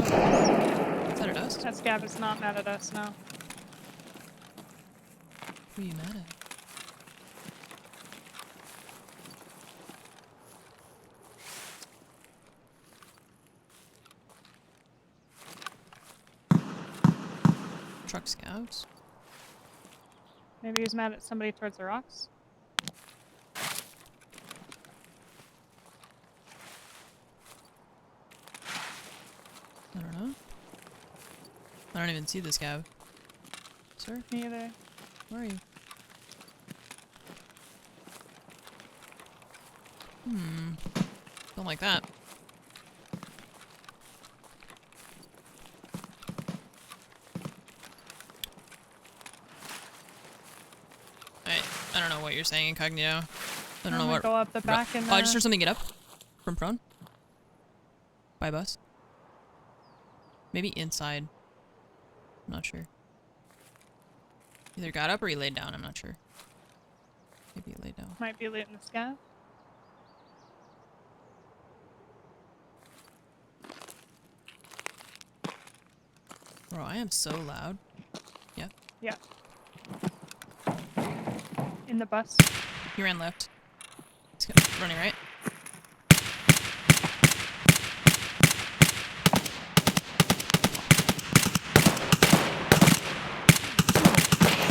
Speaker 1: Is that a dust?
Speaker 2: That scab is not mad at us, no.
Speaker 1: Who are you mad at? Truck scouts?
Speaker 2: Maybe he's mad at somebody towards the rocks.
Speaker 1: I don't know. I don't even see this cab. Sir,
Speaker 2: Me either.
Speaker 1: where are you? Don't like that. I don't know what you're saying, Incognito. I don't know
Speaker 2: I'm gonna
Speaker 1: what.
Speaker 2: go up the back and
Speaker 1: Oh, I just heard something get up from prone. By bus. Maybe inside. I'm not sure. Either got up or he laid down. I'm not sure. Maybe he laid down.
Speaker 2: might be late in the scab.
Speaker 1: Bro, I am so loud. Yeah.
Speaker 2: Yeah. In the bus.
Speaker 1: He ran left. He's running right.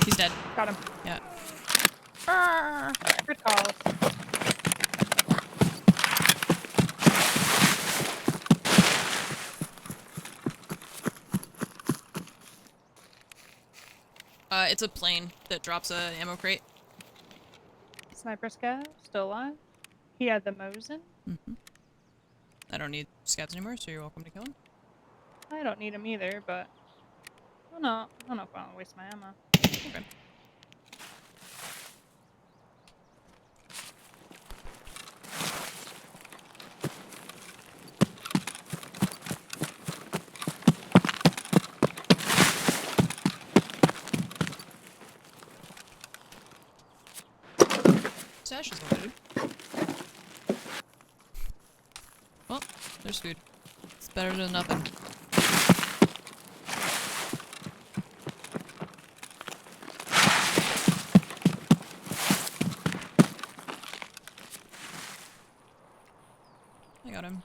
Speaker 1: He's dead.
Speaker 2: Got him.
Speaker 1: Yeah.
Speaker 2: Good call.
Speaker 1: It's a plane that drops a ammo crate.
Speaker 2: Sniper scab, still alive. He had the Mosin.
Speaker 1: I don't need scouts anymore, so you're welcome to kill him.
Speaker 2: I don't need him either, but I don't know if I want to waste my ammo.
Speaker 1: Okay. Stash is loaded. Well, there's food. It's better than nothing. I got him.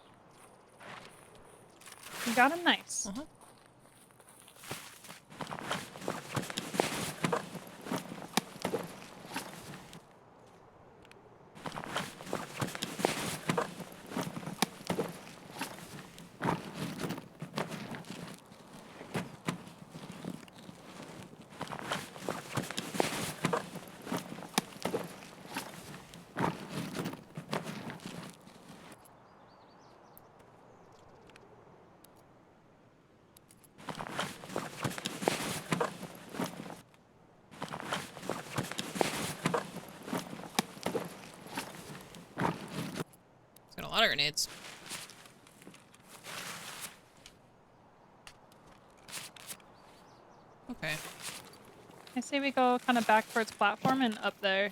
Speaker 2: You got him nice.
Speaker 1: Uh-huh. It's got a lot of grenades. Okay.
Speaker 2: I say we go kind of back towards platform and up there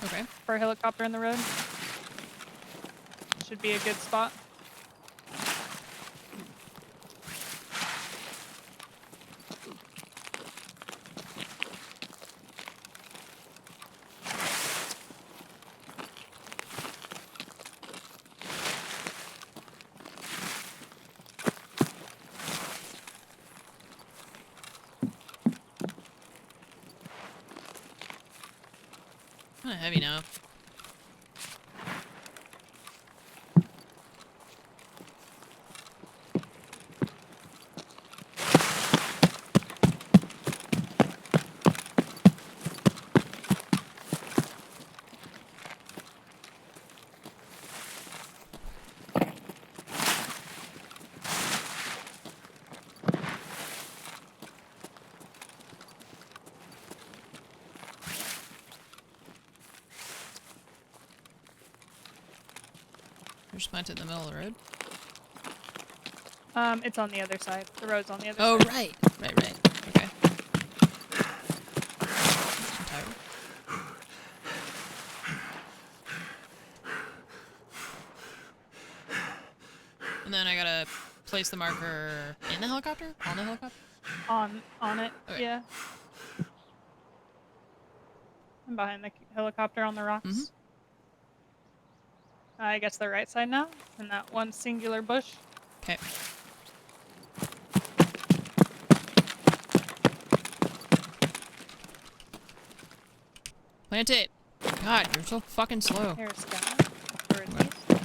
Speaker 1: Okay.
Speaker 2: for a helicopter in the road. Should be a good spot.
Speaker 1: Kinda heavy now. Just planted in the middle of the road.
Speaker 2: It's on the other side. The road's on the other
Speaker 1: Oh,
Speaker 2: side.
Speaker 1: right. Right. Okay. I'm tired. And then I gotta place the marker in the helicopter? On the helicopter?
Speaker 2: On it,
Speaker 1: Okay.
Speaker 2: yeah. I'm behind the helicopter on the rocks.
Speaker 1: Mhm.
Speaker 2: I guess the right side now, in that one singular bush.
Speaker 1: Okay. Plant it! God, you're so fucking slow.
Speaker 2: Here's scout. Towards
Speaker 1: Okay.
Speaker 2: east.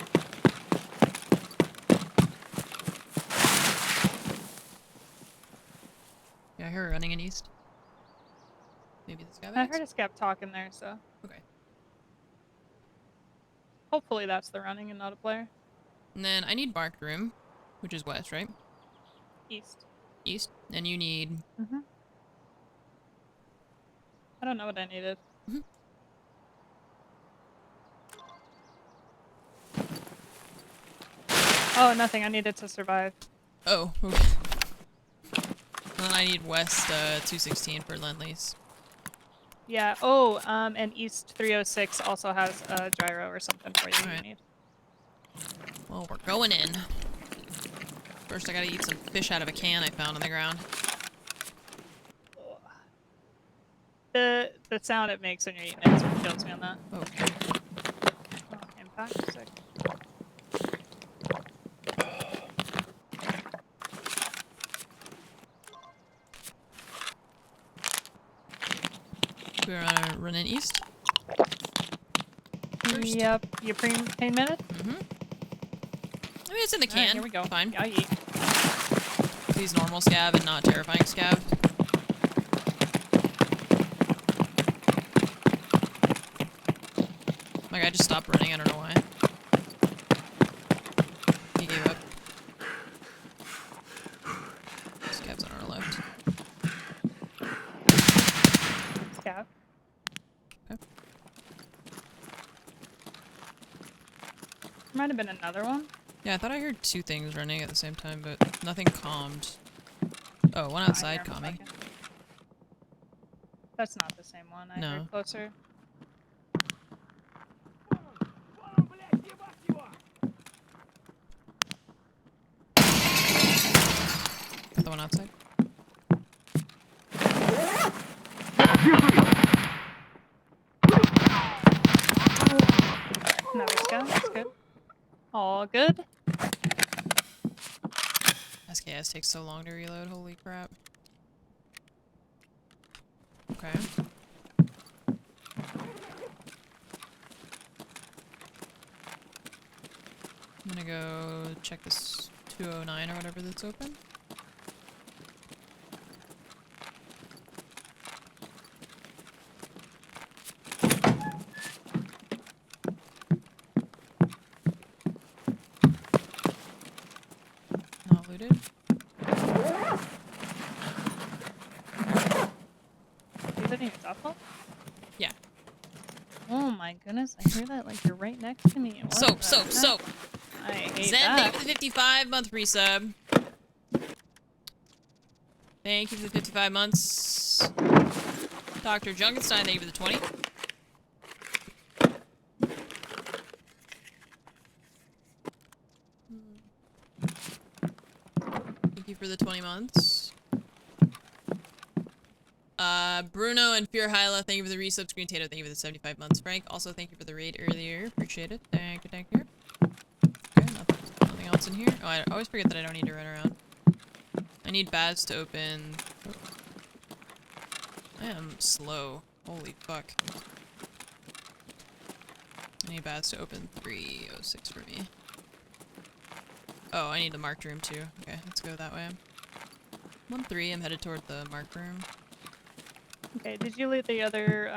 Speaker 1: Yeah, I hear her running in east. Maybe this guy
Speaker 2: I
Speaker 1: back?
Speaker 2: heard a scout talking there, so
Speaker 1: Okay.
Speaker 2: hopefully that's the running and not a player.
Speaker 1: And then I need marked room, which is west, right?
Speaker 2: East.
Speaker 1: East. And you need...
Speaker 2: Mm-hmm. I don't know what I needed.
Speaker 1: Mhm.
Speaker 2: Oh, nothing. I needed to survive.
Speaker 1: Oh, okay. And then I need west 216 for Lend-Lease.
Speaker 2: Yeah. Oh, and East 306 also has a gyro or something for you.
Speaker 1: Alright.
Speaker 2: You need.
Speaker 1: Well, we're going in. First, I gotta eat some fish out of a can I found on the ground.
Speaker 2: The sound it makes when you're eating it is what kills me on that.
Speaker 1: Oh,
Speaker 2: Oh, impact. Sick.
Speaker 1: we're running east. First.
Speaker 2: Yep. You pain minute?
Speaker 1: Mm-hmm. I mean, it's in the
Speaker 2: Alright,
Speaker 1: can.
Speaker 2: here we go.
Speaker 1: Fine.
Speaker 2: Yeah, I eat.
Speaker 1: Please normal scav and not terrifying scav. My guy just stopped running, I don't know why. He gave up. Scav's on our left.
Speaker 2: Scav.
Speaker 1: Okay.
Speaker 2: Might have been another one.
Speaker 1: Yeah, I thought I heard two things running at the same time, but nothing calmed. Oh, one
Speaker 2: I
Speaker 1: outside
Speaker 2: hear him
Speaker 1: calming.
Speaker 2: fucking- That's not the same one. I
Speaker 1: No.
Speaker 2: heard closer.
Speaker 1: Got the one outside.
Speaker 2: Another scout. That's good. All good.
Speaker 1: SKS takes so long to reload, holy crap. Okay. I'm gonna go check this 209 or whatever that's open. Not looted.
Speaker 2: Is it even awful?
Speaker 1: Yeah.
Speaker 2: Oh my goodness, I hear that like you're right next to me. What
Speaker 1: Soap,
Speaker 2: the
Speaker 1: soap,
Speaker 2: heck?
Speaker 1: soap!
Speaker 2: I hate
Speaker 1: Zen,
Speaker 2: that.
Speaker 1: thank you for the 55-month resub. Thank you for the 55 months. Dr. Junkenstein, thank you for the 20. Thank you for the 20 months. Bruno and Fear Hyla, thank you for the resub. Screen Tato, thank you for the 75 months. Frank, also thank you for the raid earlier. Appreciate it. Thank you, thank you. Okay, nothing else in here. Oh, I always forget that I don't need to run around. I need Baz to open. I am slow. Holy fuck. Any bats to open 306 for me. Oh, I need the marked room too. Okay, let's go that way. 1-3, I'm headed toward the marked room.
Speaker 2: Okay, did you loot the other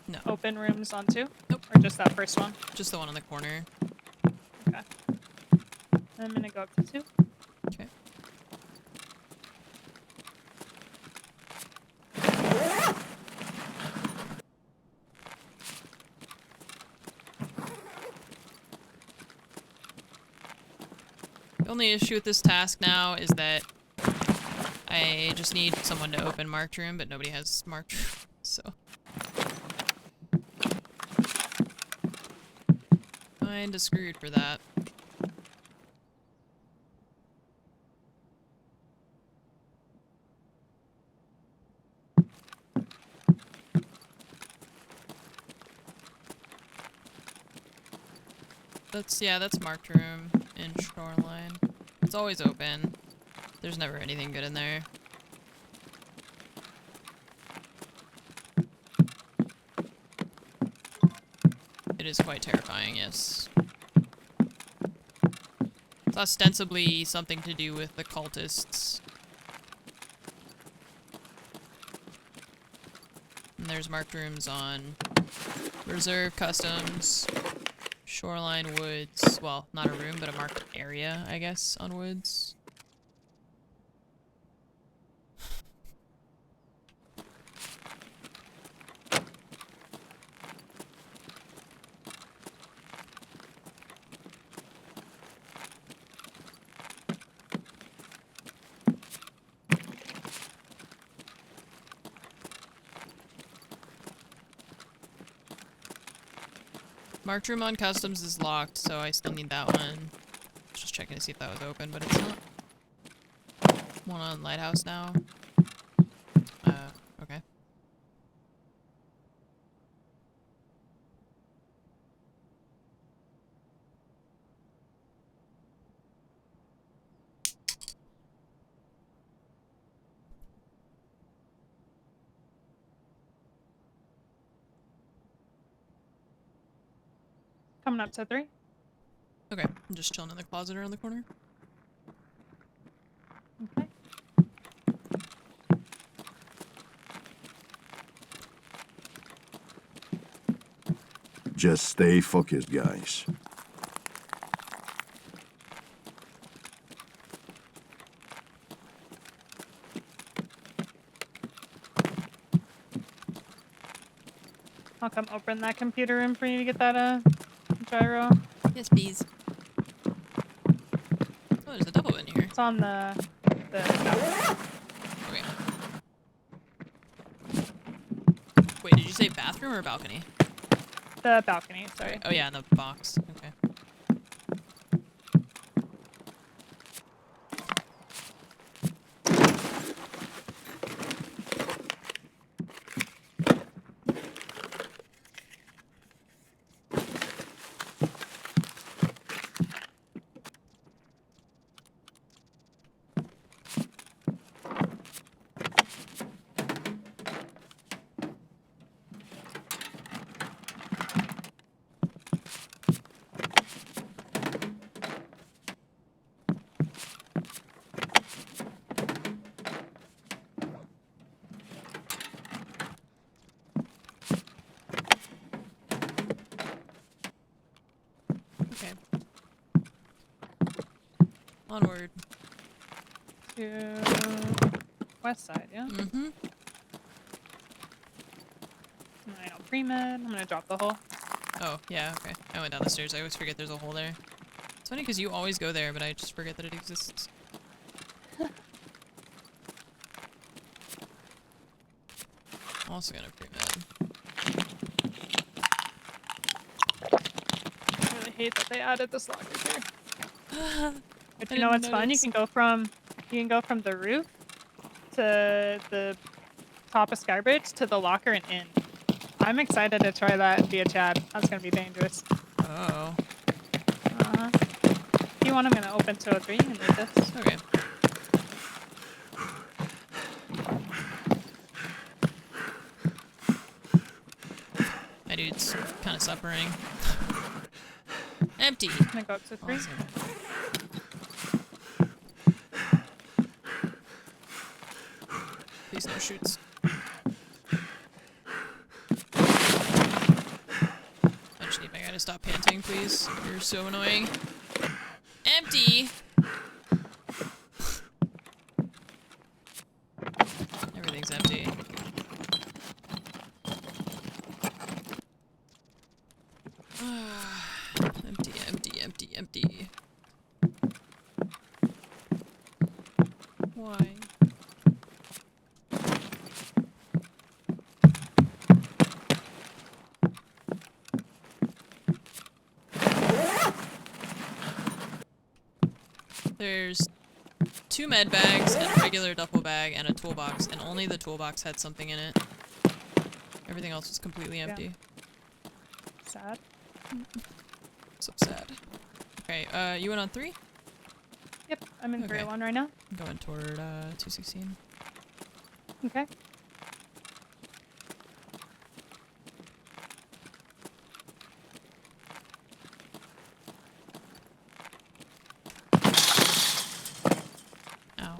Speaker 1: No,
Speaker 2: open rooms on two?
Speaker 1: Nope.
Speaker 2: Or just that first one?
Speaker 1: just the one in the corner.
Speaker 2: Okay. I'm gonna go up to 2.
Speaker 1: Okay. The only issue with this task now is that I just need someone to open marked room, but nobody has marked room, so. Kinda screwed for that. That's marked room in Shoreline. It's always open. There's never anything good in there. It is quite terrifying, yes. It's ostensibly something to do with the cultists. And there's marked rooms on Reserve Customs, Shoreline Woods. Well, not a room, but a marked area, I guess, on Woods. Marked room on customs is locked, so I still need that one. Just checking to see if that was open, but it's not. One on Lighthouse now. Okay.
Speaker 2: Coming up to 3.
Speaker 1: Okay, I'm just chilling in the closet around the corner.
Speaker 2: Okay.
Speaker 7: Just stay focused, guys.
Speaker 2: I'll come open that computer room for you to get that gyro.
Speaker 1: Yes, please. Oh, there's a double in here.
Speaker 2: It's on the
Speaker 1: Okay. Wait, did you say bathroom or balcony?
Speaker 2: balcony, sorry.
Speaker 1: Oh yeah, in the box. Okay. Okay. Onward.
Speaker 2: To west side, yeah?
Speaker 1: Mm-hmm.
Speaker 2: I know pre-med. I'm gonna drop the hole.
Speaker 1: Oh, yeah, okay. I went down the stairs. I always forget there's a hole there. It's funny because you always go there, but I just forget that it exists. I'm also gonna pre-med.
Speaker 2: I really hate that they added this locker here. But
Speaker 1: I
Speaker 2: you know
Speaker 1: didn't
Speaker 2: what's fun? You
Speaker 1: notice.
Speaker 2: can go from the roof to the top of Skybridge to the locker and in. I'm excited to try that and be a Chad. That's gonna be dangerous.
Speaker 1: Oh.
Speaker 2: If you want, I'm gonna open 203 and leave this.
Speaker 1: Okay. My dude's kind of suffering. Empty.
Speaker 2: I'm gonna go up to 3.
Speaker 1: Awesome. Please no shoots. I just need my guy to stop panting, please. You're so annoying. Empty! Everything's empty. Empty, empty, empty, empty. Why? There's 2 med bags and a regular duffel bag and a toolbox, and only the toolbox had something in it. Everything else was completely empty.
Speaker 2: Sad.
Speaker 1: So sad. Okay, you went on 3?
Speaker 2: Yep, I'm in
Speaker 1: Okay.
Speaker 2: 301 right now.
Speaker 1: I'm going toward 216.
Speaker 2: Okay.
Speaker 1: Ow.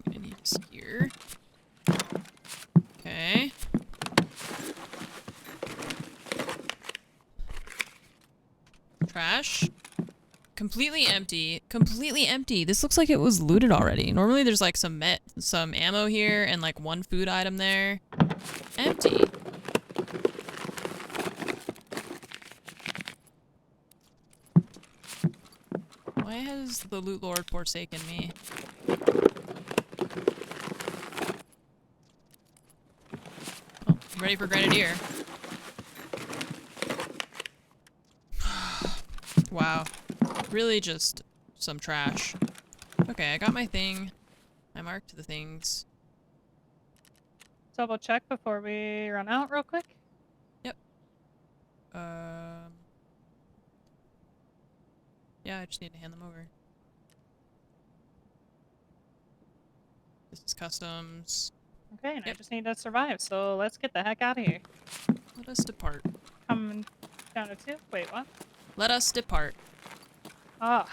Speaker 1: I need this here. Okay. Trash. Completely empty. Completely empty. This looks like it was looted already. Normally there's like some ammo here and like 1 food item there. Empty. Why has the loot lord forsaken me? Oh, I'm ready for Grenadier. Wow. Really just some trash. Okay, I got my thing. I marked the things.
Speaker 2: Double check before we run out real quick.
Speaker 1: Yeah, I just need to hand them over. This is customs.
Speaker 2: Okay, and I
Speaker 1: Yep.
Speaker 2: just need to survive, so let's get the heck out of here.
Speaker 1: Let us depart.
Speaker 2: Coming down to 2. Wait, what?
Speaker 1: Let us depart.
Speaker 2: Ah.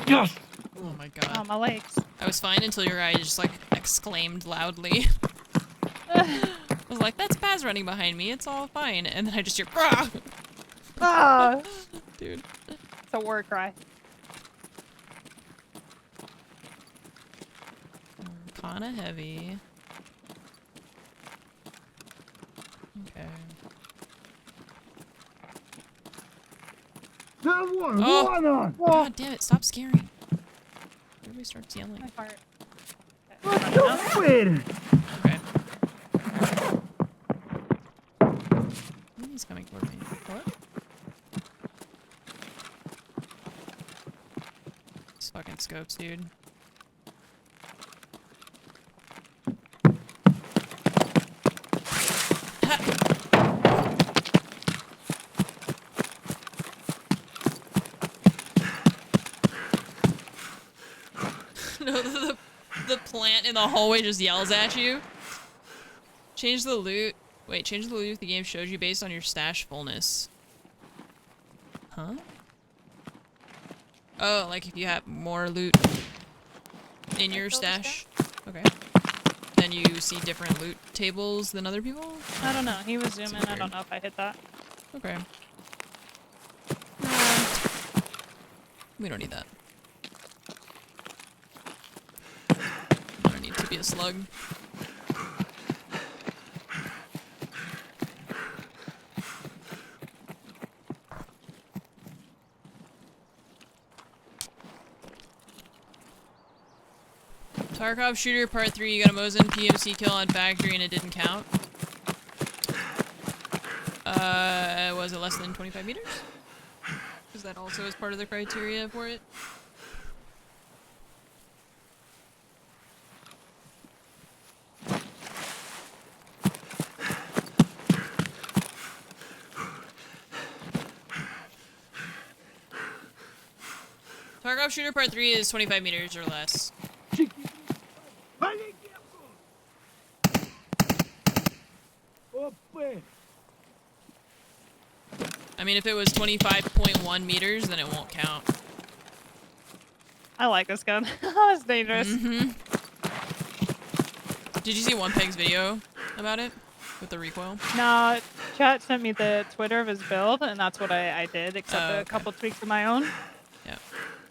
Speaker 5: Yes!
Speaker 1: Oh my god.
Speaker 2: Oh, my legs.
Speaker 1: I was fine until your guy just like exclaimed loudly. I was like, that's Baz running behind me, it's all fine. And then I just hear, "Grah!"
Speaker 2: Ah!
Speaker 1: Dude.
Speaker 2: It's a war cry.
Speaker 1: Kinda heavy. Okay.
Speaker 5: Someone,
Speaker 1: Oh.
Speaker 5: one on!
Speaker 1: God damn it, stop scaring. Everybody starts yelling.
Speaker 2: My heart.
Speaker 5: What's
Speaker 2: Okay, running out.
Speaker 5: stupid?
Speaker 1: Okay. I think he's coming toward me. What? These fucking scopes, dude. No, the plant in the hallway just yells at you. Change the loot. Wait, change the loot the game shows you based on your stash fullness. Huh? Oh, like if you have more loot in your
Speaker 2: fill this
Speaker 1: stash? Okay. Then you see different loot tables than other people?
Speaker 2: I don't know. He was zooming. I
Speaker 1: weird.
Speaker 2: don't know if I hit that.
Speaker 1: Okay. We don't need that. I don't need to be a slug. Tarkov shooter part 3, you got a Mosin PMC kill on factory and it didn't count. Was it less than 25 meters? Because that also is part of the criteria for it. Sharpshooter Part 3 is 25 meters or less. I mean, if it was 25.1 meters, then it won't count.
Speaker 2: I like this gun. It's dangerous.
Speaker 1: Mm-hmm. Did you see One Peg's video about it? With the recoil?
Speaker 2: No, chat sent me the Twitter of his build, and that's what I did, except
Speaker 1: Oh,
Speaker 2: a
Speaker 1: okay.
Speaker 2: couple tweaks of my own.
Speaker 1: Yeah.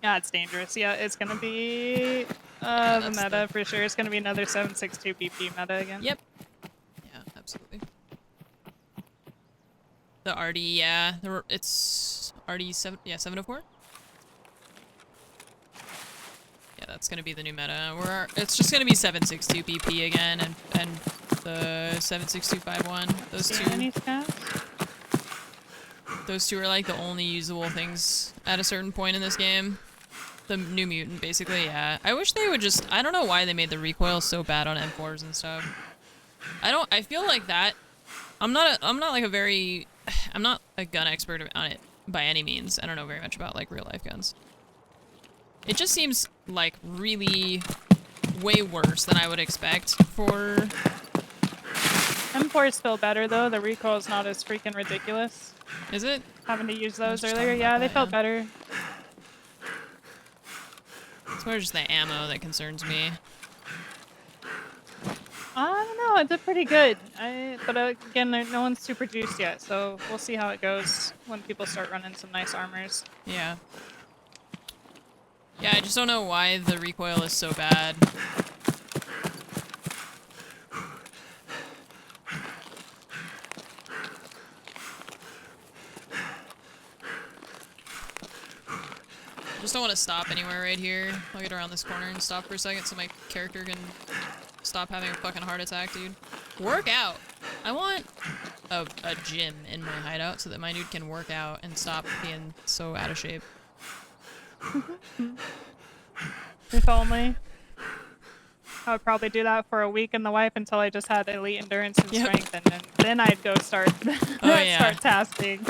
Speaker 2: Yeah, it's dangerous. Yeah, it's gonna be
Speaker 1: Yeah,
Speaker 2: the
Speaker 1: that's
Speaker 2: meta for sure. It's gonna be another 7.62 BP meta again.
Speaker 1: Yep. Yeah, absolutely. The RD, yeah. It's RD 7, yeah, 704? Yeah, that's gonna be the new meta. It's just gonna be 7.62 BP again, and the 7.6251.
Speaker 2: Any stats?
Speaker 1: Those two are like the only usable things at a certain point in this game. The new mutant, basically, yeah. I wish they would just, I don't know why they made the recoil so bad on M4s and stuff. I feel like that, I'm not a gun expert on it by any means. I don't know very much about like real life guns. It just seems like really way worse than I would expect for...
Speaker 2: M4s feel better though. The recoil is not as freaking ridiculous.
Speaker 1: Is it?
Speaker 2: Having to use those
Speaker 1: just
Speaker 2: earlier,
Speaker 1: talking
Speaker 2: yeah,
Speaker 1: about
Speaker 2: they
Speaker 1: that,
Speaker 2: felt
Speaker 1: yeah.
Speaker 2: better.
Speaker 1: It's more just the ammo that concerns me.
Speaker 2: I don't know. It did pretty good. But again, no one's super juiced yet, so we'll see how it goes when people start running some nice armors.
Speaker 1: Yeah. Yeah, I just don't know why the recoil is so bad. I just don't want to stop anywhere right here. I'll get around this corner and stop for a second so my character can stop having a fucking heart attack, dude. Work out! I want a gym in my hideout so that my dude can work out and stop being so out of shape.
Speaker 2: If only. I would probably do that for a week in the wipe until I just had elite endurance and
Speaker 1: Yep.
Speaker 2: strength, and then I'd go start
Speaker 1: yeah.
Speaker 2: start tasking.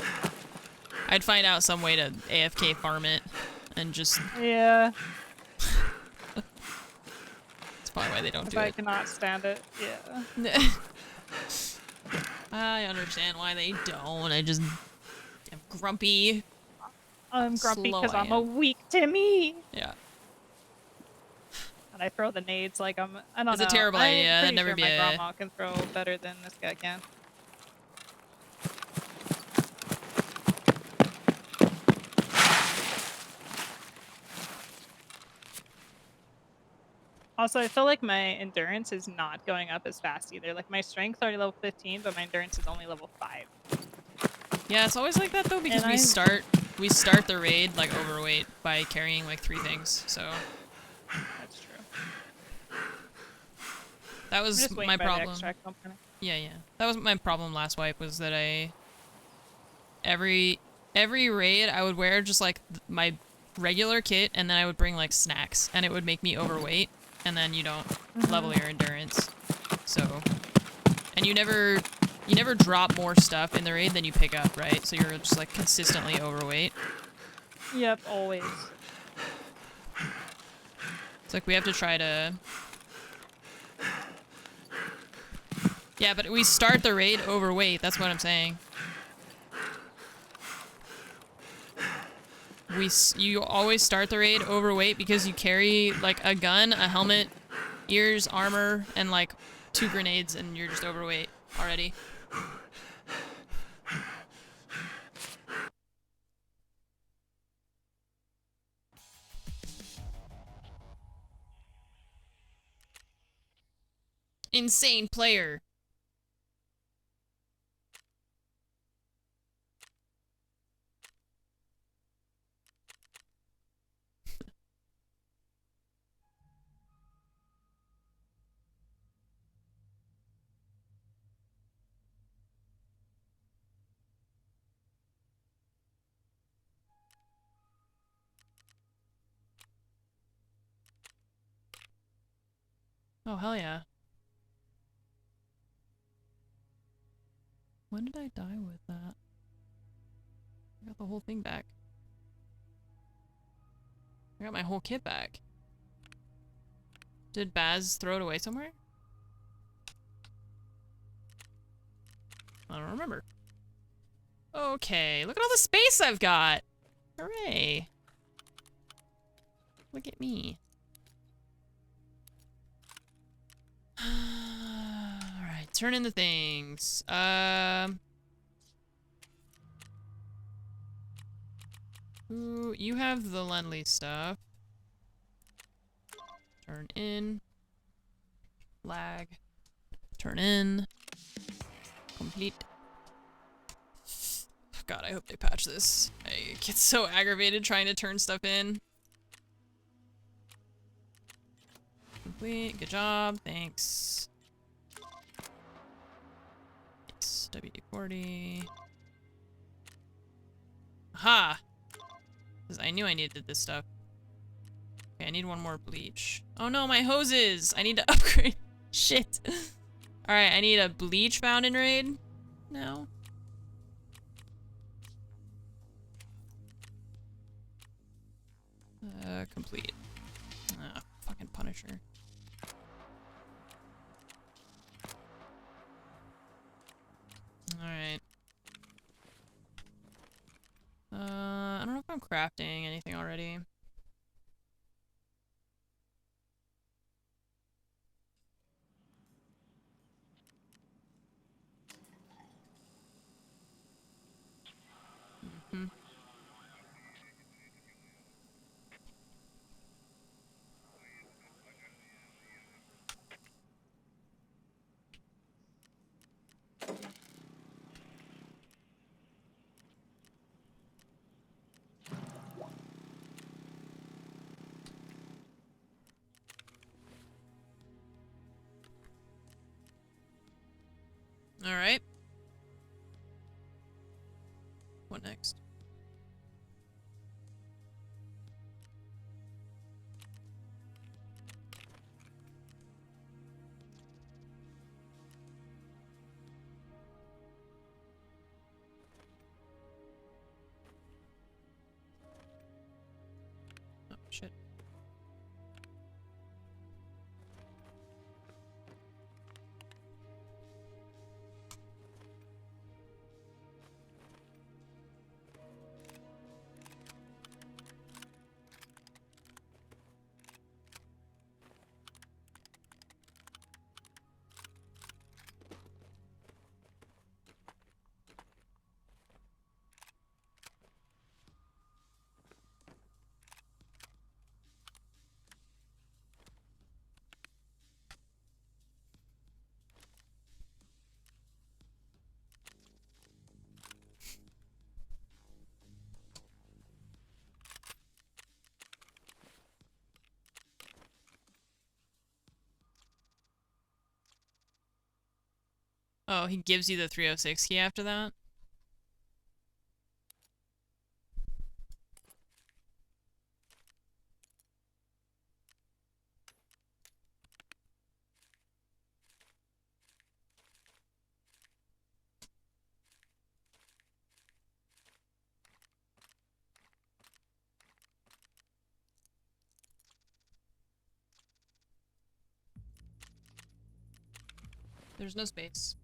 Speaker 1: I'd find out some way to AFK farm it and just...
Speaker 2: Yeah,
Speaker 1: That's probably why they don't
Speaker 2: if
Speaker 1: do
Speaker 2: I
Speaker 1: it.
Speaker 2: cannot stand it. Yeah.
Speaker 1: I understand why they don't. I'm grumpy.
Speaker 2: I'm grumpy
Speaker 1: Slow
Speaker 2: because
Speaker 1: I
Speaker 2: I'm a
Speaker 1: am.
Speaker 2: weak Timmy.
Speaker 1: Yeah.
Speaker 2: And I throw the nades like I don't know.
Speaker 1: It's a terrible idea.
Speaker 2: I'm
Speaker 1: That'd
Speaker 2: pretty
Speaker 1: never
Speaker 2: sure
Speaker 1: be
Speaker 2: my
Speaker 1: a-
Speaker 2: grandma can throw better than this guy can. Also, I feel like my endurance is not going up as fast either. Like, my strength's already level 15, but my endurance is only level 5.
Speaker 1: Yeah, it's always like that though because
Speaker 2: And
Speaker 1: we start the raid like overweight by carrying like 3 things. So
Speaker 2: That's true.
Speaker 1: that
Speaker 2: I'm
Speaker 1: was
Speaker 2: just waiting
Speaker 1: my
Speaker 2: by the
Speaker 1: problem.
Speaker 2: extract company.
Speaker 1: Yeah. That was my problem last wipe was that every raid I would wear just like my regular kit and then I would bring like snacks and it would make me overweight and then you don't level your endurance. So and you never drop more stuff in the raid than you pick up, right? So you're just like consistently overweight.
Speaker 2: Yep, always.
Speaker 1: It's like we have to try to... Yeah, but we start the raid overweight, that's what I'm saying. You always start the raid overweight because you carry like a gun, a helmet, ears, armor, and like 2 grenades and you're just overweight already. Insane player. Oh, hell yeah. When did I die with that? I got the whole thing back. I got my whole kit back. Did Baz throw it away somewhere? I don't remember. Okay, look at all the space I've got. Hooray. Look at me. Alright, turn in the things. Ooh, you have the Lendley stuff. Turn in. Lag. Turn in. Complete. God, I hope they patch this. I get so aggravated trying to turn stuff in. Complete. Good job. Thanks. Thanks. WD-40. Aha! Because I knew I needed this stuff. Okay, I need one more bleach. Oh no, my hoses! I need to upgrade. Shit. Alright, I need a bleach fountain raid now. Complete. Ah, fucking Punisher. Alright. I don't know if I'm crafting anything already. Mm-hmm. Alright. What next? Oh, shit. Oh, he gives you the 306 key after that? There's no space.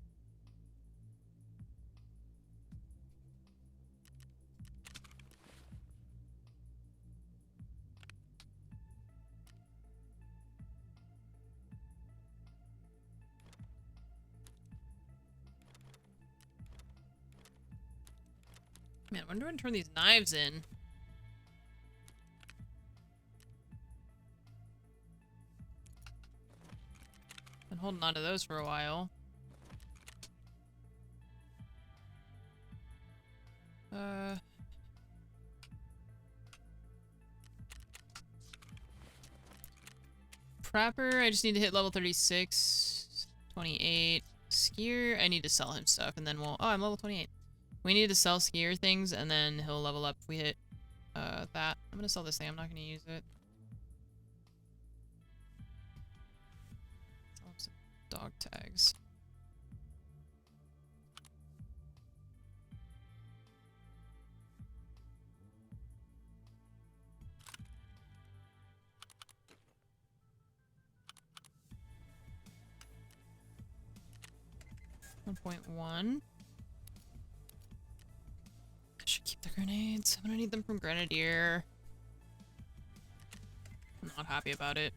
Speaker 1: Man, I wonder when to turn these knives in. Been holding on to those for a while. Prepper, I just need to hit level 36, 28. Skier, I need to sell him stuff, and then we'll... Oh, I'm level 28. We need to sell Skier things, and then he'll level up if we hit that. I'm gonna sell this thing, I'm not gonna use it. Sell him some dog tags. 1.1. I should keep the grenades. I'm gonna need them from Grenadier. I'm not happy about it.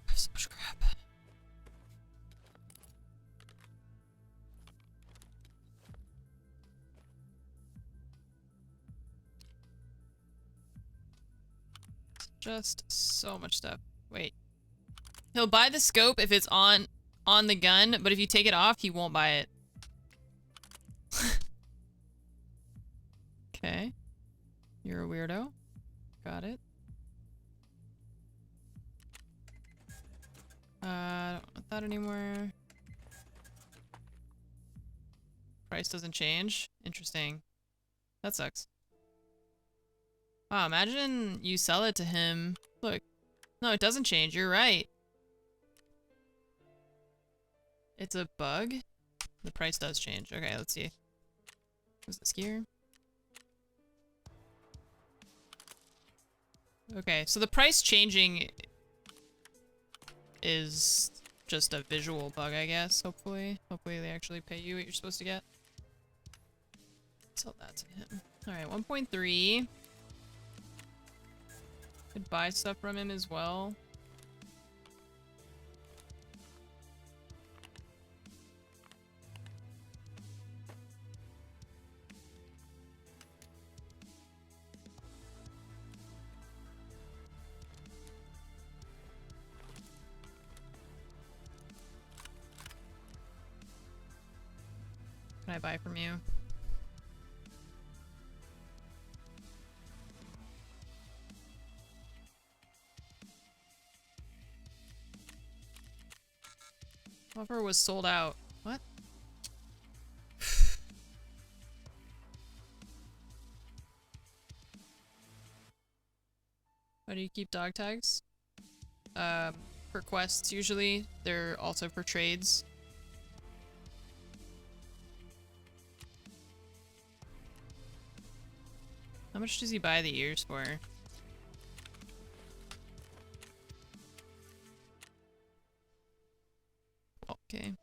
Speaker 1: I have so much crap. Just so much stuff. Wait. He'll buy the scope if it's on the gun, but if you take it off, he won't buy it. Okay. You're a weirdo. Got it. I don't want that anymore. Price doesn't change. Interesting. That sucks. Wow, imagine you sell it to him. Look. No, it doesn't change. You're right. It's a bug? The price does change. Okay, let's see. Was this gear? Okay, so the price changing is just a visual bug, I guess, hopefully. Hopefully they actually pay you what you're supposed to get. Sell that to him. Alright, 1.3. Could buy stuff from him as well. Can I buy from you? Offer was sold out. What? Why do you keep dog tags? For quests usually. They're also for trades. How much does he buy the ears for? Okay.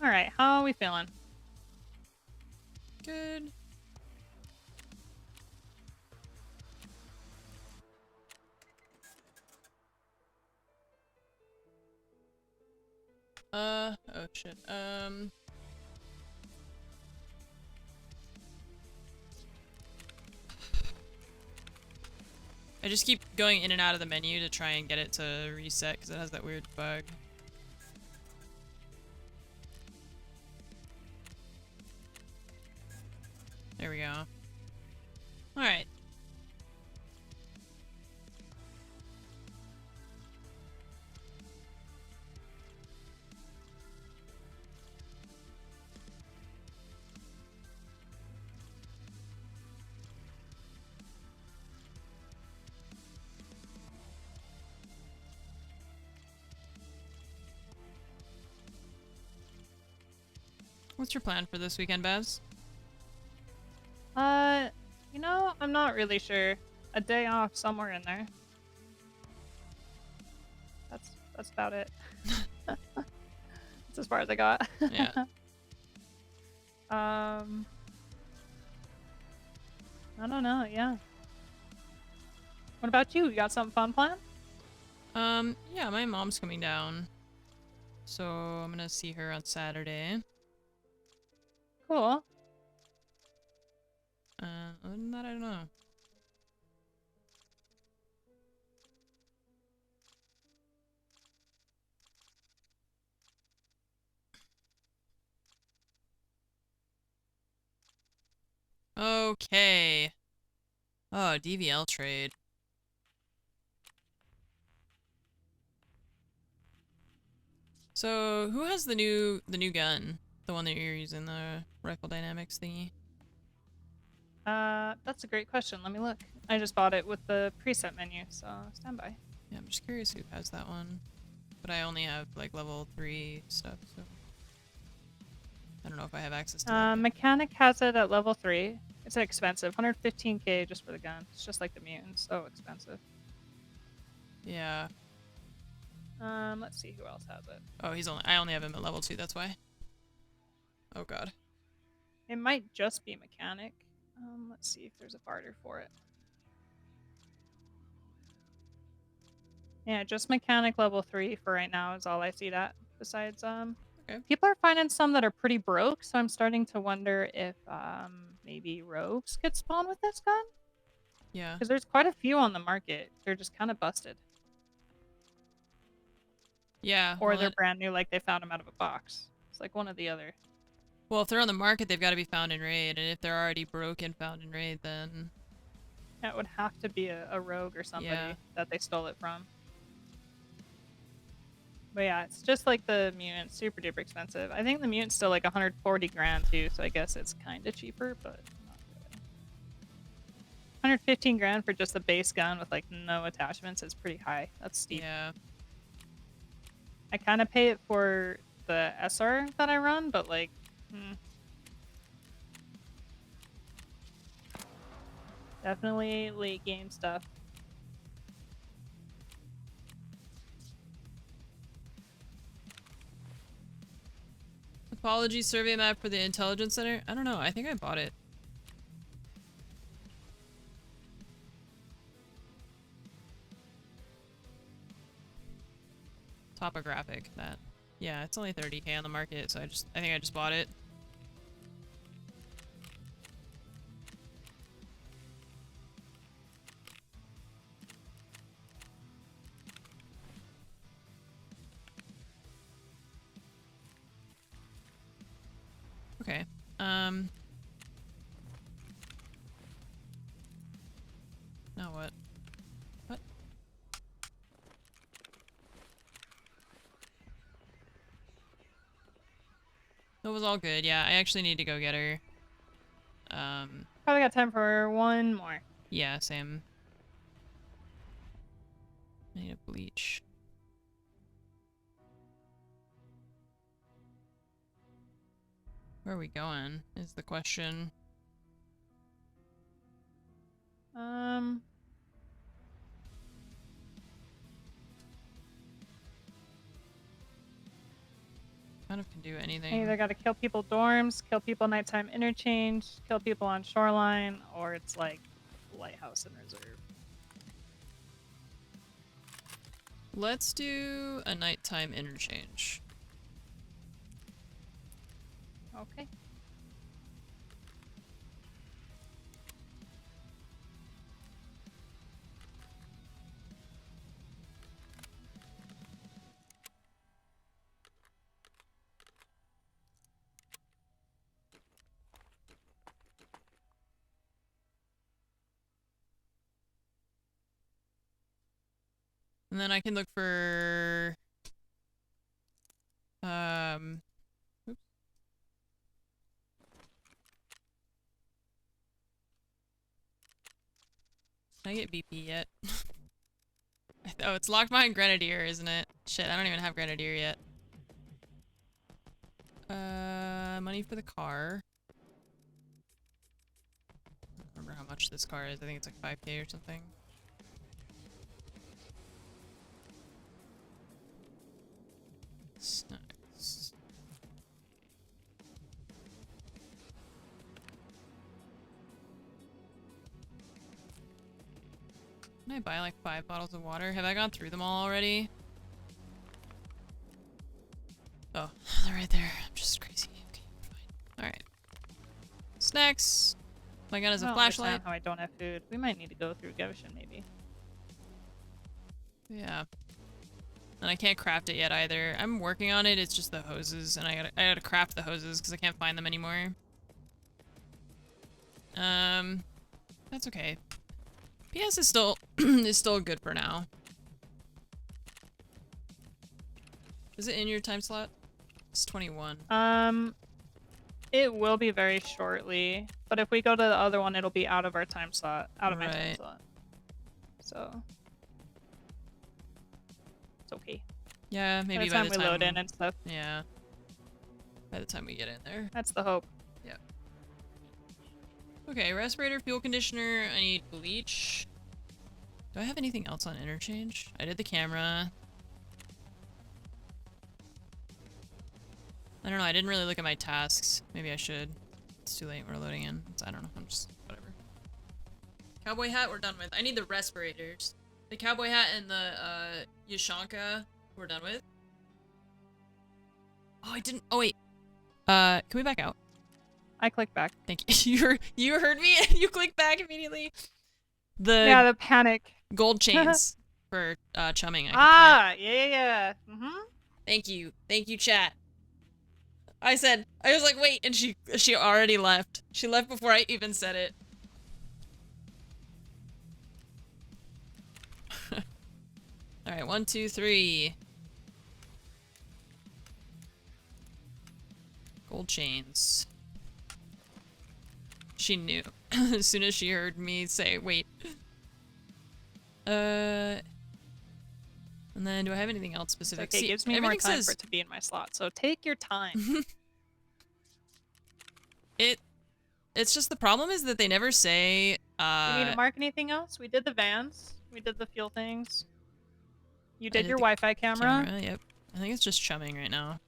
Speaker 2: Alright, how are we feeling?
Speaker 1: Good. Oh shit. I just keep going in and out of the menu to try and get it to reset because it has that weird bug. There we go. Alright. What's your plan for this weekend, Bevs?
Speaker 2: You know, I'm not really sure. A day off somewhere in there. That's about it. That's as far as I got.
Speaker 1: Yeah.
Speaker 2: I don't know, yeah. What about you? You got something fun planned?
Speaker 1: Yeah, my mom's coming down. So I'm gonna see her on Saturday.
Speaker 2: Cool.
Speaker 1: Other than that, I don't know. Okay. Oh, DVL trade. So, who has the new gun? The one that you're using, the rifle dynamics thingy?
Speaker 2: That's a great question. Let me look. I just bought it with the preset menu, so stand by.
Speaker 1: Yeah, I'm just curious who has that one. But I only have like level 3 stuff, so I don't know if I have access to that yet.
Speaker 2: Mechanic has it at level 3. It's expensive. 115k just for the gun. It's just like the mutant, so expensive.
Speaker 1: Yeah.
Speaker 2: Let's see who else has it.
Speaker 1: Oh, I only have him at level 2, that's why. Oh god.
Speaker 2: It might just be mechanic. Let's see if there's a barter for it. Yeah, just mechanic level 3 for right now is all I see that. Besides,
Speaker 1: Okay.
Speaker 2: people are finding some that are pretty broke, so I'm starting to wonder if, maybe rogues could spawn with this gun?
Speaker 1: Yeah.
Speaker 2: Because there's quite a few on the market. They're just kind of busted.
Speaker 1: Yeah.
Speaker 2: Or
Speaker 1: well,
Speaker 2: they're brand new, like they found them out of a box. It's like one or the other.
Speaker 1: well, if they're on the market, they've got to be found in raid, and if they're already broken found in raid, then
Speaker 2: Yeah, it would have to be a rogue or somebody
Speaker 1: Yeah.
Speaker 2: that they stole it from. But yeah, it's just like the mutant, super duper expensive. I think the mutant's still like 140 grand too, so I guess it's kind of cheaper, but not really. 115 grand for just the base gun with like no attachments is pretty high. That's steep.
Speaker 1: yeah.
Speaker 2: I kind of pay it for the SR that I run, but like, definitely late game stuff.
Speaker 1: Apology survey map for the intelligence center? I don't know. I think I bought it. Topographic, that. Yeah, it's only 30k on the market, so I think I just bought it. Okay. Now what? What? That was all good. Yeah, I actually need to go get her.
Speaker 2: Probably got time for one more.
Speaker 1: Yeah, same. I need a bleach. Where are we going, is the question. Kind of can do anything.
Speaker 2: I either got to kill people dorms, kill people nighttime interchange, kill people on shoreline, or it's like lighthouse and reserve.
Speaker 1: Let's do a nighttime interchange.
Speaker 2: Okay.
Speaker 1: And then I can look for oops. Can I get BP yet? Oh, it's locked behind Grenadier, isn't it? Shit, I don't even have Grenadier yet. Money for the car. I don't remember how much this car is. I think it's like 5K or something. Snacks. Can I buy like 5 bottles of water? Have I gone through them all already? Oh, they're right there. I'm just crazy. Okay, fine. Alright. Snacks. My gun is
Speaker 2: I
Speaker 1: a
Speaker 2: don't
Speaker 1: flashlight.
Speaker 2: understand how I don't have food. We might need to go through Goshen, maybe.
Speaker 1: Yeah. And I can't craft it yet either. I'm working on it, it's just the hoses, and I gotta craft the hoses because I can't find them anymore. That's okay. PS is still is still good for now. Is it in your time slot? It's 21.
Speaker 2: It will be very shortly, but if we go to the other one, it'll be out of our time slot, out of my time
Speaker 1: Right.
Speaker 2: slot. So it's okay.
Speaker 1: Yeah, maybe
Speaker 2: by
Speaker 1: by
Speaker 2: the
Speaker 1: the
Speaker 2: time we
Speaker 1: time
Speaker 2: load in and stuff.
Speaker 1: Yeah. By the time we get in there.
Speaker 2: That's the hope.
Speaker 1: Yeah. Okay, respirator, fuel conditioner, I need bleach. Do I have anything else on interchange? I did the camera. I don't know, I didn't really look at my tasks. Maybe I should. It's too late, we're loading in. I don't know, I'm just, whatever. Cowboy hat, we're done with. I need the respirators. The cowboy hat and the, Yashanka, we're done with. Oh, I didn't, oh wait. Can we back out?
Speaker 2: I clicked back.
Speaker 1: Thank you. You heard me and you clicked back immediately.
Speaker 2: Yeah, the panic.
Speaker 1: Gold chains for, chumming. I can
Speaker 2: Ah, yeah. Mm-hmm.
Speaker 1: Thank you. Thank you, chat. I was like, wait, and she already left. She left before I even said it. Alright, 1, 2, 3. Gold chains. She knew. As soon as she heard me say, wait. And then, do I have anything else specific?
Speaker 2: Okay,
Speaker 1: See,
Speaker 2: it gives me more
Speaker 1: everything
Speaker 2: time
Speaker 1: says,
Speaker 2: for it to be in my slot, so take your time.
Speaker 1: It's just the problem is that they never say,
Speaker 2: Do you need to mark anything else? We did the vans. We did the fuel things. You did
Speaker 1: did
Speaker 2: your
Speaker 1: the
Speaker 2: Wi-Fi camera.
Speaker 1: Yep. I think it's just chumming right now.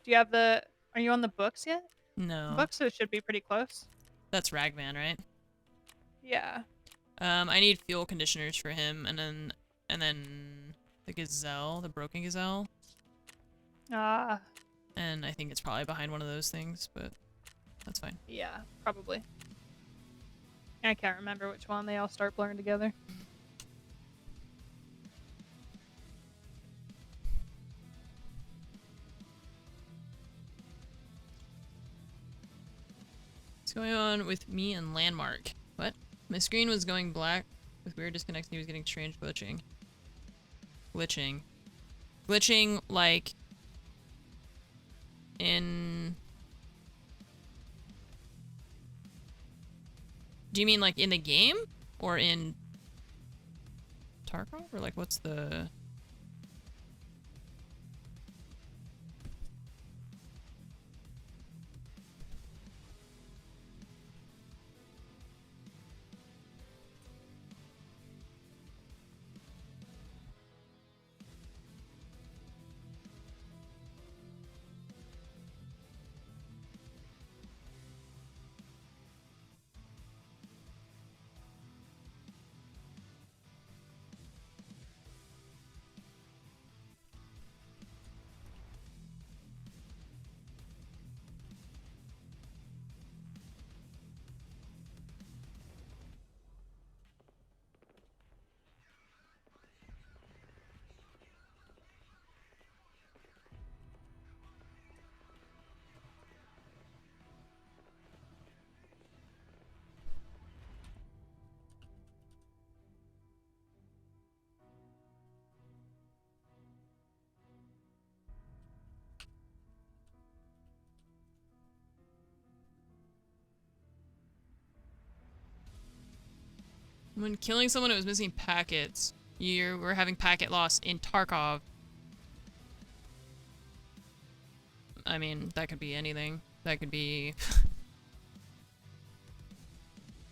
Speaker 2: Do you have the... Are you on the books yet?
Speaker 1: No.
Speaker 2: Books should be pretty close.
Speaker 1: That's Ragman, right?
Speaker 2: Yeah.
Speaker 1: I need fuel conditioners for him, and then the gazelle, the broken gazelle.
Speaker 2: Ah.
Speaker 1: And I think it's probably behind one of those things, but that's fine.
Speaker 2: Yeah, probably. I can't remember which one. They all start blurring together.
Speaker 1: What's going on with me and Landmark? What? My screen was going black with weird disconnects and he was getting strange glitching. Glitching like in... Do you mean like in the game? Or in Tarkov? Or like what's the... When killing someone who was missing packets, you were having packet loss in Tarkov. I mean, that could be anything. That could be...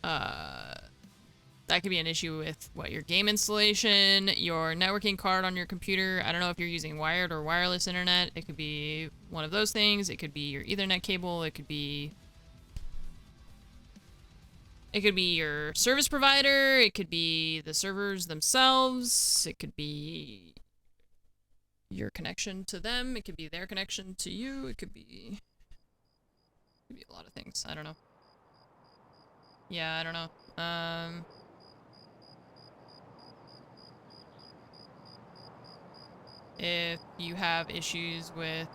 Speaker 1: that could be an issue with, what, your game installation, your networking card on your computer. I don't know if you're using wired or wireless internet. It could be one of those things. It could be your Ethernet cable. It could be your service provider. It could be the servers themselves. It could be your connection to them. It could be their connection to you. It could be a lot of things. I don't know. Yeah, I don't know. If you have issues with,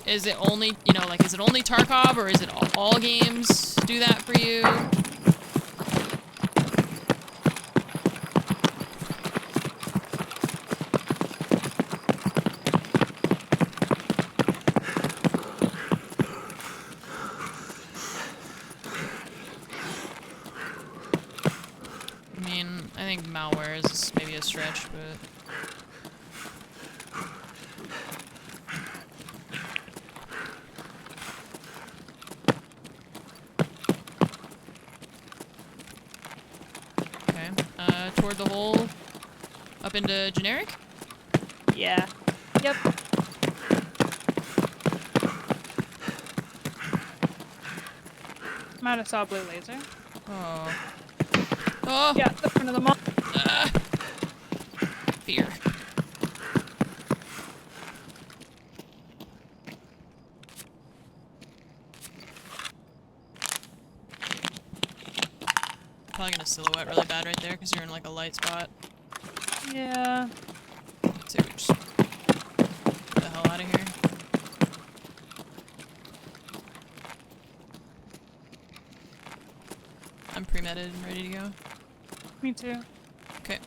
Speaker 1: is it only, you know, like, is it only Tarkov, or is it all games do that for you? I mean, I think malware is maybe a stretch, but... Okay, toward the hole, up into generic?
Speaker 2: Yeah. Yep. Might have saw a blue laser.
Speaker 1: Oh. Oh!
Speaker 2: Yeah, the front of the mall.
Speaker 1: Fear. Probably gonna silhouette really bad right there because you're in like a light spot.
Speaker 2: Yeah.
Speaker 1: I'd say we just get the hell out of here. I'm pre-medded and ready to go.
Speaker 2: Me too.
Speaker 1: Okay.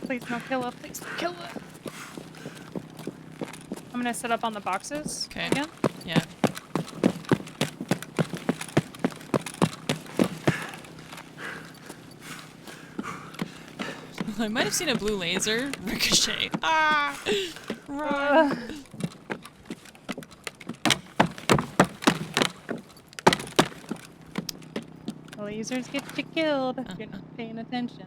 Speaker 2: Please no killer. Please no killer. I'm gonna set up on the boxes.
Speaker 1: Okay.
Speaker 2: Again.
Speaker 1: Yeah. I might have seen a blue laser ricochet. Ah! Run!
Speaker 2: Lasers get you killed if you're not paying attention.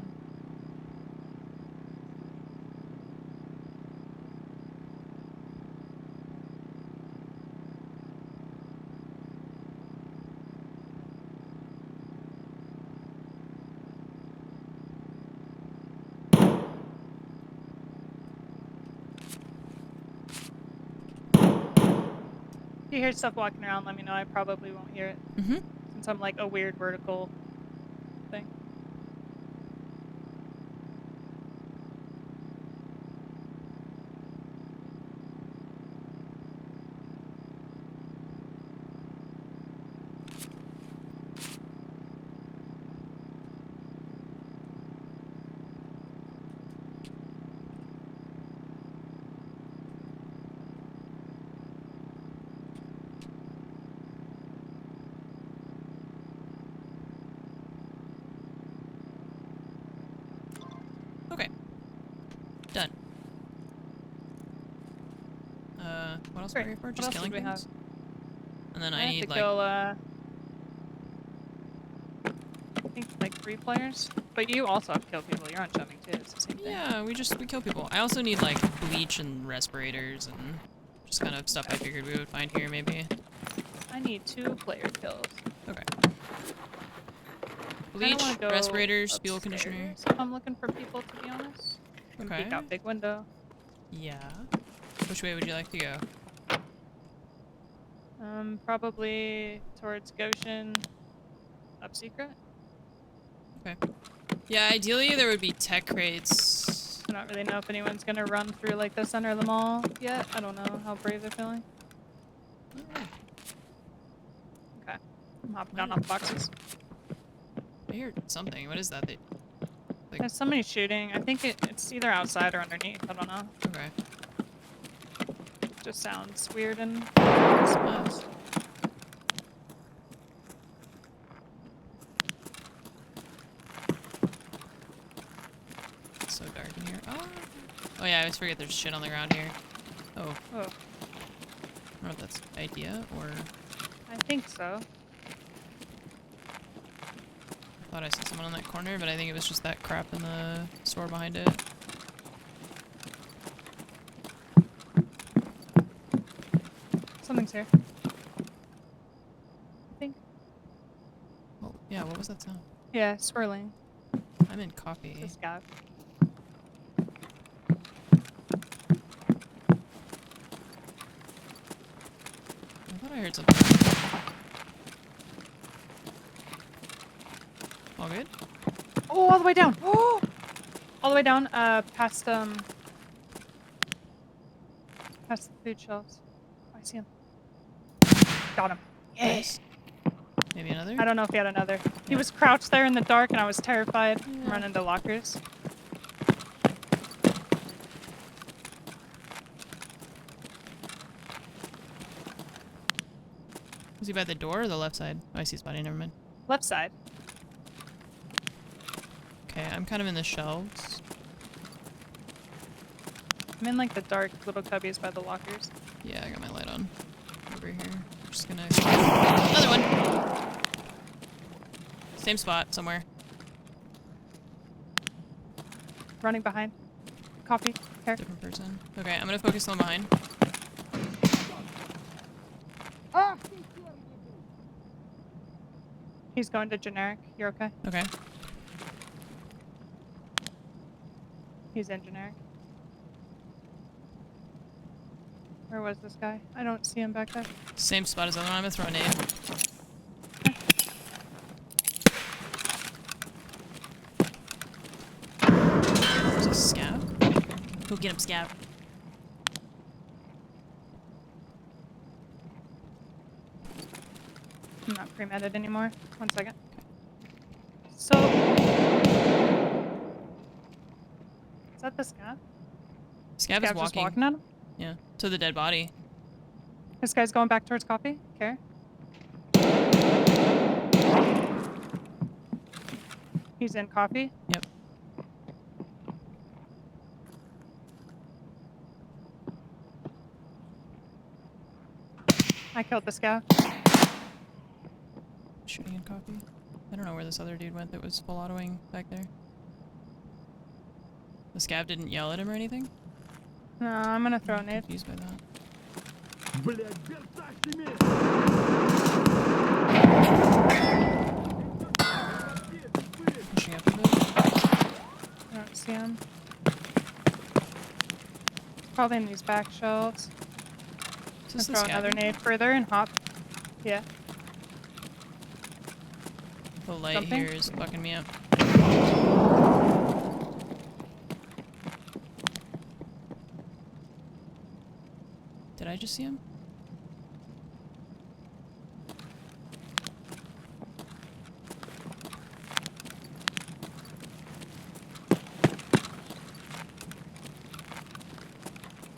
Speaker 2: If you hear stuff walking around, let me know. I probably won't hear it.
Speaker 1: Mm-hmm.
Speaker 2: Since I'm like a weird vertical thing.
Speaker 1: Okay. Done. What else are we here for?
Speaker 2: What
Speaker 1: Just
Speaker 2: else
Speaker 1: killing
Speaker 2: did we have?
Speaker 1: things? And then
Speaker 2: I
Speaker 1: I
Speaker 2: have
Speaker 1: need
Speaker 2: to
Speaker 1: like...
Speaker 2: kill, I think like 3 players. But you also have to kill people. You're on jumping too. It's the same thing.
Speaker 1: Yeah, we kill people. I also need like bleach and respirators and just kind of stuff I figured we would find here maybe.
Speaker 2: I need 2 player kills.
Speaker 1: Okay.
Speaker 2: I
Speaker 1: Bleach,
Speaker 2: don't wanna go
Speaker 1: respirators, fuel conditioner.
Speaker 2: upstairs if I'm looking for people, to be honest. And
Speaker 1: Okay.
Speaker 2: peek out big window.
Speaker 1: Yeah. Which way would you like to go?
Speaker 2: Probably towards Goshen. Up secret.
Speaker 1: Okay. Yeah, ideally there would be tech crates.
Speaker 2: I don't really know if anyone's gonna run through like the center of the mall yet. I don't know how brave they're feeling. Okay. I'm hopping down off boxes.
Speaker 1: I hear something. What is that?
Speaker 2: There's somebody shooting. I think it's either outside or underneath. I don't know.
Speaker 1: Okay.
Speaker 2: just sounds weird and
Speaker 1: Smells. It's so dark in here. Oh yeah, I always forget there's shit on the ground here. Oh,
Speaker 2: Oh,
Speaker 1: I don't know if that's idea or
Speaker 2: I think so.
Speaker 1: I thought I saw someone on that corner, but I think it was just that crap in the store behind it.
Speaker 2: Something's here. I think.
Speaker 1: Oh yeah, what was that sound?
Speaker 2: Yeah, swirling.
Speaker 1: I'm in coffee.
Speaker 2: This guy.
Speaker 1: I thought I heard something. All good?
Speaker 2: Oh, all the way down. Oh, all the way down. Past past the food shelves. Oh, I see him. Got him.
Speaker 1: Nice. Maybe another?
Speaker 2: I don't know if he had another. He
Speaker 1: Yeah.
Speaker 2: was crouched there in the dark, and I was terrified. Running to lockers.
Speaker 1: Was he by the door or the left side? Oh, I see his body. Never mind.
Speaker 2: Left side.
Speaker 1: Okay, I'm kind of in the shelves.
Speaker 2: I'm in like the dark little cubbies by the lockers.
Speaker 1: Yeah, I got my light on. Over here. Just gonna... Another one! Same spot, somewhere.
Speaker 2: Running behind. Coffee. Here.
Speaker 1: Different person. Okay, I'm gonna focus on behind.
Speaker 2: He's going to generic. You're okay?
Speaker 1: Okay.
Speaker 2: He's in generic. Where was this guy? I don't see him back there.
Speaker 1: Same spot as the other one. I'm gonna throw a nade. There's a scab. Go get him, scab.
Speaker 2: I'm not pre-medded anymore. 1 second. So... Is that the scab?
Speaker 1: Scab is
Speaker 2: Scab's just
Speaker 1: walking.
Speaker 2: walking at him?
Speaker 1: Yeah, to the dead body.
Speaker 2: This guy's going back towards coffee? Okay. He's in coffee?
Speaker 1: Yep.
Speaker 2: I killed the scab.
Speaker 1: Shooting in coffee. I don't know where this other dude went that was full autoing back there. The scab didn't yell at him or anything?
Speaker 2: No, I'm gonna throw a nade.
Speaker 1: Confused by that.
Speaker 5: Блядь, вертайся, мир!
Speaker 1: Pushing up a bit.
Speaker 2: I don't see him. Probably in these back shelves.
Speaker 1: Is this
Speaker 2: I'll
Speaker 1: the
Speaker 2: throw another
Speaker 1: scab?
Speaker 2: nade further and hop. Yeah.
Speaker 1: The light
Speaker 2: Something?
Speaker 1: here is fucking me up. Did I just see him?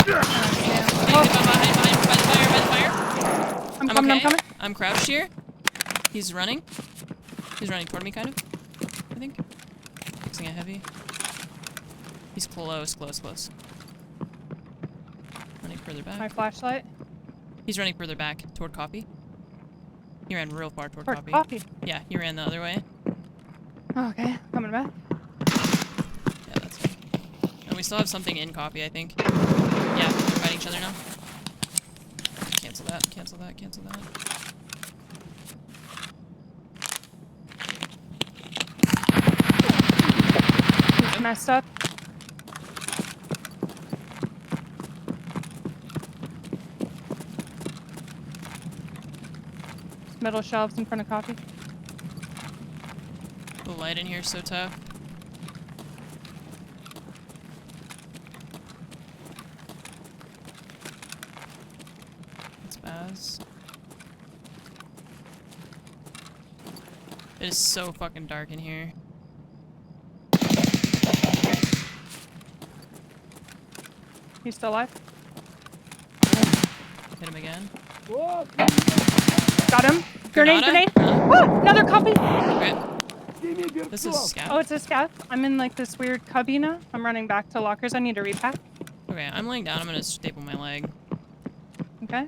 Speaker 1: By the fire.
Speaker 2: I'm coming, I'm
Speaker 1: okay.
Speaker 2: coming.
Speaker 1: I'm crouched here. He's running. He's running toward me, kind of. I think. Fixing a heavy. He's close. Running further back.
Speaker 2: My flashlight.
Speaker 1: He's running further back toward coffee. He ran real far toward
Speaker 2: For
Speaker 1: coffee.
Speaker 2: coffee.
Speaker 1: Yeah, he ran the other way.
Speaker 2: Oh, okay, coming back.
Speaker 1: Yeah, that's it. And we still have something in coffee, I think. Yeah, they're fighting each other now. Cancel that, cancel that, cancel that.
Speaker 2: He's messed up. Middle shelves in front of coffee.
Speaker 1: The light in here is so tough. It's Baz. It is so fucking dark in here.
Speaker 2: He's still alive?
Speaker 1: Hit him again.
Speaker 2: Got him. Grenade,
Speaker 1: Granada?
Speaker 2: grenade. Ah, another copy.
Speaker 1: Okay. This is scout.
Speaker 2: Oh, it's a scout. I'm in like this weird cubby now. I'm running back to lockers. I need to repack.
Speaker 1: Okay, I'm laying down. I'm gonna staple my leg.
Speaker 2: Okay.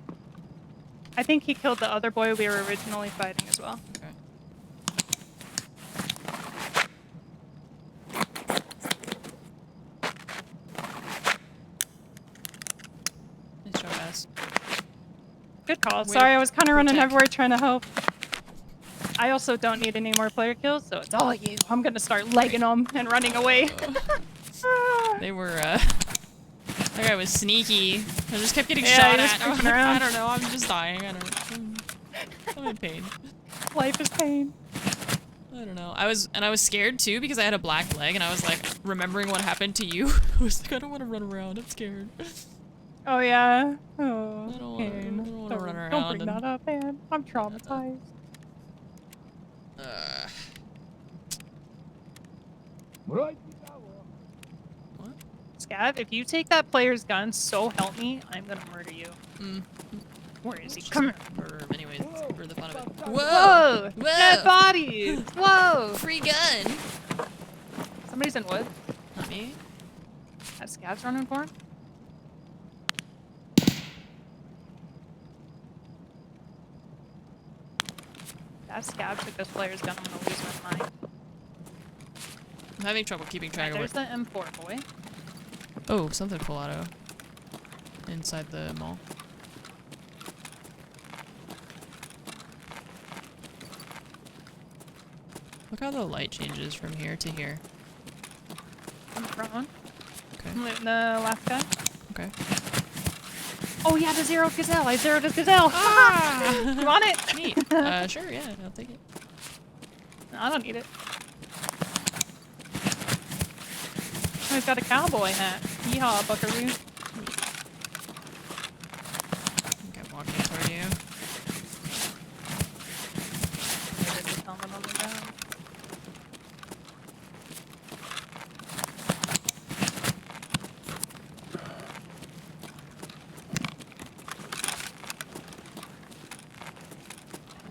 Speaker 2: I think he killed the other boy we were originally fighting as well.
Speaker 1: Okay. Nice job, guys.
Speaker 2: Good call.
Speaker 1: Way to
Speaker 2: Sorry, I was kind of running
Speaker 1: protect.
Speaker 2: everywhere trying to help. I also don't need any more player kills, so it's all you. I'm gonna start legging them and running away.
Speaker 1: They were, that guy was sneaky. I just kept getting
Speaker 2: Yeah,
Speaker 1: shot
Speaker 2: he was
Speaker 1: at.
Speaker 2: creeping around.
Speaker 1: I don't know, I'm just dying. I don't I'm in pain.
Speaker 2: Life is pain.
Speaker 1: I don't know. I was scared too because I had a black leg and I was like remembering what happened to you. I was like, I don't want to run around. I'm scared.
Speaker 2: Oh yeah. Oh.
Speaker 1: I don't wanna-
Speaker 2: pain.
Speaker 1: I don't wanna run
Speaker 2: Don't
Speaker 1: around
Speaker 2: bring
Speaker 1: and-
Speaker 2: that up, man. I'm traumatized.
Speaker 5: Right.
Speaker 2: Scav, if you take that player's gun, so help me, I'm gonna murder you.
Speaker 1: Mm.
Speaker 2: Where is he?
Speaker 1: Just
Speaker 2: Come here.
Speaker 1: murder him anyways for the fun of it.
Speaker 2: Whoa!
Speaker 1: Whoa!
Speaker 2: Dead bodies! Whoa!
Speaker 1: Free gun!
Speaker 2: Somebody's in wood.
Speaker 1: Not me.
Speaker 2: That Scav's running for him. That Scav took this player's gun. I'm gonna lose my mind.
Speaker 1: I'm having trouble keeping track
Speaker 2: Right,
Speaker 1: of
Speaker 2: there's
Speaker 1: what.
Speaker 2: the M4 boy.
Speaker 1: Oh, something full auto. Inside the mall. Look how the light changes from here to here.
Speaker 2: On the front one.
Speaker 1: Okay.
Speaker 2: I'm looting the last guy.
Speaker 1: Okay.
Speaker 2: Oh yeah, the zero gazelle. I zeroed his gazelle.
Speaker 1: Ah!
Speaker 2: You want it?
Speaker 1: Neat. Sure, yeah, I'll take it.
Speaker 2: No, I don't need it. Oh, he's got a cowboy hat. Yeehaw, buckaroo.
Speaker 1: Okay, I'm walking toward you.
Speaker 2: There's his helmet on the ground.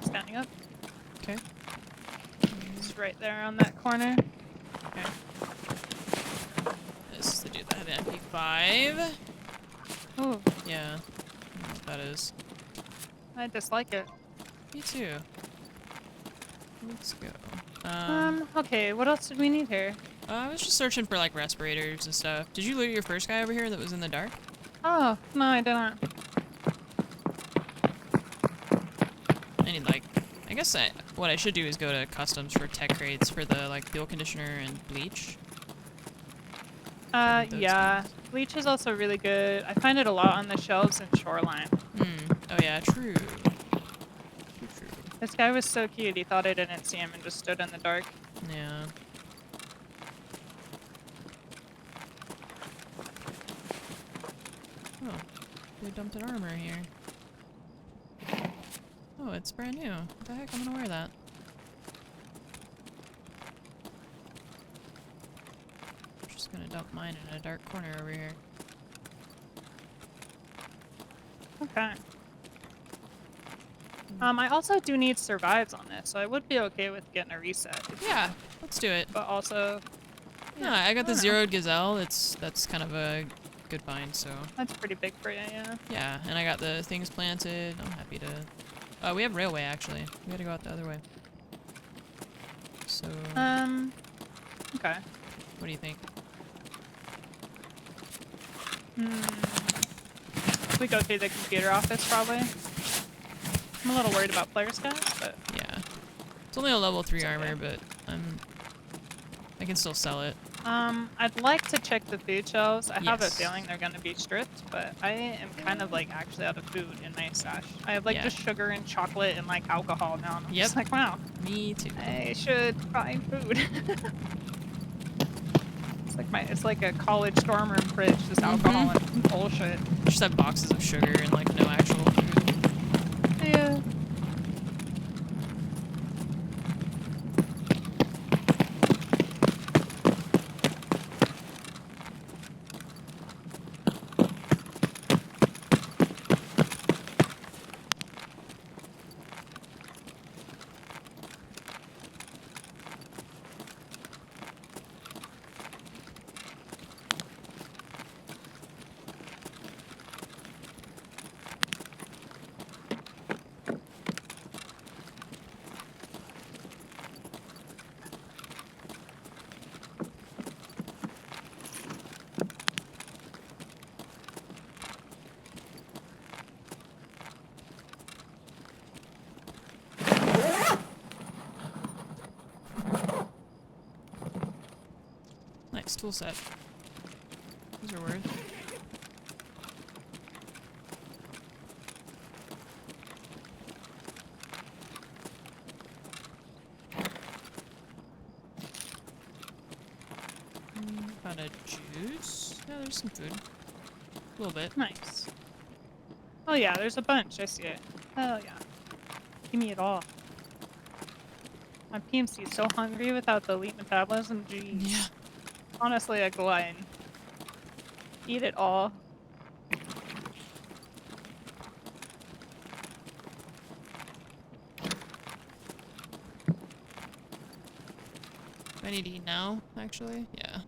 Speaker 2: Standing up.
Speaker 1: Okay.
Speaker 2: He's right there on that corner.
Speaker 1: Okay. This is the dude that had the MP5.
Speaker 2: Ooh,
Speaker 1: Yeah. I don't know what that is.
Speaker 2: I dislike it.
Speaker 1: Me too. Let's go.
Speaker 2: Okay, what else did we need here?
Speaker 1: I was just searching for like respirators and stuff. Did you loot your first guy over here that was in the dark?
Speaker 2: Oh, no, I didn't.
Speaker 1: I need like, I guess what I should do is go to customs for tech crates for the like fuel conditioner and bleach. Those
Speaker 2: Yeah.
Speaker 1: things.
Speaker 2: Bleach is also really good. I find it a lot on the shelves in Shoreline.
Speaker 1: Oh yeah, true. True.
Speaker 2: This guy was so cute, he thought I didn't see him and just stood in the dark.
Speaker 1: Yeah. Oh, they dumped an armor here. Oh, it's brand new. What the heck? I'm gonna wear that. I'm just gonna dump mine in a dark corner over here.
Speaker 2: Okay. I also do need survives on this, so I would be okay with getting a reset.
Speaker 1: Yeah, let's do it.
Speaker 2: But also,
Speaker 1: No, I got the
Speaker 2: I don't know.
Speaker 1: zeroed gazelle. That's kind of a good find. So
Speaker 2: that's pretty big for you, yeah.
Speaker 1: yeah, and I got the things planted. I'm happy to. We have railway actually. We gotta go out the other way. So
Speaker 2: Okay.
Speaker 1: what do you think?
Speaker 2: We go through the computer office, probably. I'm a little worried about player stats, but
Speaker 1: Yeah, it's only a level 3
Speaker 2: It's okay.
Speaker 1: armor, but I can still sell it.
Speaker 2: I'd like to check the food shelves. I have a
Speaker 1: Yes.
Speaker 2: feeling they're gonna be stripped, but I am kind of like actually out of food in my stash. I have like
Speaker 1: Yeah.
Speaker 2: just sugar and chocolate and like alcohol now. And I'm
Speaker 1: Yep.
Speaker 2: just like, wow,
Speaker 1: Me too.
Speaker 2: I should find food. It's like a college dorm room fridge, just alcohol and bullshit.
Speaker 1: Just have boxes of sugar and like no actual food.
Speaker 2: Yeah.
Speaker 1: Nice tool set. These are worth. Found a juice. Yeah, there's some food. A little bit.
Speaker 2: Nice. Oh yeah, there's a bunch. I see it. Hell yeah. Give me it all. My PMC is so hungry without the elite metabolism. Jeez.
Speaker 1: Yeah.
Speaker 2: Honestly, a glutton. Eat it all.
Speaker 1: Do I need to eat now, actually? Yeah.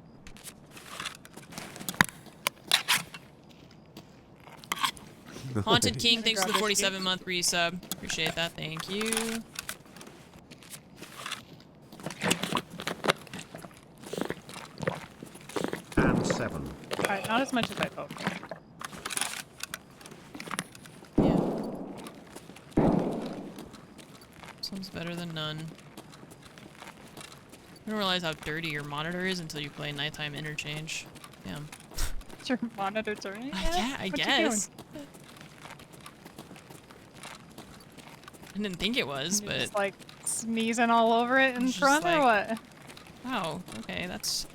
Speaker 1: Haunted King, thanks for the 47-month resub. Appreciate that, thank you.
Speaker 4: And 7.
Speaker 2: Alright, not as much as I hoped.
Speaker 1: Yeah. Sounds better than none. I don't realize how dirty your monitor is until you play nighttime interchange. Damn.
Speaker 2: Is your monitor turning?
Speaker 1: I guess. I didn't think it was,
Speaker 2: You're
Speaker 1: but
Speaker 2: just like sneezing all over it in
Speaker 1: It's just
Speaker 2: front or
Speaker 1: like-
Speaker 2: what?
Speaker 1: wow. Okay, let's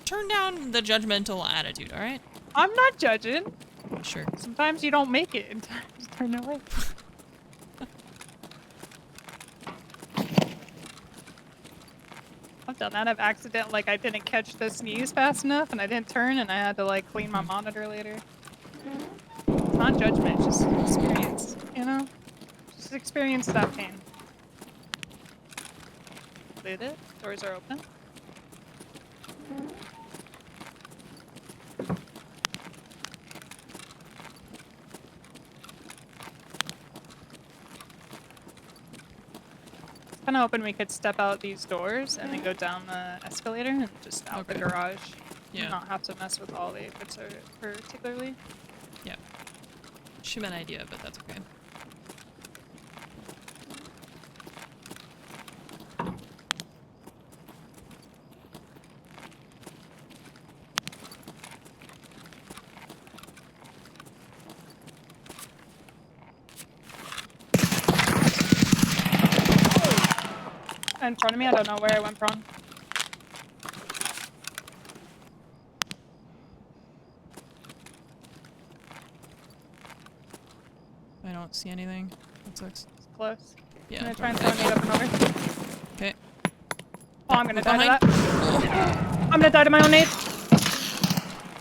Speaker 1: turn down the judgmental attitude. All right.
Speaker 2: I'm not judging.
Speaker 1: Sure.
Speaker 2: Sometimes you don't make it in time to turn away. I've done that. I've accidentally, like, I didn't catch the sneeze fast enough and I didn't turn and I had to, like, clean my monitor later. It's not judgment, it's just experience, you know? Just experience that pain. Did it? Doors are open. Kind of hoping we could step out these doors and then go down the escalator and just out the
Speaker 1: Okay.
Speaker 2: garage.
Speaker 1: Yeah.
Speaker 2: And not have to mess with all the exits particularly.
Speaker 1: Yeah. Should be an idea, but that's okay.
Speaker 2: In front of me, I don't know where I went from.
Speaker 1: I don't see anything. That sucks.
Speaker 2: It's close.
Speaker 1: Yeah.
Speaker 2: I'm gonna try and throw a nade up and over.
Speaker 1: Okay.
Speaker 2: Oh, I'm gonna
Speaker 1: Look
Speaker 2: die to
Speaker 1: behind.
Speaker 2: that. I'm gonna die to my own nade.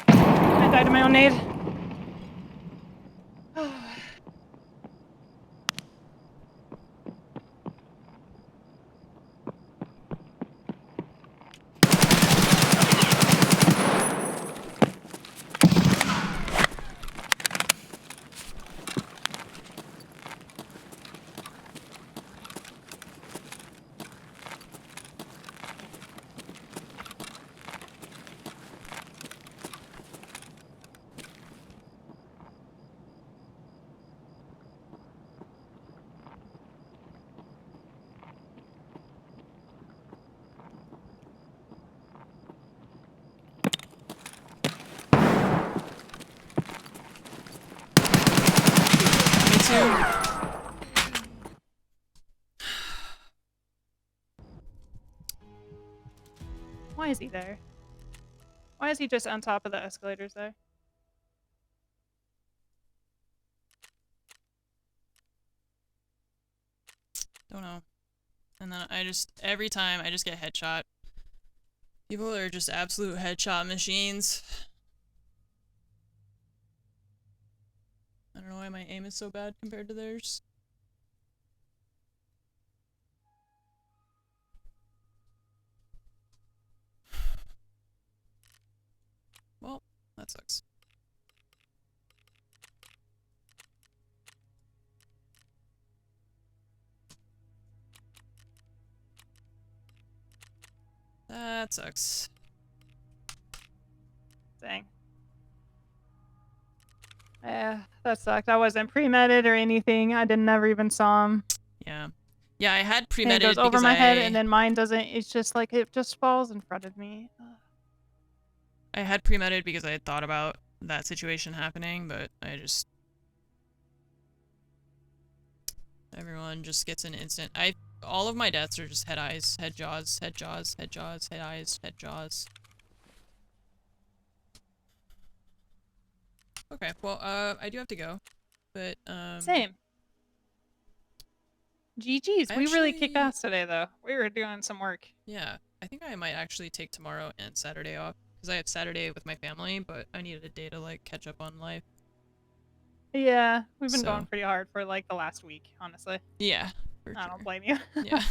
Speaker 2: I died to my own nade.
Speaker 1: Me too.
Speaker 2: Why is he there? Why is he just on top of the escalators there?
Speaker 1: Don't know. And then every time I just get headshot. People are just absolute headshot machines. I don't know why my aim is so bad compared to theirs. Well, that sucks. That sucks.
Speaker 2: Dang. Yeah, that sucked. I wasn't pre-medded or anything. I didn't never even saw him.
Speaker 1: Yeah. Yeah, I had
Speaker 2: And it
Speaker 1: pre-medded
Speaker 2: goes over
Speaker 1: because
Speaker 2: my head, and then mine doesn't. It's just like it just falls in front of me. Ugh.
Speaker 1: I had pre-medded because I had thought about that situation happening, but I just... Everyone just gets an instant... All of my deaths are just head eyes, head jaws, head jaws, head jaws, head eyes, head jaws. Okay, well, I do have to go, but,
Speaker 2: Same. GG's. We really kicked
Speaker 1: actually-
Speaker 2: ass today, though. We were doing some work.
Speaker 1: Yeah, I think I might actually take tomorrow and Saturday off, because I have Saturday with my family, but I needed a day to, like, catch up on life.
Speaker 2: Yeah, we've been
Speaker 1: So-
Speaker 2: going pretty hard for like the last week, honestly.
Speaker 1: Yeah, for
Speaker 2: I
Speaker 1: sure.
Speaker 2: don't blame you.
Speaker 1: Yeah.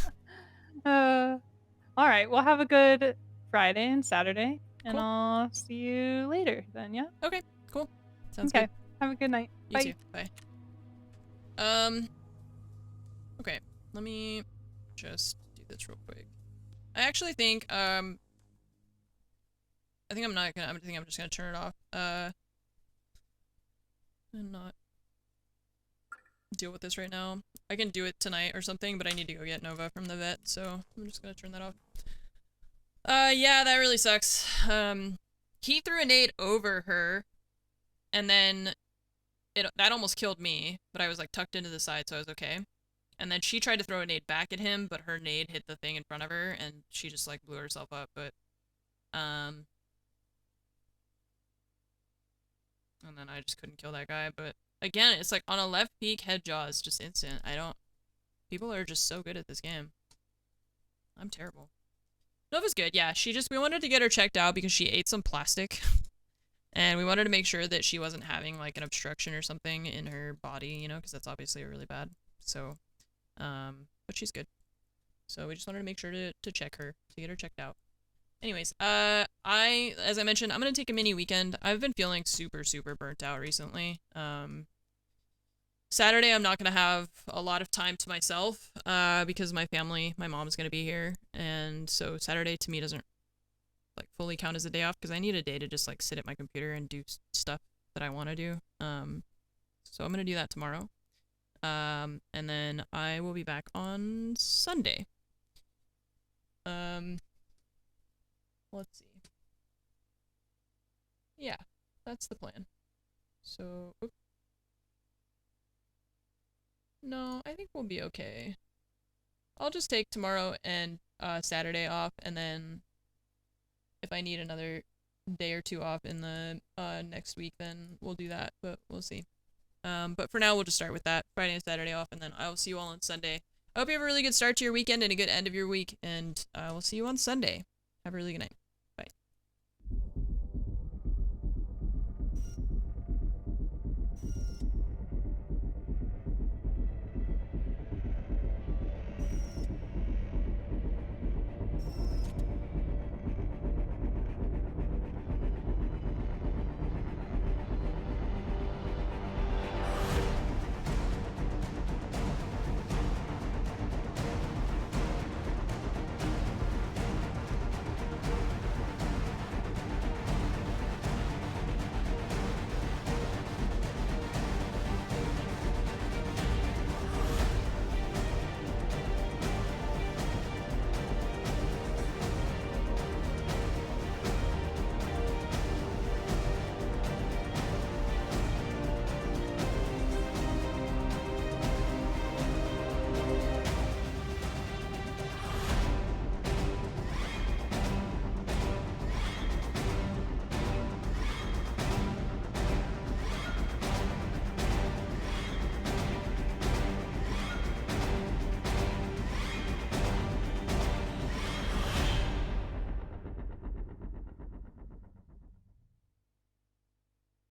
Speaker 2: All right. Well, have a good Friday and Saturday, and
Speaker 1: Cool.
Speaker 2: I'll see you later then. Yeah.
Speaker 1: Okay, cool. Sounds
Speaker 2: Okay.
Speaker 1: good.
Speaker 2: Have a good night.
Speaker 1: You
Speaker 2: Bye.
Speaker 1: too. Bye. Okay, let me just do this real quick. I actually think, I think I'm not gonna, I think I'm just gonna turn it off, and not deal with this right now. I can do it tonight or something, but I need to go get Nova from the vet, so I'm just gonna turn that off. Yeah, that really sucks. He threw a nade over her, and then that almost killed me, but I was like tucked into the side, so I was okay. And then she tried to throw a nade back at him, but her nade hit the thing in front of her, and she just like blew herself up, but, and then I just couldn't kill that guy, but again, it's like on a left peek, head jaws, just instant. People are just so good at this game. I'm terrible. Nova's good, yeah, we wanted to get her checked out because she ate some plastic. And we wanted to make sure that she wasn't having like an obstruction or something in her body, you know, because that's obviously really bad. So, but she's good. So we just wanted to make sure to check her, to get her checked out. Anyways, as I mentioned, I'm gonna take a mini weekend. I've been feeling super, super burnt out recently. Saturday, I'm not gonna have a lot of time to myself, because my mom's gonna be here, and so Saturday to me doesn't like fully count as a day off because I need a day to just like sit at my computer and do stuff that I want to do. So I'm gonna do that tomorrow. And then I will be back on Sunday. Let's see. Yeah, that's the plan. So, no, I think we'll be okay. I'll just take tomorrow and Saturday off, and then if I need another day or two off in the next week, then we'll do that, but we'll see. But for now, we'll just start with that. Friday and Saturday off, and then I will see you all on Sunday. I hope you have a really good start to your weekend and a good end of your week, and I will see you on Sunday. Have a really good night.